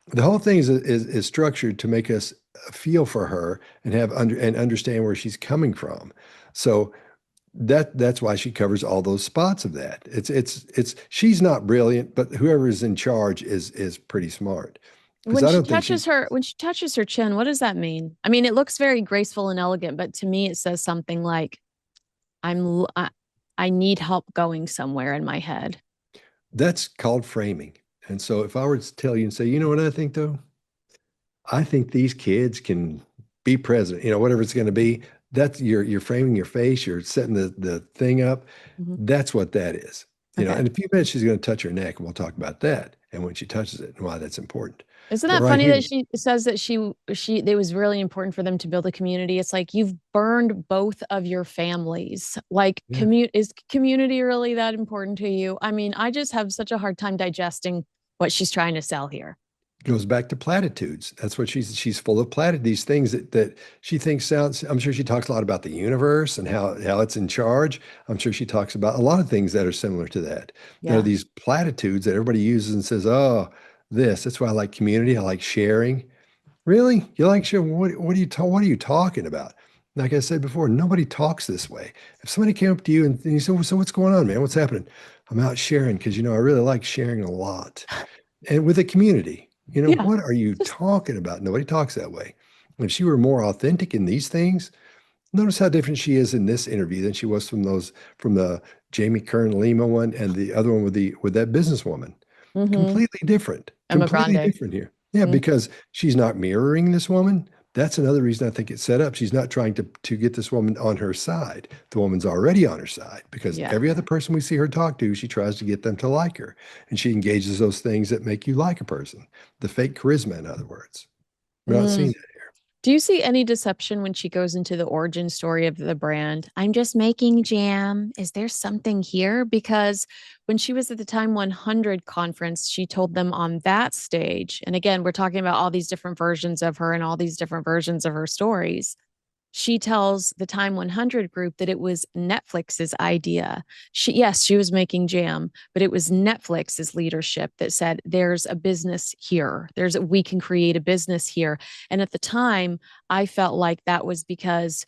The whole thing is structured to make us feel for her and understand where she's coming from. So that's why she covers all those spots of that. It's she's not brilliant, but whoever is in charge is pretty smart. Because When I she don't think touches her, when she touches her chin, what does that mean? I mean, it looks very graceful and elegant, but to me, it says something like, I need help going somewhere in my head. that's called framing. And so if I were to tell you and say, you know what I think though? I think these kids can be president, whatever it's going to be. That's you're framing your face, you're setting the thing up. Mhm. That's what that is. Okay. In a few minutes she's going to touch her neck and we'll talk about that and when she touches it and why that's important. Isn't But that right funny that here, she says that she it was really important for them to build a community? It's like, you've burned both of your families. Like, yeah, is community really that important to you? I mean, I just have such a hard time digesting what she's trying to sell here. goes back to platitudes. That's what she's full of these things that she thinks sounds. I'm sure she talks a lot about the universe and how it's in charge. I'm sure she talks about a lot of things that are similar to that. There are Yeah. these platitudes that everybody uses and says, "Oh, this." That's why I like community. I like sharing. Really? You like sharing? What are you talking about? Like I said before, nobody talks this way. If somebody came up to you and you said, "Well, so what's going on, man? What's happening?" I'm out sharing because I really like sharing a lot. And with a community, Yeah. what are you Just talking about? Nobody talks that way. If she were more authentic in these things, Notice how different she is in this interview than she was from the Jamie Kern Lima one and the other one with that businesswoman. Mm-hmm. Completely different. Emma Completely Grande. different here. Yeah, Mm. because she's not mirroring this woman. That's another reason I think it's set up. She's not trying to get this woman on her side. The woman's already on her side because Yeah. every other person we see her talk to, she tries to get them to like her. And she engages those things that make you like a person. The fake charisma, in other words. We're not seeing Mm. that here. Do you see any deception when she goes into the origin story of the brand? I'm just making jam. Is there something here? Because when she was at the Time 100 conference, she told them on that stage, and again, we're talking about all these different versions of her and all these different versions of her stories. She tells the Time 100 group that it was Netflix's idea. Yes, she was making jam, but it was Netflix's leadership that said, there's a business here. We can create a business here. And at the time, I felt like that was because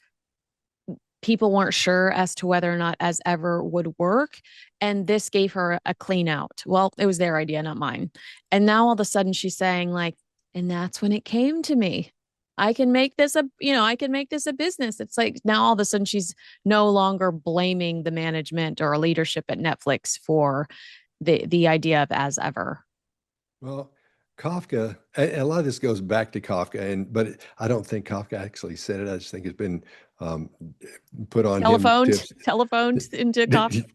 people weren't sure as to whether or not As Ever would work. And this gave her a clean out. Well, it was their idea, not mine. And now all of a sudden she's saying, like, and that's when it came to me. I can make this I can make this a business. It's like now all of a sudden she's no longer blaming the management or leadership at Netflix for the idea of As Ever. Well, Kafka, a lot of this goes back to Kafka, but I don't think Kafka actually said it. I just think it's been um, put on him Telephoned into coffee.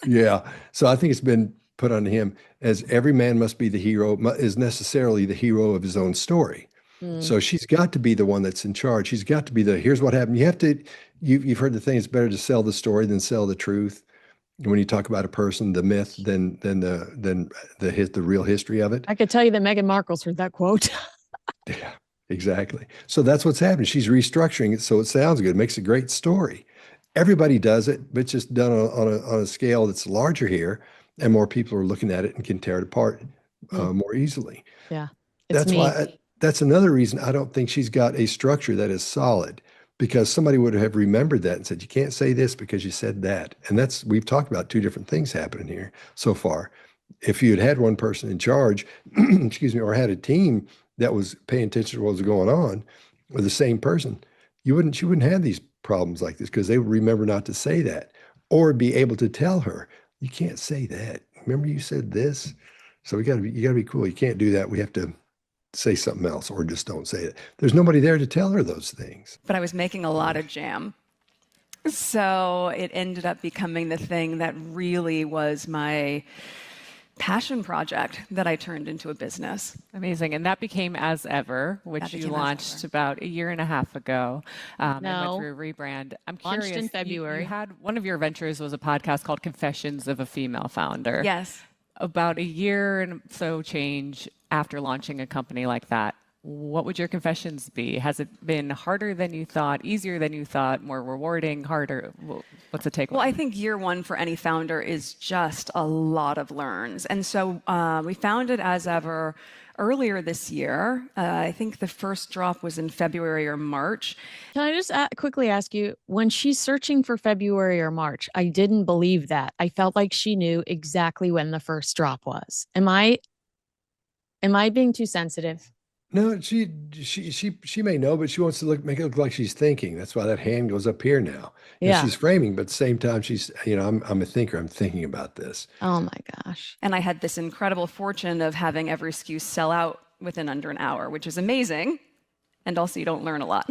Yeah. So I think it's been put on him as every man must be the hero, is necessarily the hero of his own story. Mm. So she's got to be the one that's in charge. She's got to be here's what happened. You've heard the thing, it's better to sell the story than sell the truth. When you talk about a person, the myth than the real history of it. I could tell you that Meghan Markle's heard that quote. Yeah, exactly. So that's what's happening. She's restructuring it so it sounds good, it makes a great story. Everybody does it, but it's just done on a scale that's larger here, and more people are looking at it and can tear it apart more easily. Yeah, it's That's me. why that's another reason I don't think she's got a structure that is solid, because somebody would have remembered that and said, you can't say this because you said that. And we've talked about two different things happening here so far. If you had one person in charge, excuse me, or had a team that was paying attention to what was going on with the same person, you wouldn't have these problems like this, because they would remember not to say that, or be able to tell her, you can't say that. Remember you said this? So you gotta be cool. You can't do that. We have to say something else, or just don't say it. There's nobody there to tell her those things. But I was making a lot of jam. So it ended up becoming the thing that really was my passion project that I turned into a business. Amazing. And that became As Ever, which you launched about a year and a half ago. And went through a rebrand. I'm curious. Launched in February. You had one of your ventures was a podcast called Confessions of a Female Founder. Yes. About a year and so change after launching a company like that, what would your confessions be? Has it been harder than you thought, easier than you thought, more rewarding, harder? What's the takeaway? Well, I think year one for any founder is just a lot of learns. And so we founded As Ever earlier this year. I think the first drop was in February or March. Can I just quickly ask you, when she's searching for February or March, I didn't believe that. I felt like she knew exactly when the first drop was. Am I being too sensitive? No, she may know, but she wants to make it look like she's thinking. That's why that hand goes up here now. Yeah. She's framing, but at the same time, she's, I'm a thinker. I'm thinking about this. Oh my gosh. And I had this incredible fortune of having every SKU sell out within under an hour, which is amazing. And also, you don't learn a lot.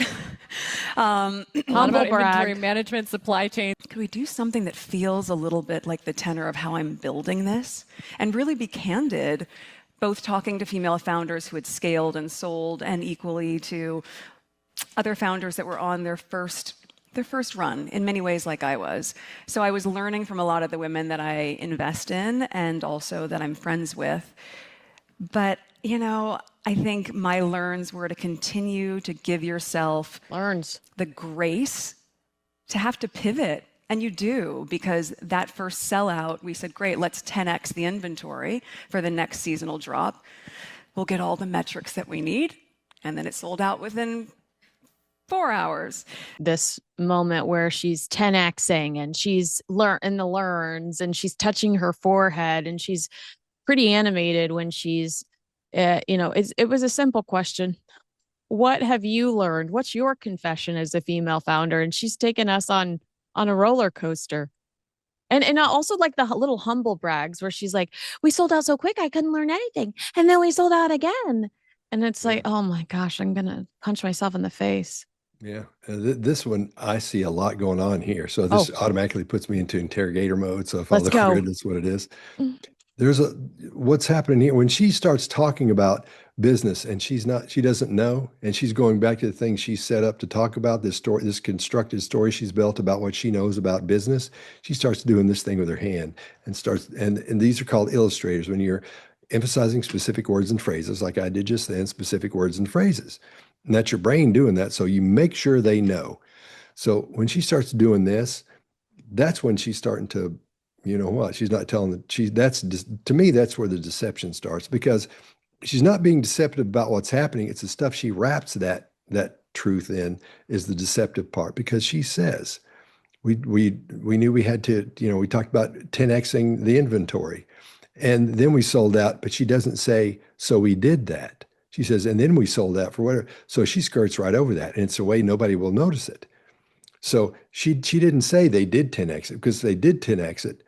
A lot about inventory management, supply chain. Could we do something that feels a little bit like the tenor of how I'm building this, and really be candid, both talking to female founders who had scaled and sold, and equally to other founders that were on their first run, in many ways like I was. So I was learning from a lot of the women that I invest in and also that I'm friends with. But, I think my learns were to continue to give yourself the grace to have to pivot. And you do, because that first sellout, we said, great, let's 10x the inventory for the next seasonal drop. We'll get all the metrics that we need. And then it sold out within 4 hours. This moment where she's 10xing and she's in the learns and she's touching her forehead and she's pretty animated when she's, it was a simple question. what have you learned? What's your confession as a female founder? And she's taken us on a roller coaster. And I also like the little humble brags where she's like, "We sold out so quick, I couldn't learn anything, and then we sold out again." And it's Yeah. like, oh my gosh, I'm gonna punch myself in the face. Yeah. This one, I see a lot going on here. So this Oh, automatically puts me into interrogator mode. So if I let's look go. red, that's what it is. There's what's happening here when she starts talking about business and she doesn't know, and she's going back to the things she set up to talk about, this story, this constructed story she's built about what she knows about business. She starts doing this thing with her hand and starts, and these are called illustrators when you're emphasizing specific words and phrases, like I did just then, specific words and phrases. And that's your brain doing that. So you make sure they know. So when she starts doing this, that's when she's starting to, you know what, she's not telling the that's to me, that's where the deception starts, because she's not being deceptive about what's happening. It's the stuff she wraps that truth in is the deceptive part, because she says we knew we had to, we talked about 10xing the inventory, and then we sold out, but she doesn't say, so we did that. She says, and then we sold out for whatever. So she skirts right over that, and it's a way nobody will notice it. So she didn't say they did 10x it, because if they did 10x it,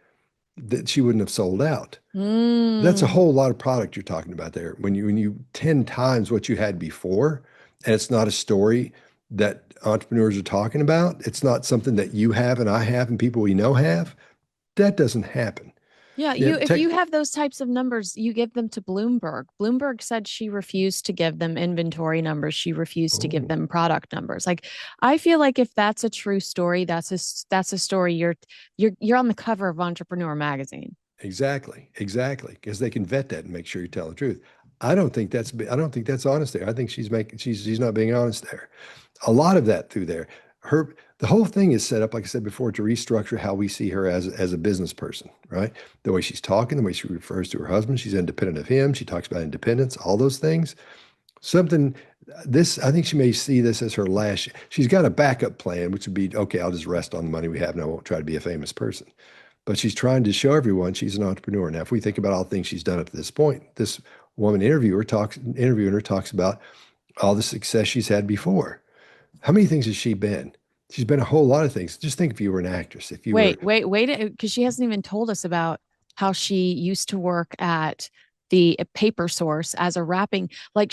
that she wouldn't have sold out. That's a Mm. whole lot of product you're talking about there. When you 10 times what you had before, and it's not a story that entrepreneurs are talking about, it's not something that you have and I have and people we know have, that doesn't happen. Yeah, Yeah, if you have those types of numbers, you give them to Bloomberg. Bloomberg said she refused to give them inventory numbers. She refused to give oh, them product numbers. Like, I feel like if that's a true story, that's a story you're on the cover of Entrepreneur magazine. exactly, because they can vet that and make sure you tell the truth. I don't think that's honest there. I think she's not being honest there. A lot of that through there. The whole thing is set up, like I said before, to restructure how we see her as a business person, right? The way she's talking, the way she refers to her husband, she's independent of him. She talks about independence, all those things. Something this I think she may see this as her last. She's got a backup plan, which would be, okay, I'll just rest on the money we have and I won't try to be a famous person. But she's trying to show everyone she's an entrepreneur. Now, if we think about all the things she's done up to this point, this woman interviewing her talks about all the success she's had before. How many things has she been? She's been a whole lot of things. Just think if you were an actress, if you were, Wait, because she hasn't even told us about how she used to work at the paper source as a wrapping. Like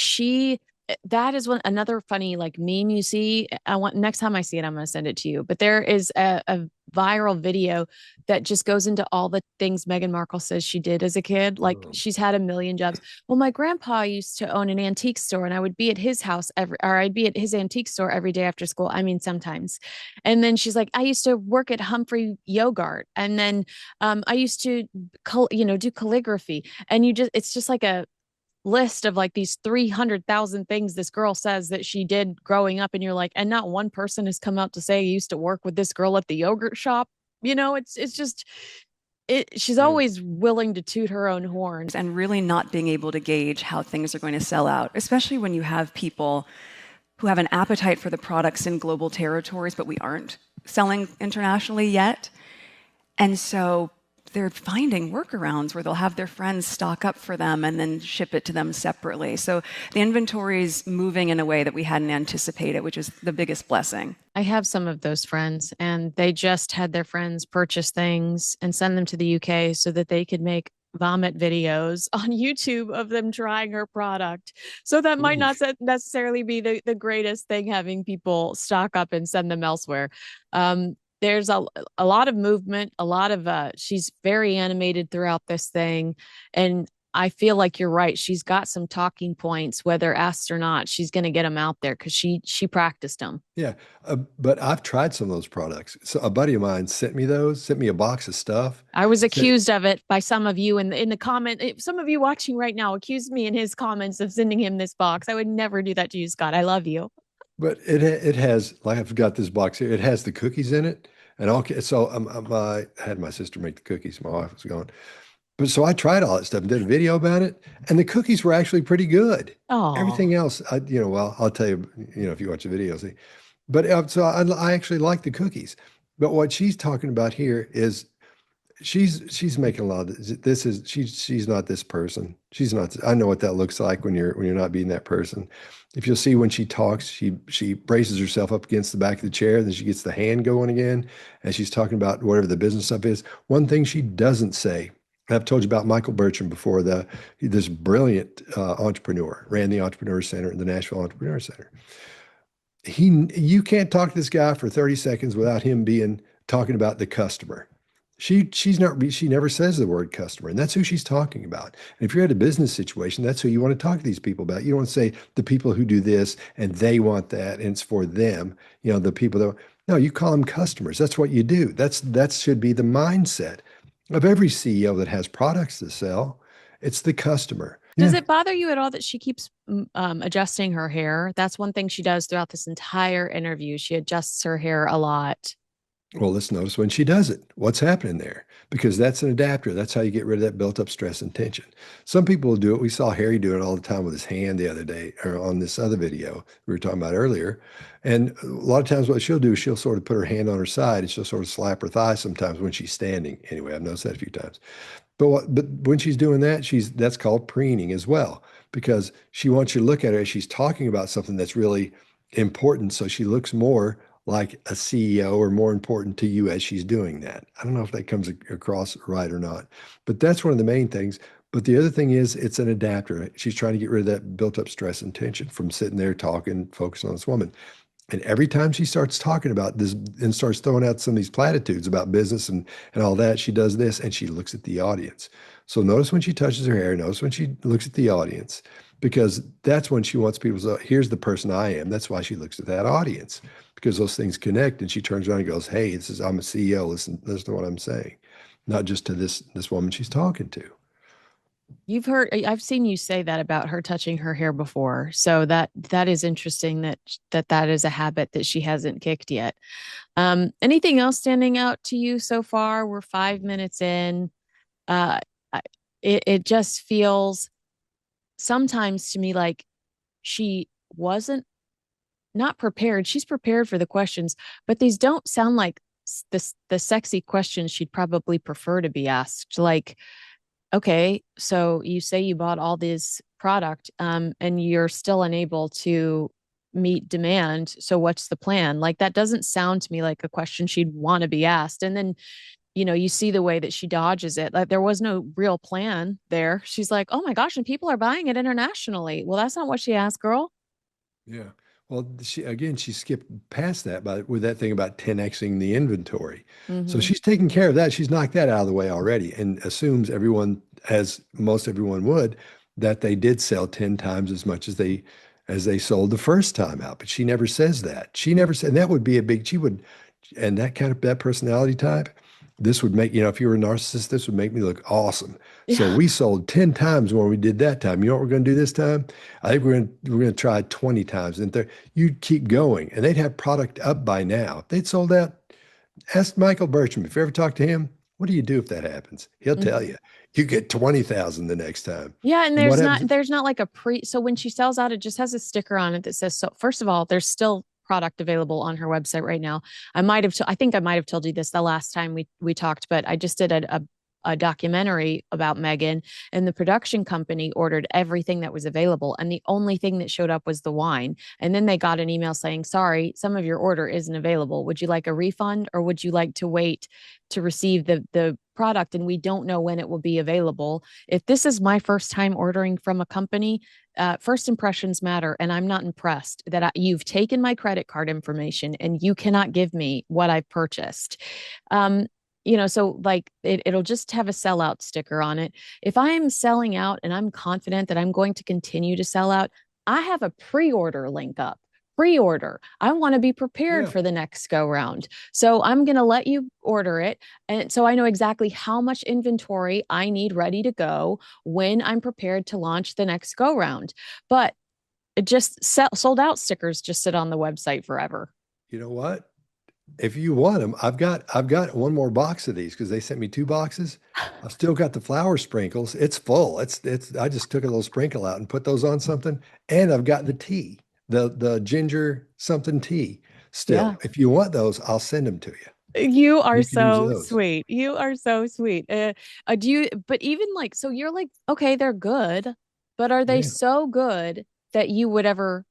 that is another funny like meme you see. I want next time I see it, I'm going to send it to you. But there is a viral video that just goes into all the things Meghan Markle says she did as a kid. Like oh, she's had a million jobs. Well, my grandpa used to own an antique store, and I would be at his house or I'd be at his antique store every day after school. I mean, sometimes. And then she's like, I used to work at Humphrey Yogurt, and then I used to, do calligraphy. And it's just like a list of like these 300,000 things this girl says that she did growing up. And you're like, and not one person has come out to say, I used to work with this girl at the yogurt shop. It's just, she's yeah, always willing to toot her own horn. And really not being able to gauge how things are going to sell out, especially when you have people who have an appetite for the products in global territories, but we aren't selling internationally yet. And so they're finding workarounds where they'll have their friends stock up for them and then ship it to them separately. So the inventory is moving in a way that we hadn't anticipated, which is the biggest blessing. I have some of those friends, and they just had their friends purchase things and send them to the UK so that they could make vomit videos on YouTube of them trying her product. So that might not oof. necessarily be the greatest thing, having people stock up and send them elsewhere. There's a lot of movement, a lot of she's very animated throughout this thing. And I feel like you're right. She's got some talking points, whether asked or not. She's going to get them out there because she practiced them. Yeah. But I've tried some of those products. So a buddy of mine sent me a box of stuff. I was Said, accused of it by some of you in the comment. Some of you watching right now accused me in his comments of sending him this box. I would never do that to you, Scott. I love you. but it has, like, I've got this box here. It has the cookies in it, and all. So I had my sister make the cookies. My wife was gone, but so I tried all that stuff and did a video about it, and the cookies were actually pretty good. Oh, Everything else, well, I'll tell you, if you watch the video, see. But so I actually like the cookies. But what she's talking about here is she's making a lot of this is she's not this person. She's not. I know what that looks like when you're not being that person. If you'll see when she talks, she braces herself up against the back of the chair, then she gets the hand going again, and she's talking about whatever the business stuff is. One thing she doesn't say. I've told you about Michael Bertram before. This brilliant entrepreneur ran the Entrepreneur Center, the Nashville Entrepreneur Center. You can't talk to this guy for 30 seconds without him being talking about the customer. She never says the word customer, and that's who she's talking about. And if you're at a business situation, that's who you want to talk to these people about. You don't want to say the people who do this and they want that and it's for them. The people that no, you call them customers. That's what you do. That should be the mindset of every CEO that has products to sell. It's the customer. Does it bother you at all that she keeps adjusting her hair? That's one thing she does throughout this entire interview. She adjusts her hair a lot. Well, let's notice when she does it, what's happening there, because that's an adapter. That's how you get rid of that built up stress and tension. Some people will do it. We saw Harry do it all the time with his hand the other day, or on this other video we were talking about earlier. And a lot of times what she'll do is she'll sort of put her hand on her side and she'll sort of slap her thigh sometimes when she's standing. Anyway, I've noticed that a few times. But when she's doing that, that's called preening as well, because she wants you to look at her as she's talking about something that's really important. So she looks more like a CEO or more important to you as she's doing that. I don't know if that comes across right or not, but that's one of the main things. But the other thing is it's an adapter. She's trying to get rid of that built up stress and tension from sitting there talking, focusing on this woman. And every time she starts talking about this and starts throwing out some of these platitudes about business and all that, she does this and she looks at the audience. So notice when she touches her hair, notice when she looks at the audience, because that's when she wants people to say, here's the person I am. That's why she looks at that audience, because those things connect. And she turns around and goes, hey, I'm a CEO. Listen to what I'm saying, not just to this woman she's talking to. I've seen you say that about her touching her hair before. So that is interesting that is a habit that she hasn't kicked yet. Anything else standing out to you so far? We're 5 minutes in. It just feels sometimes to me like she wasn't not prepared. She's prepared for the questions, but these don't sound like the sexy questions she'd probably prefer to be asked. Like, okay, so you say you bought all this product, and you're still unable to meet demand. So what's the plan? Like, that doesn't sound to me like a question she'd want to be asked. And then, you see the way that she dodges it. Like, there was no real plan there. She's like, oh my gosh, and people are buying it internationally. Well, that's not what she asked, girl. Yeah. Well, she skipped past that with that thing about 10xing the inventory. So she's taking care of that. She's knocked that out of the way already and assumes everyone, as most everyone would, that they did sell 10 times as much as they sold the first time out. But she never says that. She never said, and that would be and that personality type, this would make, if you were a narcissist, this would make me look awesome. Yeah. So we sold 10 times when we did that time. You know what we're going to do this time? I think we're going to try 20 times. And you'd keep going, and they'd have product up by now. If they'd sold out, ask Michael Bertram. If you ever talk to him, what do you do if that happens? He'll tell you. You get 20,000 the next time. Yeah, and there's not like so when she sells out, it just has a sticker on it that says, so first of all, there's still product available on her website right now. I think I might have told you this the last time we talked, but I just did a documentary about Meghan, and the production company ordered everything that was available, and the only thing that showed up was the wine. And then they got an email saying, sorry, some of your order isn't available. Would you like a refund, or would you like to wait to receive the product? And we don't know when it will be available. If this is my first time ordering from a company, first impressions matter, and I'm not impressed that you've taken my credit card information and you cannot give me what I've purchased. So like it'll just have a sellout sticker on it. If I'm selling out and I'm confident that I'm going to continue to sell out, I have a pre-order link up. Pre-order. I want to be prepared for the next go round. So I'm going to let you order it. And so I know exactly how much inventory I need ready to go when I'm prepared to launch the next go round. But it just sold out stickers just sit on the website forever. You know what? If you want them, I've got one more box of these because they sent me 2 boxes. I've still got the flower sprinkles. It's full. It's I just took a little sprinkle out and put those on something. And I've got the tea, the ginger something tea still. Yeah. If you want those, I'll send them to you. You are You can use so those. sweet. You are so sweet. Do you, but even like, so you're like, okay, they're good, but are they Yeah. so good that you would ever,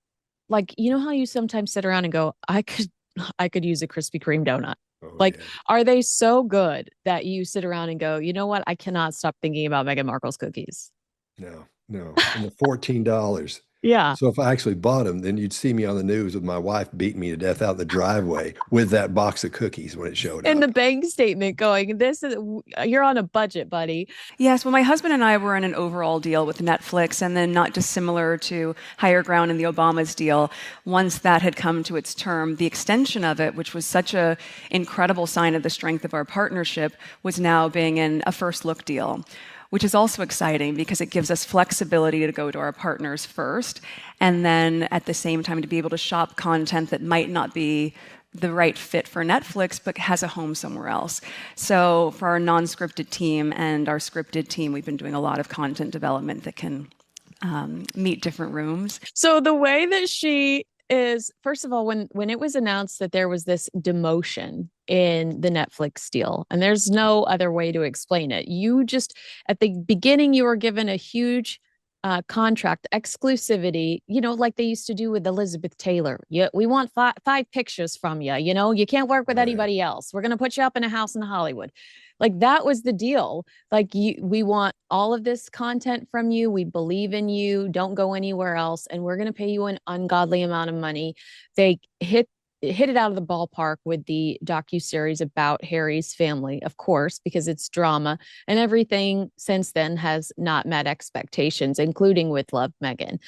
like, you know how you sometimes sit around and go, I could use a Krispy Kreme donut. Oh Like, yeah. are they so good that you sit around and go, you know what? I cannot stop thinking about Meghan Markle's cookies. No, no. And the $14. Yeah. So if I actually bought them, then you'd see me on the news with my wife beating me to death out the driveway with that box of cookies when it showed And the up. bank statement going, this is, you're on a budget, buddy. Yes, well, my husband and I were in an overall deal with Netflix, and then not dissimilar to Higher Ground and the Obamas deal. Once that had come to its term, the extension of it, which was such a incredible sign of the strength of our partnership, was now being in a first look deal, which is also exciting because it gives us flexibility to go to our partners first, and then at the same time to be able to shop content that might not be the right fit for Netflix, but has a home somewhere else. So for our non-scripted team and our scripted team, we've been doing a lot of content development that can meet different rooms. So the way that she is, first of all, when it was announced that there was this demotion in the Netflix deal, and there's no other way to explain it. You just at the beginning you were given a huge contract exclusivity, you know, like they used to do with Elizabeth Taylor. Yeah, we want five pictures from you. You know, you can't work with Oh yeah. anybody else. We're going to put you up in a house in Hollywood. Like that was the deal. Like we want all of this content from you. We believe in you. Don't go anywhere else, and we're going to pay you an ungodly amount of money. They hit it out of the ballpark with the docu-series about Harry's family, of course, because it's drama, and everything since then has not met expectations, including with Love Meghan.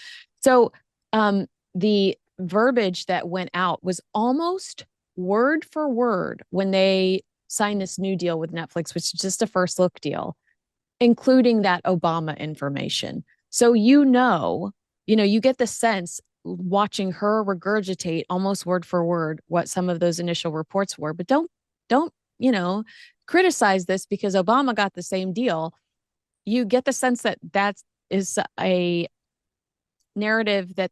So the verbiage that went out was almost word for word when they signed this new deal with Netflix, which is just a first look deal, including that Obama information. So you get the sense watching her regurgitate almost word for word what some of those initial reports were. But don't, criticize this because Obama got the same deal. You get the sense that that is a narrative that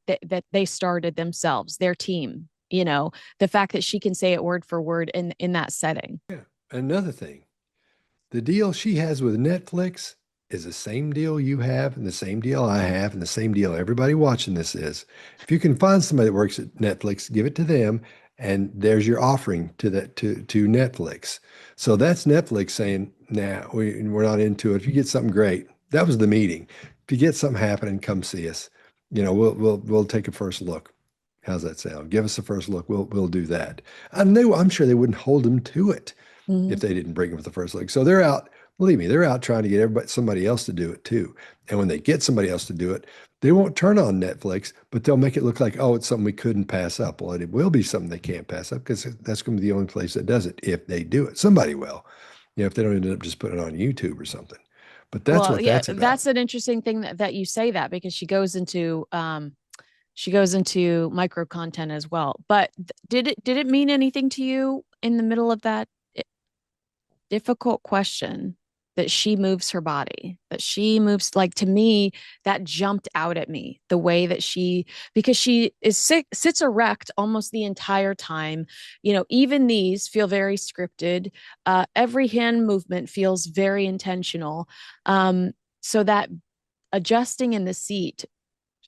they started themselves, their team. The fact that she can say it word for word in that setting. Yeah. Another thing, the deal she has with Netflix is the same deal you have and the same deal I have and the same deal everybody watching this is. If you can find somebody that works at Netflix, give it to them, and there's your offering to Netflix. So that's Netflix saying, nah, we're not into it. If you get something great, that was the meeting. If you get something happening, come see us. We'll take a first look. How's that sound? Give us a first look. We'll do that. I'm sure they wouldn't hold them to it Mm-hmm. if they didn't bring them with the first look. So they're out, believe me, they're out trying to get somebody else to do it too. And when they get somebody else to do it, they won't turn on Netflix, but they'll make it look like, oh, it's something we couldn't pass up. Well, it will be something they can't pass up because that's going to be the only place that does it if they do it. Somebody will, if they don't end up just putting it on YouTube or something. But that's Well, what yeah, that's about. that's an interesting thing that you say that because she goes into micro content as well. But did it mean anything to you in the middle of that difficult question that she moves her body, that she moves, like, to me, that jumped out at me, the way that because she sits erect almost the entire time. Even these feel very scripted. Every hand movement feels very intentional. So that adjusting in the seat,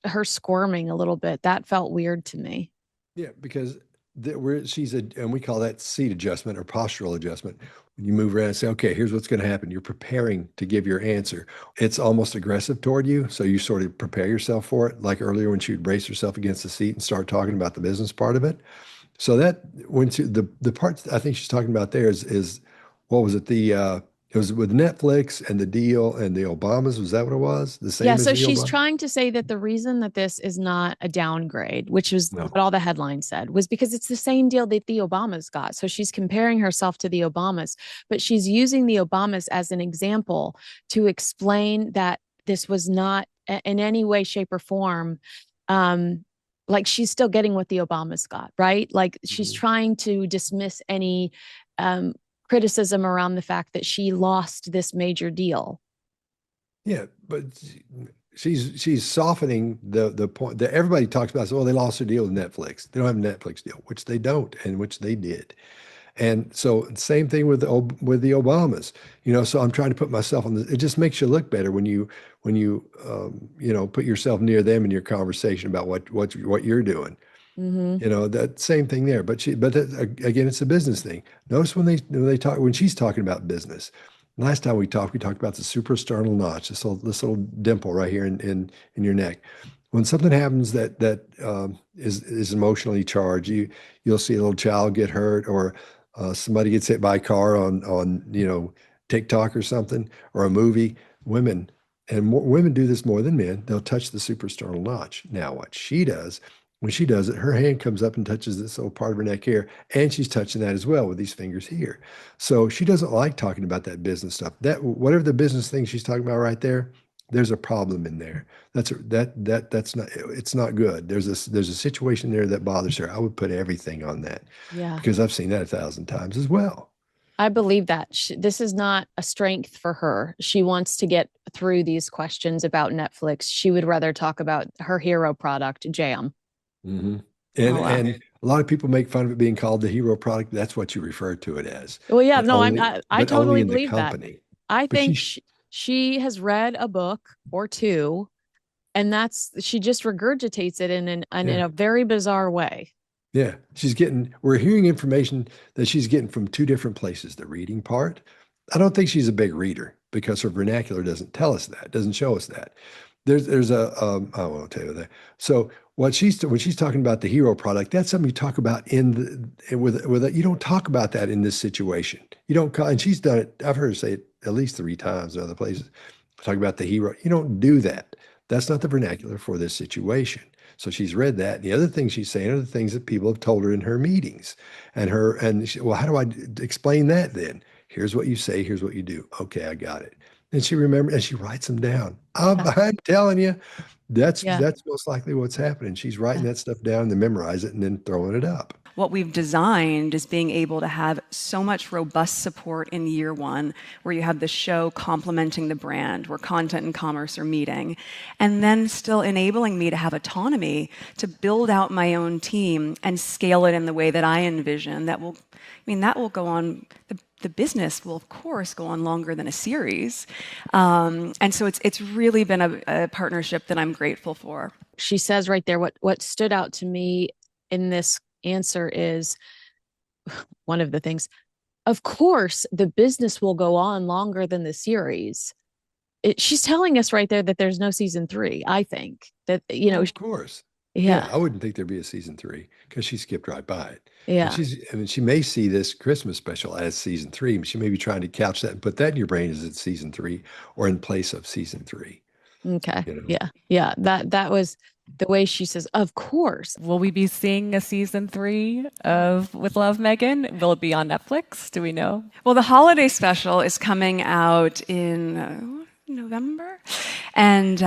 her squirming a little bit, that felt weird to me. Yeah, because and we call that seat adjustment or postural adjustment. When you move around and say, okay, here's what's going to happen. You're preparing to give your answer. It's almost aggressive toward you. So you sort of prepare yourself for it. Like earlier when she would brace herself against the seat and start talking about the business part of it. So that the part I think she's talking about there is what was it? It was with Netflix and the deal and the Obamas. Was that what it was? The Yeah, same as so the she's Obama? trying to say that the reason that this is not a downgrade, which is No. what all the headlines said, was because it's the same deal that the Obamas got. So she's comparing herself to the Obamas, but she's using the Obamas as an example to explain that this was not in any way, shape, or form like she's still getting what the Obamas got, right? Like she's Mhm. trying to dismiss any criticism around the fact that she lost this major deal. Yeah, but she's softening the point that everybody talks about. So, well, they lost their deal with Netflix. They don't have a Netflix deal, which they don't, and which they did. And so same thing with the Obamas, so I'm trying to put myself on it just makes you look better when you put yourself near them in your conversation about what you're doing. Mm-hmm. That same thing there. Again, it's a business thing. Notice when she's talking about business. Last time we talked about the suprasternal notch, this little dimple right here in your neck. When something happens that is emotionally charged, you'll see a little child get hurt, or somebody gets hit by a car on TikTok or something, or a movie. Women do this more than men. They'll touch the suprasternal notch. Now, what she does when she does it, her hand comes up and touches this little part of her neck here, and she's touching that as well with these fingers here. So she doesn't like talking about that business stuff. That whatever the business thing she's talking about right there, there's a problem in there. That's not it's not good. There's a situation there that bothers her. I would put everything on that Yeah. because I've seen that 1,000 times as well. I believe that this is not a strength for her. She wants to get through these questions about Netflix. She would rather talk about her hero product, Jam. Mm-hmm. Oh, wow. And a lot of people make fun of it being called the hero product. That's what you refer to it as, Well, yeah, but no, only I but only totally in the believe that. company. I But think she's she has read a book or two, and she just regurgitates it in yeah. a very bizarre way. Yeah, we're hearing information that she's getting from two different places. The reading part, I don't think she's a big reader because her vernacular doesn't tell us that, doesn't show us that. There's I won't tell you that. So when she's talking about the hero product, that's something you talk about you don't talk about that in this situation. You don't call, and she's done it. I've heard her say it at least 3 times in other places. Talk about the hero. You don't do that. That's not the vernacular for this situation. So she's read that. And the other things she's saying are the things that people have told her in her meetings. Well, how do I explain that then? Here's what you say. Here's what you do. Okay, I got it. And she remembers and she writes them down. I'm telling you, that's Yeah. that's most likely what's happening. She's writing that stuff down and then memorize it and then throwing it up. What we've designed is being able to have so much robust support in year one, where you have the show complementing the brand, where content and commerce are meeting, and then still enabling me to have autonomy to build out my own team and scale it in the way that I envision. That will go on. The business will, of course, go on longer than a series. And so it's really been a partnership that I'm grateful for. She says right there, what stood out to me in this answer is one of the things, of course, the business will go on longer than the series. She's telling us right there that there's no season 3. I think that, of course. Yeah. I wouldn't think there'd be a season 3 because she skipped right by it. Yeah. She may see this Christmas special as season 3. She may be trying to couch that and put that in your brain as it's season 3 or in place of season 3. Okay. Yeah. Yeah. That was the way she says, of course. Will we be seeing a season 3 of With Love, Meghan? Will it be on Netflix? Do we know? Well, the holiday special is coming out in November, and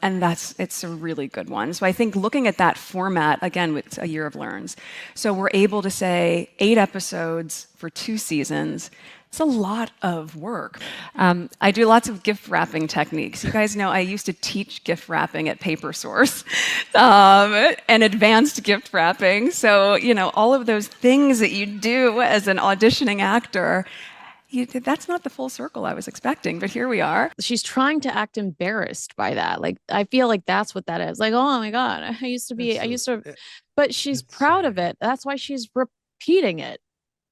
it's a really good one. So I think looking at that format again with A Year of Learns, so we're able to say 8 episodes for 2 seasons. It's a lot of work. I do lots of gift wrapping techniques. You guys know I used to teach gift wrapping at Paper Source and advanced gift wrapping. So, all of those things that you do as an auditioning actor, that's not the full circle I was expecting, but here we are. She's trying to act embarrassed by that. Like, I feel like that's what that is. Like, oh my God, but she's proud of it. That's why she's repeating it.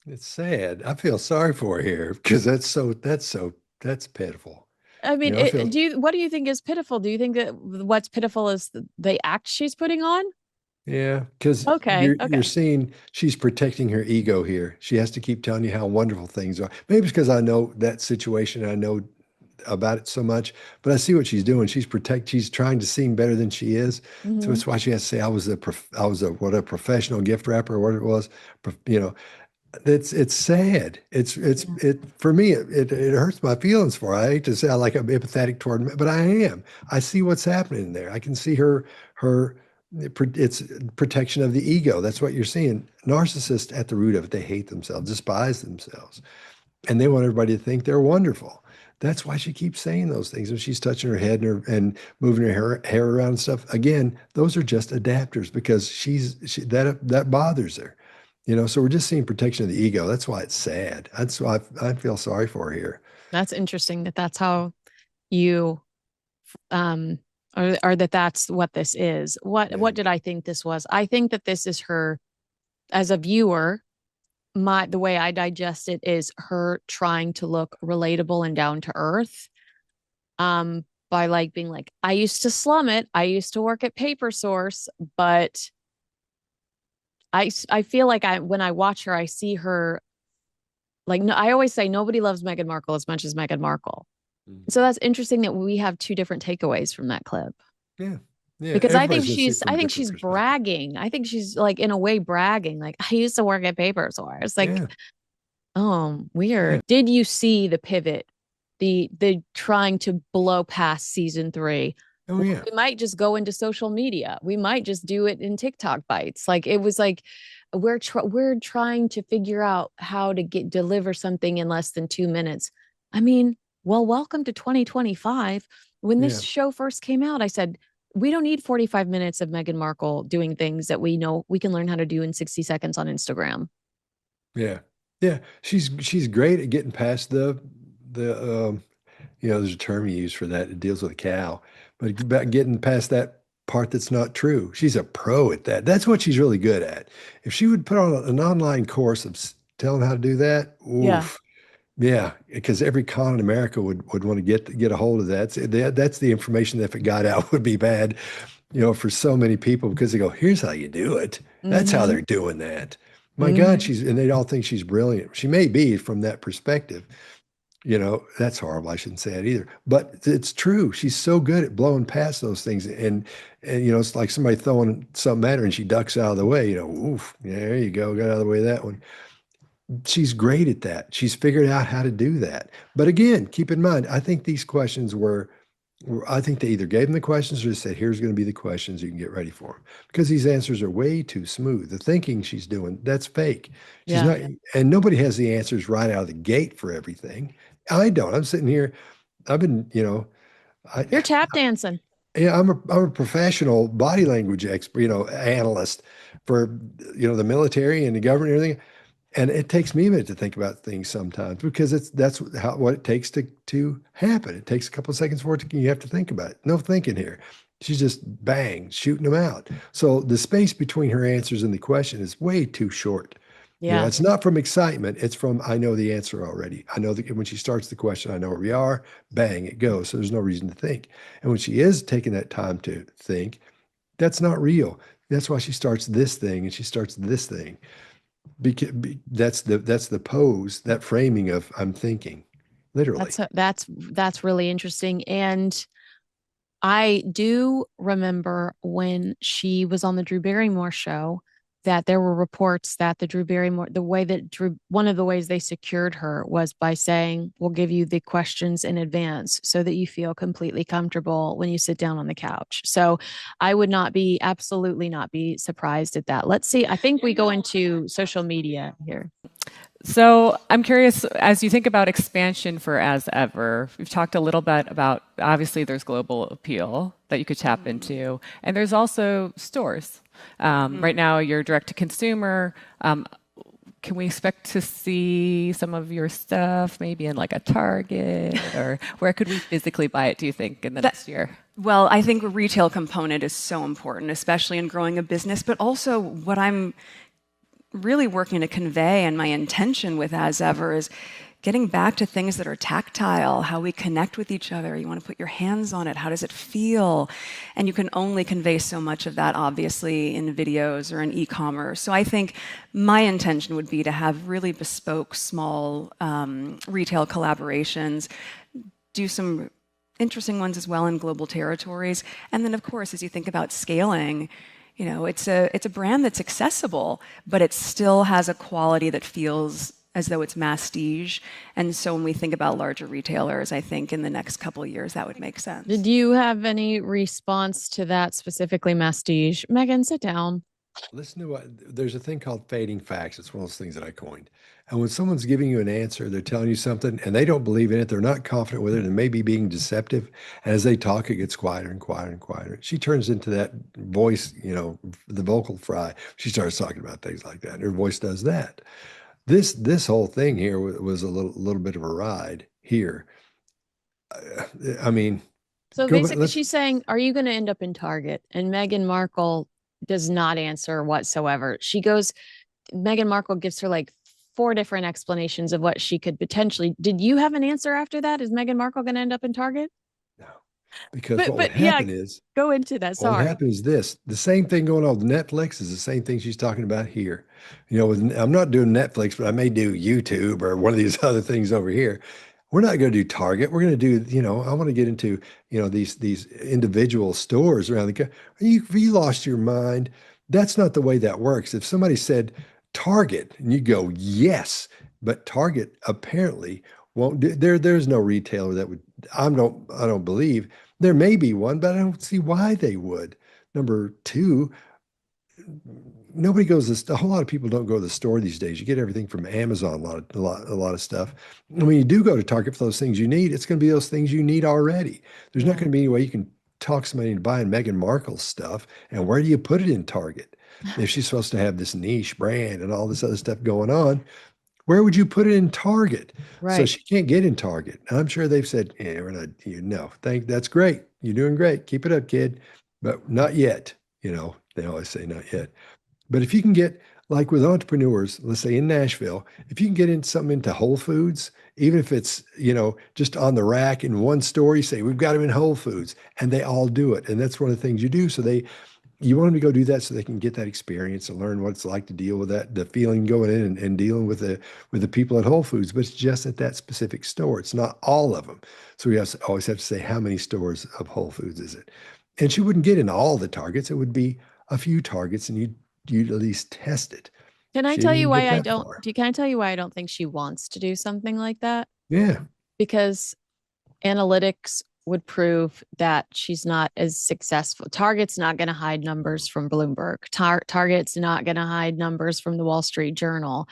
It's sad. I feel sorry for her here because that's pitiful. I mean, what do you think is pitiful? Do you think that what's pitiful is the act she's putting on? Yeah, because you're seeing she's protecting her ego here. She has to keep telling you how wonderful things are. Maybe it's because I know that situation. I know about it so much, but I see what she's doing. She's trying to seem better than she is. Mm-hmm. So it's why she has to say, I was a professional gift wrapper or what it was. It's sad. For me, it hurts my feelings for her. I hate to sound like I'm empathetic toward him, but I am. I see what's happening there. I can see it's protection of the ego. That's what you're seeing. Narcissists at the root of it, they hate themselves, despise themselves, and they want everybody to think they're wonderful. That's why she keeps saying those things. And she's touching her head and moving her hair around and stuff. Again, those are just adapters because that bothers her. So we're just seeing protection of the ego. That's why it's sad. That's why I feel sorry for her here. That's interesting that that's how you um or that that's what this is. What Yeah. did I think this was? I think that this is her as a viewer, the way I digest it is her trying to look relatable and down to earth. By like being like, I used to slum it. I used to work at Paper Source, but I feel like when I watch her, I see her like no, I always say nobody loves Meghan Markle as much as Meghan Markle. So Mhm. that's interesting that we have two different takeaways from that clip. Yeah. Yeah. Because Everybody's going to see it from I a think different she's perspective. bragging. I think she's like in a way bragging. Like I used to work at Paper Source. Like, Yeah. oh, Yeah. weird. Did you see the pivot? The trying to blow past season 3. Oh, yeah. We might just go into social media. We might just do it in TikTok bites. Like it was like we're trying to figure out how to deliver something in less than 2 minutes. I mean, well, welcome to 2025. When this Yeah. show first came out, I said we don't need 45 minutes of Meghan Markle doing things that we know we can learn how to do in 60 seconds on Instagram. Yeah. Yeah. She's great at getting past the there's a term you use for that. It deals with a cow, but about getting past that part that's not true. She's a pro at that. That's what she's really good at. If she would put on an online course of telling how to do that, Yeah. oof. Yeah, because every con in America would want to get a hold of that. That's the information that if it got out would be bad, for so many people because they go, here's how you do it. That's how Mm-hmm. they're doing that. My God, Mm-hmm. and they all think she's brilliant. She may be from that perspective. That's horrible. I shouldn't say it either, but it's true. She's so good at blowing past those things, and it's like somebody throwing something at her and she ducks out of the way. Oof, yeah, there you go, got out of the way of that one. She's great at that. She's figured out how to do that. But again, keep in mind, I think these questions I think they either gave them the questions or just said, here's going to be the questions, you can get ready for them. Because these answers are way too smooth. The thinking she's doing, that's fake. She's Yeah. not, and nobody has the answers right out of the gate for everything. I don't. I'm sitting here, I've been, I, You're tap dancing. yeah, I'm a professional body language expert, analyst for, the military and the government and everything. And it takes me a minute to think about things sometimes because that's what it takes to happen. It takes a couple of seconds for it you have to think about it. No thinking here. She's just bang, shooting them out. So the space between her answers and the question is way too short. Yeah. It's not from excitement. It's from, I know the answer already. I know that when she starts the question, I know where we are. Bang, it goes. So there's no reason to think. And when she is taking that time to think, that's not real. That's why she starts this thing and she starts this thing. Because that's the pose, that framing of I'm thinking, literally. That's really interesting. And I do remember when she was on the Drew Barrymore show that there were reports that the Drew Barrymore, the way that one of the ways they secured her was by saying, we'll give you the questions in advance so that you feel completely comfortable when you sit down on the couch. So I would absolutely not be surprised at that. Let's see. I think we go into social media here. So I'm curious, as you think about expansion for As Ever, we've talked a little bit about, obviously there's global appeal that you could tap into, and there's also stores. Right now you're direct to consumer. Can we expect to see some of your stuff maybe in like a Target, or where could we physically buy it, do you think, in the next year? Well, I think a retail component is so important, especially in growing a business, but also what I'm really working to convey and my intention with As Ever is getting back to things that are tactile, how we connect with each other. You want to put your hands on it. How does it feel? And you can only convey so much of that, obviously, in videos or in e-commerce. So I think my intention would be to have really bespoke, small retail collaborations, do some interesting ones as well in global territories. And then, of course, as you think about scaling, it's a brand that's accessible, but it still has a quality that feels as though it's masstige. And so when we think about larger retailers, I think in the next couple of years that would make sense. Did you have any response to that specifically, Mastige? Megan, sit down. Listen to what there's a thing called fading facts. It's one of those things that I coined. And when someone's giving you an answer, they're telling you something and they don't believe in it, they're not confident with it, and maybe being deceptive. And as they talk, it gets quieter and quieter and quieter. She turns into that voice, the vocal fry. She starts talking about things like that. And her voice does that. This whole thing here was a little bit of a ride here. I mean, So go back. basically, she's saying, "Are you going to end up in Target?" And Meghan Markle does not answer whatsoever. Meghan Markle gives her like four different explanations of what she could potentially. Did you have an answer after that? Is Meghan Markle going to end up in Target? No, because But yeah, go into that. what would Sorry. happen is this: the same thing going on with Netflix is the same thing she's talking about here. I'm not doing Netflix, but I may do YouTube or one of these other things over here. We're not going to do Target. We're going to do, I want to get into, these individual stores around the country. You lost your mind. That's not the way that works. If somebody said Target and you go, yes, but Target apparently won't do there's no retailer that would I don't believe there may be one, but I don't see why they would. Number two, nobody goes a whole lot of people don't go to the store these days. You get everything from Amazon, a lot of stuff. And when you do go to Target for those things you need, it's going to be those things you need already. There's not Yeah. going to be any way you can talk somebody into buying Meghan Markle's stuff. And where do you put it in Target? If she's supposed to have this niche brand and all this other stuff going on, where would you put it in Target? So Right. she can't get in Target. And I'm sure they've said, yeah, we're not, no, that's great. You're doing great. Keep it up, kid. But not yet. They always say not yet. But if you can get, like with entrepreneurs, let's say in Nashville, if you can get in something into Whole Foods, even if it's, just on the rack in one store, you say, we've got them in Whole Foods, and they all do it. And that's one of the things you do. So you want them to go do that so they can get that experience and learn what it's like to deal with that, the feeling going in and dealing with the people at Whole Foods, but it's just at that specific store. It's not all of them. So we always have to say, how many stores of Whole Foods is it? And she wouldn't get in all the Targets. It would be a few Targets, and you'd at least test it. Can I She tell didn't you even why get I that don't? far. Can I tell you why I don't think she wants to do something like that? Yeah. Because analytics would prove that she's not as successful. Target's not going to hide numbers from Bloomberg. Target's not going to hide numbers from the Wall Street Journal.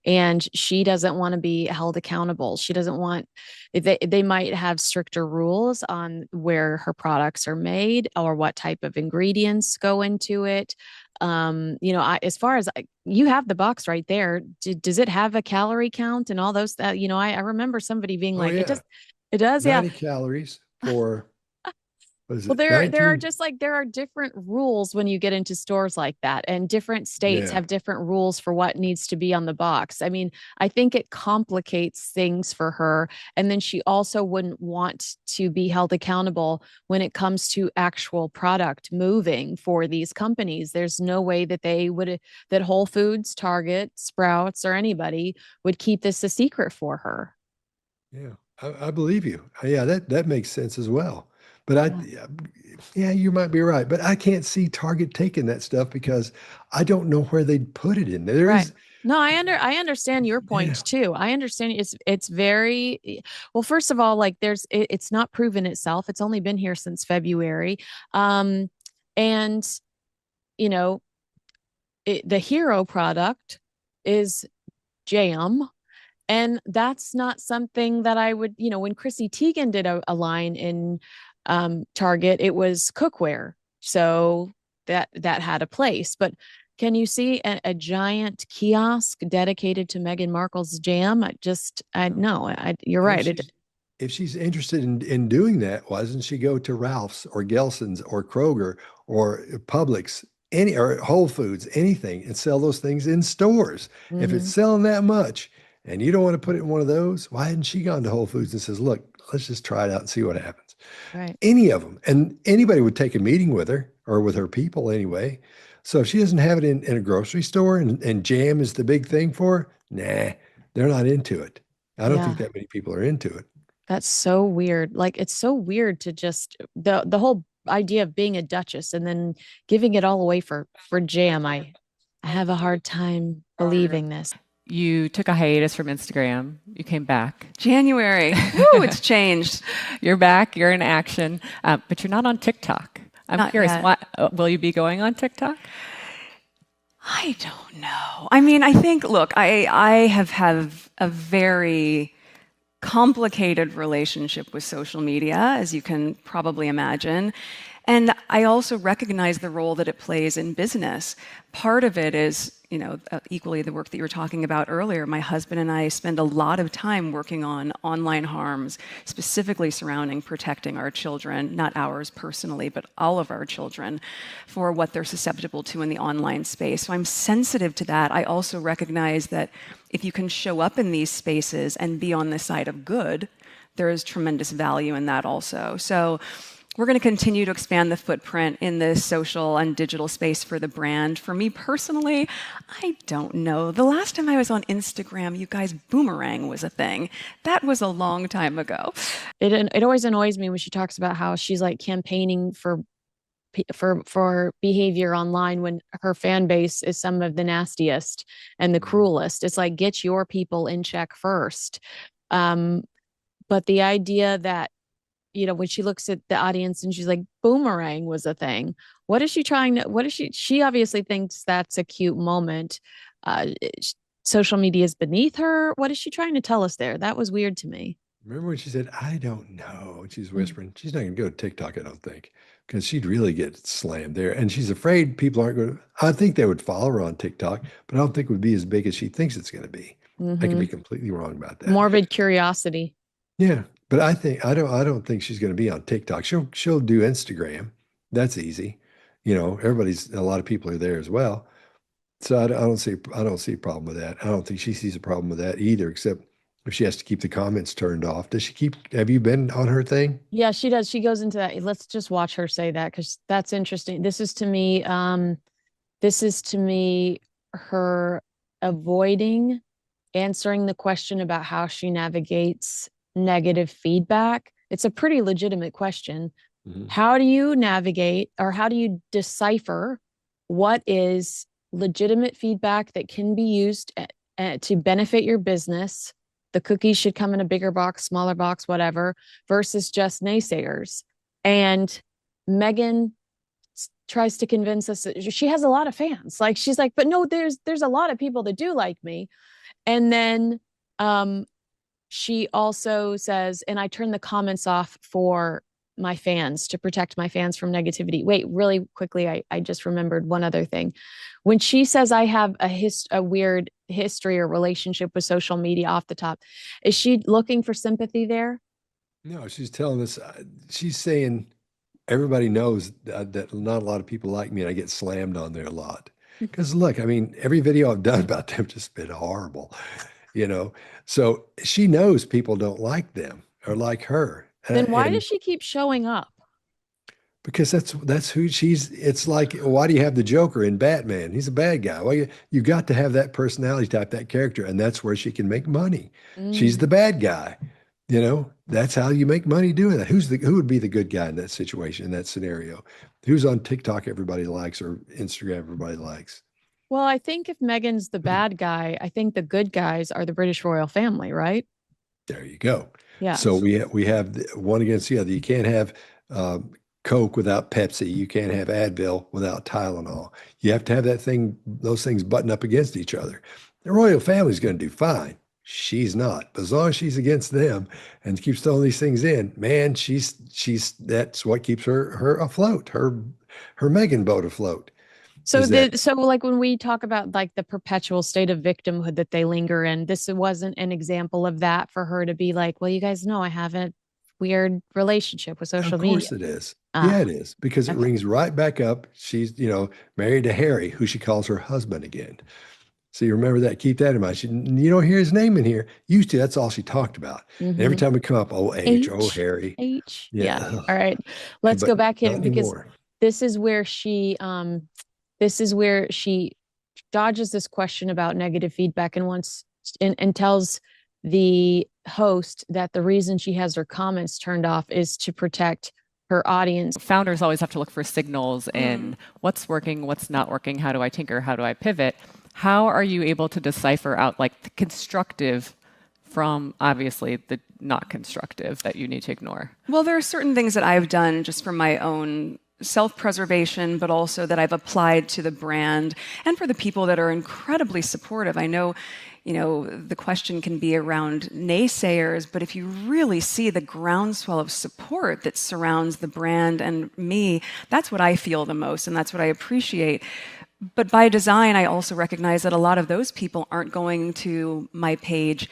And she doesn't want to be held accountable. She doesn't want, they might have stricter rules on where her products are made or what type of ingredients go into it. As far as you have the box right there, does it have a calorie count and all those that, I remember somebody being Oh like, yeah. it does. Yeah. 90 calories for, what is Well, it? there are 19? just like there are different rules when you get into stores like that, and different states Yeah. have different rules for what needs to be on the box. I mean, I think it complicates things for her, and then she also wouldn't want to be held accountable when it comes to actual product moving for these companies. There's no way that Whole Foods, Target, Sprouts, or anybody would keep this a secret for her. Yeah. I believe you. Yeah, that makes sense as well. But yeah, you might be right. But I can't see Target taking that stuff because I don't know where they'd put it in there. There Right. is, No, I understand your yeah, point too. I understand it's very well. First of all, like it's not proven itself. It's only been here since February, um, and you know the hero product is jam, and that's not something that I would. When Chrissy Teigen did a line in Target, it was cookware, so that had a place. But can you see a giant kiosk dedicated to Meghan Markle's jam? I no. no, you're And right. if she's interested in doing that, why doesn't she go to Ralph's or Gelson's or Kroger or Publix, or Whole Foods, anything, and sell those things in stores? If it's Mhm. selling that much and you don't want to put it in one of those, why hadn't she gone to Whole Foods and says, look, let's just try it out and see what happens? Right. Any of them. And anybody would take a meeting with her or with her people anyway. So if she doesn't have it in a grocery store and jam is the big thing for her, nah, they're not into it. I don't think Yeah. that many people are into it. That's so weird. Like it's so weird to just the whole idea of being a duchess and then giving it all away for jam. I have a hard time believing this. You took a hiatus from Instagram. You came back. January. Woo, it's changed. You're back. You're in action, but you're not on TikTok. I'm Not curious. yet. Why will you be going on TikTok? I don't know. I mean, I think, look, I have a very complicated relationship with social media, as you can probably imagine. And I also recognize the role that it plays in business. Part of it is, equally the work that you were talking about earlier. My husband and I spend a lot of time working on online harms, specifically surrounding protecting our children, not ours personally, but all of our children, for what they're susceptible to in the online space. So I'm sensitive to that. I also recognize that if you can show up in these spaces and be on the side of good, there is tremendous value in that also. So we're going to continue to expand the footprint in the social and digital space for the brand. For me personally, I don't know. The last time I was on Instagram, you guys, boomerang was a thing. That was a long time ago. It always annoys me when she talks about how she's like campaigning for behavior online when her fan base is some of the nastiest and the cruelest. It's like, get your people in check first. But the idea that, when she looks at the audience and she's like, boomerang was a thing. What is she trying to, she obviously thinks that's a cute moment. Social media is beneath her. What is she trying to tell us there? That was weird to me. Remember when she said, I don't know? She's whispering. She's not going to go to TikTok, I don't think, because she'd really get slammed there. And she's afraid people aren't going to, I think they would follow her on TikTok, but I don't think it would be as big as she thinks it's going to be. I could be completely wrong about that. Morbid curiosity. Yeah. But I don't think she's going to be on TikTok. She'll do Instagram. That's easy. A lot of people are there as well. So I don't see a problem with that. I don't think she sees a problem with that either, except if she has to keep the comments turned off. Have you been on her thing? Yeah, she does. She goes into that. Let's just watch her say that, because that's interesting. This is to me her avoiding answering the question about how she navigates negative feedback. It's a pretty legitimate question. How do you navigate, or how do you decipher what is legitimate feedback that can be used to benefit your business? The cookies should come in a bigger box, smaller box, whatever, versus just naysayers. And Meghan tries to convince us that she has a lot of fans. Like, she's like, but no, there's a lot of people that do like me. And then she also says, and I turn the comments off for my fans, to protect my fans from negativity. Wait, really quickly, I just remembered one other thing. When she says I have a weird history or relationship with social media off the top, is she looking for sympathy there? No, she's telling us, she's saying everybody knows that not a lot of people like me, and I get slammed on there a lot. Because look, I mean, every video I've done about them just been horrible. So she knows people don't like them or like her. Then why does she keep showing up? Because that's who it's like, why do you have the Joker in Batman? He's a bad guy. Well, you got to have that personality type, that character, and that's where she can make money. She's the bad guy. That's how you make money doing that. Who would be the good guy in that situation, in that scenario? Who's on TikTok everybody likes, or Instagram everybody likes? Well, I think if Meghan's the bad guy, I think the good guys are the British royal family, right? There you go. Yeah. So we have one against the other. You can't have Coke without Pepsi. You can't have Advil without Tylenol. You have to have those things button up against each other. The royal family's going to do fine. She's not. But as long as she's against them and keeps throwing these things in, man, that's what keeps her afloat, her Meghan boat afloat. So like when we talk about like the perpetual state of victimhood that they linger in, this wasn't an example of that for her to be like, well, you guys know I have a weird relationship with social media. Of course it is. Yeah, it is, because it rings right back up. She's, married to Harry, who she calls her husband again. So you remember that. Keep that in mind. You don't hear his name in here. Used to, that's all she talked about. And every time we come up, oh, Harry. H. Yeah. All right. Let's go back in, because this is where she dodges this question about negative feedback and tells the host that the reason she has her comments turned off is to protect her audience. Founders always have to look for signals in what's working, what's not working, how do I tinker, how do I pivot? How are you able to decipher out like the constructive from obviously the not constructive that you need to ignore? Well, there are certain things that I've done just from my own self-preservation, but also that I've applied to the brand and for the people that are incredibly supportive. I know, the question can be around naysayers, but if you really see the groundswell of support that surrounds the brand and me, that's what I feel the most, and that's what I appreciate. But by design, I also recognize that a lot of those people aren't going to my page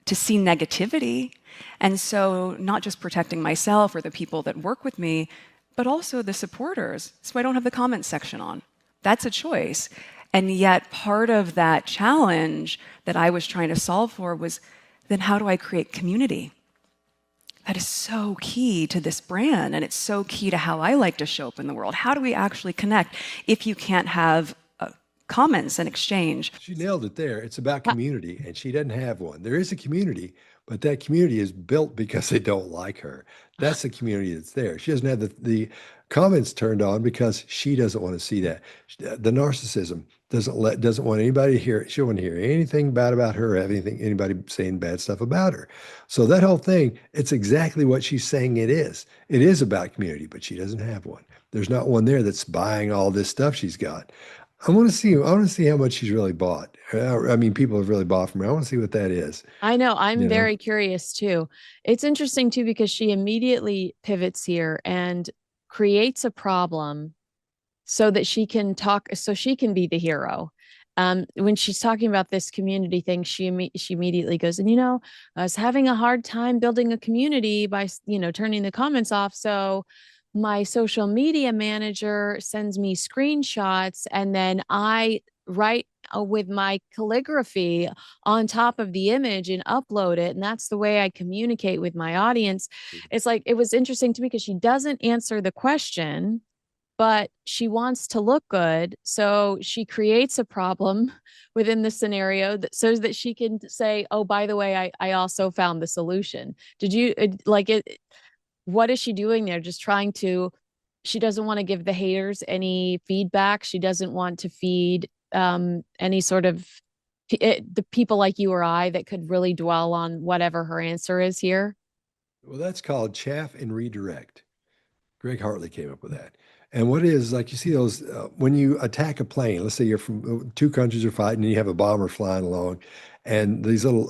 to see negativity. And so not just protecting myself or the people that work with me, but also the supporters. So I don't have the comments section on. That's a choice. And yet part of that challenge that I was trying to solve for was, then how do I create community? That is so key to this brand, and it's so key to how I like to show up in the world. How do we actually connect if you can't have comments and exchange? She nailed it there. It's about community, and she doesn't have one. There is a community, but that community is built because they don't like her. That's the community that's there. She doesn't have the comments turned on because she doesn't want to see that. The narcissism doesn't want anybody to hear it. She don't want to hear anything bad about her, or have anybody saying bad stuff about her. So that whole thing, it's exactly what she's saying it is. It is about community, but she doesn't have one. There's not one there that's buying all this stuff she's got. I want to see how much she's really bought. I mean, people have really bought from her. I want to see what that is. I know. I'm very curious too. It's interesting too, because she immediately pivots here and creates a problem so that she can be the hero. When she's talking about this community thing, she immediately goes, and I was having a hard time building a community by turning the comments off. So my social media manager sends me screenshots, and then I write with my calligraphy on top of the image and upload it. And that's the way I communicate with my audience. It's like, it was interesting to me because she doesn't answer the question, but she wants to look good. So she creates a problem within the scenario so that she can say, oh, by the way, I also found the solution. Did you like it? What is she doing there? She doesn't want to give the haters any feedback. She doesn't want to feed any sort of the people like you or I that could really dwell on whatever her answer is here. Well, that's called chaff and redirect. Greg Hartley came up with that. And what it is, like, you see those, when you attack a plane, let's say you're from two countries are fighting and you have a bomber flying along, and these little,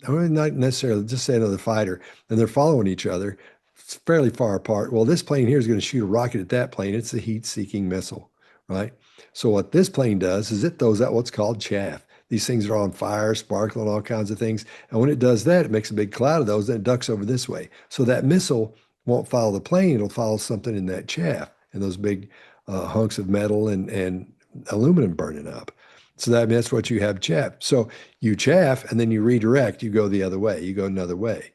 not necessarily, just say another fighter, and they're following each other fairly far apart. Well, this plane here is going to shoot a rocket at that plane. It's a heat-seeking missile, right? So what this plane does is it throws out what's called chaff. These things are on fire, sparkling, all kinds of things. And when it does that, it makes a big cloud of those, then it ducks over this way. So that missile won't follow the plane. It'll follow something in that chaff and those big hunks of metal and aluminum burning up. So that's what you have chaff. So you chaff and then you redirect. You go the other way. You go another way.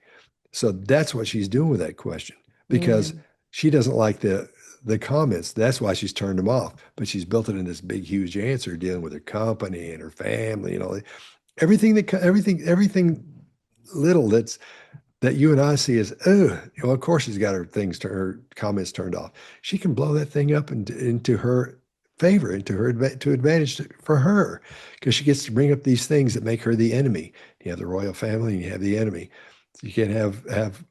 So that's what she's doing with that question, because she doesn't like the comments. That's why she's turned them off. But she's built it in this big, huge answer, dealing with her company and her family and all that. Everything little that you and I see as, of course she's got her comments turned off. She can blow that thing up into her favor, to advantage for her, because she gets to bring up these things that make her the enemy. You have the royal family and you have the enemy. So you can't have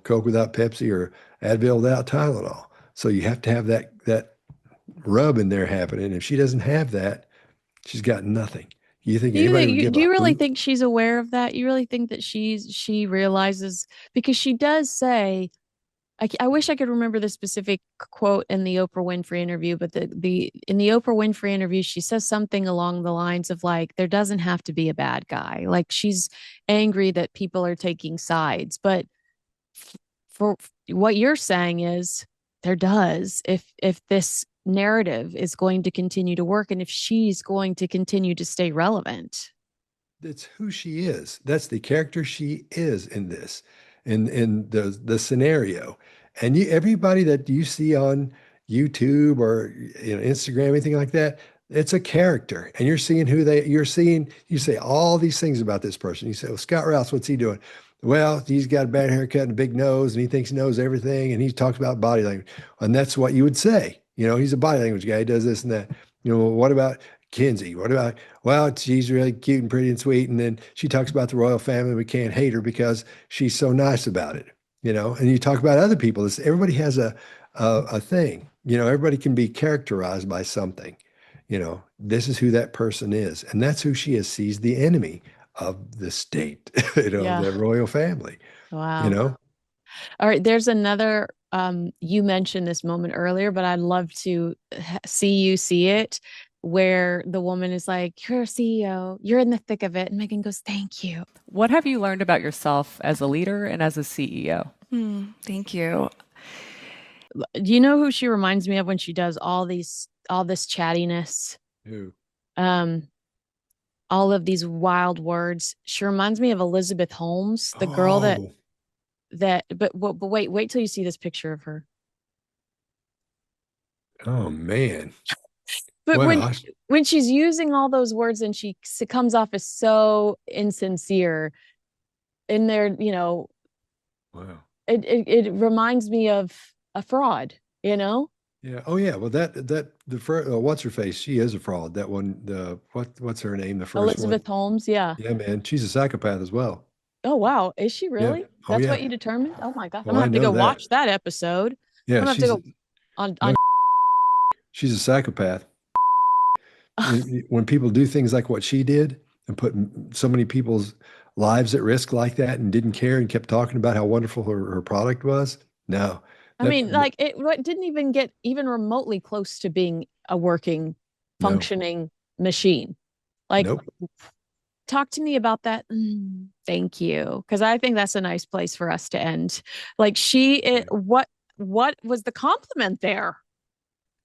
Coke without Pepsi or Advil without Tylenol. So you have to have that rub in there happening. If she doesn't have that, she's got nothing. You think anybody would give do you really hoot? think she's aware of that? You really think that she realizes, because she does say, I wish I could remember the specific quote in the Oprah Winfrey interview, but in the Oprah Winfrey interview, she says something along the lines of, like, there doesn't have to be a bad guy. Like, she's angry that people are taking sides, but for what you're saying is there does, if this narrative is going to continue to work and if she's going to continue to stay relevant. That's who she is. That's the character she is in this, in the scenario. And everybody that you see on YouTube or Instagram, anything like that, it's a character. And you're seeing you say all these things about this person. You say, well, Scott Rouse, what's he doing? Well, he's got a bad haircut and a big nose, and he thinks he knows everything, and he talks about body language. And that's what you would say. He's a body language guy. He does this and that. What about Kinsey? What about, well, she's really cute and pretty and sweet. And then she talks about the royal family. We can't hate her because she's so nice about it. And you talk about other people. Everybody has a thing. Everybody can be characterized by something. This is who that person is, and that's who she is. She's the enemy of the state, Yeah. the royal family. You Wow. know, All right. There's another, you mentioned this moment earlier, but I'd love to see you see it where the woman is like, you're a CEO, you're in the thick of it. And Megan goes, thank you. What have you learned about yourself as a leader and as a CEO? Thank you. Do you know who she reminds me of when she does all this chattiness? who? Um, all of these wild words. She reminds me of Elizabeth Holmes, the girl Oh, but wait till you see this picture of her. oh man. But Well, when she's using all those words and she comes off as so insincere in there, wow. it reminds me of a fraud, you know? Yeah. Oh, yeah. Well, the first, what's her face? She is a fraud. That one. What's her name? The first one. Elizabeth Holmes, yeah. Yeah, man. She's a psychopath as well. Oh wow, is she Yeah. really? Oh, That's yeah. what you determined? Oh my gosh, I'm Oh, gonna I have to know go that. watch that episode. Yeah. I'm gonna have to go on. Oh, she's a psychopath. When people do things like what she did and put so many people's lives at risk like that and didn't care and kept talking about how wonderful her product was. No, I mean, like it didn't even get even remotely close to being a working, no, functioning machine. Like, nope. talk to me about that. Thank you, because I think that's a nice place for us to end. Like, what was the compliment there?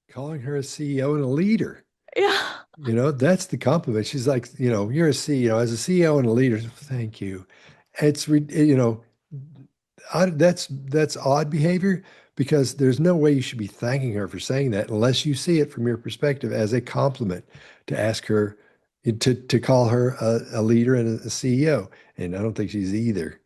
Calling her a CEO and a leader. Yeah. That's the compliment. She's like, you're a CEO, as a CEO and a leader. Thank you. It's, that's odd behavior because there's no way you should be thanking her for saying that unless you see it from your perspective as a compliment to ask her to call her a leader and a CEO. And I don't think she's either.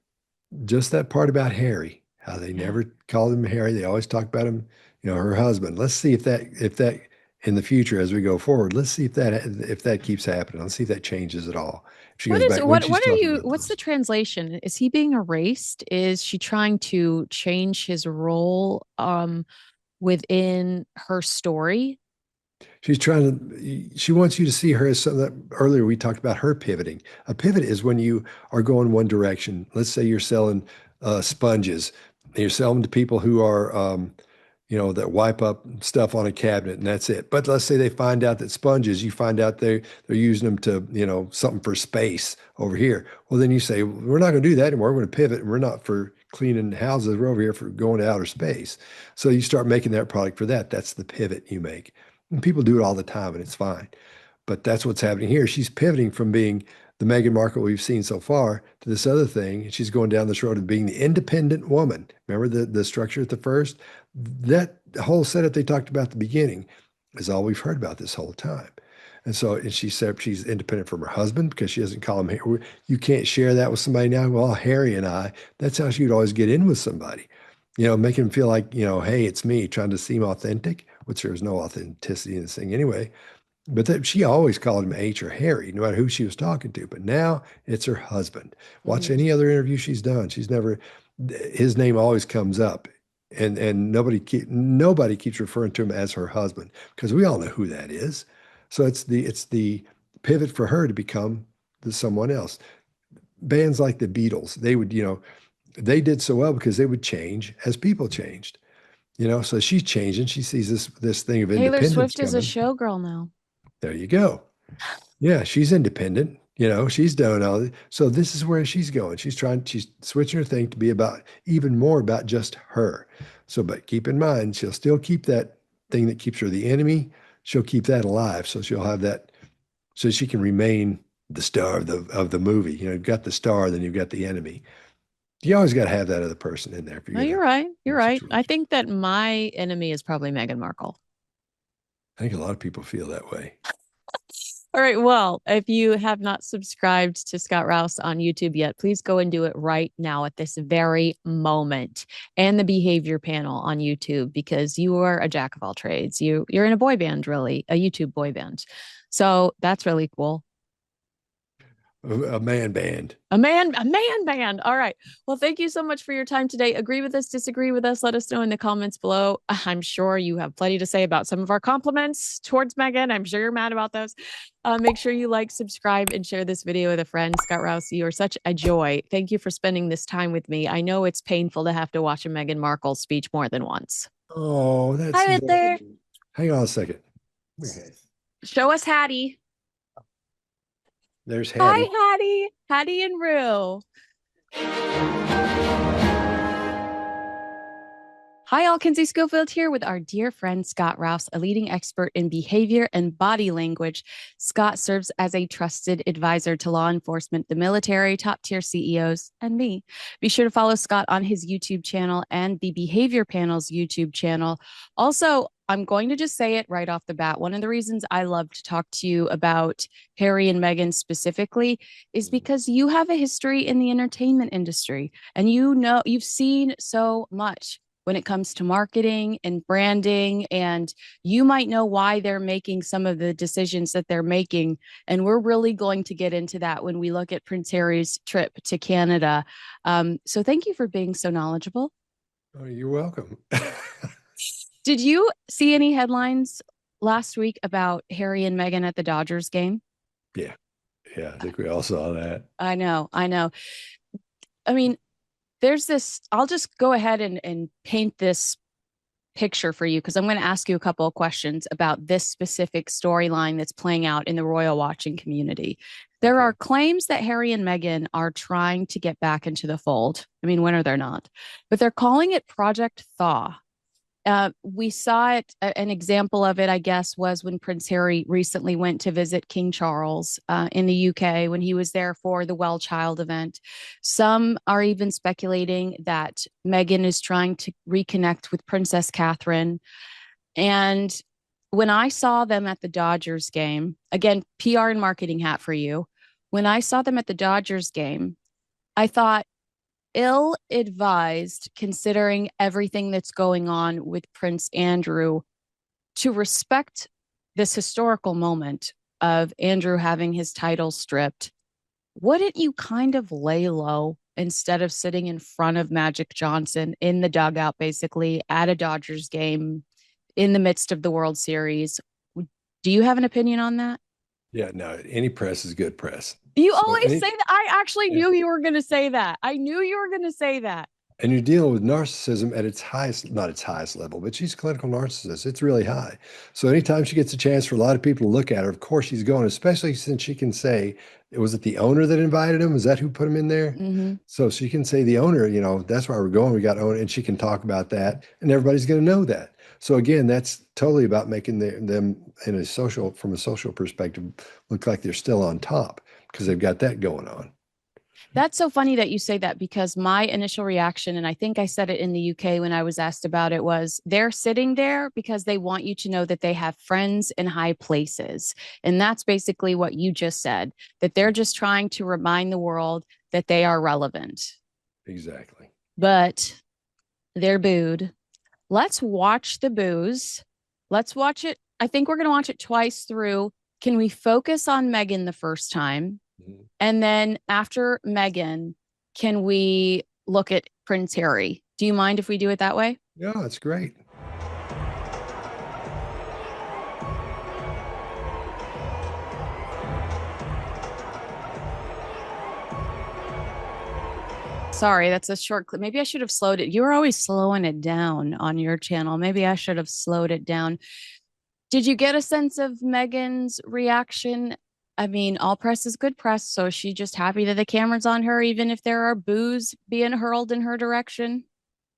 Just that part about Harry, how they Yeah. never called him Harry. They always talked about him, her husband. Let's see if that in the future as we go forward, let's see if that keeps happening. Let's see if that changes at all. If she What goes is back when she's what are talking you about what's the those. translation? Is he being erased? Is she trying to change his role within her story? She wants you to see her as something that earlier we talked about her pivoting. A pivot is when you are going one direction. Let's say you're selling sponges. And you're selling to people who are, that wipe up stuff on a cabinet and that's it. But let's say they find out that sponges, you find out they're using them to, something for space over here. Well, then you say, we're not going to do that anymore. We're going to pivot and we're not for cleaning houses. We're over here for going to outer space. So you start making that product for that. That's the pivot you make. And people do it all the time and it's fine. But that's what's happening here. She's pivoting from being the Meghan Markle we've seen so far to this other thing. She's going down this road of being the independent woman. Remember the structure at the first? That whole setup they talked about at the beginning is all we've heard about this whole time. And she said she's independent from her husband because she doesn't call him. You can't share that with somebody now. Well, Harry and I, that's how she would always get in with somebody. Make him feel like, hey, it's me trying to seem authentic, which there's no authenticity in this thing anyway. But she always called him H or Harry, no matter who she was talking to. But now it's her husband. Watch Mhm. any other interview she's done. She's never, his name always comes up. And nobody keeps referring to him as her husband because we all know who that is. So it's the pivot for her to become someone else. Bands like the Beatles, they did so well because they would change as people changed. So she's changing. She sees this thing of Taylor independence Swift is a coming. showgirl now. There you go. Yeah, she's independent. She's doing all this. So this is where she's going. She's switching her thing to be about even more about just her. So, but keep in mind, she'll still keep that thing that keeps her the enemy. She'll keep that alive. So she'll have that so she can remain the star of the movie. You've got the star, then you've got the enemy. You always got to have that other person in there if No, you're you're gonna right. You're in a right. I situation. think that my enemy is probably Meghan Markle. I think a lot of people feel that way. All right. Well, if you have not subscribed to Scott Rouse on YouTube yet, please go and do it right now at this very moment. And the Behavior Panel on YouTube because you are a jack of all trades. You're in a boy band, really, a YouTube boy band. So that's really cool. A man band. A man band. All right. Well, thank you so much for your time today. Agree with us, disagree with us. Let us know in the comments below. I'm sure you have plenty to say about some of our compliments towards Meghan. I'm sure you're mad about those. Make sure you like, subscribe, and share this video with a friend. Scott Rouse, you are such a joy. Thank you for spending this time with me. I know it's painful to have to watch a Meghan Markle speech more than once. Oh, that's Hi, right there. hang on a second. Okay. Show us Hattie. There's Hattie. Hi, Hattie. Hattie and Rue. Hi, all. Kinsey Schofield here with our dear friend Scott Rouse, a leading expert in behavior and body language. Scott serves as a trusted advisor to law enforcement, the military, top tier CEOs, and me. Be sure to follow Scott on his YouTube channel and the Behavior Panel's YouTube channel. Also, I'm going to just say it right off the bat. One of the reasons I love to talk to you about Harry and Meghan specifically is because you have a history in the entertainment industry and you've seen so much when it comes to marketing and branding, and you might know why they're making some of the decisions that they're making. And we're really going to get into that when we look at Prince Harry's trip to Canada. So thank you for being so knowledgeable. Oh, you're welcome. Did you see any headlines last week about Harry and Meghan at the Dodgers game? Yeah. Yeah, I think we all saw that. I know. I mean, there's this, I'll just go ahead and paint this picture for you because I'm going to ask you a couple of questions about this specific storyline that's playing out in the royal watching community. There are claims that Harry and Meghan are trying to get back into the fold. I mean, when are they not? But they're calling it Project Thaw. We saw it, an example of it, I guess, was when Prince Harry recently went to visit King Charles in the UK when he was there for the Well Child event. Some are even speculating that Meghan is trying to reconnect with Princess Catherine. And when I saw them at the Dodgers game, again, PR and marketing hat for you, when I saw them at the Dodgers game, I thought, ill-advised considering everything that's going on with Prince Andrew to respect this historical moment of Andrew having his title stripped. Wouldn't you kind of lay low instead of sitting in front of Magic Johnson in the dugout, basically at a Dodgers game in the midst of the World Series? Do you have an opinion on that? Yeah, no, any press is good press. You always say that. I actually knew you were going to say that. I knew you were going to say that. And you're dealing with narcissism at its highest, not its highest level, but she's a clinical narcissist. It's really high. So anytime she gets a chance for a lot of people to look at her, of course she's going, especially since she can say, was it the owner that invited him? Is that who put him in there? Mm-hmm. So she can say the owner, that's why we're going. We got owner, and she can talk about that, and everybody's going to know that. So again, that's totally about making them from a social perspective look like they're still on top because they've got that going on. That's so funny that you say that because my initial reaction, and I think I said it in the UK when I was asked about it, was they're sitting there because they want you to know that they have friends in high places. And that's basically what you just said, that they're just trying to remind the world that they are relevant. Exactly. But they're booed. Let's watch the boos. Let's watch it. I think we're going to watch it twice through. Can we focus on Meghan the first time? Mm-hmm. And then after Meghan, can we look at Prince Harry? Do you mind if we do it that way? Yeah, that's great. Sorry, that's a short clip. Maybe I should have slowed it. You were always slowing it down on your channel. Maybe I should have slowed it down. Did you get a sense of Meghan's reaction? I mean, all press is good press. So is she just happy that the camera's on her, even if there are boos being hurled in her direction?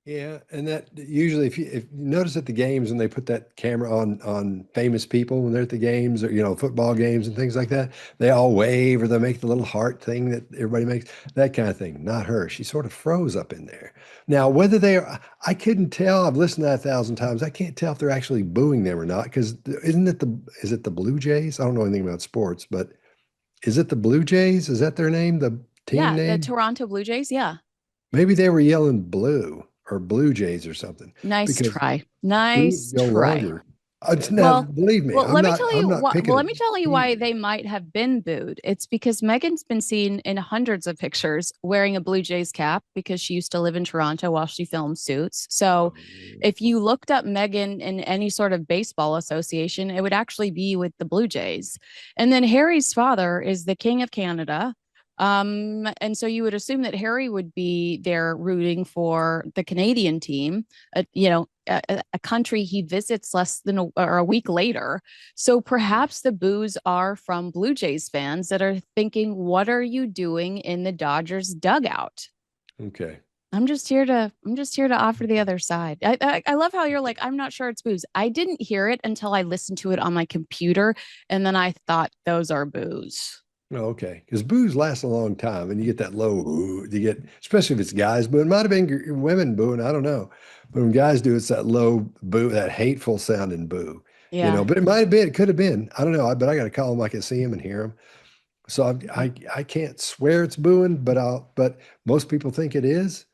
Yeah, and that usually, if you notice at the games when they put that camera on famous people when they're at the games or football games and things like that, they all wave or they make the little heart thing that everybody makes, that kind of thing. Not her. She sort of froze up in there. Now, whether I couldn't tell. I've listened to that 1,000 times. I can't tell if they're actually booing them or not because is it the Blue Jays? I don't know anything about sports, but is it the Blue Jays? Is that their name? The team name? Yeah, the Toronto Blue Jays. Yeah. Maybe they were yelling blue or Blue Jays or something. Nice try. Nice try. Longer. Now, Well, believe me, well, let me tell I'm you not what. Well, let picking me tell you why either. they might have been booed. It's because Megan's been seen in hundreds of pictures wearing a Blue Jays cap because she used to live in Toronto while she filmed Suits. So, if you looked up Megan in any sort of baseball association, it would actually be with the Blue Jays. And then Harry's father is the King of Canada. And so you would assume that Harry would be there rooting for the Canadian team, a country he visits less than or a week later. So perhaps the boos are from Blue Jays fans that are thinking, what are you doing in the Dodgers dugout? Okay. I'm just here to offer the other side. I love how you're like, I'm not sure it's boos. I didn't hear it until I listened to it on my computer, and then I thought those are boos. Oh, okay. Because boos last a long time, and you get that low. Ooh, you get, especially if it's guys booing. It might have been women booing. I don't know. But when guys do, it's that low boo, that hateful sounding boo. Yeah. But it might have been. It could have been. I don't know. But I got to call them. I can see them and hear them. So I can't swear it's booing, but most people think it is.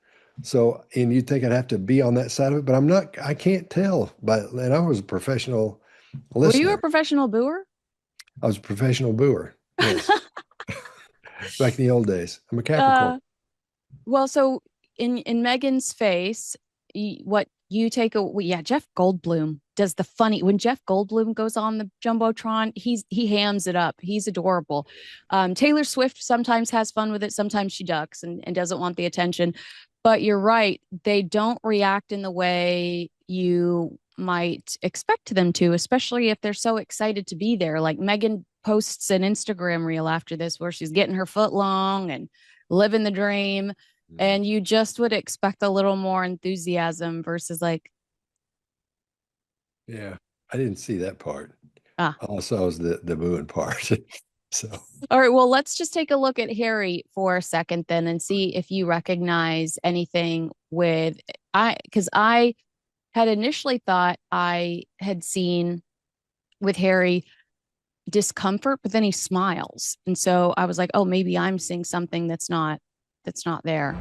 So, and you'd think I'd have to be on that side of it, but I'm not. I can't tell. And I was a professional Were you a listener. professional booer? I was a professional booer. Yes. Back in the old days. I'm a Capricorn. uh, well, so in Megan's face, what you take a well, yeah, Jeff Goldblum does the funny when Jeff Goldblum goes on the jumbotron, he hams it up. He's adorable. Taylor Swift sometimes has fun with it. Sometimes she ducks and doesn't want the attention. But you're right; they don't react in the way you might expect them to, especially if they're so excited to be there. Like Megan posts an Instagram reel after this where she's getting her foot long and living the dream, Mhm. and you just would expect a little more enthusiasm versus like, Yeah. I didn't see that part. ah. All I saw was the booing part. So All right, well, let's just take a look at Harry for a second then and see if you recognize anything with because I had initially thought I had seen with Harry discomfort, but then he smiles. And so I was like, oh, maybe I'm seeing something that's not there.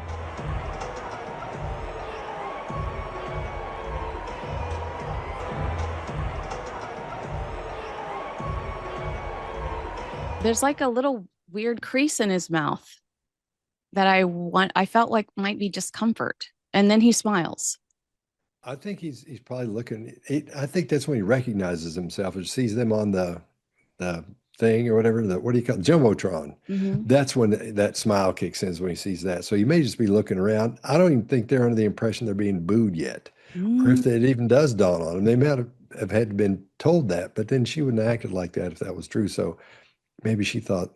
There's like a little weird crease in his mouth that I felt like might be discomfort. And then he smiles. I think he's probably looking. I think that's when he recognizes himself or sees them on the thing or whatever. What do you call it? Jumbotron. Mm-hmm. That's when that smile kicks in is when he sees that. So he may just be looking around. I don't even think they're under the impression they're being booed yet, or Mm. if it even does dawn on them. They might have had been told that, but then she wouldn't have acted like that if that was true. So maybe she thought,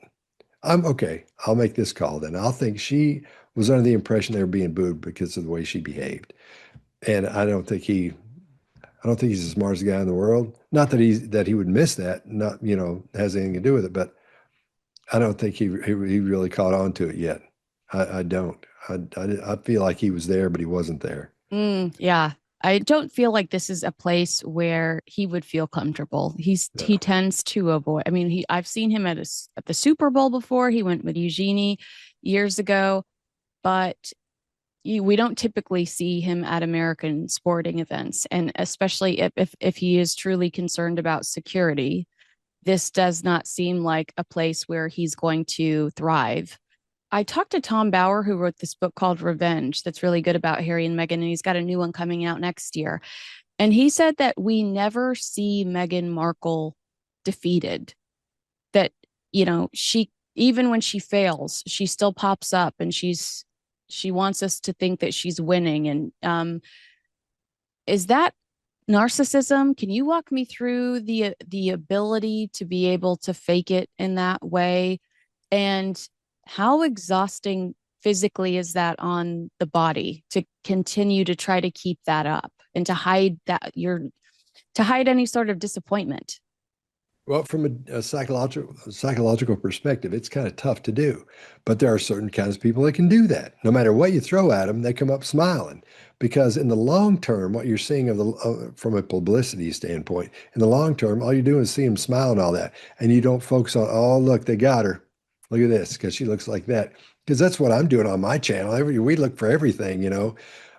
I'm okay. I'll make this call then. I'll think she was under the impression they were being booed because of the way she behaved. And I don't think he's the smartest guy in the world. Not that he would miss that, not, has anything to do with it, but I don't think he really caught on to it yet. I don't. I feel like he was there, but he wasn't there. Yeah. I don't feel like this is a place where he would feel comfortable. He No. tends to avoid. I mean, I've seen him at the Super Bowl before. He went with Eugenie years ago, but we don't typically see him at American sporting events, and especially if he is truly concerned about security, this does not seem like a place where he's going to thrive. I talked to Tom Bauer, who wrote this book called Revenge, that's really good about Harry and Meghan, and he's got a new one coming out next year. And he said that we never see Meghan Markle defeated, that, she, even when she fails, she still pops up and she wants us to think that she's winning. And is that narcissism? Can you walk me through the ability to be able to fake it in that way? And how exhausting physically is that on the body to continue to try to keep that up and to hide any sort of disappointment? Well, from a psychological perspective, it's kind of tough to do. But there are certain kinds of people that can do that. No matter what you throw at them, they come up smiling. Because in the long term, what you're seeing from a publicity standpoint, in the long term, all you're doing is seeing them smile and all that, and you don't focus on, oh, look, they got her. Look at this, because she looks like that. Because that's what I'm doing on my channel. We look for everything,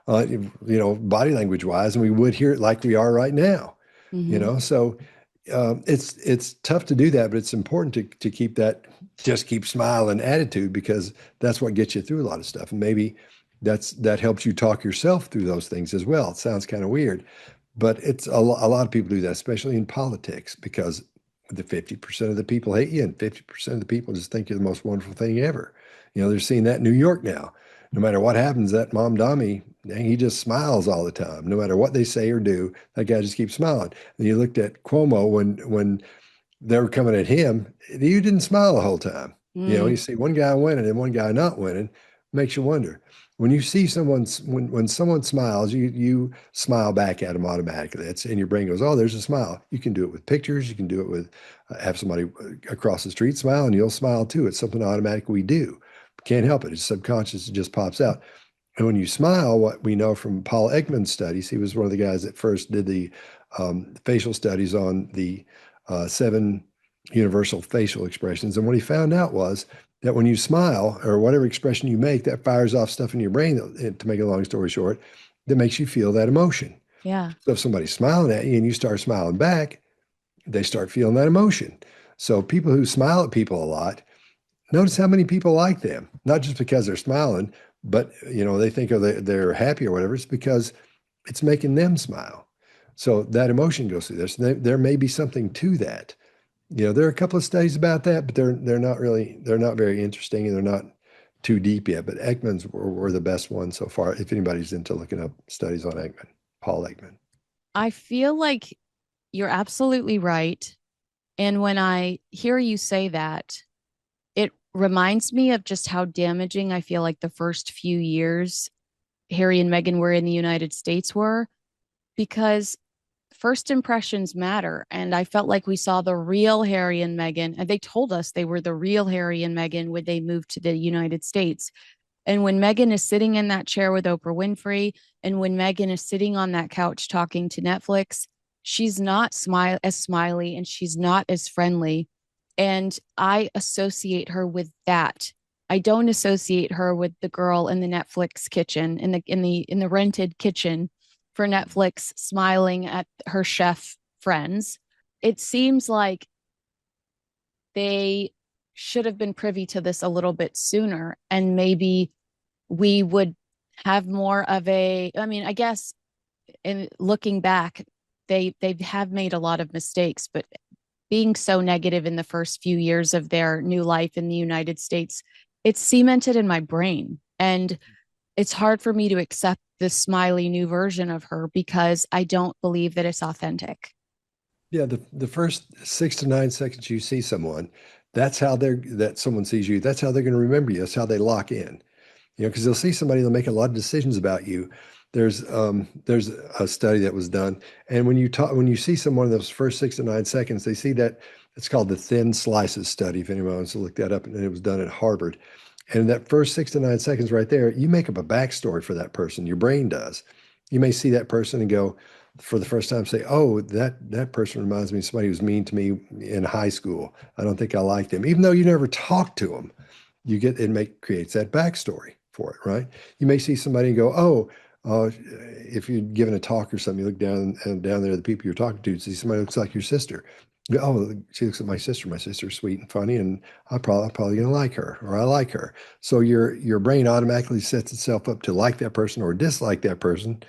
body language wise, and we would hear it like we are right now. you know? So it's tough to do that, but it's important to keep that just keep smiling attitude, because that's what gets you through a lot of stuff. And maybe that helps you talk yourself through those things as well. It sounds kind of weird, but it's a lot of people do that, especially in politics, because the 50% of the people hate you and 50% of the people just think you're the most wonderful thing ever. You know, they're seeing that in New York now. No matter what happens, that Mom Dummy, dang, he just smiles all the time. No matter what they say or do, that guy just keeps smiling. And you looked at Cuomo when they were coming at him, you didn't smile the whole time. You know, you see one guy winning and one guy not winning, makes you wonder. When you see when someone smiles, you smile back at them automatically. That's and your brain goes, oh, there's a smile. You can do it with pictures. You can do it with have somebody across the street smile, and you'll smile too. It's something automatic we do. Can't help it. It's subconscious. It just pops out. And when you smile, what we know from Paul Ekman's studies, he was one of the guys that first did the facial studies on the 7 universal facial expressions. And what he found out was that when you smile, or whatever expression you make, that fires off stuff in your brain, to make a long story short, that makes you feel that emotion. Yeah. So if somebody's smiling at you and you start smiling back, they start feeling that emotion. So people who smile at people a lot, notice how many people like them, not just because they're smiling, but you know, they think they're happy or whatever. It's because it's making them smile. So that emotion goes through this. There may be something to that. You know, there are a couple of studies about that, but they're not very interesting, and they're not too deep yet. But Ekman's were the best ones so far. If anybody's into looking up studies on Ekman, Paul Ekman. I feel like you're absolutely right. And when I hear you say that, it reminds me of just how damaging I feel like the first few years Harry and Meghan were in the United States were, because first impressions matter. And I felt like we saw the real Harry and Meghan, and they told us they were the real Harry and Meghan when they moved to the United States. And when Meghan is sitting in that chair with Oprah Winfrey, and when Meghan is sitting on that couch talking to Netflix, she's not as smiley, and she's not as friendly. And I associate her with that. I don't associate her with the girl in the Netflix kitchen, in the rented kitchen for Netflix, smiling at her chef friends. It seems like they should have been privy to this a little bit sooner, and maybe we would have more of a, I mean, I guess in looking back, they have made a lot of mistakes, but being so negative in the first few years of their new life in the United States, it's cemented in my brain. And it's hard for me to accept this smiley new version of her, because I don't believe that it's authentic. Yeah, the first 6 to 9 seconds you see someone, that's how that someone sees you. That's how they're going to remember you. That's how they lock in. You know, because they'll see somebody, they'll make a lot of decisions about you. There's a study that was done, and when you see someone in those first 6 to 9 seconds, they see that it's called the thin slices study. If anyone wants to look that up, and it was done at Harvard. And that first 6 to 9 seconds right there, you make up a backstory for that person. Your brain does. You may see that person and go, for the first time, say, "Oh, that person reminds me of somebody who was mean to me in high school. I don't think I liked him," even though you never talked to him. You get creates that backstory for it, right? You may see somebody and go, "Oh, if you're giving a talk or something, you look down and down there, the people you're talking to, see somebody looks like your sister. You go, oh, she looks like my sister. My sister's sweet and funny, and I'm probably gonna like her, or I like her." So your brain automatically sets itself up to like that person or dislike that person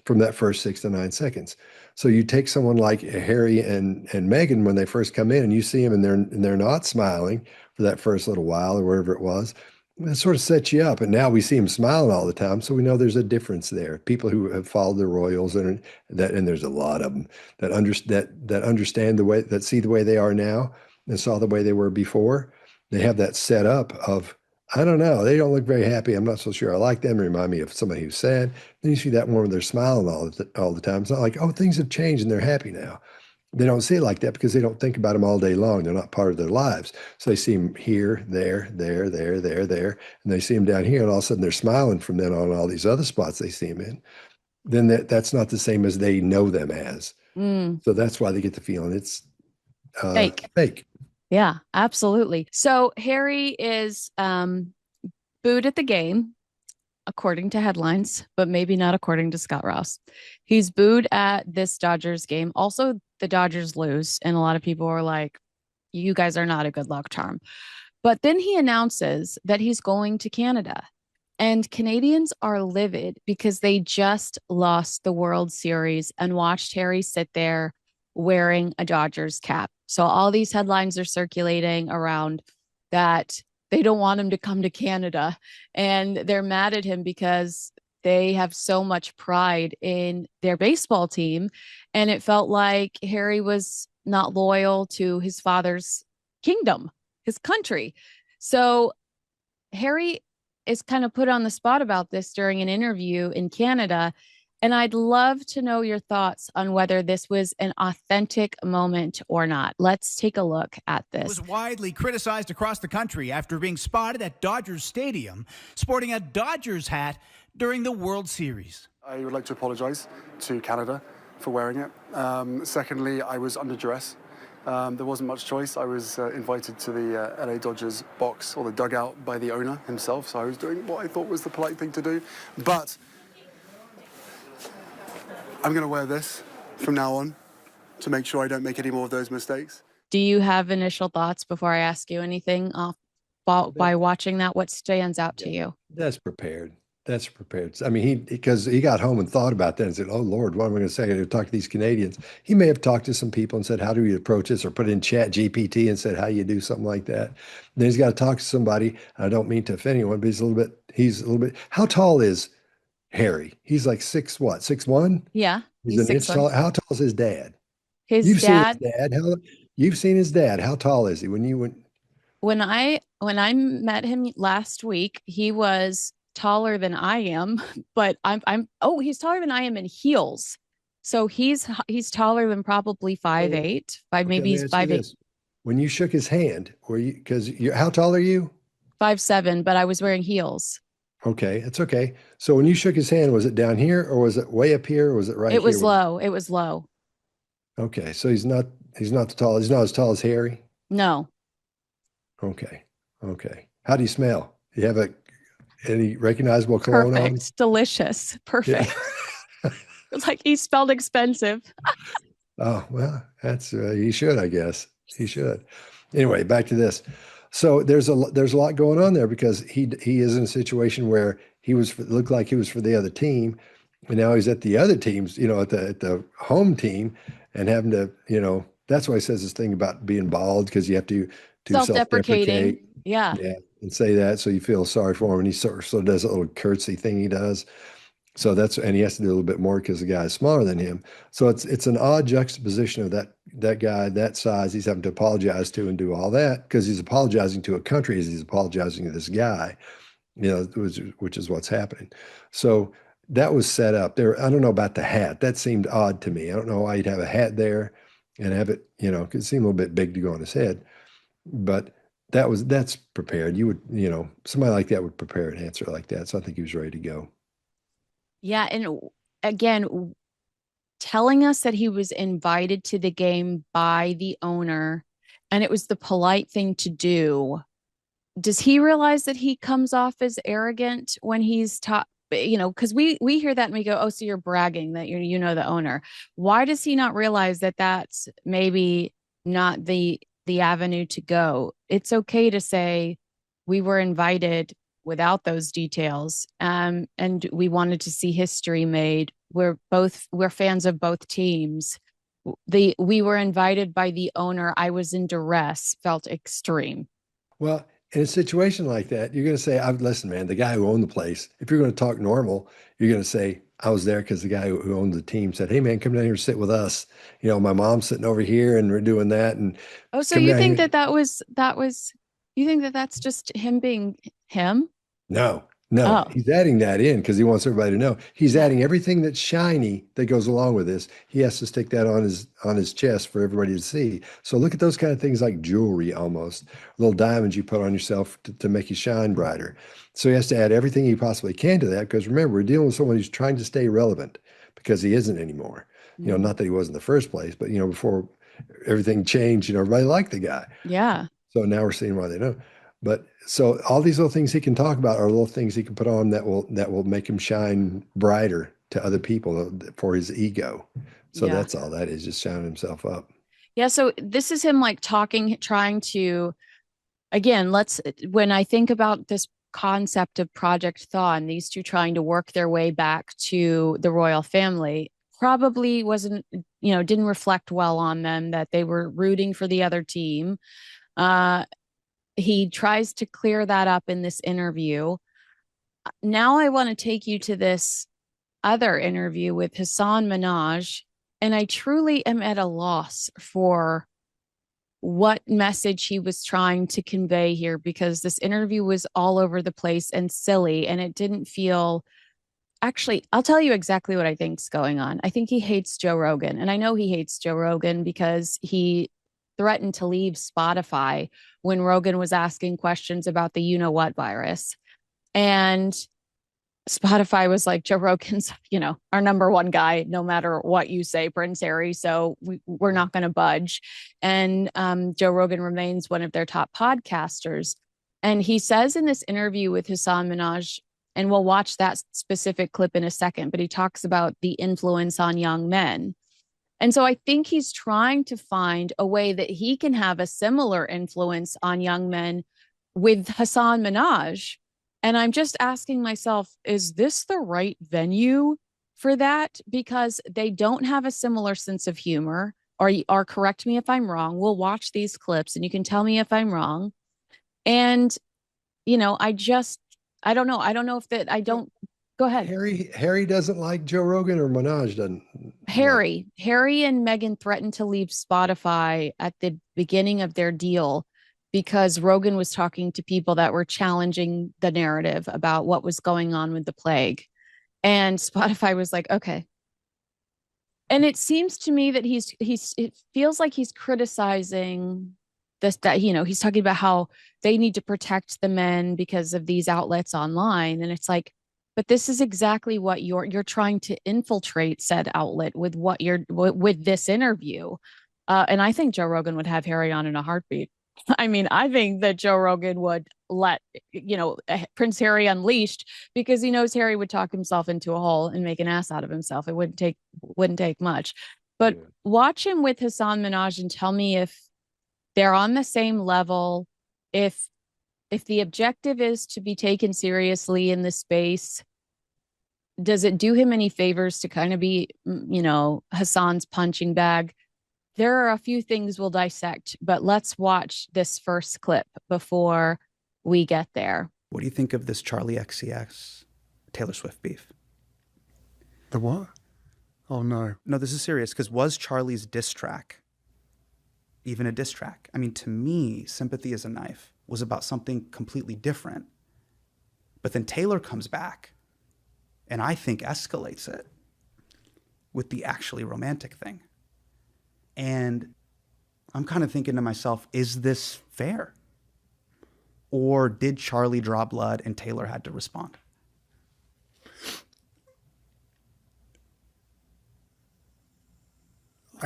from that first 6 to 9 seconds. So you take someone like Harry and Meghan when they first come in, and you see them and they're not smiling for that first little while or wherever it was. It sort of sets you up. And now we see them smiling all the time, so we know there's a difference there. People who have followed the royals, and there's a lot of them that understand the way, that see the way they are now and saw the way they were before. They have that set up of, I don't know, they don't look very happy. I'm not so sure I like them. They remind me of somebody who's sad. Then you see that one where they're smiling all the time. It's not like, oh, things have changed and they're happy now. They don't see it like that because they don't think about them all day long. They're not part of their lives. So they see them here, there, there, and they see them down here, and all of a sudden they're smiling from then on all these other spots they see them in. Then that's not the same as they know them as. Mm. So that's why they get the feeling it's Fake. fake. Yeah, absolutely. So Harry is booed at the game. according to headlines, but maybe not according to Scott Rouse. He's booed at this Dodgers game. Also, the Dodgers lose, and a lot of people are like, you guys are not a good luck charm. But then he announces that he's going to Canada. And Canadians are livid because they just lost the World Series and watched Harry sit there wearing a Dodgers cap. So all these headlines are circulating around that they don't want him to come to Canada. And they're mad at him because they have so much pride in their baseball team. And it felt like Harry was not loyal to his father's kingdom, his country. So Harry is kind of put on the spot about this during an interview in Canada. And I'd love to know your thoughts on whether this was an authentic moment or not. Let's take a look at this. It was widely criticized across the country after being spotted at Dodgers Stadium sporting a Dodgers hat during the World Series. I would like to apologize to Canada for wearing it. Secondly, I was under duress. There wasn't much choice. I was invited to the LA Dodgers box, or the dugout, by the owner himself, so I was doing what I thought was the polite thing to do. But I'm going to wear this from now on to make sure I don't make any more of those mistakes. Do you have initial thoughts before I ask you anything by watching that? What stands out to you? That's prepared. That's prepared. I mean, because he got home and thought about that and said, oh, Lord, what am I going to say? I got to talk to these Canadians. He may have talked to some people and said, how do we approach this? Or put in Chat GPT and said, how you do something like that. And then he's got to talk to somebody. I don't mean to offend anyone, but he's a little bit, how tall is Harry? He's like 6'1"? Yeah. He's an inch tall. How tall is his dad? His You've dad. seen his dad. You've seen his dad. How tall is he? When I met him last week, he was taller than I am, but he's taller than I am in heels. So he's taller than probably 5'8", maybe he's 5'8". When you shook his hand, how tall are you? 5'7", but I was wearing heels. Okay, it's okay. So when you shook his hand, was it down here or was it way up here or was it right here? It was low. It was low. Okay, so he's not the tall. He's not as tall as Harry? No. Okay. How do you smell? Do you have any recognizable cologne on? Perfect. Delicious. Perfect. Yeah. It's like he smelled expensive. Oh, well, that's he should, I guess. He should. Anyway, back to this. So there's a lot going on there because he is in a situation where looked like he was for the other team, and now he's at the other team's, at the home team, and having to, that's why he says this thing about being bald, because you have to self-deprecating. Yeah, and say that so you feel sorry for him, and he sort of does a little curtsy thing he does. So and he has to do a little bit more because the guy is smaller than him. So it's an odd juxtaposition of that guy that size. He's having to apologize to and do all that because he's apologizing to a country as he's apologizing to this guy, which is what's happening. So that was set up there. I don't know about the hat. That seemed odd to me. I don't know why you'd have a hat there and have it, because it seemed a little bit big to go on his head. But that's prepared. You would, somebody like that would prepare an answer like that. So I think he was ready to go. Yeah. And again, telling us that he was invited to the game by the owner and it was the polite thing to do. Does he realize that he comes off as arrogant when he's taught, because we hear that and we go, oh, so you're bragging that the owner. Why does he not realize that that's maybe not the avenue to go? It's okay to say we were invited without those details. And we wanted to see history made. We're fans of both teams. We were invited by the owner. I was in duress, felt extreme. Well, in a situation like that, you're going to say, listen, man, the guy who owned the place, if you're going to talk normal, you're going to say, I was there because the guy who owned the team said, hey, man, come down here and sit with us. My mom's sitting over here and we're doing that. And so you think you think that that's just him being him? No, Oh. He's adding that in because he wants everybody to know. He's adding everything that's shiny that goes along with this. He has to stick that on his chest for everybody to see. So look at those kind of things like jewelry, almost little diamonds you put on yourself to make you shine brighter. So he has to add everything he possibly can to that because remember, we're dealing with someone who's trying to stay relevant because he isn't anymore. Mm-hmm. Not that he was in the first place, but before everything changed, everybody liked the guy. Yeah. So now we're seeing why they don't. But so all these little things he can talk about are little things he can put on that will make him shine brighter to other people for his ego. So Yeah. that's all that is, just shining himself up. Yeah. So this is him like talking, trying to, again, when I think about this concept of Project Thaw and these two trying to work their way back to the royal family, probably wasn't, didn't reflect well on them, that they were rooting for the other team. He tries to clear that up in this interview. Now I want to take you to this other interview with Hassan Minhaj, and I truly am at a loss for what message he was trying to convey here, because this interview was all over the place and silly, and it didn't feel. Actually, I'll tell you exactly what I think's going on. I think he hates Joe Rogan, and I know he hates Joe Rogan because he threatened to leave Spotify when Rogan was asking questions about the what virus. And Spotify was like, Joe Rogan's, our number one guy, no matter what you say, Prince Harry. So we're not going to budge. And Joe Rogan remains one of their top podcasters. And he says in this interview with Hassan Minhaj, and we'll watch that specific clip in a second, but he talks about the influence on young men. And so I think he's trying to find a way that he can have a similar influence on young men with Hassan Minhaj. And I'm just asking myself, is this the right venue for that? Because they don't have a similar sense of humor, or correct me if I'm wrong. We'll watch these clips and you can tell me if I'm wrong. And, I don't know. I don't know if that, I don't, go ahead. Harry doesn't like Joe Rogan, or Minaj doesn't? Harry and Meghan threatened to leave Spotify at the beginning of their deal because Rogan was talking to people that were challenging the narrative about what was going on with the plague. And Spotify was like, okay. And it seems to me that it feels like he's criticizing this, that, he's talking about how they need to protect the men because of these outlets online. And it's like, but this is exactly what you're trying to infiltrate said outlet with with this interview. And I think Joe Rogan would have Harry on in a heartbeat. I mean, I think that Joe Rogan would let, Prince Harry unleashed, because he knows Harry would talk himself into a hole and make an ass out of himself. It wouldn't take much. But watch him with Hassan Minhaj and tell me if they're on the same level, if the objective is to be taken seriously in this space. Does it do him any favors to kind of be, Hassan's punching bag? There are a few things we'll dissect, but let's watch this first clip before we get there. What do you think of this Charlie XCX Taylor Swift beef? The what? Oh, no. No, this is serious, because was Charlie's diss track even a diss track? I mean, to me, Sympathy is a Knife was about something completely different. But then Taylor comes back and I think escalates it with the actually romantic thing. And I'm kind of thinking to myself, is this fair? Or did Charlie draw blood and Taylor had to respond?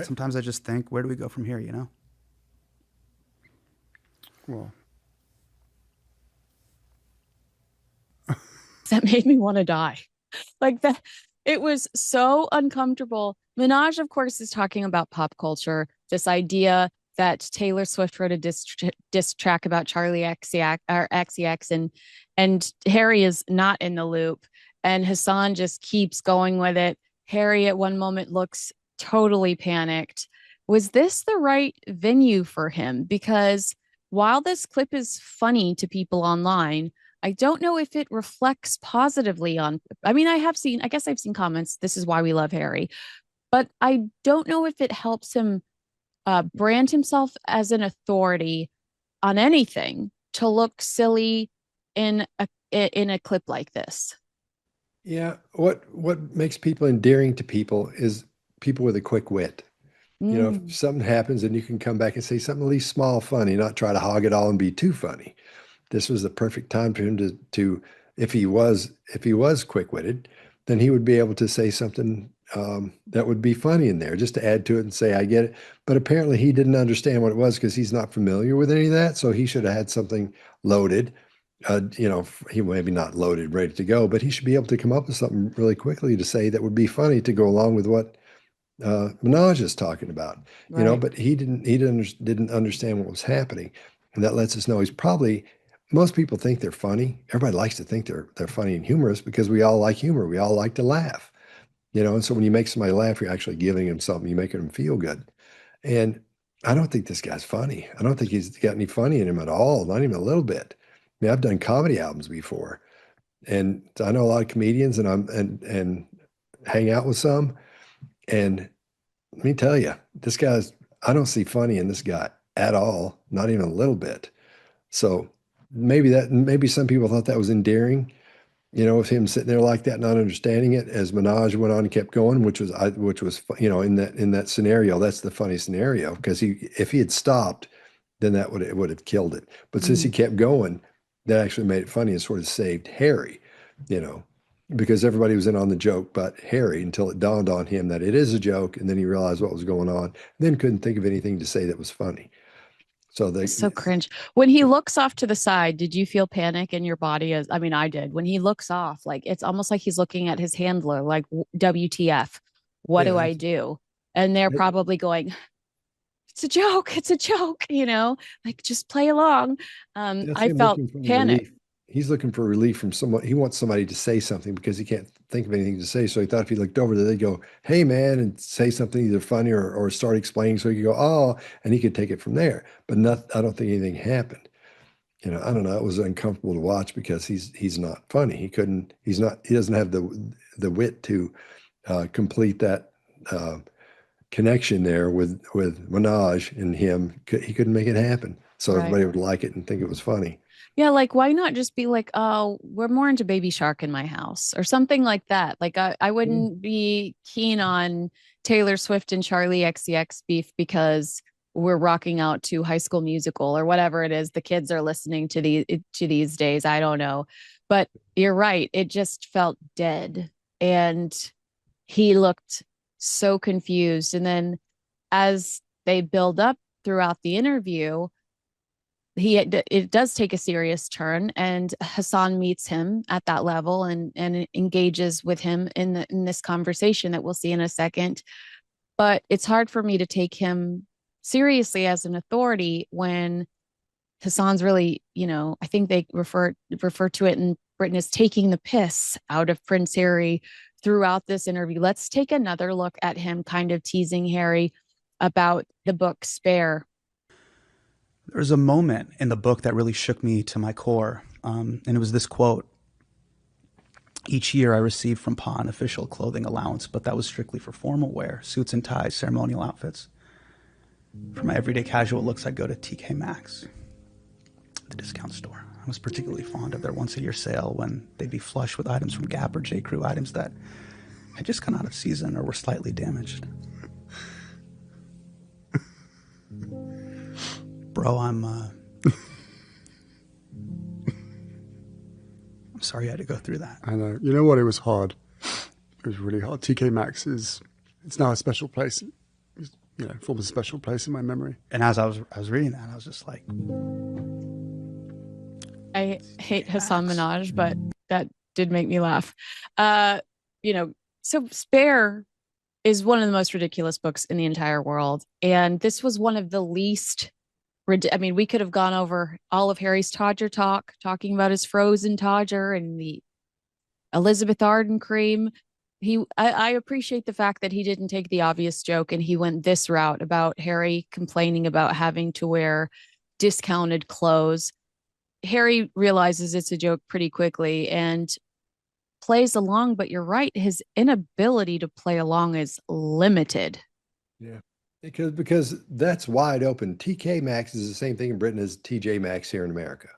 Sometimes I just think, where do we go from here, Well, that made me want to die. Like that, it was so uncomfortable. Minaj, of course, is talking about pop culture, this idea that Taylor Swift wrote a diss track about Charlie XCX, and Harry is not in the loop. And Hassan just keeps going with it. Harry at one moment looks totally panicked. Was this the right venue for him? Because while this clip is funny to people online, I don't know if it reflects positively on. I mean, I guess I've seen comments, this is why we love Harry, but I don't know if it helps him brand himself as an authority on anything to look silly in a clip like this. Yeah, what makes people endearing to people is people with a quick wit. If something happens and you can come back and say something at least small, funny, not try to hog it all and be too funny. This was the perfect time for him to if he was quick-witted, then he would be able to say something that would be funny in there, just to add to it and say, I get it. But apparently he didn't understand what it was because he's not familiar with any of that. So he should have had something loaded. He maybe not loaded, ready to go, but he should be able to come up with something really quickly to say that would be funny to go along with what Minaj is talking about. Right. But he didn't understand what was happening, and that lets us know he's probably. Most people think they're funny. Everybody likes to think they're funny and humorous because we all like humor. We all like to laugh. And so when you make somebody laugh, you're actually giving them something. You're making them feel good. And I don't think this guy's funny. I don't think he's got any funny in him at all, not even a little bit. I mean, I've done comedy albums before, and I know a lot of comedians, and and hang out with some. And let me tell you, I don't see funny in this guy at all, not even a little bit. So maybe some people thought that was endearing, with him sitting there like that, not understanding it. As Minaj went on and kept going, which was in that scenario, that's the funny scenario, because if he had stopped, then it would have killed it. But since he kept going, that actually made it funny and sort of saved Harry, because everybody was in on the joke but Harry, until it dawned on him that it is a joke, and then he realized what was going on, then couldn't think of anything to say that was funny. So It's so cringe. When he looks off to the side, did you feel panic in your body? I mean, I did. When he looks off, like it's almost like he's looking at his handler, like WTF, what do Yeah, I do? And they're probably going, it's a joke. It's a joke, like just play along. that's I him felt looking for panic. relief. He's looking for relief from someone. He wants somebody to say something because he can't think of anything to say. So he thought if he looked over there, they'd go, "Hey, man," and say something either funny or start explaining, so he could go, "Oh," and he could take it from there. But I don't think anything happened. I don't know. It was uncomfortable to watch because he's not funny. He doesn't have the wit to complete that connection there with Minaj and him. He couldn't make it happen. So Right. everybody would like it and think it was funny. Yeah, like why not just be like, oh, we're more into Baby Shark in my house or something like that. Like I wouldn't be keen on Taylor Swift and Charlie XCX beef because we're rocking out to High School Musical or whatever it is the kids are listening to these days. I don't know. But you're right. It just felt dead. And he looked so confused. And then as they build up throughout the interview, it does take a serious turn, and Hassan meets him at that level and engages with him in this conversation that we'll see in a second. But it's hard for me to take him seriously as an authority when Hassan's really, I think they refer to it in Britain as taking the piss out of Prince Harry throughout this interview. Let's take another look at him kind of teasing Harry about the book Spare. There's a moment in the book that really shook me to my core, and it was this quote. Each year I receive from Pa an official clothing allowance, but that was strictly for formal wear, suits and ties, ceremonial outfits. For my everyday casual looks, I'd go to TK Maxx, the discount store. I was particularly fond of their once-a-year sale when they'd be flush with items from Gap or J. Crew, items that had just come out of season or were slightly damaged. Bro, I'm sorry you had to go through that. I know. You know what? It was hard. It was really hard. TK Maxx it's now a special place. Forms a special place in my memory. And as I was reading that, I was just like, I hate Hassan Minaj, but that did make me laugh. So Spare is one of the most ridiculous books in the entire world. And this was one of the least, we could have gone over all of Harry's Todger talk, talking about his frozen Todger and the Elizabeth Arden cream. I appreciate the fact that he didn't take the obvious joke and he went this route about Harry complaining about having to wear discounted clothes. Harry realizes it's a joke pretty quickly and plays along, but you're right, his inability to play along is limited. Yeah, because that's wide open. TK Maxx is the same thing in Britain as TJ Maxx here in America.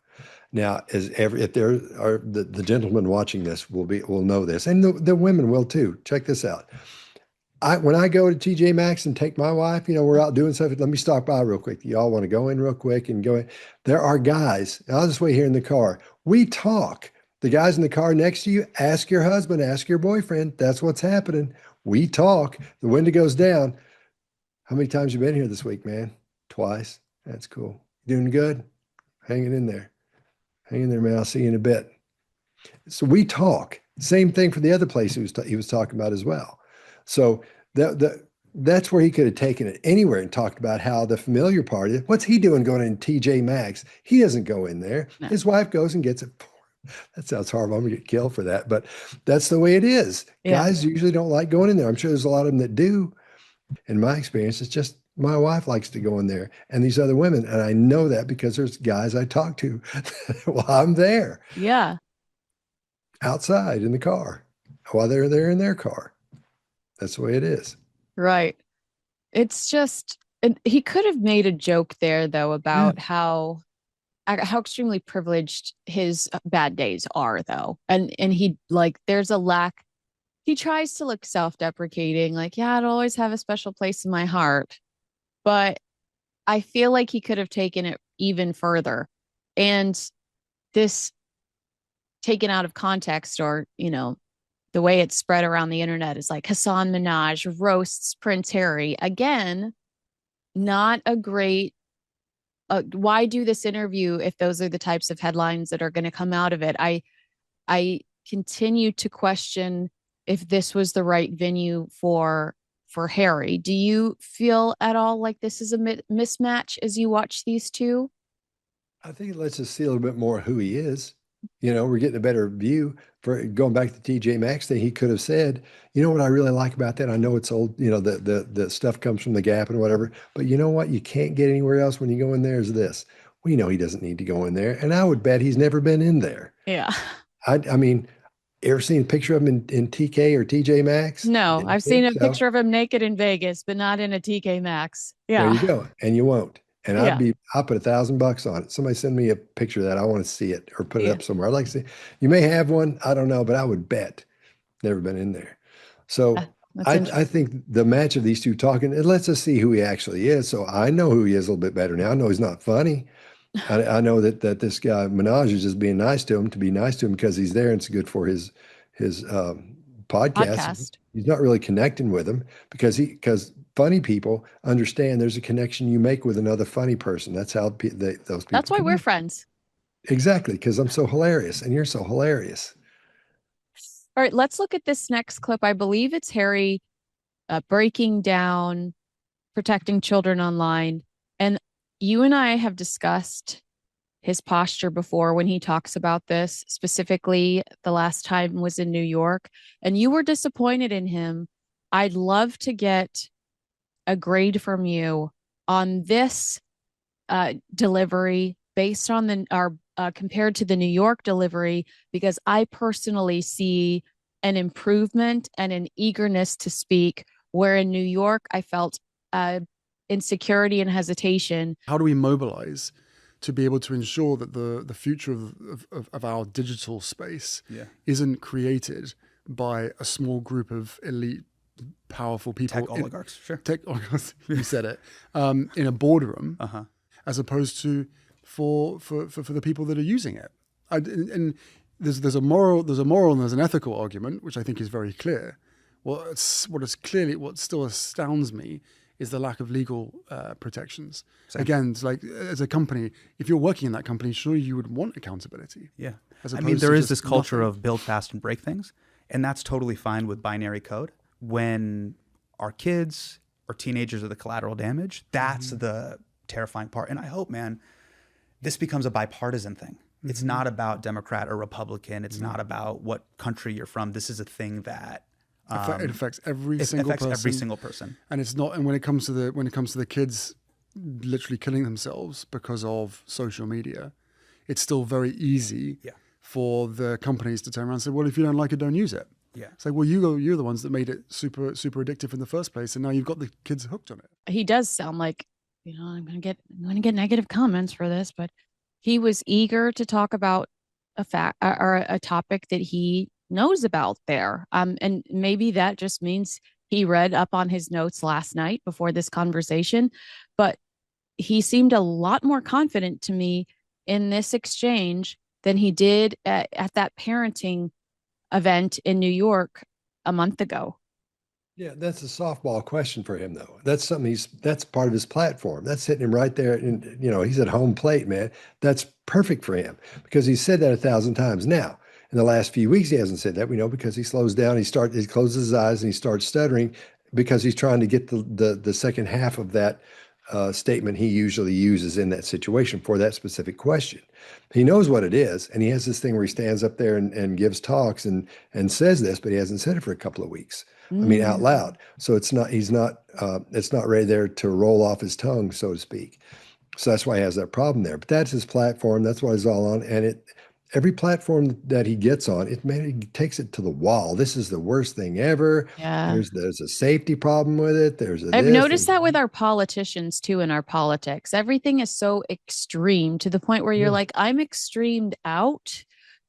Now, if there are the gentlemen watching this will know this, and the women will too. Check this out. When I go to TJ Maxx and take my wife, we're out doing stuff. Let me stop by real quick. Y'all want to go in real quick and go in? There are guys. I'll just wait here in the car. We talk. The guys in the car next to you, ask your husband, ask your boyfriend. That's what's happening. We talk. The window goes down. How many times you been here this week, man? Twice. That's cool. Doing good? Hanging in there. Hang in there, man. I'll see you in a bit. So we talk. Same thing for the other place he was talking about as well. So that's where he could have taken it anywhere and talked about how the familiar party, what's he doing going in TJ Maxx? He doesn't go in there. No. His wife goes and gets it for him. That sounds horrible. I'm going to get killed for that, but that's the way it is. Yeah. Guys usually don't like going in there. I'm sure there's a lot of them that do. In my experience, it's just my wife likes to go in there and these other women. And I know that because there's guys I talk to while I'm there. Yeah. Outside in the car while they're there in their car. That's the way it is. Right. It's just, he could have made a joke there though about how extremely privileged his bad days are though. And he there's a lack. He tries to look self-deprecating, like, yeah, I'd always have a special place in my heart. But I feel like he could have taken it even further. And this taken out of context, or, the way it's spread around the internet is like Hassan Minaj roasts Prince Harry. Again, not a great, why do this interview if those are the types of headlines that are going to come out of it? I continue to question if this was the right venue for Harry. Do you feel at all like this is a mismatch as you watch these two? I think it lets us see a little bit more who he is. We're getting a better view. For going back to TJ Maxx thing, he could have said, what I really like about that? I know it's old, the stuff comes from the Gap and whatever, but you know what? You can't get anywhere else when you go in there is this. We know he doesn't need to go in there. And I would bet he's never been in there. Yeah. I mean, ever seen a picture of him in TK or TJ Maxx? No, I've seen a picture of him naked in Vegas, but not in a TK Maxx. Yeah. There you go. And you won't. And I'll put $1,000 on it. Somebody send me a picture of that. I want to see it or put it up somewhere. I'd like to see. You may have one. I don't know, but I would bet never been in there. So I think the match of these two talking, it lets us see who he actually is. So I know who he is a little bit better now. I know he's not funny. I know that this guy Minaj is just being nice to him, because he's there and it's good for his podcast. He's not really connecting with him because funny people understand there's a connection you make with another funny person. That's how those people. That's why we're friends. Exactly, because I'm so hilarious and you're so hilarious. All right, let's look at this next clip. I believe it's Harry breaking down protecting children online. And you and I have discussed his posture before when he talks about this. Specifically, the last time was in New York, and you were disappointed in him. I'd love to get a grade from you on this delivery based on compared to the New York delivery, because I personally see an improvement and an eagerness to speak, where in New York I felt insecurity and hesitation. How do we mobilize to be able to ensure that the future of our digital space isn't created by a small group of elite, powerful people? Tech oligarchs, sure. Tech oligarchs, you said it, in a boardroom, as opposed to for the people that are using it. And there's a moral and there's an ethical argument, which I think is very clear. What still astounds me is the lack of legal protections. Same. Again, it's like, as a company, if you're working in that company, surely you would want accountability. Yeah. There is this culture of build fast and break things, and that's totally fine with binary code. When our kids or teenagers are the collateral damage, that's the terrifying part. And I hope, man, this becomes a bipartisan thing. It's not about Democrat or Republican. It's not about what country you're from. This is a thing that it affects every single person. And it's not. And when it comes to the kids literally killing themselves because of social media, it's still very easy for the companies to turn around and say, "Well, if you don't like it, don't use it." Yeah. It's like, well, you're the ones that made it super addictive in the first place, and now you've got the kids hooked on it. He does sound like, I'm going to get negative comments for this, but he was eager to talk about a fact or a topic that he knows about there. And maybe that just means he read up on his notes last night before this conversation, but he seemed a lot more confident to me in this exchange than he did at that parenting event in New York a month ago. Yeah, that's a softball question for him, though. That's something that's part of his platform. That's hitting him right there. And, he's at home plate, man. That's perfect for him because he's said that 1,000 times now. In the last few weeks, he hasn't said that. We know because he slows down. He closes his eyes and he starts stuttering because he's trying to get the second half of that statement he usually uses in that situation for that specific question. He knows what it is, and he has this thing where he stands up there and gives talks and says this, but he hasn't said it for a couple of weeks. I mean, out loud. So it's not ready there to roll off his tongue, so to speak. So that's why he has that problem there. But that's his platform. That's what he's all on. And every platform that he gets on, he takes it to the wall. This is the worst thing ever. Yeah. There's a safety problem with it. I've noticed that with our politicians too, in our politics. Everything is so extreme to the point where you're like, I'm extremed out.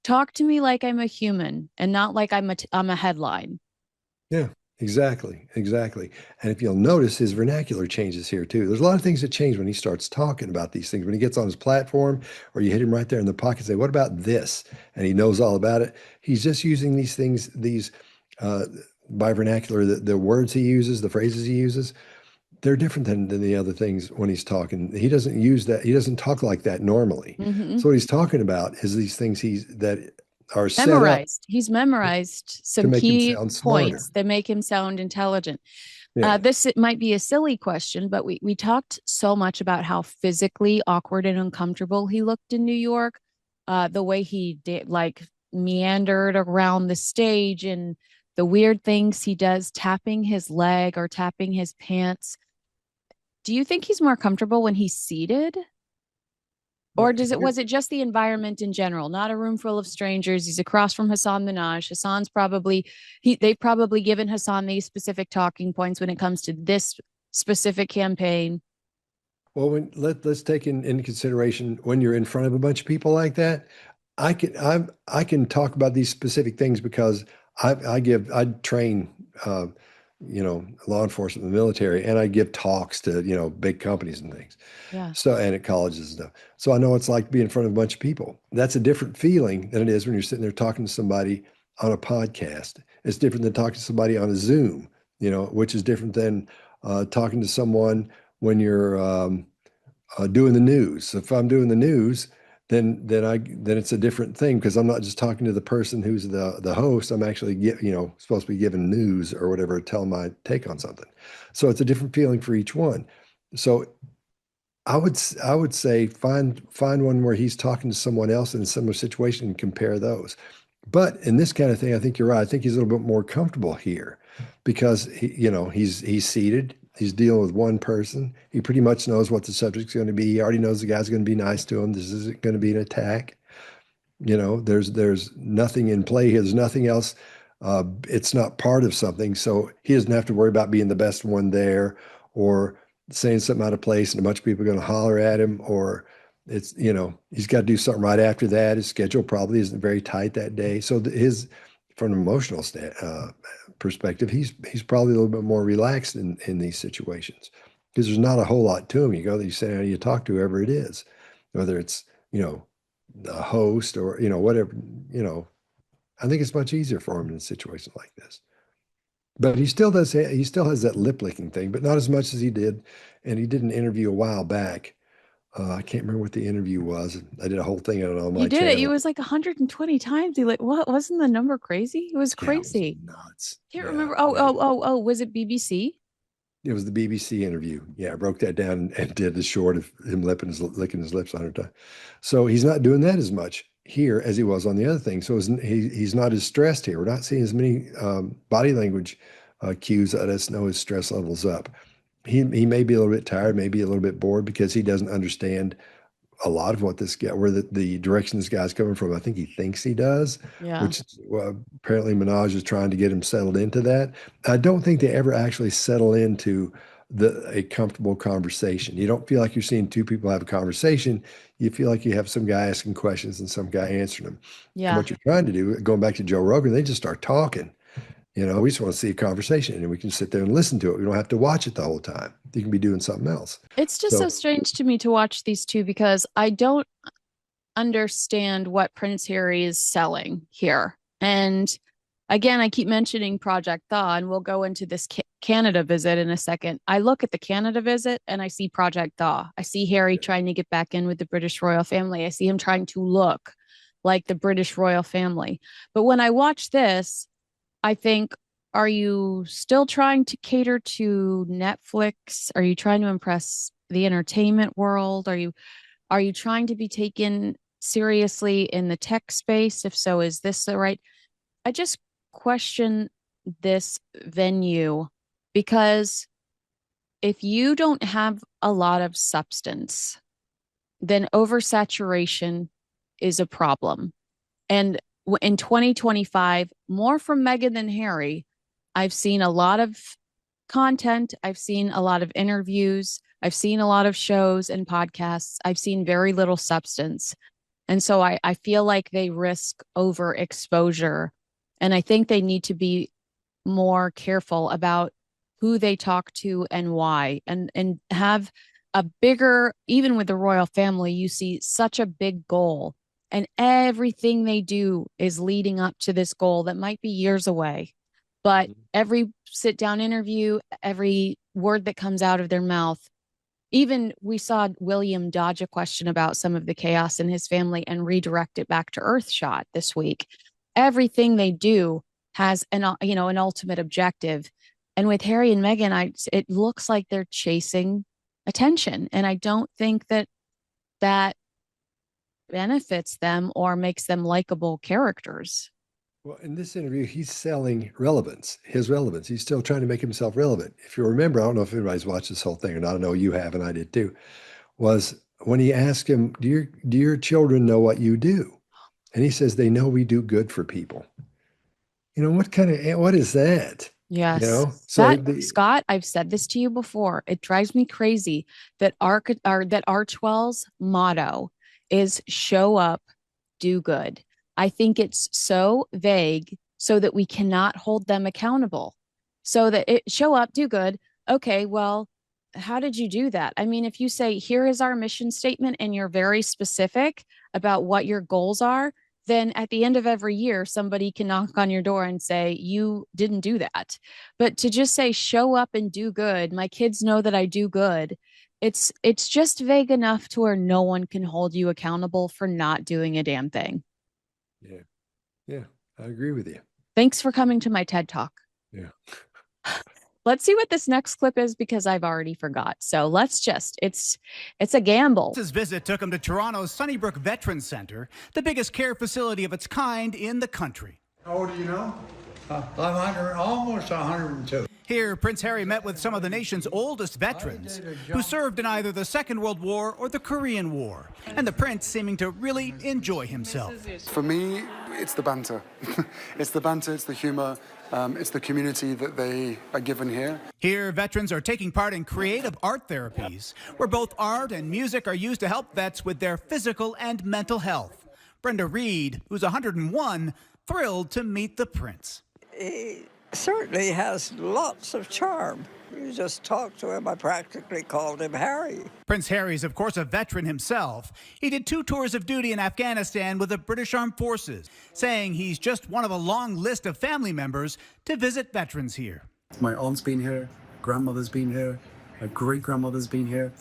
Talk to me like I'm a human and not like I'm a headline. Yeah, exactly. Exactly. And if you'll notice, his vernacular changes here too. There's a lot of things that change when he starts talking about these things. When he gets on his platform, or you hit him right there in the pocket, say, "What about this?" And he knows all about it. He's just using these things, by vernacular, the words he uses, the phrases he uses, they're different than the other things when he's talking. He doesn't use that. He doesn't talk like that normally. So what he's talking about is these things that are set up Memorized. He's memorized some make him key sound smarter. points that make him sound intelligent. Yeah. It might be a silly question, but we talked so much about how physically awkward and uncomfortable he looked in New York. The way he did, like, meandered around the stage and the weird things he does, tapping his leg or tapping his pants. Do you think he's more comfortable when he's seated? Or was it just the environment in general? Not a room full of strangers. He's across from Hassan Minaj. They've probably given Hassan these specific talking points when it comes to this specific campaign. Well, let's take into consideration when you're in front of a bunch of people like that. I can talk about these specific things because I train law enforcement in the military, and I give talks to big companies and things. Yeah. So, and at colleges and stuff. So I know it's like to be in front of a bunch of people. That's a different feeling than it is when you're sitting there talking to somebody on a podcast. It's different than talking to somebody on a Zoom, which is different than talking to someone when you're doing the news. So if I'm doing the news, then it's a different thing because I'm not just talking to the person who's the host. I'm actually supposed to be giving news or whatever, tell my take on something. So it's a different feeling for each one. So I would say find one where he's talking to someone else in a similar situation and compare those. But in this kind of thing, I think you're right. I think he's a little bit more comfortable here because he's seated. He's dealing with one person. He pretty much knows what the subject's going to be. He already knows the guy's going to be nice to him. This isn't going to be an attack. There's nothing in play here. There's nothing else. It's not part of something. So he doesn't have to worry about being the best one there or saying something out of place and a bunch of people are going to holler at him, or he's got to do something right after that. His schedule probably isn't very tight that day. So from an emotional perspective, he's probably a little bit more relaxed in these situations because there's not a whole lot to him. You sit down, you talk to whoever it is, whether it's, a host or, whatever, I think it's much easier for him in a situation like this. But he still has that lip licking thing, but not as much as he did. And he did an interview a while back. I can't remember what the interview was. I did a whole thing on it on my You did channel. it. It was like 120 times. What wasn't the number crazy? It was crazy. Yeah, it was nuts. Can't remember. Oh, was it BBC? It was the BBC interview. Yeah, I broke that down and did the short of him licking his lips 100 times. So he's not doing that as much here as he was on the other thing. So he's not as stressed here. We're not seeing as many body language cues that let us know his stress level's up. He may be a little bit tired, maybe a little bit bored because he doesn't understand a lot of what where the direction this guy's coming from. I think he thinks he does, which apparently Minaj is trying to get him settled into that. I don't think they ever actually settle into a comfortable conversation. You don't feel like you're seeing two people have a conversation. You feel like you have some guy asking questions and some guy answering them. Yeah. And what you're trying to do, going back to Joe Rogan, they just start talking. We just want to see a conversation and we can sit there and listen to it. We don't have to watch it the whole time. You can be doing something else. It's just so strange to me to watch these two because I don't understand what Prince Harry is selling here. And again, I keep mentioning Project Thaw, and we'll go into this Canada visit in a second. I look at the Canada visit and I see Project Thaw. I see Harry trying to get back in with the British royal family. I see him trying to look like the British royal family. But when I watch this, I think, are you still trying to cater to Netflix? Are you trying to impress the entertainment world? Are you trying to be taken seriously in the tech space? If so, is this the right? I just question this venue because if you don't have a lot of substance, then oversaturation is a problem. And in 2025, more from Meghan than Harry, I've seen a lot of content. I've seen a lot of interviews. I've seen a lot of shows and podcasts. I've seen very little substance. And so I feel like they risk overexposure. And I think they need to be more careful about who they talk to and why, and have a bigger, even with the royal family, you see such a big goal, and everything they do is leading up to this goal that might be years away. But every sit down interview, every word that comes out of their mouth, even we saw William dodge a question about some of the chaos in his family and redirect it back to Earthshot this week. Everything they do has an ultimate objective. And with Harry and Meghan, it looks like they're chasing attention. And I don't think that benefits them or makes them likable characters. Well, in this interview, he's selling relevance, his relevance. He's still trying to make himself relevant. If you remember, I don't know if anybody's watched this whole thing or not. I know you have, and I did too, was when he asked him, do your children know what you do? And he says, they know we do good for people. What is that? Yes. Scott, I've said this to you before. It drives me crazy that R12's motto is show up, do good. I think it's so vague so that we cannot hold them accountable. So that show up, do good. Okay, well, how did you do that? I mean, if you say, here is our mission statement, and you're very specific about what your goals are, then at the end of every year, somebody can knock on your door and say, you didn't do that. But to just say, show up and do good, my kids know that I do good. It's just vague enough to where no one can hold you accountable for not doing a damn thing. Yeah, I agree with you. Thanks for coming to my TED Talk. Yeah. Let's see what this next clip is, because I've already forgot. So it's a gamble. His visit took him to Toronto's Sunnybrook Veterans Centre, the biggest care facility of its kind in the country. How old are you now? I'm almost 102. Here, Prince Harry met with some of the nation's oldest veterans who served in either the Second World War or the Korean War, and the prince seeming to really enjoy himself. For me, it's the banter. It's the banter, it's the humor, it's the community that they are given here. Here, veterans are taking part in creative art therapies, where both art and music are used to help vets with their physical and mental health. Brenda Reed, who's 101, thrilled to meet the prince. He certainly has lots of charm. You just talk to him. I practically called him Harry. Prince Harry's, of course, a veteran himself. He did 2 tours of duty in Afghanistan with the British Armed Forces, saying he's just one of a long list of family members to visit veterans here. My aunt's been here, grandmother's been here, my great-grandmother's been here.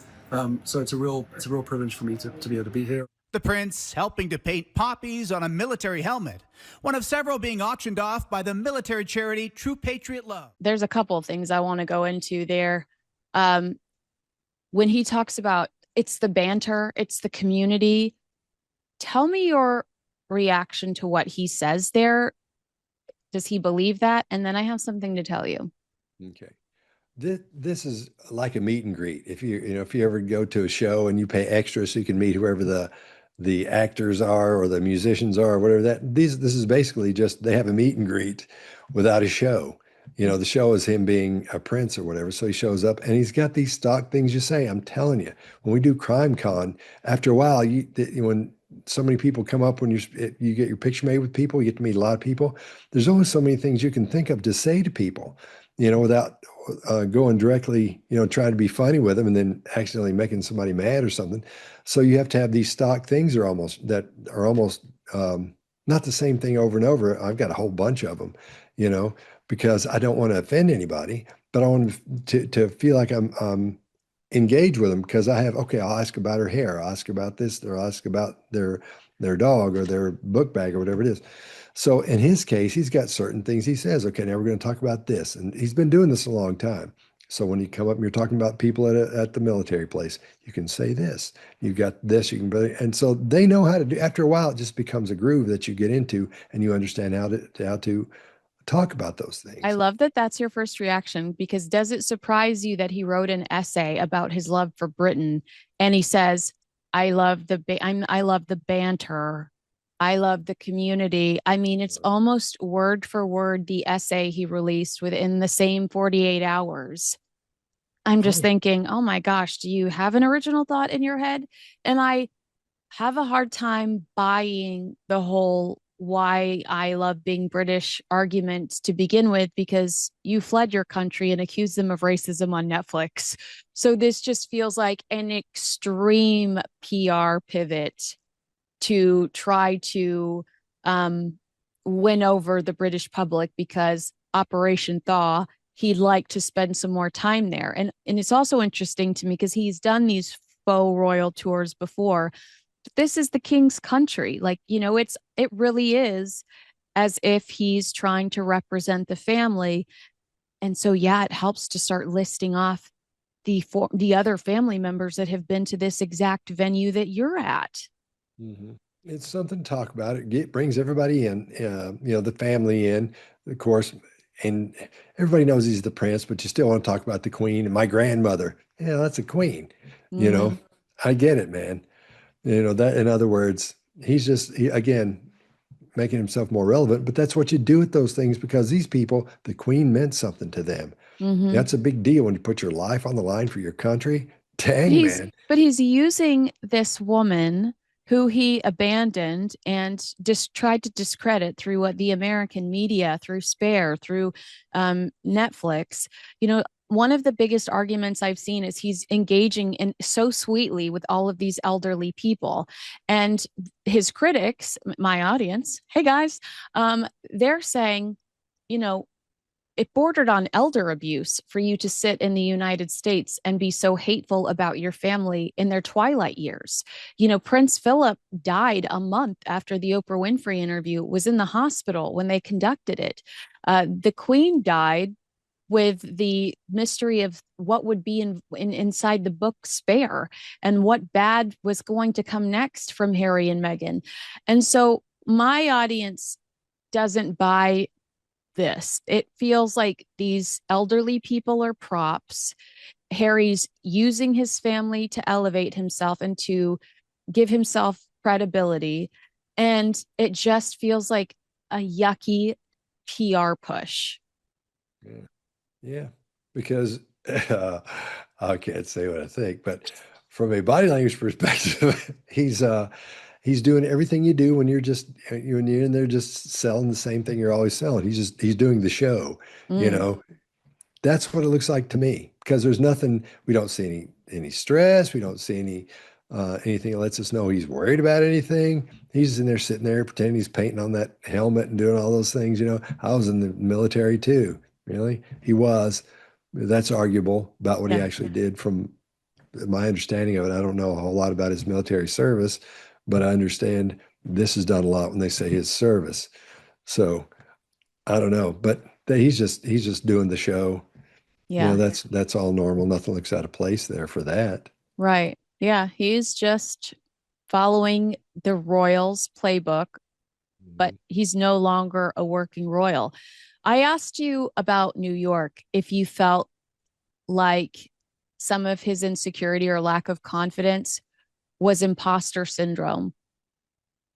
So it's a real privilege for me to be able to be here. The prince helping to paint poppies on a military helmet, one of several being auctioned off by the military charity True Patriot Love. There's a couple of things I want to go into there. When he talks about it's the banter, it's the community, tell me your reaction to what he says there. Does he believe that? And then I have something to tell you. Okay. This is like a meet and greet. If you ever go to a show and you pay extra so you can meet whoever the actors are or the musicians are or whatever this is basically just, they have a meet and greet without a show. The show is him being a prince or whatever. So he shows up and he's got these stock things you say. I'm telling you, when we do Crime Con, after a while, when so many people come up, when you get your picture made with people, you get to meet a lot of people. There's always so many things you can think of to say to people, without going directly, trying to be funny with them and then accidentally making somebody mad or something. So you have to have these stock things that are almost not the same thing over and over. I've got a whole bunch of them, you know, because I don't want to offend anybody, but I want to feel like I'm engaged with them because I have, okay, I'll ask about her hair, I'll ask about this, or I'll ask about their dog or their book bag or whatever it is. So in his case, he's got certain things he says, okay, now we're going to talk about this. And he's been doing this a long time. So when you come up and you're talking about people at the military place, you can say this. You've got this, you can, and so they know how to do. After a while, it just becomes a groove that you get into, and you understand how to talk about those I things. love that that's your first reaction because does it surprise you that he wrote an essay about his love for Britain and he says, I love the banter. I love the community. I mean, it's almost word for word the essay he released within the same 48 hours. I'm Oh just yeah. thinking, oh my gosh, do you have an original thought in your head? And I have a hard time buying the whole why I love being British argument to begin with because you fled your country and accused them of racism on Netflix. So this just feels like an extreme PR pivot to try to um, win over the British public because Operation Thaw, he'd like to spend some more time there. And it's also interesting to me because he's done these faux royal tours before. This is the king's country. Like, it really is as if he's trying to represent the family. And so, yeah, it helps to start listing off the other family members that have been to this exact venue that you're at. Mhm. It's something to talk about. Brings everybody in, the family in, of course, and everybody knows he's the prince, but you still want to talk about the queen and my grandmother. Yeah, that's a queen. You Mm-hmm. know, I get it, man. That, in other words, again, making himself more relevant, but that's what you do with those things because these people, the queen meant something to them. Mm-hmm. That's a big deal when you put your life on the line for your country. But Dang, he's man. but he's using this woman who he abandoned and just tried to discredit through what the American media, through Spare, through Netflix. One of the biggest arguments I've seen is he's engaging in so sweetly with all of these elderly people, and his critics, my audience, hey guys, they're saying, you know, it bordered on elder abuse for you to sit in the United States and be so hateful about your family in their twilight years. Prince Philip died a month after the Oprah Winfrey interview, was in the hospital when they conducted it. The Queen died with the mystery of what would be inside the book Spare and what bad was going to come next from Harry and Meghan. And so my audience doesn't buy this. It feels like these elderly people are props. Harry's using his family to elevate himself and to give himself credibility. And it just feels like a yucky PR push. Yeah. Yeah, because I can't say what I think, but from a body language perspective, he's doing everything you do when you're in there just selling the same thing you're always selling. He's doing the show, you Mm. know. That's what it looks like to me because there's nothing. We don't see any stress. We don't see anything that lets us know he's worried about anything. He's in there sitting there pretending he's painting on that helmet and doing all those things. I was in the military too. Really, he was. That's arguable about what he Yeah. actually did. From my understanding of it, I don't know a whole lot about his military service, but I understand this is done a lot when they say his service. So I don't know, but he's just doing the show. Yeah. That's all normal. Nothing looks out of place there for that. Right. Yeah. He's just following the Royals playbook, but Mhm. he's no longer a working Royal. I asked you about New York if you felt like some of his insecurity or lack of confidence was imposter syndrome.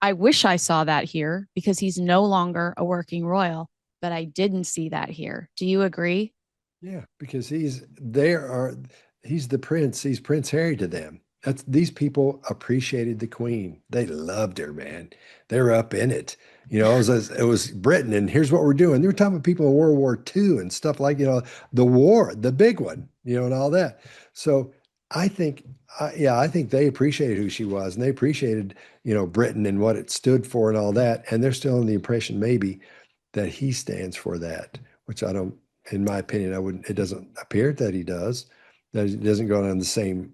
I wish I saw that here because he's no longer a working royal, but I didn't see that here. Do you agree? Yeah, because he's the prince. He's Prince Harry to them. These people appreciated the Queen. They loved her, man. They were up in it. It was Britain, and here's what we're doing. They were talking about people in World War II and stuff like, the war, the big one, and all that. So I think, I think they appreciated who she was, and they appreciated, Britain and what it stood for and all that. And they're still in the impression maybe that he stands for that, which I don't, in my opinion, it doesn't appear that he does, that he doesn't go down the same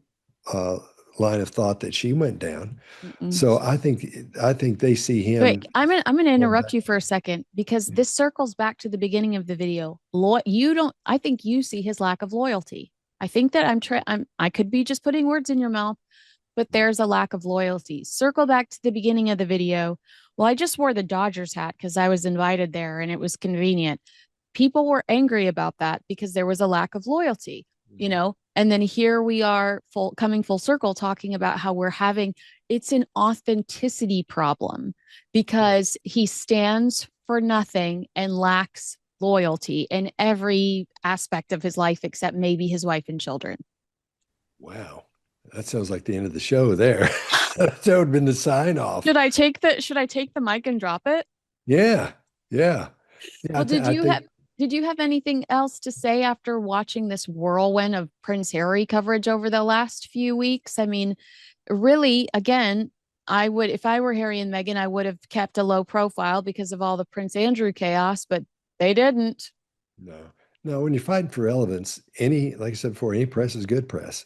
line of thought that she went down. So I think they see him. Wait, I'm gonna interrupt you for a second because this circles back to the beginning of the video. I think you see his lack of loyalty. I think that I could be just putting words in your mouth, but there's a lack of loyalty. Circle back to the beginning of the video. Well, I just wore the Dodgers hat because I was invited there and it was convenient. People were angry about that because there was a lack of loyalty, and then here we are coming full circle talking about how it's an authenticity problem because he stands for nothing and lacks loyalty in every aspect of his life except maybe his wife and children. Wow. That sounds like the end of the show there. That would have been the sign off. Should I take the mic and drop it? Yeah. Well, did you have anything else to say after watching this whirlwind of Prince Harry coverage over the last few weeks? I mean, really, again, if I were Harry and Meghan, I would have kept a low profile because of all the Prince Andrew chaos, but they didn't. No, when you're fighting for relevance, like I said before, any press is good press,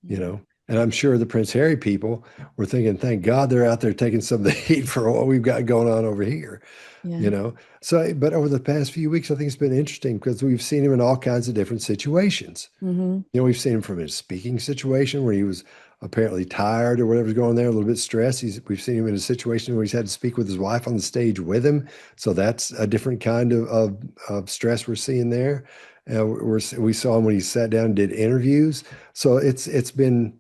And I'm sure the Prince Harry people were thinking, thank God they're out there taking some of the heat for what we've got going on over here, So, but over the past few weeks, I think it's been interesting because we've seen him in all kinds of different situations. We've seen him from his speaking situation where he was apparently tired or whatever's going on there, a little bit stressed. We've seen him in a situation where he's had to speak with his wife on the stage with him. So that's a different kind of stress we're seeing there. We saw him when he sat down and did interviews. So it's been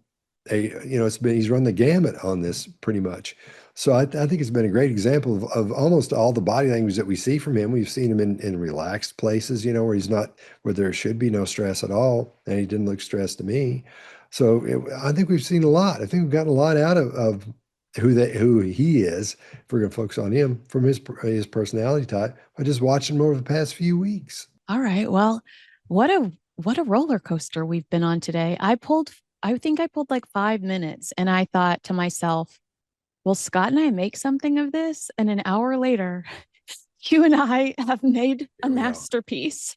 he's run the gamut on this pretty much. So I think it's been a great example of almost all the body language that we see from him. We've seen him in relaxed places, where there should be no stress at all. And he didn't look stressed to me. So I think we've seen a lot. I think we've gotten a lot out of who he is, if we're going to focus on him, from his personality type. I just watched him over the past few weeks. All right. Well, what a roller coaster we've been on today. I think I pulled like 5 minutes and I thought to myself, will Scott and I make something of this? And an hour later, you and I have made a masterpiece.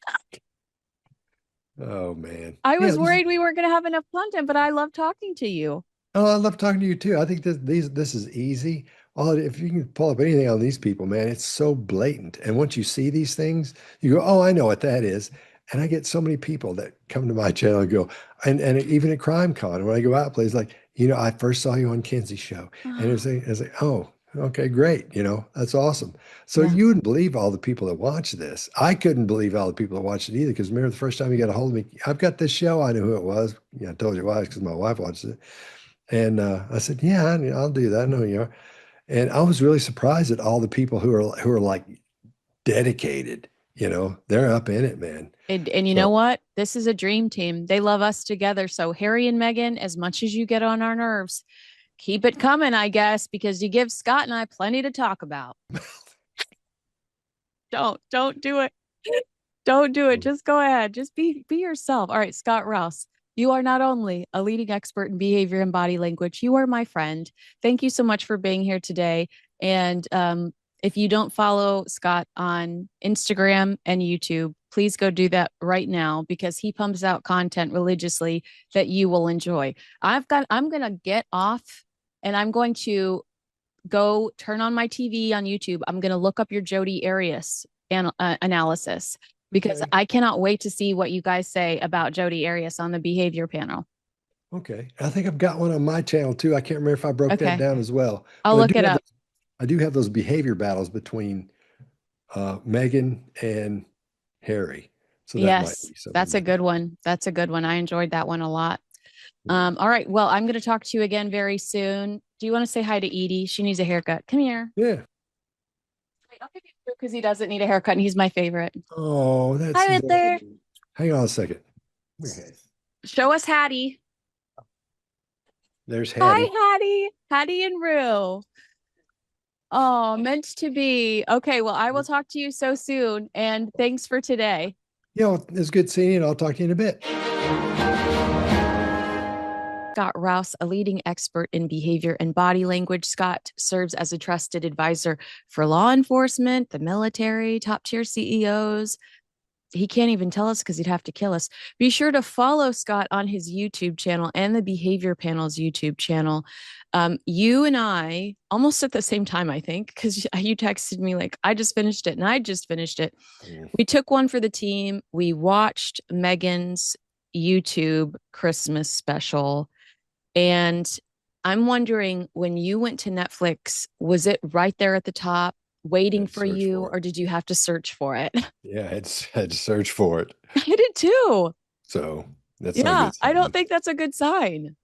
Oh, man. I was worried we weren't going to have enough content, but I love talking to you. Oh, I love talking to you too. I think this is easy. If you can pull up anything on these people, man, it's so blatant. And once you see these things, you go, oh, I know what that is. And I get so many people that come to my channel and go, and even at Crime Con, when I go out, places like, I first saw you on Kinsey's show. And it's like, oh, okay, great. That's awesome. So you wouldn't believe all the people that watch this. I couldn't believe all the people that watched it either. Because remember the first time you got a hold of me, I've got this show. I knew who it was. I told you why, because my wife watches it. And I said, yeah, I'll do that. I know who you are. And I was really surprised at all the people who are like dedicated. They're up in it, man. And you know what? This is a dream team. They love us together. So Harry and Meghan, as much as you get on our nerves, keep it coming, I guess, because you give Scott and I plenty to talk about. Don't do it. Don't do it. Just go ahead. Just be yourself. All right, Scott Rouse, you are not only a leading expert in behavior and body language, you are my friend. Thank you so much for being here today. And if you don't follow Scott on Instagram and YouTube, please go do that right now because he pumps out content religiously that you will enjoy. I'm going to get off and I'm going to go turn on my TV on YouTube. I'm going to look up your Jodi Arias analysis because I cannot wait to see what you guys say about Jodi Arias on the Behavior Panel. Okay. I think I've got one on my channel too. I can't remember if I broke that down as well. I'll look it up. I do have those behavior battles between Meghan and Harry. So that might be something. That's a good one. That's a good one. I enjoyed that one a lot. All right. Well, I'm going to talk to you again very soon. Do you want to say hi to Edie? She needs a haircut. Come here. Yeah. Wait, I'll give you because he doesn't need a haircut and he's my favorite. Oh, that's hi, right there. Hang on a second. Okay. Show us Hattie. There's Hattie. Hi, Hattie. Hattie and Rue. Oh, meant to be. Okay, well, I will talk to you so soon. And thanks for today. It's good seeing you. And I'll talk to you in a bit. Scott Rouse, a leading expert in behavior and body language. Scott serves as a trusted advisor for law enforcement, the military, top tier CEOs. He can't even tell us because he'd have to kill us. Be sure to follow Scott on his YouTube channel and the Behavior Panel's YouTube channel. You and I, almost at the same time, I think, because you texted me like, I just finished it and I just finished it. We took one for the team. We watched Meghan's YouTube Christmas special. And I'm wondering, when you went to Netflix, was it right there at the top waiting for you, or did you have to search for it? Yeah, had to search for it. I did too. So that's not Yeah, good. I don't think that's a good sign.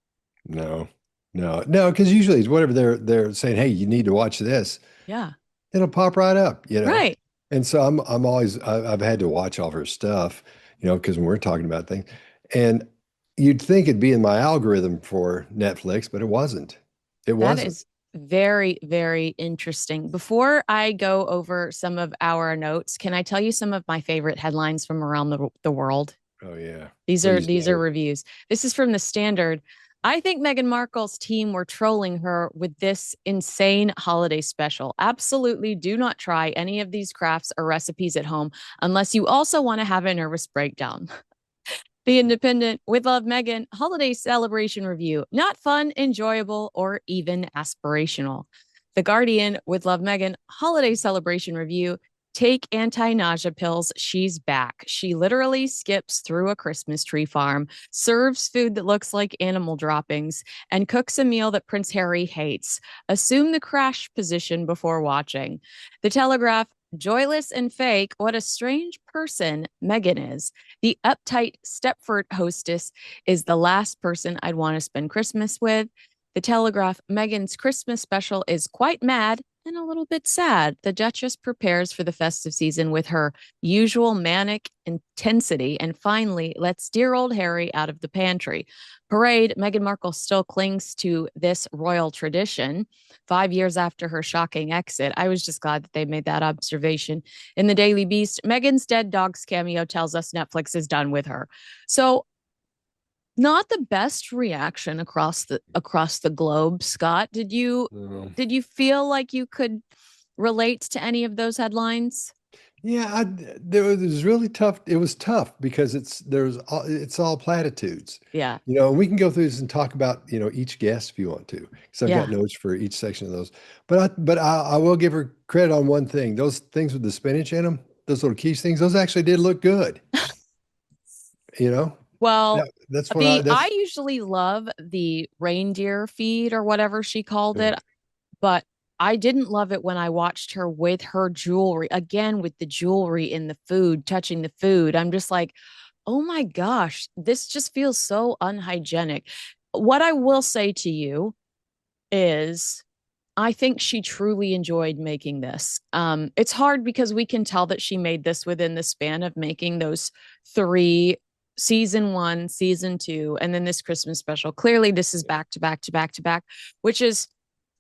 No, because usually it's whatever they're saying, hey, you need to watch this. Yeah. It'll pop right up, you know. Right. And so I'm always I've had to watch all of her stuff, you know, because when we're talking about things, and you'd think it'd be in my algorithm for Netflix, but it wasn't. It wasn't. That is very, very interesting. Before I go over some of our notes, can I tell you some of my favorite headlines from around the world? Oh yeah. These are reviews. This is from the Standard. I think Meghan Markle's team were trolling her with this insane holiday special. Absolutely do not try any of these crafts or recipes at home unless you also want to have a nervous breakdown. The Independent, with love, Meghan, holiday celebration review. Not fun, enjoyable, or even aspirational. The Guardian, with love, Meghan, holiday celebration review. Take anti-nausea pills. She's back. She literally skips through a Christmas tree farm, serves food that looks like animal droppings, and cooks a meal that Prince Harry hates. Assume the crash position before watching. The Telegraph, joyless and fake, what a strange person Meghan is. The uptight Stepford hostess is the last person I'd want to spend Christmas with. The Telegraph, Meghan's Christmas special is quite mad and a little bit sad. The Duchess prepares for the festive season with her usual manic intensity and finally lets dear old Harry out of the pantry. Parade, Meghan Markle still clings to this royal tradition 5 years after her shocking exit. I was just glad that they made that observation. In the Daily Beast, Meghan's dead dog's cameo tells us Netflix is done with her. So not the best reaction across the globe. Scott, did you feel like you could relate to any of those headlines? Yeah, it was really tough. It was tough because it's all platitudes. Yeah. You know, and we can go through this and talk about, you know, each guest if you want to, because I've got notes for each section of those. But I will give her credit on one thing. Those things with the spinach in them, those little quiche things, those actually did look good. You know? Well, that's what I usually love the reindeer feed or whatever she called it, but I didn't love it when I watched her with her jewelry, again, with the jewelry in the food, touching the food. I'm just like, oh my gosh, this just feels so unhygienic. What I will say to you is I think she truly enjoyed making this. It's hard because we can tell that she made this within the span of making those three, season 1, season 2, and then this Christmas special. Clearly, this is back to back to back to back, which is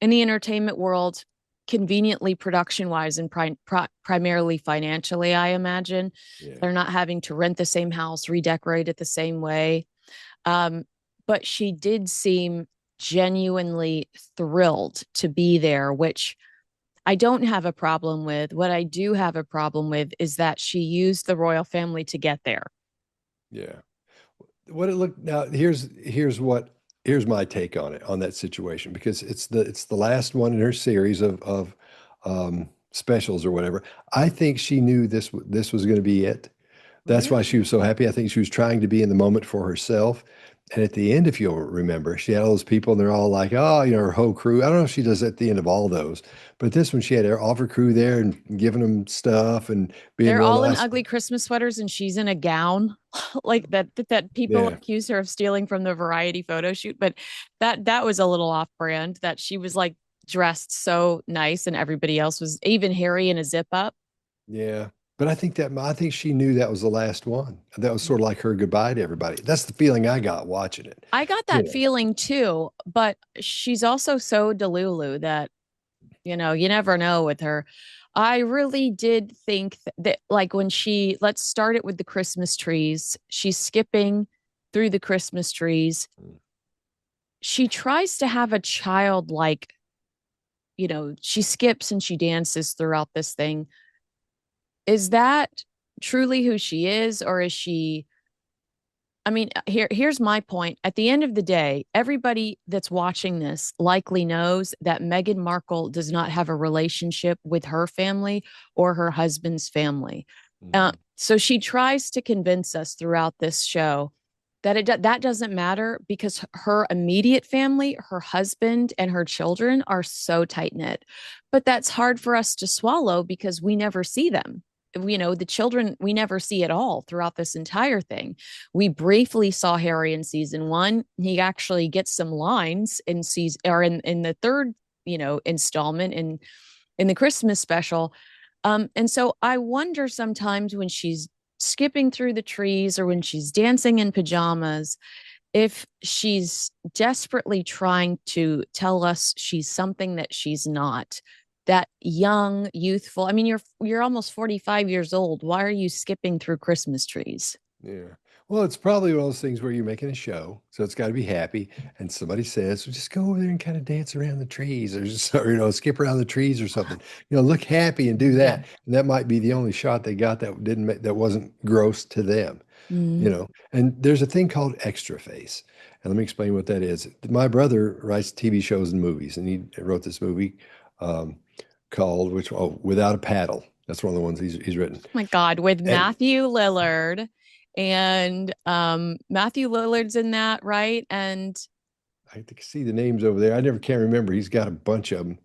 in the entertainment world, conveniently production wise and primarily financially, I imagine. Yeah. They're not having to rent the same house, redecorate it the same way. But she did seem genuinely thrilled to be there, which I don't have a problem with. What I do have a problem with is that she used the royal family to get there. Yeah. What it looked now, here's my take on it, on that situation, because it's the last one in her series of specials or whatever. I think she knew this was going to be it. That's why she was so happy. I think she was trying to be in the moment for herself. And at the end, if you'll remember, she had all those people and they're all like, oh, you know, her whole crew. I don't know if she does at the end of all those, but this one, she had all of her crew there and giving them stuff and being They're all nice. in ugly Christmas sweaters and she's in a gown like that people accuse her of stealing from the Variety photo shoot. But that was a little off brand, that she was like dressed so nice and everybody else was, even Harry in a zip up. Yeah. But I think she knew that was the last one. That was sort of like her goodbye to everybody. That's the feeling I got watching it. I got that feeling too, but she's also so delulu that, you know, you never know with her. I really did think that like when let's start it with the Christmas trees. She's skipping through the Christmas trees. she tries to have a childlike, she skips and she dances throughout this thing. Is that truly who she is, or is she? I mean, here's my point. At the end of the day, everybody that's watching this likely knows that Meghan Markle does not have a relationship with her family or her husband's family. So she tries to convince us throughout this show that that doesn't matter because her immediate family, her husband, and her children are so tight knit. But that's hard for us to swallow because we never see them. The children we never see at all throughout this entire thing. We briefly saw Harry in season 1. He actually gets some lines in season or in the third, installment in the Christmas special. And so I wonder sometimes when she's skipping through the trees or when she's dancing in pajamas, if she's desperately trying to tell us she's something that she's not, that young, youthful. I mean, you're almost 45 years old. Why are you skipping through Christmas trees? Yeah. Well, it's probably one of those things where you're making a show, so it's got to be happy. And somebody says, well, just go over there and kind of dance around the trees, or just, skip around the trees or something. Look happy and do that. And that might be the only shot they got that wasn't gross to them. And there's a thing called extra face. And let me explain what that is. My brother writes TV shows and movies, and he wrote this movie called Without a Paddle. That's one of the ones he's written. Oh my God, with Matthew Lillard. And Matthew Lillard's in that, right? And I can see the names over there. I can't remember. He's got a bunch of them,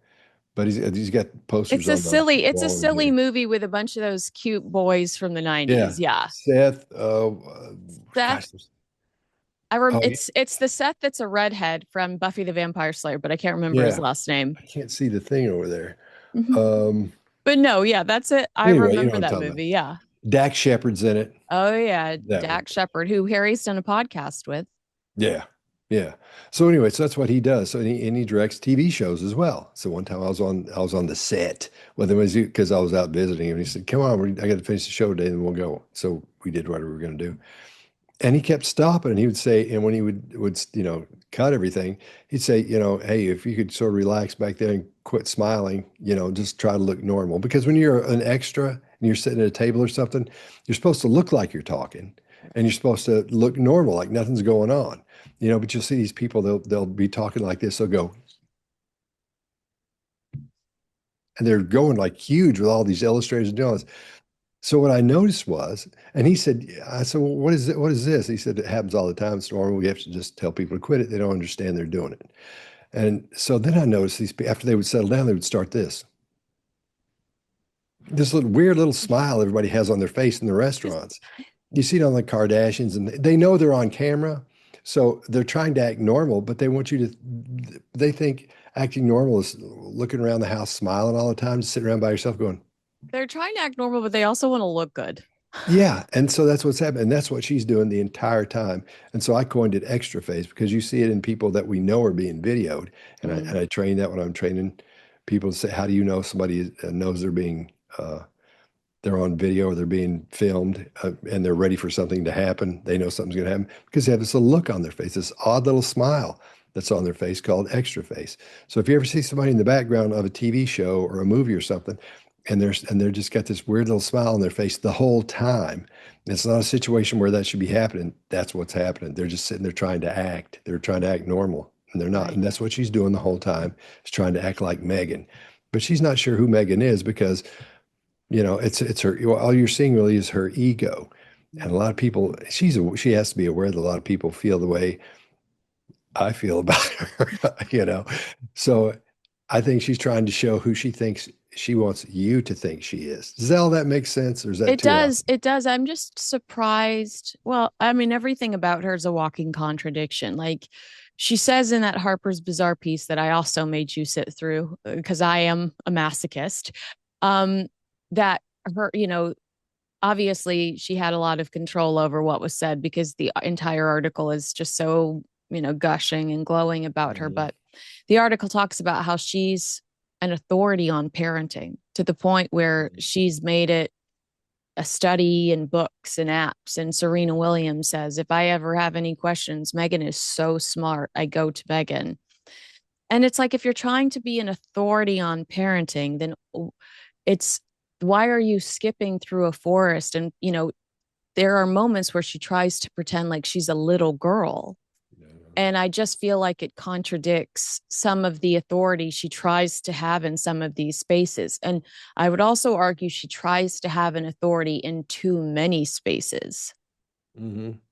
but he's got posters. It's a silly movie with a bunch of those cute boys from the 90s. Yeah. Seth. Seth. It's the Seth that's a redhead from Buffy the Vampire Slayer, but I can't remember his last name. I can't see the thing over there. But no, yeah, that's it. Anyway, remember that movie. Yeah. Dax Shepard's in it. Oh yeah, Dax Shepard, who Harry's done a podcast with. Yeah. So anyway, so that's what he does. So he directs TV shows as well. So one time I was on the set with him because I was out visiting him. And he said, "Come on, I got to finish the show today, and we'll go." So we did whatever we were going to do. And he kept stopping, and he would say, and when he would cut everything, he'd say, hey, if you could sort of relax back there and quit smiling, just try to look normal. Because when you're an extra and you're sitting at a table or something, you're supposed to look like you're talking, and you're supposed to look normal, like nothing's going on, but you'll see these people, they'll be talking like this, they'll go, and they're going like huge with all these illustrators and doing all this. So what I noticed was, and I said, well, what is it? What is this? He said, it happens all the time. It's normal. We have to just tell people to quit it. They don't understand they're doing it. And so then I noticed these people, after they would settle down, they would start this weird little smile everybody has on their face in the restaurants. You see it on the Kardashians, and they know they're on camera. So they're trying to act normal, but they think acting normal is looking around the house, smiling all the time, just sitting around by yourself going, they're trying to act normal, but they also want to look good. Yeah. And so that's what's happening. And that's what she's doing the entire time. And so I coined it extra face because you see it in people that we know are being videoed. And I train that when I'm training people to say, how do you know somebody knows they're on video or they're being filmed and they're ready for something to happen? They know something's going to happen because they have this little look on their face, this odd little smile that's on their face called extra face. So if you ever see somebody in the background of a TV show or a movie or something, and they're just got this weird little smile on their face the whole time. It's not a situation where that should be happening. That's what's happening. They're just sitting there trying to act. They're trying to act normal, and they're not. Right. And that's what she's doing the whole time, is trying to act like Meghan. But she's not sure who Meghan is because, it's her. All you're seeing really is her ego. And a lot of people, she has to be aware that a lot of people feel the way I feel about her, So I think she's trying to show who she thinks she wants you to think she is. Does all that make sense? Or is that it does. It does. I'm just surprised. Well, I mean, everything about her is a walking contradiction. Like she says in that Harper's Bazaar piece that I also made you sit through because I am a masochist, that her, obviously she had a lot of control over what was said because the entire article is just so, gushing and glowing about her. But the article talks about how she's an authority on parenting to the point where she's made it a study and books and apps. And Serena Williams says, if I ever have any questions, Meghan is so smart. I go to Meghan. And it's like, if you're trying to be an authority on parenting, then it's why are you skipping through a forest? And, there are moments where she tries to pretend like she's a little girl. And I just feel like it contradicts some of the authority she tries to have in some of these spaces. And I would also argue she tries to have an authority in too many spaces.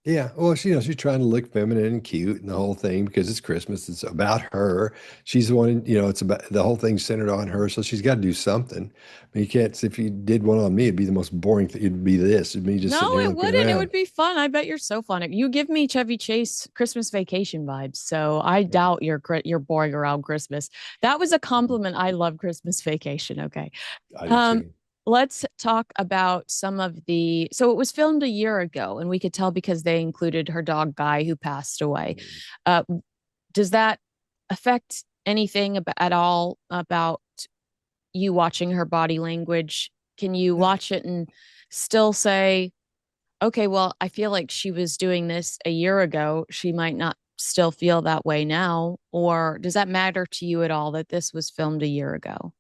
Yeah. Well, she's trying to look feminine and cute and the whole thing because it's Christmas. It's about her. She's the one, it's about the whole thing centered on her. So she's got to do something. I mean, you can't, if you did one on me, it'd be the most boring thing. It'd be this. It'd be just sitting No, there it looking wouldn't. It around. would be fun. I bet you're so fun. You give me Chevy Chase Christmas Vacation vibes. So I doubt you're boring around Christmas. That was a compliment. I love Christmas Vacation. Okay. I do too. Let's talk about some of so it was filmed a year ago, and we could tell because they included her dog Guy, who passed away. Does that affect anything at all about you watching her body language? Can you watch it and still say, okay, well, I feel like she was doing this a year ago. She might not still feel that way now. Or does that matter to you at all that this was filmed a year ago?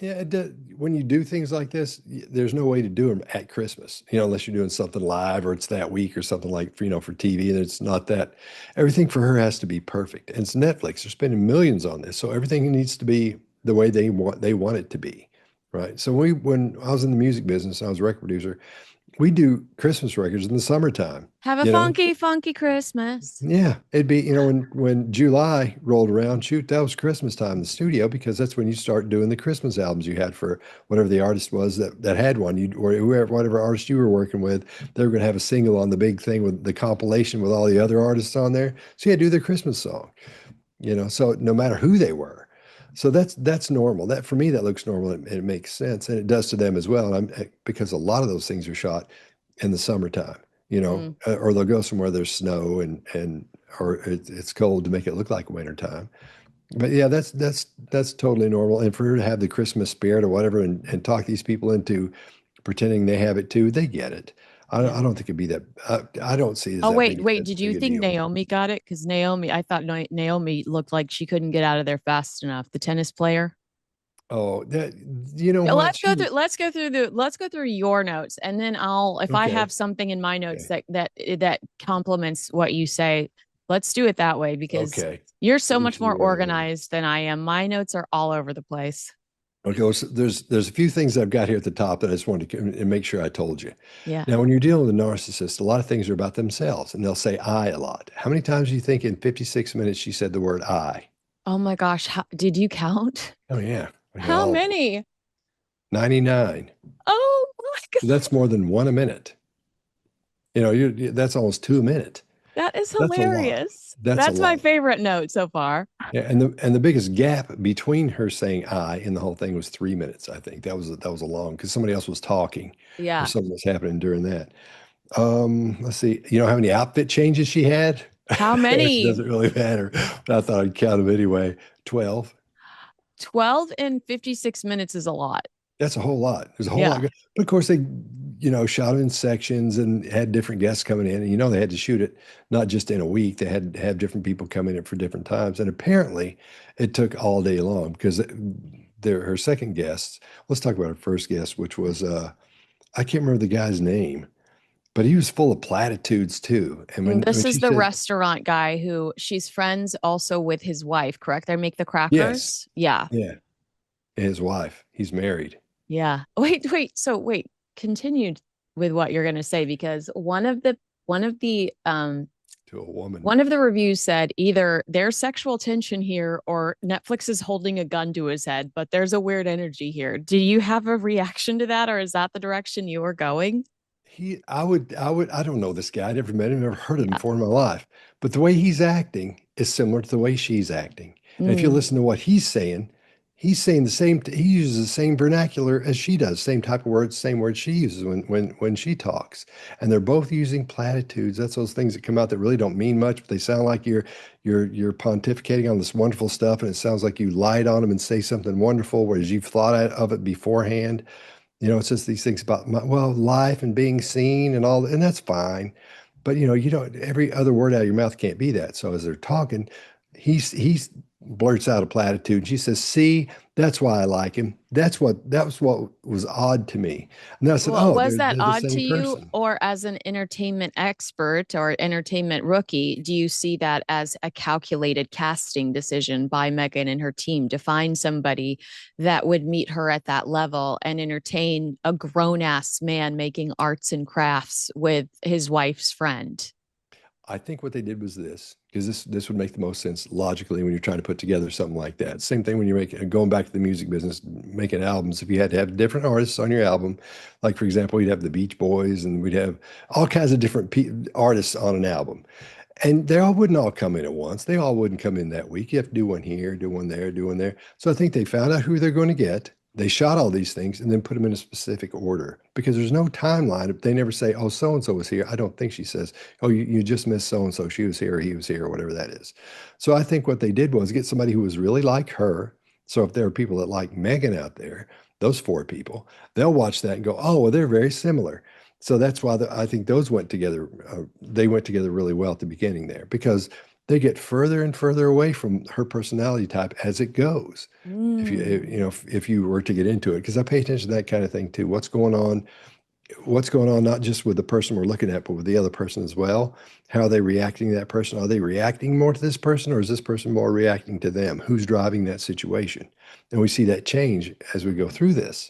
Yeah, it does. When you do things like this, there's no way to do them at Christmas, unless you're doing something live or it's that week or something like, for TV. And it's not that everything for her has to be perfect. And it's Netflix. They're spending millions on this. So everything needs to be the way they want it to be. Right. So when I was in the music business, I was a record producer, we do Christmas records in the summertime. Have a funky, funky Christmas. Yeah, it'd be, when July rolled around, shoot, that was Christmas time in the studio because that's when you start doing the Christmas albums you had for whatever the artist was that had one. Or whatever artist you were working with, they were going to have a single on the big thing with the compilation with all the other artists on there. So you had to do their Christmas song, so no matter who they were. So that's normal. That for me, that looks normal and it makes sense, and it does to them as well. And because a lot of those things are shot in the summertime, or they'll go somewhere there's snow or it's cold to make it look like wintertime. But yeah, that's totally normal. And for her to have the Christmas spirit or whatever, and talk these people into pretending they have it too, they get it. I don't think it'd be that. I don't see it as Oh, that wait. big Did you a think deal. Naomi got it? Because I thought Naomi looked like she couldn't get out of there fast enough. The tennis player. Oh, what? Let's go through your notes, and then if I Okay. have something in my notes Okay. that complements what you say, let's do it that way because Okay. you're so Let me much see more what I got. organized than I am. My notes are all over the place. Okay, well, so there's a few things I've got here at the top that I just wanted to make sure I told you. Yeah. Now, when you're dealing with a narcissist, a lot of things are about themselves, and they'll say "I" a lot. How many times do you think in 56 minutes she said the word "I"? Oh my gosh. Did you count? Oh yeah, I got How all of them. many? 99. Oh my So God. that's more than one a minute. That's almost 2 a minute. That is That's a lot. hilarious. That's a That's my lot. favorite note so far. Yeah, and the biggest gap between her saying "I" and the whole thing was 3 minutes. I think that was a long because somebody else was talking or Yeah. something was happening during that. Let's see. You know how many outfit changes she had? How Which many? doesn't really matter, but I thought I'd count them anyway. 12. 12 in 56 minutes is a lot. That's a whole lot. There's a whole Yeah. lot. But of course, they, shot them in sections and had different guests coming in. And, they had to shoot it not just in a week. They had to have different people coming in for different times. And apparently, it took all day long because her second guest, let's talk about her first guest, which was, I can't remember the guy's name, but he was full of platitudes too. And when This is she the said, restaurant guy who she's friends also with his wife, correct? They make the crackers. Yes. Yeah. Yeah, his wife, he's married. Yeah. Wait. So continue with what you're going to say because one of the To a woman. one of the reviews said either there's sexual tension here or Netflix is holding a gun to his head, but there's a weird energy here. Do you have a reaction to that, or is that the direction you are going? I don't know this guy. I never met him, never heard of him before in my life. But the way he's acting is similar to the way she's acting. And if you listen to what he's saying the same, he uses the same vernacular as she does, same type of words, same words she uses when she talks. And they're both using platitudes. That's those things that come out that really don't mean much, but they sound like you're pontificating on this wonderful stuff. And it sounds like you lied on them and say something wonderful, whereas you've thought of it beforehand. It's just these things about life and being seen and all, and that's fine. But you don't. Every other word out of your mouth can't be that. So as they're talking, he's blurts out a platitude. She says, "See, that's why I like him. That was what was odd to me." And then I said, Well, "Oh, was that they're the odd to same you, person." or as an entertainment expert or entertainment rookie, do you see that as a calculated casting decision by Meghan and her team to find somebody that would meet her at that level and entertain a grown ass man making arts and crafts with his wife's friend? I think what they did was this, because this would make the most sense logically when you're trying to put together something like that. Same thing when you're going back to the music business, making albums. If you had to have different artists on your album, like for example, we'd have the Beach Boys and we'd have all kinds of different artists on an album. And they all wouldn't all come in at once. They all wouldn't come in that week. You have to do one here, do one there, do one there. So I think they found out who they're going to get. They shot all these things and then put them in a specific order because there's no timeline. They never say, oh, so and so was here. I don't think she says, oh, you just missed so and so. She was here, or he was here, or whatever that is. So I think what they did was get somebody who was really like her. So if there are people that like Meghan out there, those four people, they'll watch that and go, oh, well, they're very similar. So that's why I think those went together. They went together really well at the beginning there because they get further and further away from her personality type as it goes. If you if you were to get into it, because I pay attention to that kind of thing too. What's going on, not just with the person we're looking at, but with the other person as well. How are they reacting to that person? Are they reacting more to this person, or is this person more reacting to them? Who's driving that situation? And we see that change as we go through this.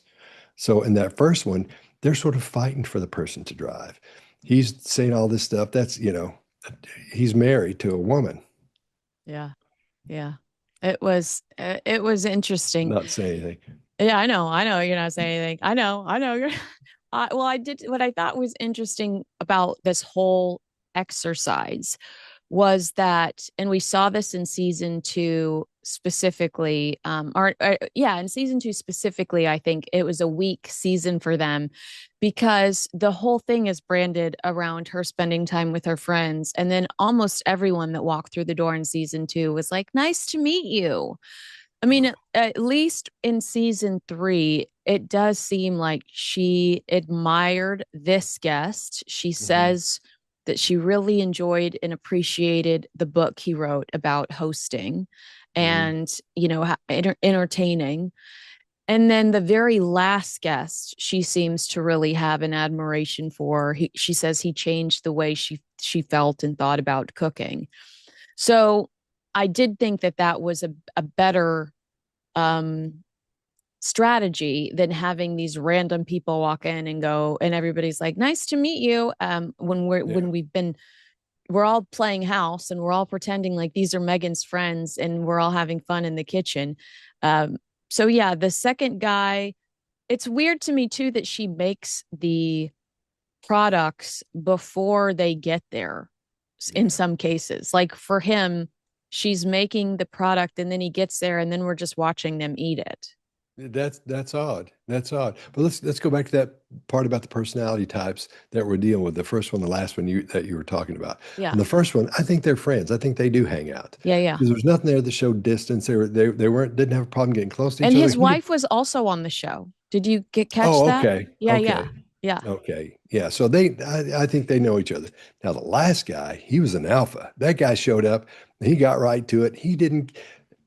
So in that first one, they're sort of fighting for the person to drive. He's saying all this stuff. That's, he's married to a woman. Yeah. Yeah. It was interesting. Not saying anything. Yeah, I know you're not saying anything. I know you're well, I did what I thought was interesting about this whole exercise was that, and we saw this in season two specifically, yeah, in season two specifically, I think it was a weak season for them because the whole thing is branded around her spending time with her friends. And then almost everyone that walked through the door in season two was like, nice to meet you. I mean, at least in season three, it does seem like she admired this guest. She says that she really enjoyed and appreciated the book he wrote about hosting and, entertaining. And then the very last guest, she seems to really have an admiration for. She says he changed the way she felt and thought about cooking. So I did think that was a better strategy than having these random people walk in and go, and everybody's like, nice to meet you. When we're all playing house and we're all pretending like these are Meghan's friends and we're all having fun in the kitchen. So yeah, the second guy, it's weird to me too that she makes the products before they get there in some cases. Like for him, she's making the product and then he gets there and then we're just watching them eat it. That's odd. That's odd. But let's go back to that part about the personality types that we're dealing with. The first one, the last one that you were talking about. Yeah. And the first one, I think they're friends. I think they do hang out. Yeah. Because there's nothing there that showed distance. They didn't have a problem getting close to each and other. his wife was also on the show. Did you catch that? Okay. Yeah, okay. Yeah. Okay. Yeah. So I think they know each other. Now, the last guy, he was an alpha. That guy showed up. He got right to it. He didn't.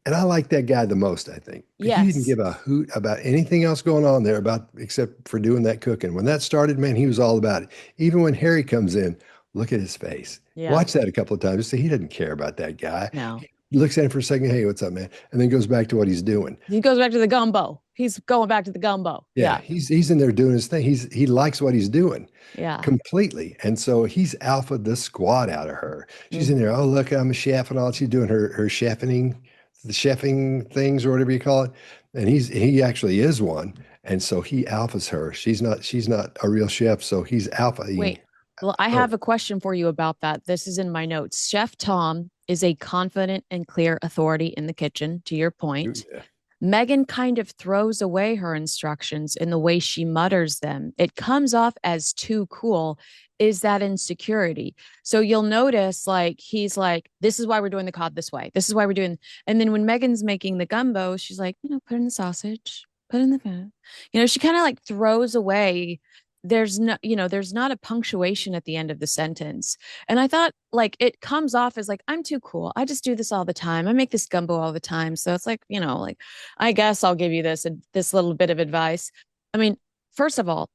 And I like that guy the most, I think. Yes. He didn't give a hoot about anything else going on there except for doing that cooking. When that started, man, he was all about it. Even when Harry comes in, look at his face. Yeah. Watch that a couple of times. See, he doesn't care about that guy. No. He looks at him for a second. Hey, what's up, man? And then goes back to what he's doing. He goes back to the gumbo. He's going back to the gumbo. Yeah. He's in there doing his thing. He likes what he's doing. Yeah. Completely. And so he's alpha the squat out of her. She's in there. Oh, look, I'm a chef and all. She's doing her chefing, the chefing things or whatever you call it. And he actually is one. And so he alphas her. She's not a real chef. So he's alpha. Wait. Well, I have a question for you about that. This is in my notes. Chef Tom is a confident and clear authority in the kitchen, to your point. Yeah. Meghan kind of throws away her instructions in the way she mutters them. It comes off as too cool. Is that insecurity? So you'll notice like he's like, this is why we're doing the cod this way. This is why we're doing. And then when Meghan's making the gumbo, she's like, put in the sausage, put in the pan. She kind of like throws away. There's not a punctuation at the end of the sentence. And I thought like it comes off as like, I'm too cool. I just do this all the time. I make this gumbo all the time. So it's like, like, I guess I'll give you this little bit of advice. I mean, first of all,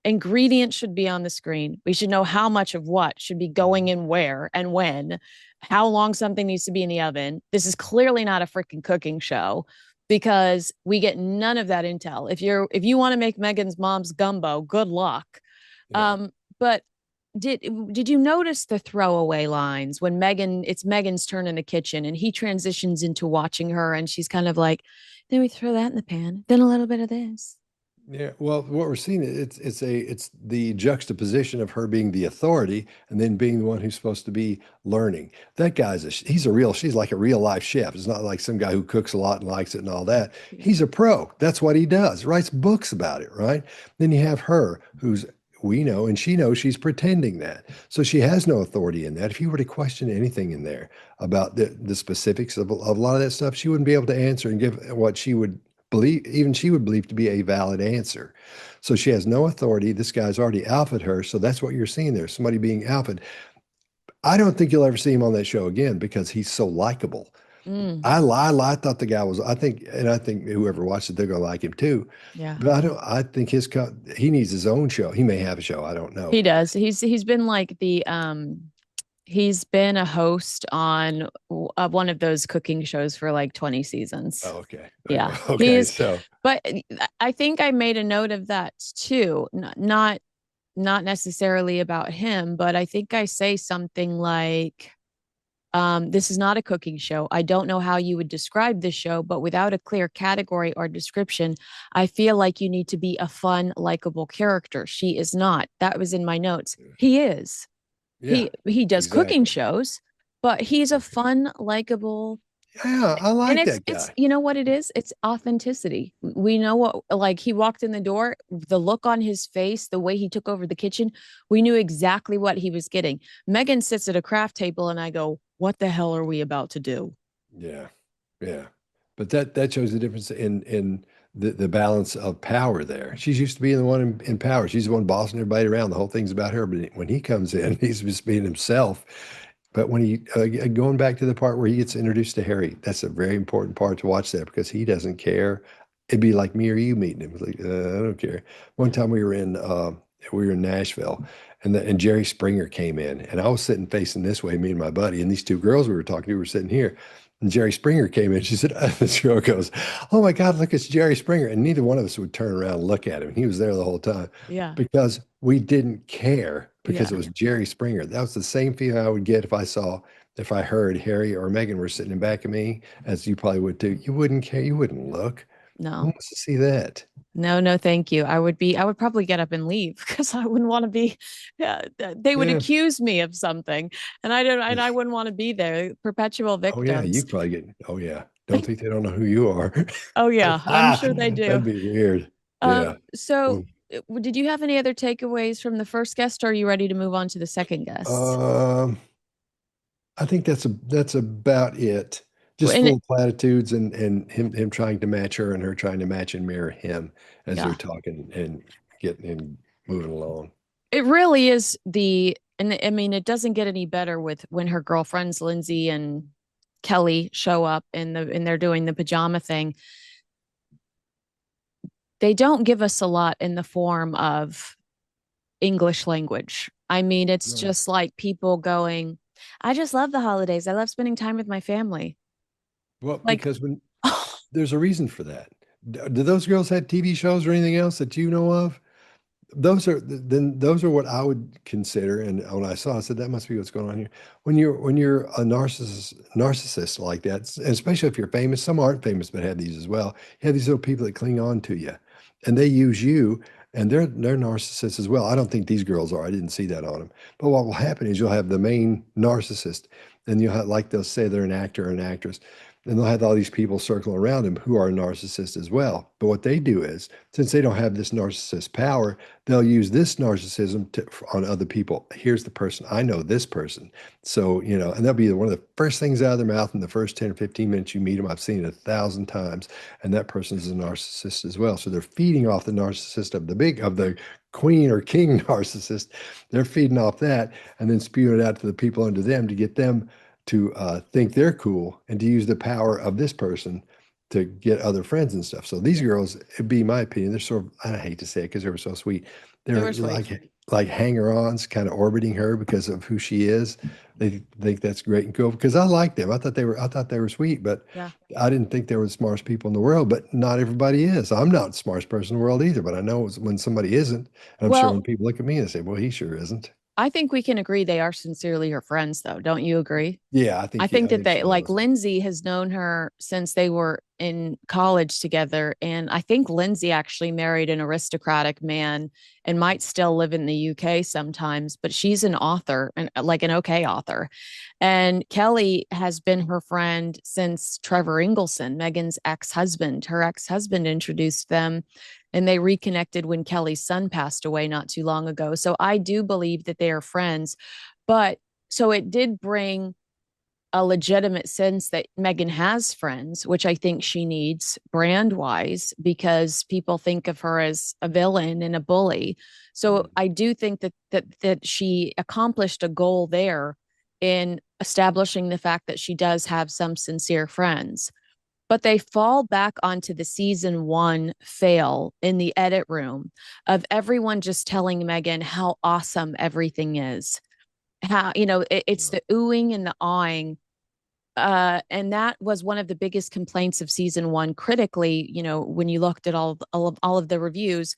ingredients should be on the screen. We should know how much of what should be going in where and when, how long something needs to be in the oven. This is clearly not a freaking cooking show because we get none of that intel. If you want to make Meghan's mom's gumbo, good luck. Yeah. But did you notice the throwaway lines when it's Meghan's turn in the kitchen and he transitions into watching her and she's kind of like, then we throw that in the pan, then a little bit of this. Yeah, well, what we're seeing it's the juxtaposition of her being the authority and then being the one who's supposed to be learning. That guy's she's like a real life chef. It's not like some guy who cooks a lot and likes it and all that. He's a pro. That's what he does. Writes books about it, right? Then you have her who's we know and she knows she's pretending that. So she has no authority in that. If you were to question anything in there about the specifics of a lot of that stuff, she wouldn't be able to answer and give what she would believe, even she would believe to be a valid answer. So she has no authority. This guy's already alphaed her. So that's what you're seeing there. Somebody being alphaed. I don't think you'll ever see him on that show again because he's so likable. I thought the guy was, I think whoever watched it, they're going to like him too. Yeah. But I think he needs his own show. He may have a show. I don't know. He does. He's been like he's been a host on one of those cooking shows for like 20 seasons. Oh, okay. Yeah. Okay. But I think I made a note of that too. Not necessarily about him, but I think I say something like, this is not a cooking show. I don't know how you would describe this show, but without a clear category or description, I feel like you need to be a fun, likable character. She is not. That was in my notes. He is. Yeah, He does cooking exactly. shows, but he's a fun, likable. Yeah, I like And that it's guy. you know what it is? It's authenticity. We know what, like, he walked in the door, the look on his face, the way he took over the kitchen, we knew exactly what he was getting. Meghan sits at a craft table and I go, what the hell are we about to do? Yeah, yeah. But that shows the difference in the balance of power there. She's used to being the one in power. She's the one bossing everybody around. The whole thing's about her. But when he comes in, he's just being himself. But when he going back to the part where he gets introduced to Harry, that's a very important part to watch there because he doesn't care. It'd be like me or you meeting him. It's like, I don't care. One time we were in Nashville, and Jerry Springer came in, and I was sitting facing this way, me and my buddy, and these two girls we were talking to were sitting here. And Jerry Springer came in. She said, this girl goes, oh my God, look, it's Jerry Springer. And neither one of us would turn around and look at him. He was there the whole time. Yeah. Because we didn't care because Yeah. it was Jerry Springer. That was the same feeling I would get if I heard Harry or Meghan were sitting in back of me, as you probably would too. You wouldn't care. You wouldn't look. Who No. wants to see that? No, thank you. I would probably get up and leave because I wouldn't want to be, they would Yeah. accuse me of something and I wouldn't want to be there. Perpetual Oh yeah, victims. you probably get. Oh yeah, don't think they don't know who you are. Oh yeah, I'm sure they That'd do. be weird. Yeah. So did you have any other takeaways from the first guest or are you ready to move on to the second guest? I think that's about it. Just And full of platitudes and him trying to match her and her trying to match and mirror him as Yeah. they're talking and getting and moving along. it really is and I mean, it doesn't get any better with when her girlfriends, Lindsay and Kelly, show up and they're doing the pajama thing. They don't give us a lot in the form of English language. I mean, it's No. just like people going, I just love the holidays. I love spending time with my family. Well, Like, because when there's a reason for that. Do those girls have TV shows or anything else that you know of? Those are what I would consider. And when I saw, I said that must be what's going on here. When you're a narcissist like that, and especially if you're famous, some aren't famous but have these as well. You have these little people that cling on to you, and they use you, and they're narcissists as well. I don't think these girls are. I didn't see that on them. But what will happen is you'll have the main narcissist, and you'll have, like they'll say they're an actor or an actress. and they'll have all these people circling around him who are narcissists as well. But what they do is, since they don't have this narcissist power, they'll use this narcissism on other people. Here's the person. I know this person. So, you know, and that'll be one of the first things out of their mouth in the first 10 or 15 minutes you meet them. I've seen it 1,000 times. And that person is a narcissist as well. So they're feeding off the narcissist of the queen or king narcissist. They're feeding off that and then spewing it out to the people under them to get them to think they're cool and to use the power of this person to get other friends and stuff. So these girls, it'd be my opinion, they're sort of, I hate to say it because they were so sweet. They're like hanger-ons, kind of orbiting her because of who she is. They think that's great and cool because I like them. I thought they were sweet, but Yeah. I didn't think they were the smartest people in the world. But not everybody is. I'm not the smartest person in the world either. But I know when somebody isn't, and I'm sure when people look at me and say, "Well, he sure isn't." I think we can agree they are sincerely her friends, though. Don't you agree? Yeah, I think that they she like was. Lindsay has known her since they were in college together. And I think Lindsay actually married an aristocratic man and might still live in the UK sometimes, but she's an author and like an okay author. And Kelly has been her friend since Trevor Ingleson, Meghan's ex-husband. Her ex-husband introduced them and they reconnected when Kelly's son passed away not too long ago. So I do believe that they are friends. But so it did bring a legitimate sense that Meghan has friends, which I think she needs brand wise, because people think of her as a villain and a bully. So I do think that she accomplished a goal there in establishing the fact that she does have some sincere friends. But they fall back onto the season one fail in the edit room of everyone just telling Meghan how awesome everything is. How, it's the oohing and the awing, and that was one of the biggest complaints of season one critically. When you looked at all of the reviews,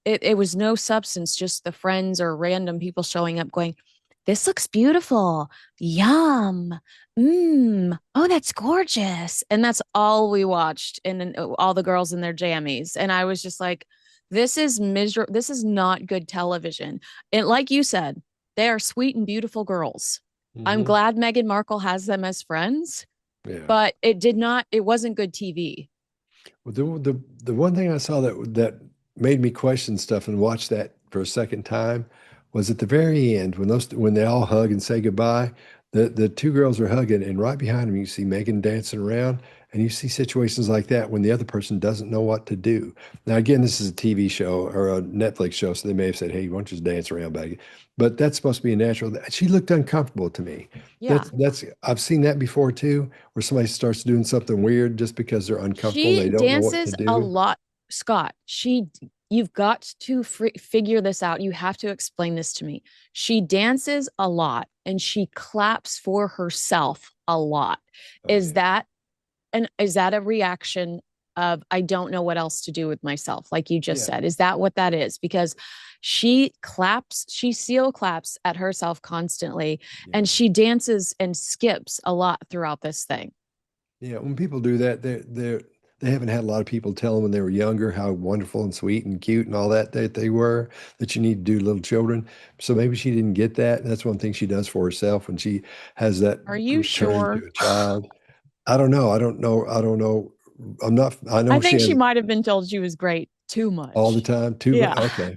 it was no substance, just the friends or random people showing up going, this looks beautiful, yum, oh, that's gorgeous. And that's all we watched, and all the girls in their jammies. And I was just like, this is miserable. This is not good television. And like you said, they are sweet and beautiful girls. I'm glad Meghan Markle has them as friends, but it wasn't good TV. Well, the one thing I saw that made me question stuff and watch that for a second time was at the very end when they all hug and say goodbye. The two girls are hugging, and right behind them you see Meghan dancing around, and you see situations like that when the other person doesn't know what to do. Now, again, this is a TV show or a Netflix show, so they may have said, "Hey, why don't you just dance around, baby?" But that's supposed to be a natural. She looked uncomfortable to me. Yeah. That's I've seen that before too, where somebody starts doing something weird just because they're uncomfortable. She They don't know what to dances do. a lot, Scott. You've got to figure this out. You have to explain this to me. She dances a lot and she claps for herself a lot. Is that a reaction of, I don't know what else to do with myself, like you just said? Is that what that is? Because she seal claps at herself constantly, and she dances and skips a lot throughout this thing. Yeah, when people do that, they haven't had a lot of people tell them when they were younger how wonderful and sweet and cute and all that they were, that you need to do little children. So maybe she didn't get that. And that's one thing she does for herself when she has that Are you return sure? to a child. I don't know. I don't know. I'm not. I know I think she has might have been told she was great too much. all the time too. Yeah. Okay.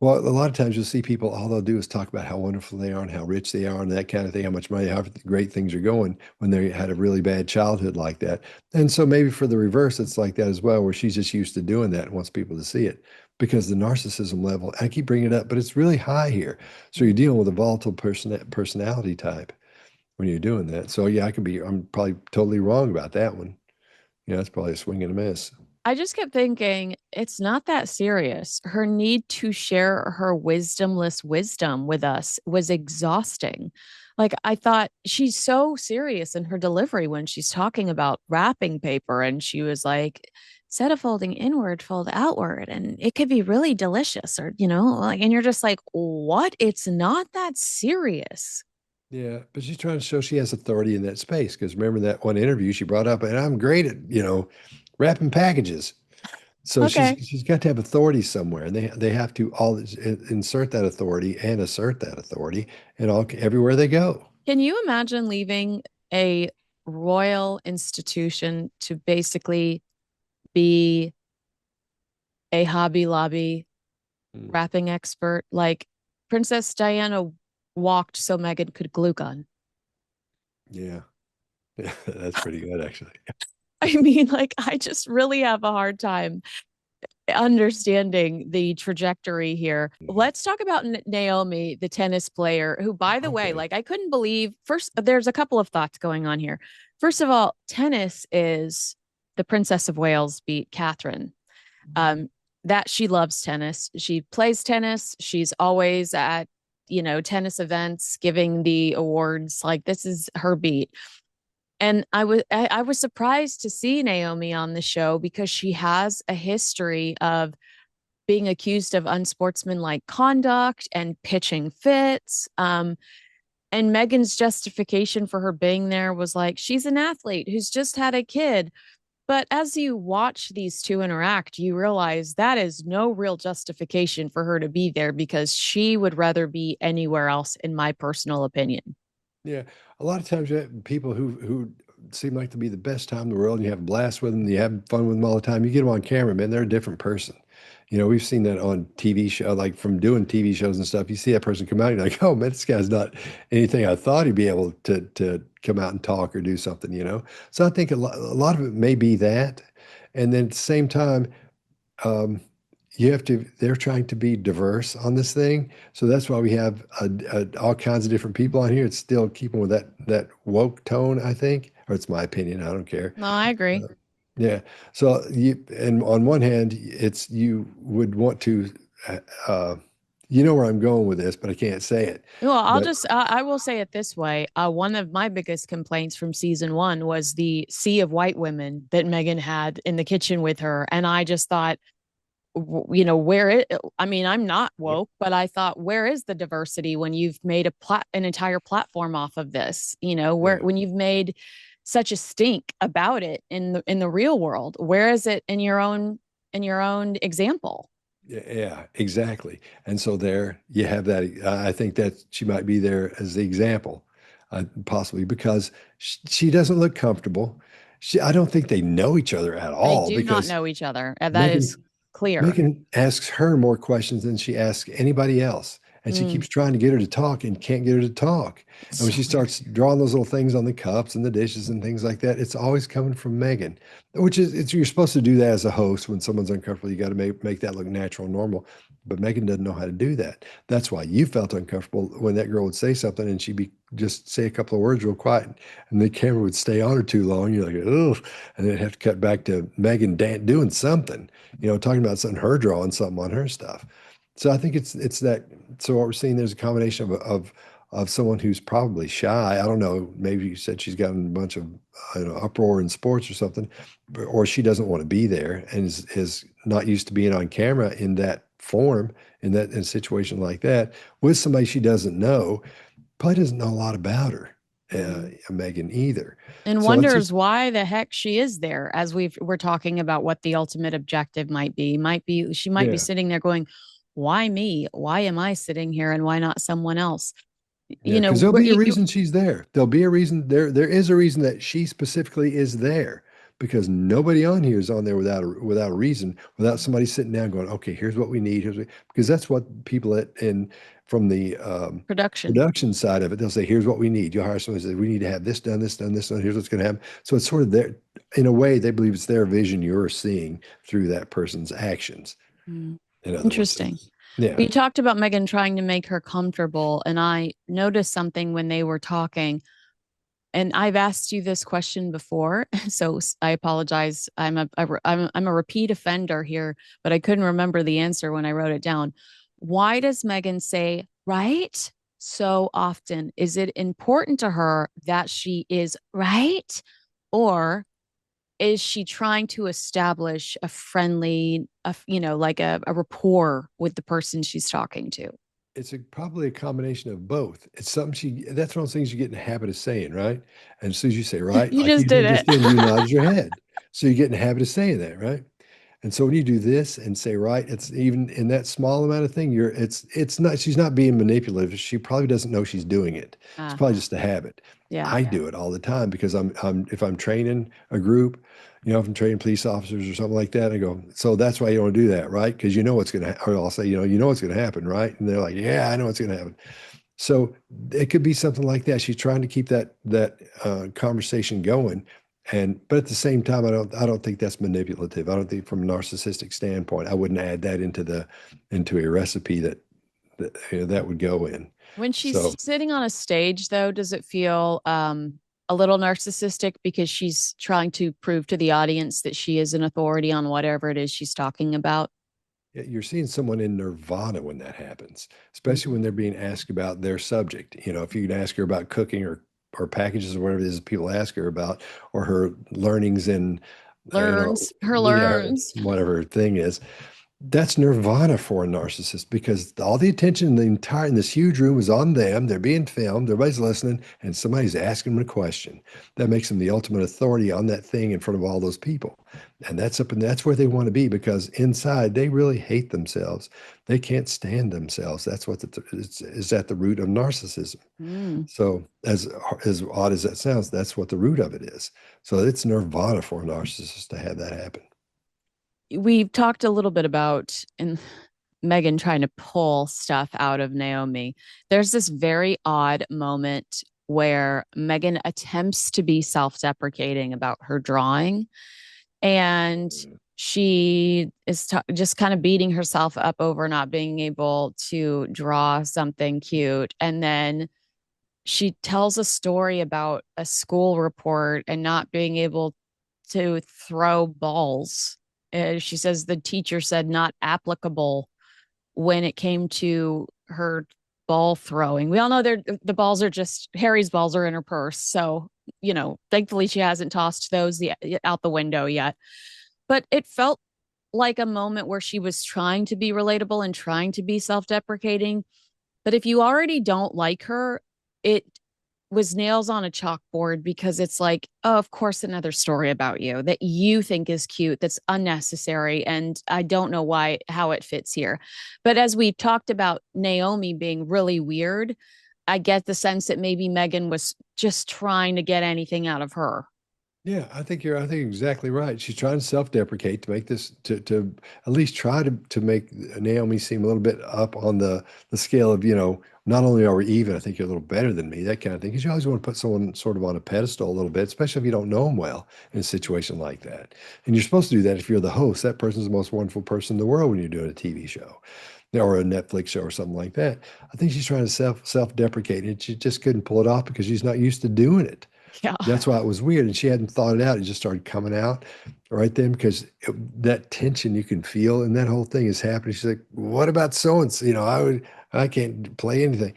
Well, a lot of times you'll see people, all they'll do is talk about how wonderful they are and how rich they are and that kind of thing, how much money, how great things are going when they had a really bad childhood like that. And so maybe for the reverse, it's like that as well, where she's just used to doing that and wants people to see it because the narcissism level, I keep bringing it up, but it's really high here. So you're dealing with a volatile personality type when you're doing that. So yeah, I'm probably totally wrong about that one. Yeah, that's probably a swing and a miss. I just kept thinking, it's not that serious. Her need to share her wisdomless wisdom with us was exhausting. Like, I thought she's so serious in her delivery when she's talking about wrapping paper. And she was like, instead of folding inward, fold outward. And it could be really delicious, or, and you're just like, what? It's not that serious. Yeah, but she's trying to show she has authority in that space. Because remember that one interview she brought up, and I'm great at, wrapping packages. So Okay. she's got to have authority somewhere, and they have to all insert that authority and assert that authority and everywhere they go. Can you imagine leaving a royal institution to basically be a Hobby Lobby wrapping expert. Like Princess Diana walked so Meghan could glue gun. Yeah. Yeah, that's pretty good, actually. I mean, like, I just really have a hard time understanding the trajectory here. Let's talk about Naomi, the tennis player, who, by the way, like, I couldn't believe first, there's a couple of thoughts going on here. First of all, tennis is the Princess of Wales beat Catherine. That she loves tennis. She plays tennis. She's always at, tennis events, giving the awards. Like, this is her beat. And I was surprised to see Naomi on the show because she has a history of being accused of unsportsmanlike conduct and pitching fits. And Meghan's justification for her being there was like, she's an athlete who's just had a kid. But as you watch these two interact, you realize that is no real justification for her to be there because she would rather be anywhere else, in my personal opinion. Yeah, a lot of times you have people who seem like to be the best time in the world. And you have a blast with them, you have fun with them all the time. You get them on camera, man, they're a different person. We've seen that on TV show, like from doing TV shows and stuff. You see that person come out, you're like, oh man, this guy's not anything I thought he'd be able to come out and talk or do something. So I think a lot of it may be that, and then at the same time, they're trying to be diverse on this thing. So that's why we have all kinds of different people on here. It's still keeping with that woke tone, I think, or it's my opinion. I don't care. No, I agree. Yeah. So and on one hand, you would want to, where I'm going with this, but I can't say it. Well, I will say it this way. One of my biggest complaints from season 1 was the sea of white women that Meghan had in the kitchen with her. And I just thought, I'm not woke, but I thought, where is the diversity when you've made an entire platform off of this? When you've made such a stink about it in the real world, where is it in your own example? Yeah, exactly. And so there you have that. I think that she might be there as the example, possibly because she doesn't look comfortable. I don't think they know each other at all. They do not know each other. That is clear. Megan asks her more questions than she asks anybody else. And she keeps trying to get her to talk and can't get her to talk. And when she starts drawing those little things on the cups and the dishes and things like that, it's always coming from Meghan, which is, you're supposed to do that as a host. When someone's uncomfortable, you got to make that look natural and normal. But Meghan doesn't know how to do that. That's why you felt uncomfortable when that girl would say something and she'd just say a couple of words real quiet, and the camera would stay on her too long. You're like, oh, and then have to cut back to Meghan doing something, talking about something, her drawing something on her stuff. So I think it's that. So what we're seeing, there's a combination of someone who's probably shy. I don't know. Maybe you said she's gotten a bunch of uproar in sports or something, or she doesn't want to be there and is not used to being on camera in that form, in a situation like that with somebody she doesn't know. Probably doesn't know a lot about her, Meghan either, and wonders why the heck she is there. As we're talking about what the ultimate objective might be. She might be sitting there going, why me? Why am I sitting here and why not someone else? Because there'll be a reason she's there. There'll be a reason. There is a reason that she specifically is there, because nobody on here is on there without a reason, without somebody sitting down going, okay, here's what we need. Because that's what people from the production side of it, they'll say, here's what we need. You'll hire someone who says, we need to have this done, this done, this done. Here's what's going to happen. So it's sort of their, in a way, they believe it's their vision you're seeing through that person's actions. Interesting. Yeah. We talked about Meghan trying to make her comfortable, and I noticed something when they were talking. And I've asked you this question before, so I apologize. I'm a repeat offender here, but I couldn't remember the answer when I wrote it down. Why does Meghan say right so often? Is it important to her that she is right, or is she trying to establish a friendly, like a rapport with the person she's talking to? It's probably a combination of both. It's something that's one of those things you get in the habit of saying, right? And as soon as you say right, you just did it. You nod your head. So you get in the habit of saying that, right? And so when you do this and say, right, it's even in that small amount of thing, it's not, she's not being manipulative. She probably doesn't know she's doing it. It's probably just a habit. Yeah. I do it all the time because if I'm training a group, if I'm training police officers or something like that, I go, so that's why you don't do that, right? Because you know what's going to, or I'll say, you know what's going to happen, right? And they're like, yeah, I know what's going to happen. So it could be something like that. She's trying to keep that conversation going, but at the same time, I don't think that's manipulative. I don't think from a narcissistic standpoint, I wouldn't add that into a recipe that would go in. When she's So sitting on a stage, though, does it feel a little narcissistic because she's trying to prove to the audience that she is an authority on whatever it is she's talking about? you're seeing someone in nirvana when that happens, especially Mm-hmm. when they're being asked about their subject. If you can ask her about cooking or packages or whatever it is people ask her about, or her learnings in, Learns. whatever her thing is, that's nirvana for a narcissist because all the attention in this huge room is on them. They're being filmed, everybody's listening, and somebody's asking them a question. That makes them the ultimate authority on that thing in front of all those people. And that's where they want to be because inside they really hate themselves. They can't stand themselves. That's what is at the root of narcissism. Mm. So as odd as that sounds, that's what the root of it is. So it's nirvana for a narcissist to have that happen. We've talked a little bit about Meghan trying to pull stuff out of Naomi. There's this very odd moment where Meghan attempts to be self-deprecating about her drawing, and she is just kind of beating herself up over not being able to draw something cute. And then she tells a story about a school report and not being able to throw balls. She says the teacher said not applicable when it came to her ball throwing. We all know the balls are just Harry's balls are in her purse. So, thankfully she hasn't tossed those out the window yet. But it felt like a moment where she was trying to be relatable and trying to be self-deprecating. But if you already don't like her, it was nails on a chalkboard because it's like, oh, of course, another story about you that you think is cute, that's unnecessary. And I don't know how it fits here. But as we talked about Naomi being really weird, I get the sense that maybe Meghan was just trying to get anything out of her. Yeah, I think you're exactly right. She's trying to self-deprecate to make this to at least try to make Naomi seem a little bit up on the scale of, not only are we even, I think you're a little better than me, that kind of thing. Because you always want to put someone sort of on a pedestal a little bit, especially if you don't know them well in a situation like that. And you're supposed to do that if you're the host. That person's the most wonderful person in the world when you're doing a TV show or a Netflix show or something like that. I think she's trying to self-deprecate and she just couldn't pull it off because she's not used to doing it. Yeah. That's why it was weird. And she hadn't thought it out. It just started coming out right then because that tension you can feel and that whole thing is happening. She's like, what about so-and-so? I can't play anything.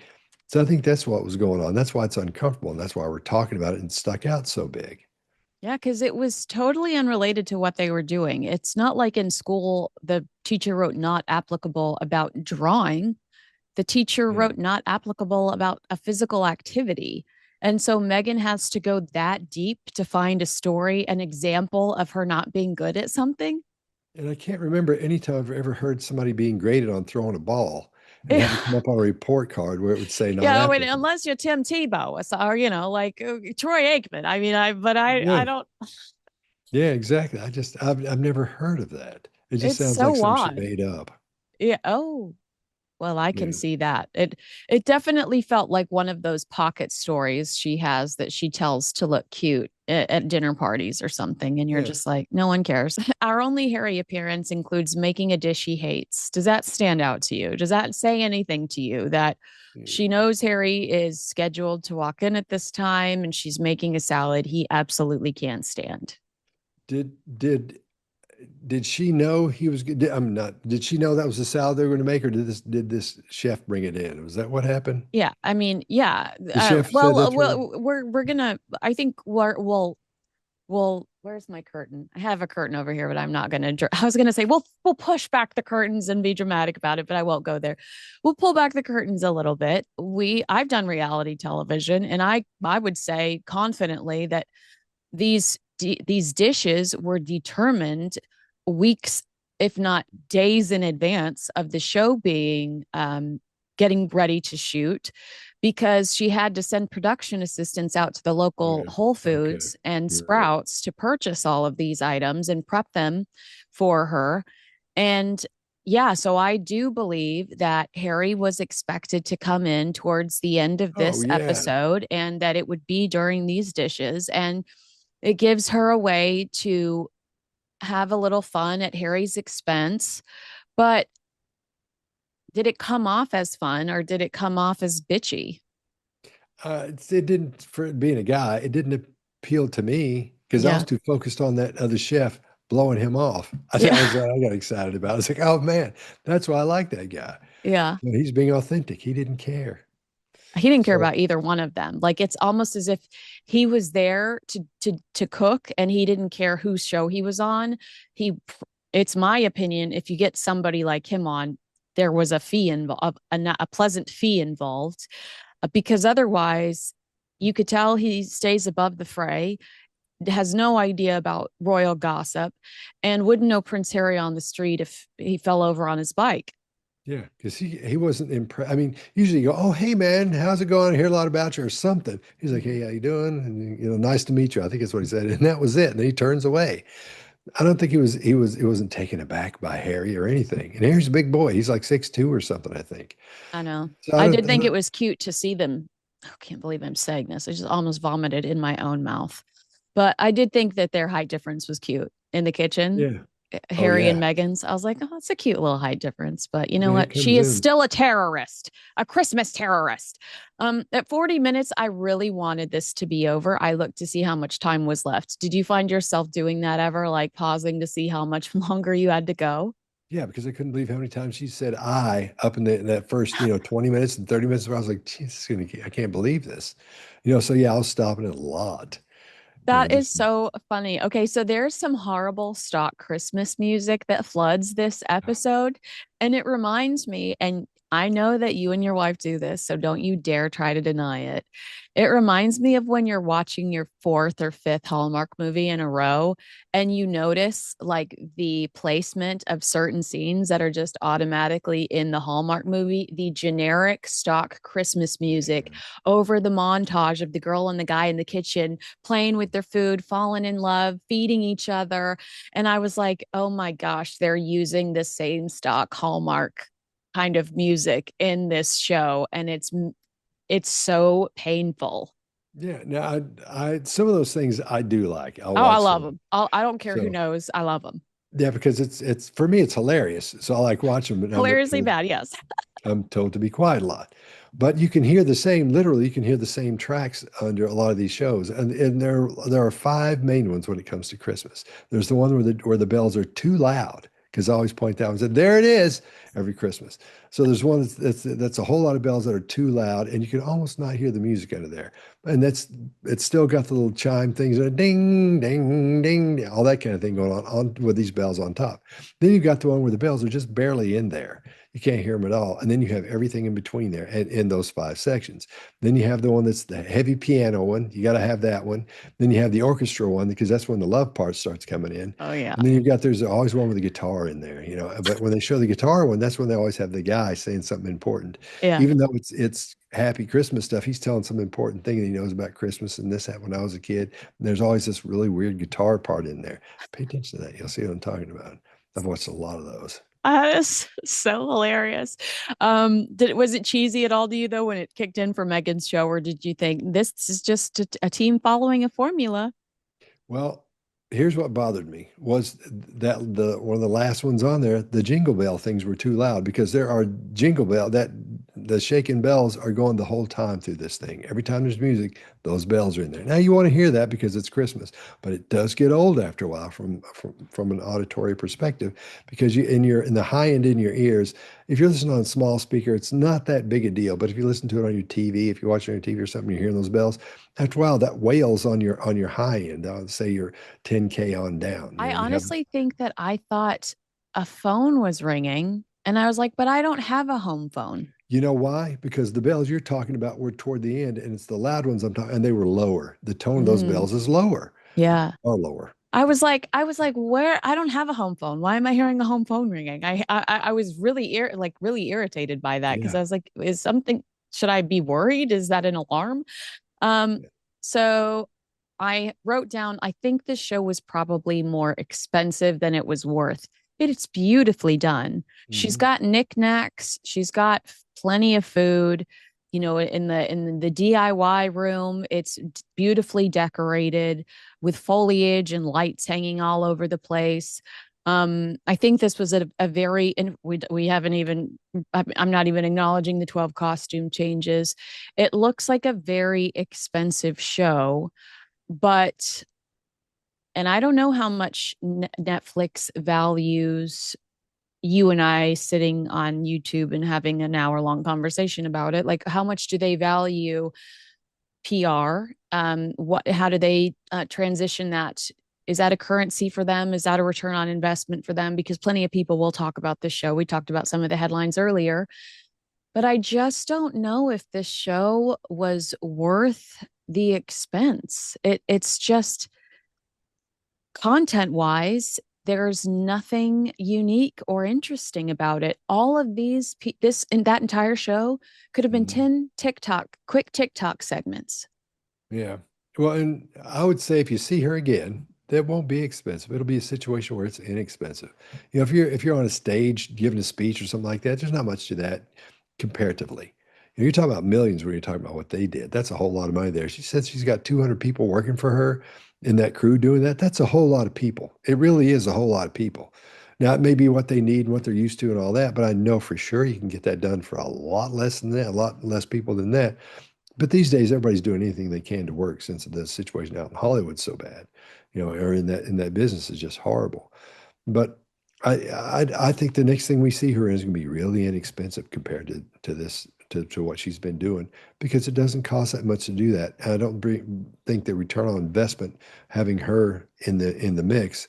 So I think that's what was going on. That's why it's uncomfortable. And that's why we're talking about it and stuck out so big. Yeah, because it was totally unrelated to what they were doing. It's not like in school, the teacher wrote not applicable about drawing. The teacher wrote not applicable about a physical activity. And so Meghan has to go that deep to find a story, an example of her not being good at something. And I can't remember any time I've ever heard somebody being graded on throwing a ball and have it come up on a report card where it would say not applicable. Unless you're Tim Tebow or like Troy Aikman. I mean, I don't. Yeah, exactly. I've never heard of that. It just sounds so like something odd. she made up. Yeah. Oh, well, I can see that. It definitely felt like one of those pocket stories she has that she tells to look cute at dinner parties or something. And you're just like, no one cares. Our only Harry appearance includes making a dish he hates. Does that stand out to you? Does that say anything to you that she knows Harry is scheduled to walk in at this time and she's making a salad he absolutely can't stand? Did she know he was good? Did she know that was the salad they were going to make, or did this chef bring it in? Was that what happened? Yeah, I mean, yeah. The chef said that we're gonna. I think we'll. Where's my curtain? I have a curtain over here, but I'm not gonna. I was gonna say we'll push back the curtains and be dramatic about it, but I won't go there. We'll pull back the curtains a little bit. I've done reality television, and I would say confidently that these dishes were determined weeks if not days in advance of the show being getting ready to shoot, because she had to send production assistants out to the local Whole Foods and Sprouts to purchase all of these items and prep them for her. And yeah, so I do believe that Harry was expected to come in towards the end of this episode, and that it would be during these dishes. And it gives her a way to have a little fun at Harry's expense. But did it come off as fun, or did it come off as bitchy? It didn't, for being a guy, it didn't appeal to me because I was too focused on that other chef blowing him off. I got excited about it. I was like, oh man, that's why I like that guy. Yeah. You know, he's being authentic. He didn't care. He didn't care about either one of them. Like, it's almost as if he was there to cook, and he didn't care whose show he was on. It's my opinion, if you get somebody like him on, there was a fee involved, a pleasant fee involved, because otherwise you could tell he stays above the fray, has no idea about royal gossip, and wouldn't know Prince Harry on the street if he fell over on his bike. Yeah, because he wasn't impressed. I mean, usually you go, oh, hey, man, how's it going? I hear a lot about you or something. He's like, hey, how you doing? And, you know, nice to meet you. I think that's what he said. And that was it. And then he turns away. I don't think he wasn't taken aback by Harry or anything. And Harry's a big boy. He's like 6'2" or something, I think. I know. So I did think it was cute to see them. I can't believe I'm saying this. I just almost vomited in my own mouth. But I did think that their height difference was cute in the kitchen. Yeah. Harry and Meghan's. I was like, oh, it's a cute little height difference. But you know what? She is still a terrorist, a Christmas terrorist. At 40 minutes, I really wanted this to be over. I looked to see how much time was left. Did you find yourself doing that ever, like pausing to see how much longer you had to go? Yeah, because I couldn't believe how many times she said "I" up in that first, 20 minutes and 30 minutes where I was like, Jesus, I can't believe this. So yeah, I was stopping it a lot. That is so funny. Okay, so there's some horrible stock Christmas music that floods this episode, and it reminds me, and I know that you and your wife do this, so don't you dare try to deny it. It reminds me of when you're watching your fourth or fifth Hallmark movie in a row, and you notice like the placement of certain scenes that are just automatically in the Hallmark movie, the generic stock Christmas music over the montage of the girl and the guy in the kitchen playing with their food, falling in love, feeding each other. And I was like, oh my gosh, they're using the same stock Hallmark kind of music in this show. And it's so painful. Yeah. Now, I some of those things I do like. I love them. I don't care who knows. I love them. Yeah, because it's for me, it's hilarious. So I like watching them. But hilariously bad, yes. I'm told to be quiet a lot. But you can hear literally, you can hear the same tracks under a lot of these shows. And there are 5 main ones when it comes to Christmas. There's the one where the bells are too loud, because I always point out and said, there it is, every Christmas. So there's one that's a whole lot of bells that are too loud, and you can almost not hear the music under there. And it's still got the little chime things, ding, ding, ding, all that kind of thing going on with these bells on top. Then you've got the one where the bells are just barely in there. You can't hear them at all. And then you have everything in between there and in those 5 sections. Then you have the one that's the heavy piano one. You got to have that one. Then you have the orchestra one, because that's when the love part starts coming in. Oh, yeah. And then there's always one with a guitar in there, But when they show the guitar one, that's when they always have the guy saying something important. Yeah. Even though it's happy Christmas stuff, he's telling some important thing that he knows about Christmas. And this happened when I was a kid. And there's always this really weird guitar part in there. Pay attention to that. You'll see what I'm talking about. I've watched a lot of those. That is so hilarious. Was it cheesy at all to you though when it kicked in for Meghan's show, or did you think this is just a team following a formula? Well, here's what bothered me was that one of the last ones on there, the jingle bell things were too loud, because there are jingle bell that the shaking bells are going the whole time through this thing. Every time there's music, those bells are in there. Now you want to hear that because it's Christmas, but it does get old after a while from an auditory perspective, because in the high end in your ears, if you're listening on a small speaker, it's not that big a deal. But if you listen to it on your TV, if you're watching on your TV or something, you're hearing those bells, after a while that wails on your high end. I would say your 10K on down. I honestly think that I thought a phone was ringing, and I was like, but I don't have a home phone. You know why? Because the bells you're talking about were toward the end, and it's the loud ones I'm talking, and they were lower. The tone of those bells is lower. Yeah. Or lower. I was like, where? I don't have a home phone. Why am I hearing a home phone ringing? I was really really irritated by that because Yeah. I was like, is something? Should I be worried? Is that an alarm? Um, so I wrote down, I think this show was probably more expensive than it was worth. It's beautifully done. She's Mm-hmm. got knickknacks. She's got plenty of food. You know, in the DIY room, it's beautifully decorated with foliage and lights hanging all over the place. I think this was a very, and we haven't even, I'm not even acknowledging the 12 costume changes. It looks like a very expensive show, but, and I don't know how much Netflix values you and I sitting on YouTube and having an hour long conversation about it. Like, how much do they value PR? How do they transition that? Is that a currency for them? Is that a return on investment for them? Because plenty of people will talk about this show. We talked about some of the headlines earlier, but I just don't know if this show was worth the expense. It's just content wise, there's nothing unique or interesting about it. All of this and that entire show could have been Mm-hmm. 10 quick TikTok segments. Yeah. Well, and I would say if you see her again, that won't be expensive. It'll be a situation where it's inexpensive. You know, if you're on a stage giving a speech or something like that, there's not much to that comparatively. You know, you're talking about millions when you're talking about what they did. That's a whole lot of money there. She said she's got 200 people working for her in that crew doing that. That's a whole lot of people. It really is a whole lot of people. Now, it may be what they need and what they're used to and all that, but I know for sure you can get that done for a lot less than that, a lot less people than that. But these days, everybody's doing anything they can to work since the situation out in Hollywood's so bad, you know, or in that business is just horrible. But I think the next thing we see her in is going to be really inexpensive compared to this to what she's been doing because it doesn't cost that much to do that. And I don't think the return on investment having her in the mix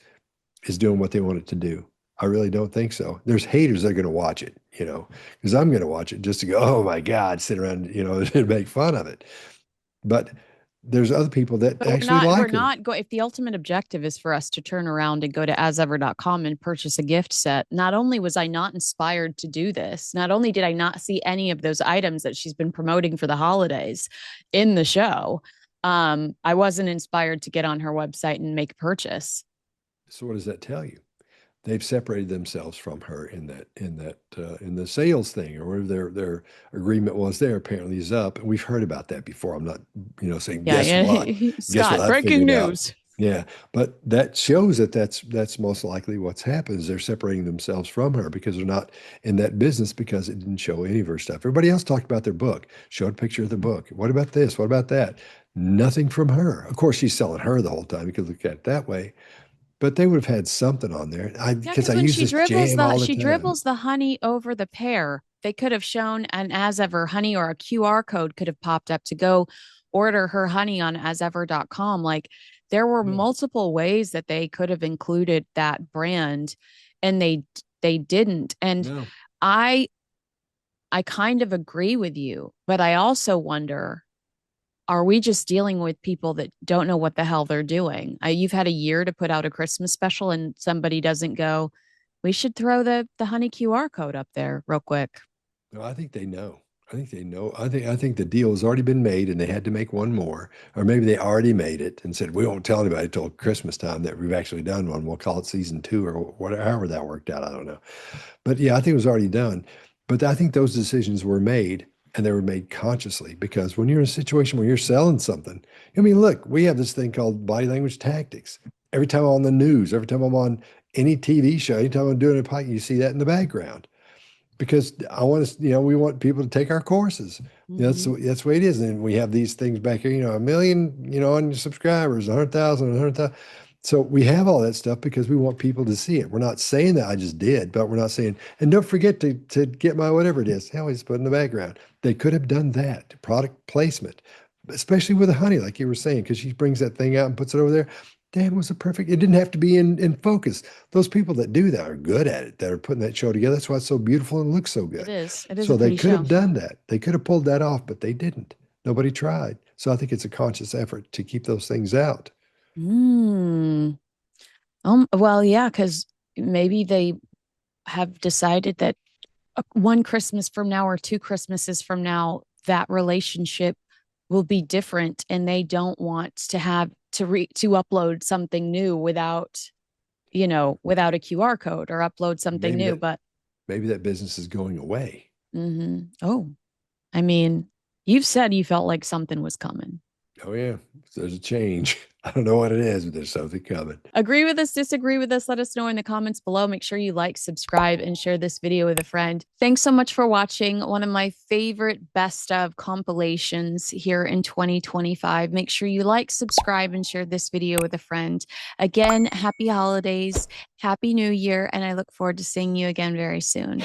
is doing what they want it to do. I really don't think so. There's haters that are going to watch it, you know, because I'm going to watch it just to go, oh my God, sit around, you know, and make fun of it. But there's other people that But actually we're like her. not going, if the ultimate objective is for us to turn around and go to asever.com and purchase a gift set, not only was I not inspired to do this, not only did I not see any of those items that she's been promoting for the holidays in the show, I wasn't inspired to get on her website and make a purchase. So what does that tell you? They've separated themselves from her in the sales thing or whatever their agreement was there apparently is up. And we've heard about that before. I'm not, you know, saying, Yeah, guess what? yeah. Guess what Scott, I breaking figured out? news. Yeah, but that shows that that's most likely what's happened is they're separating themselves from her because they're not in that business because it didn't show any of her stuff. Everybody else talked about their book, showed a picture of the book. What about this? What about that? Nothing from her. Of course, she's selling her the whole time. You could look at it that way, but they would have had something on there. Yeah, Because because I when use this jam all the she time. dribbles the honey over the pear, they could have shown an as ever honey or a QR code could have popped up to go order her honey on asever.com. Like there were Yeah. multiple ways that they could have included that brand and they didn't. And No. I I kind of agree with you, but I also wonder, are we just dealing with people that don't know what the hell they're doing? You've had a year to put out a Christmas special and somebody doesn't go, we should throw the honey QR code up there real quick. No, I think they know. I think they know. I think the deal has already been made and they had to make one more. Or maybe they already made it and said, we won't tell anybody until Christmas time that we've actually done one. We'll call it season 2 or whatever, however that worked out. I don't know. But yeah, I think it was already done. But I think those decisions were made and they were made consciously because when you're in a situation where you're selling something, I mean, look, we have this thing called body language tactics. Every time I'm on the news, every time I'm on any TV show, anytime I'm doing a podcast, you see that in the background because I want to, you know, we want people to take our courses. You know, that's the way it is. And we have these things back here, you know, 1 million, you know, on your subscribers, 100,000, 100,000. So we have all that stuff because we want people to see it. We're not saying that I just did, but we're not saying, and don't forget to get my whatever it is. Hell, he's put in the background. They could have done that product placement, especially with the honey, like you were saying, because she brings that thing out and puts it over there. Damn, it was a perfect. It didn't have to be in focus. Those people that do that are good at it. That are putting that show together. That's why it's so beautiful and looks so good. It is. It is So a they pretty could show. have done that. They could have pulled that off, but they didn't. Nobody tried. So I think it's a conscious effort to keep those things out. Mm. Well, yeah, because maybe they have decided that one Christmas from now or two Christmases from now, that relationship will be different, and they don't want to have to upload something new without, without a QR code or upload something Maybe new. that But maybe that business is going away. oh, I mean, you've said you felt like something was coming. Oh yeah, there's a change. I don't know what it is, but there's something coming. Agree with us, disagree with us, let us know in the comments below. Make sure you like, subscribe, and share this video with a friend. Thanks so much for watching one of my favorite best of compilations here in 2025. Make sure you like, subscribe, and share this video with a friend. Again, happy holidays, happy new year, and I look forward to seeing you again very soon.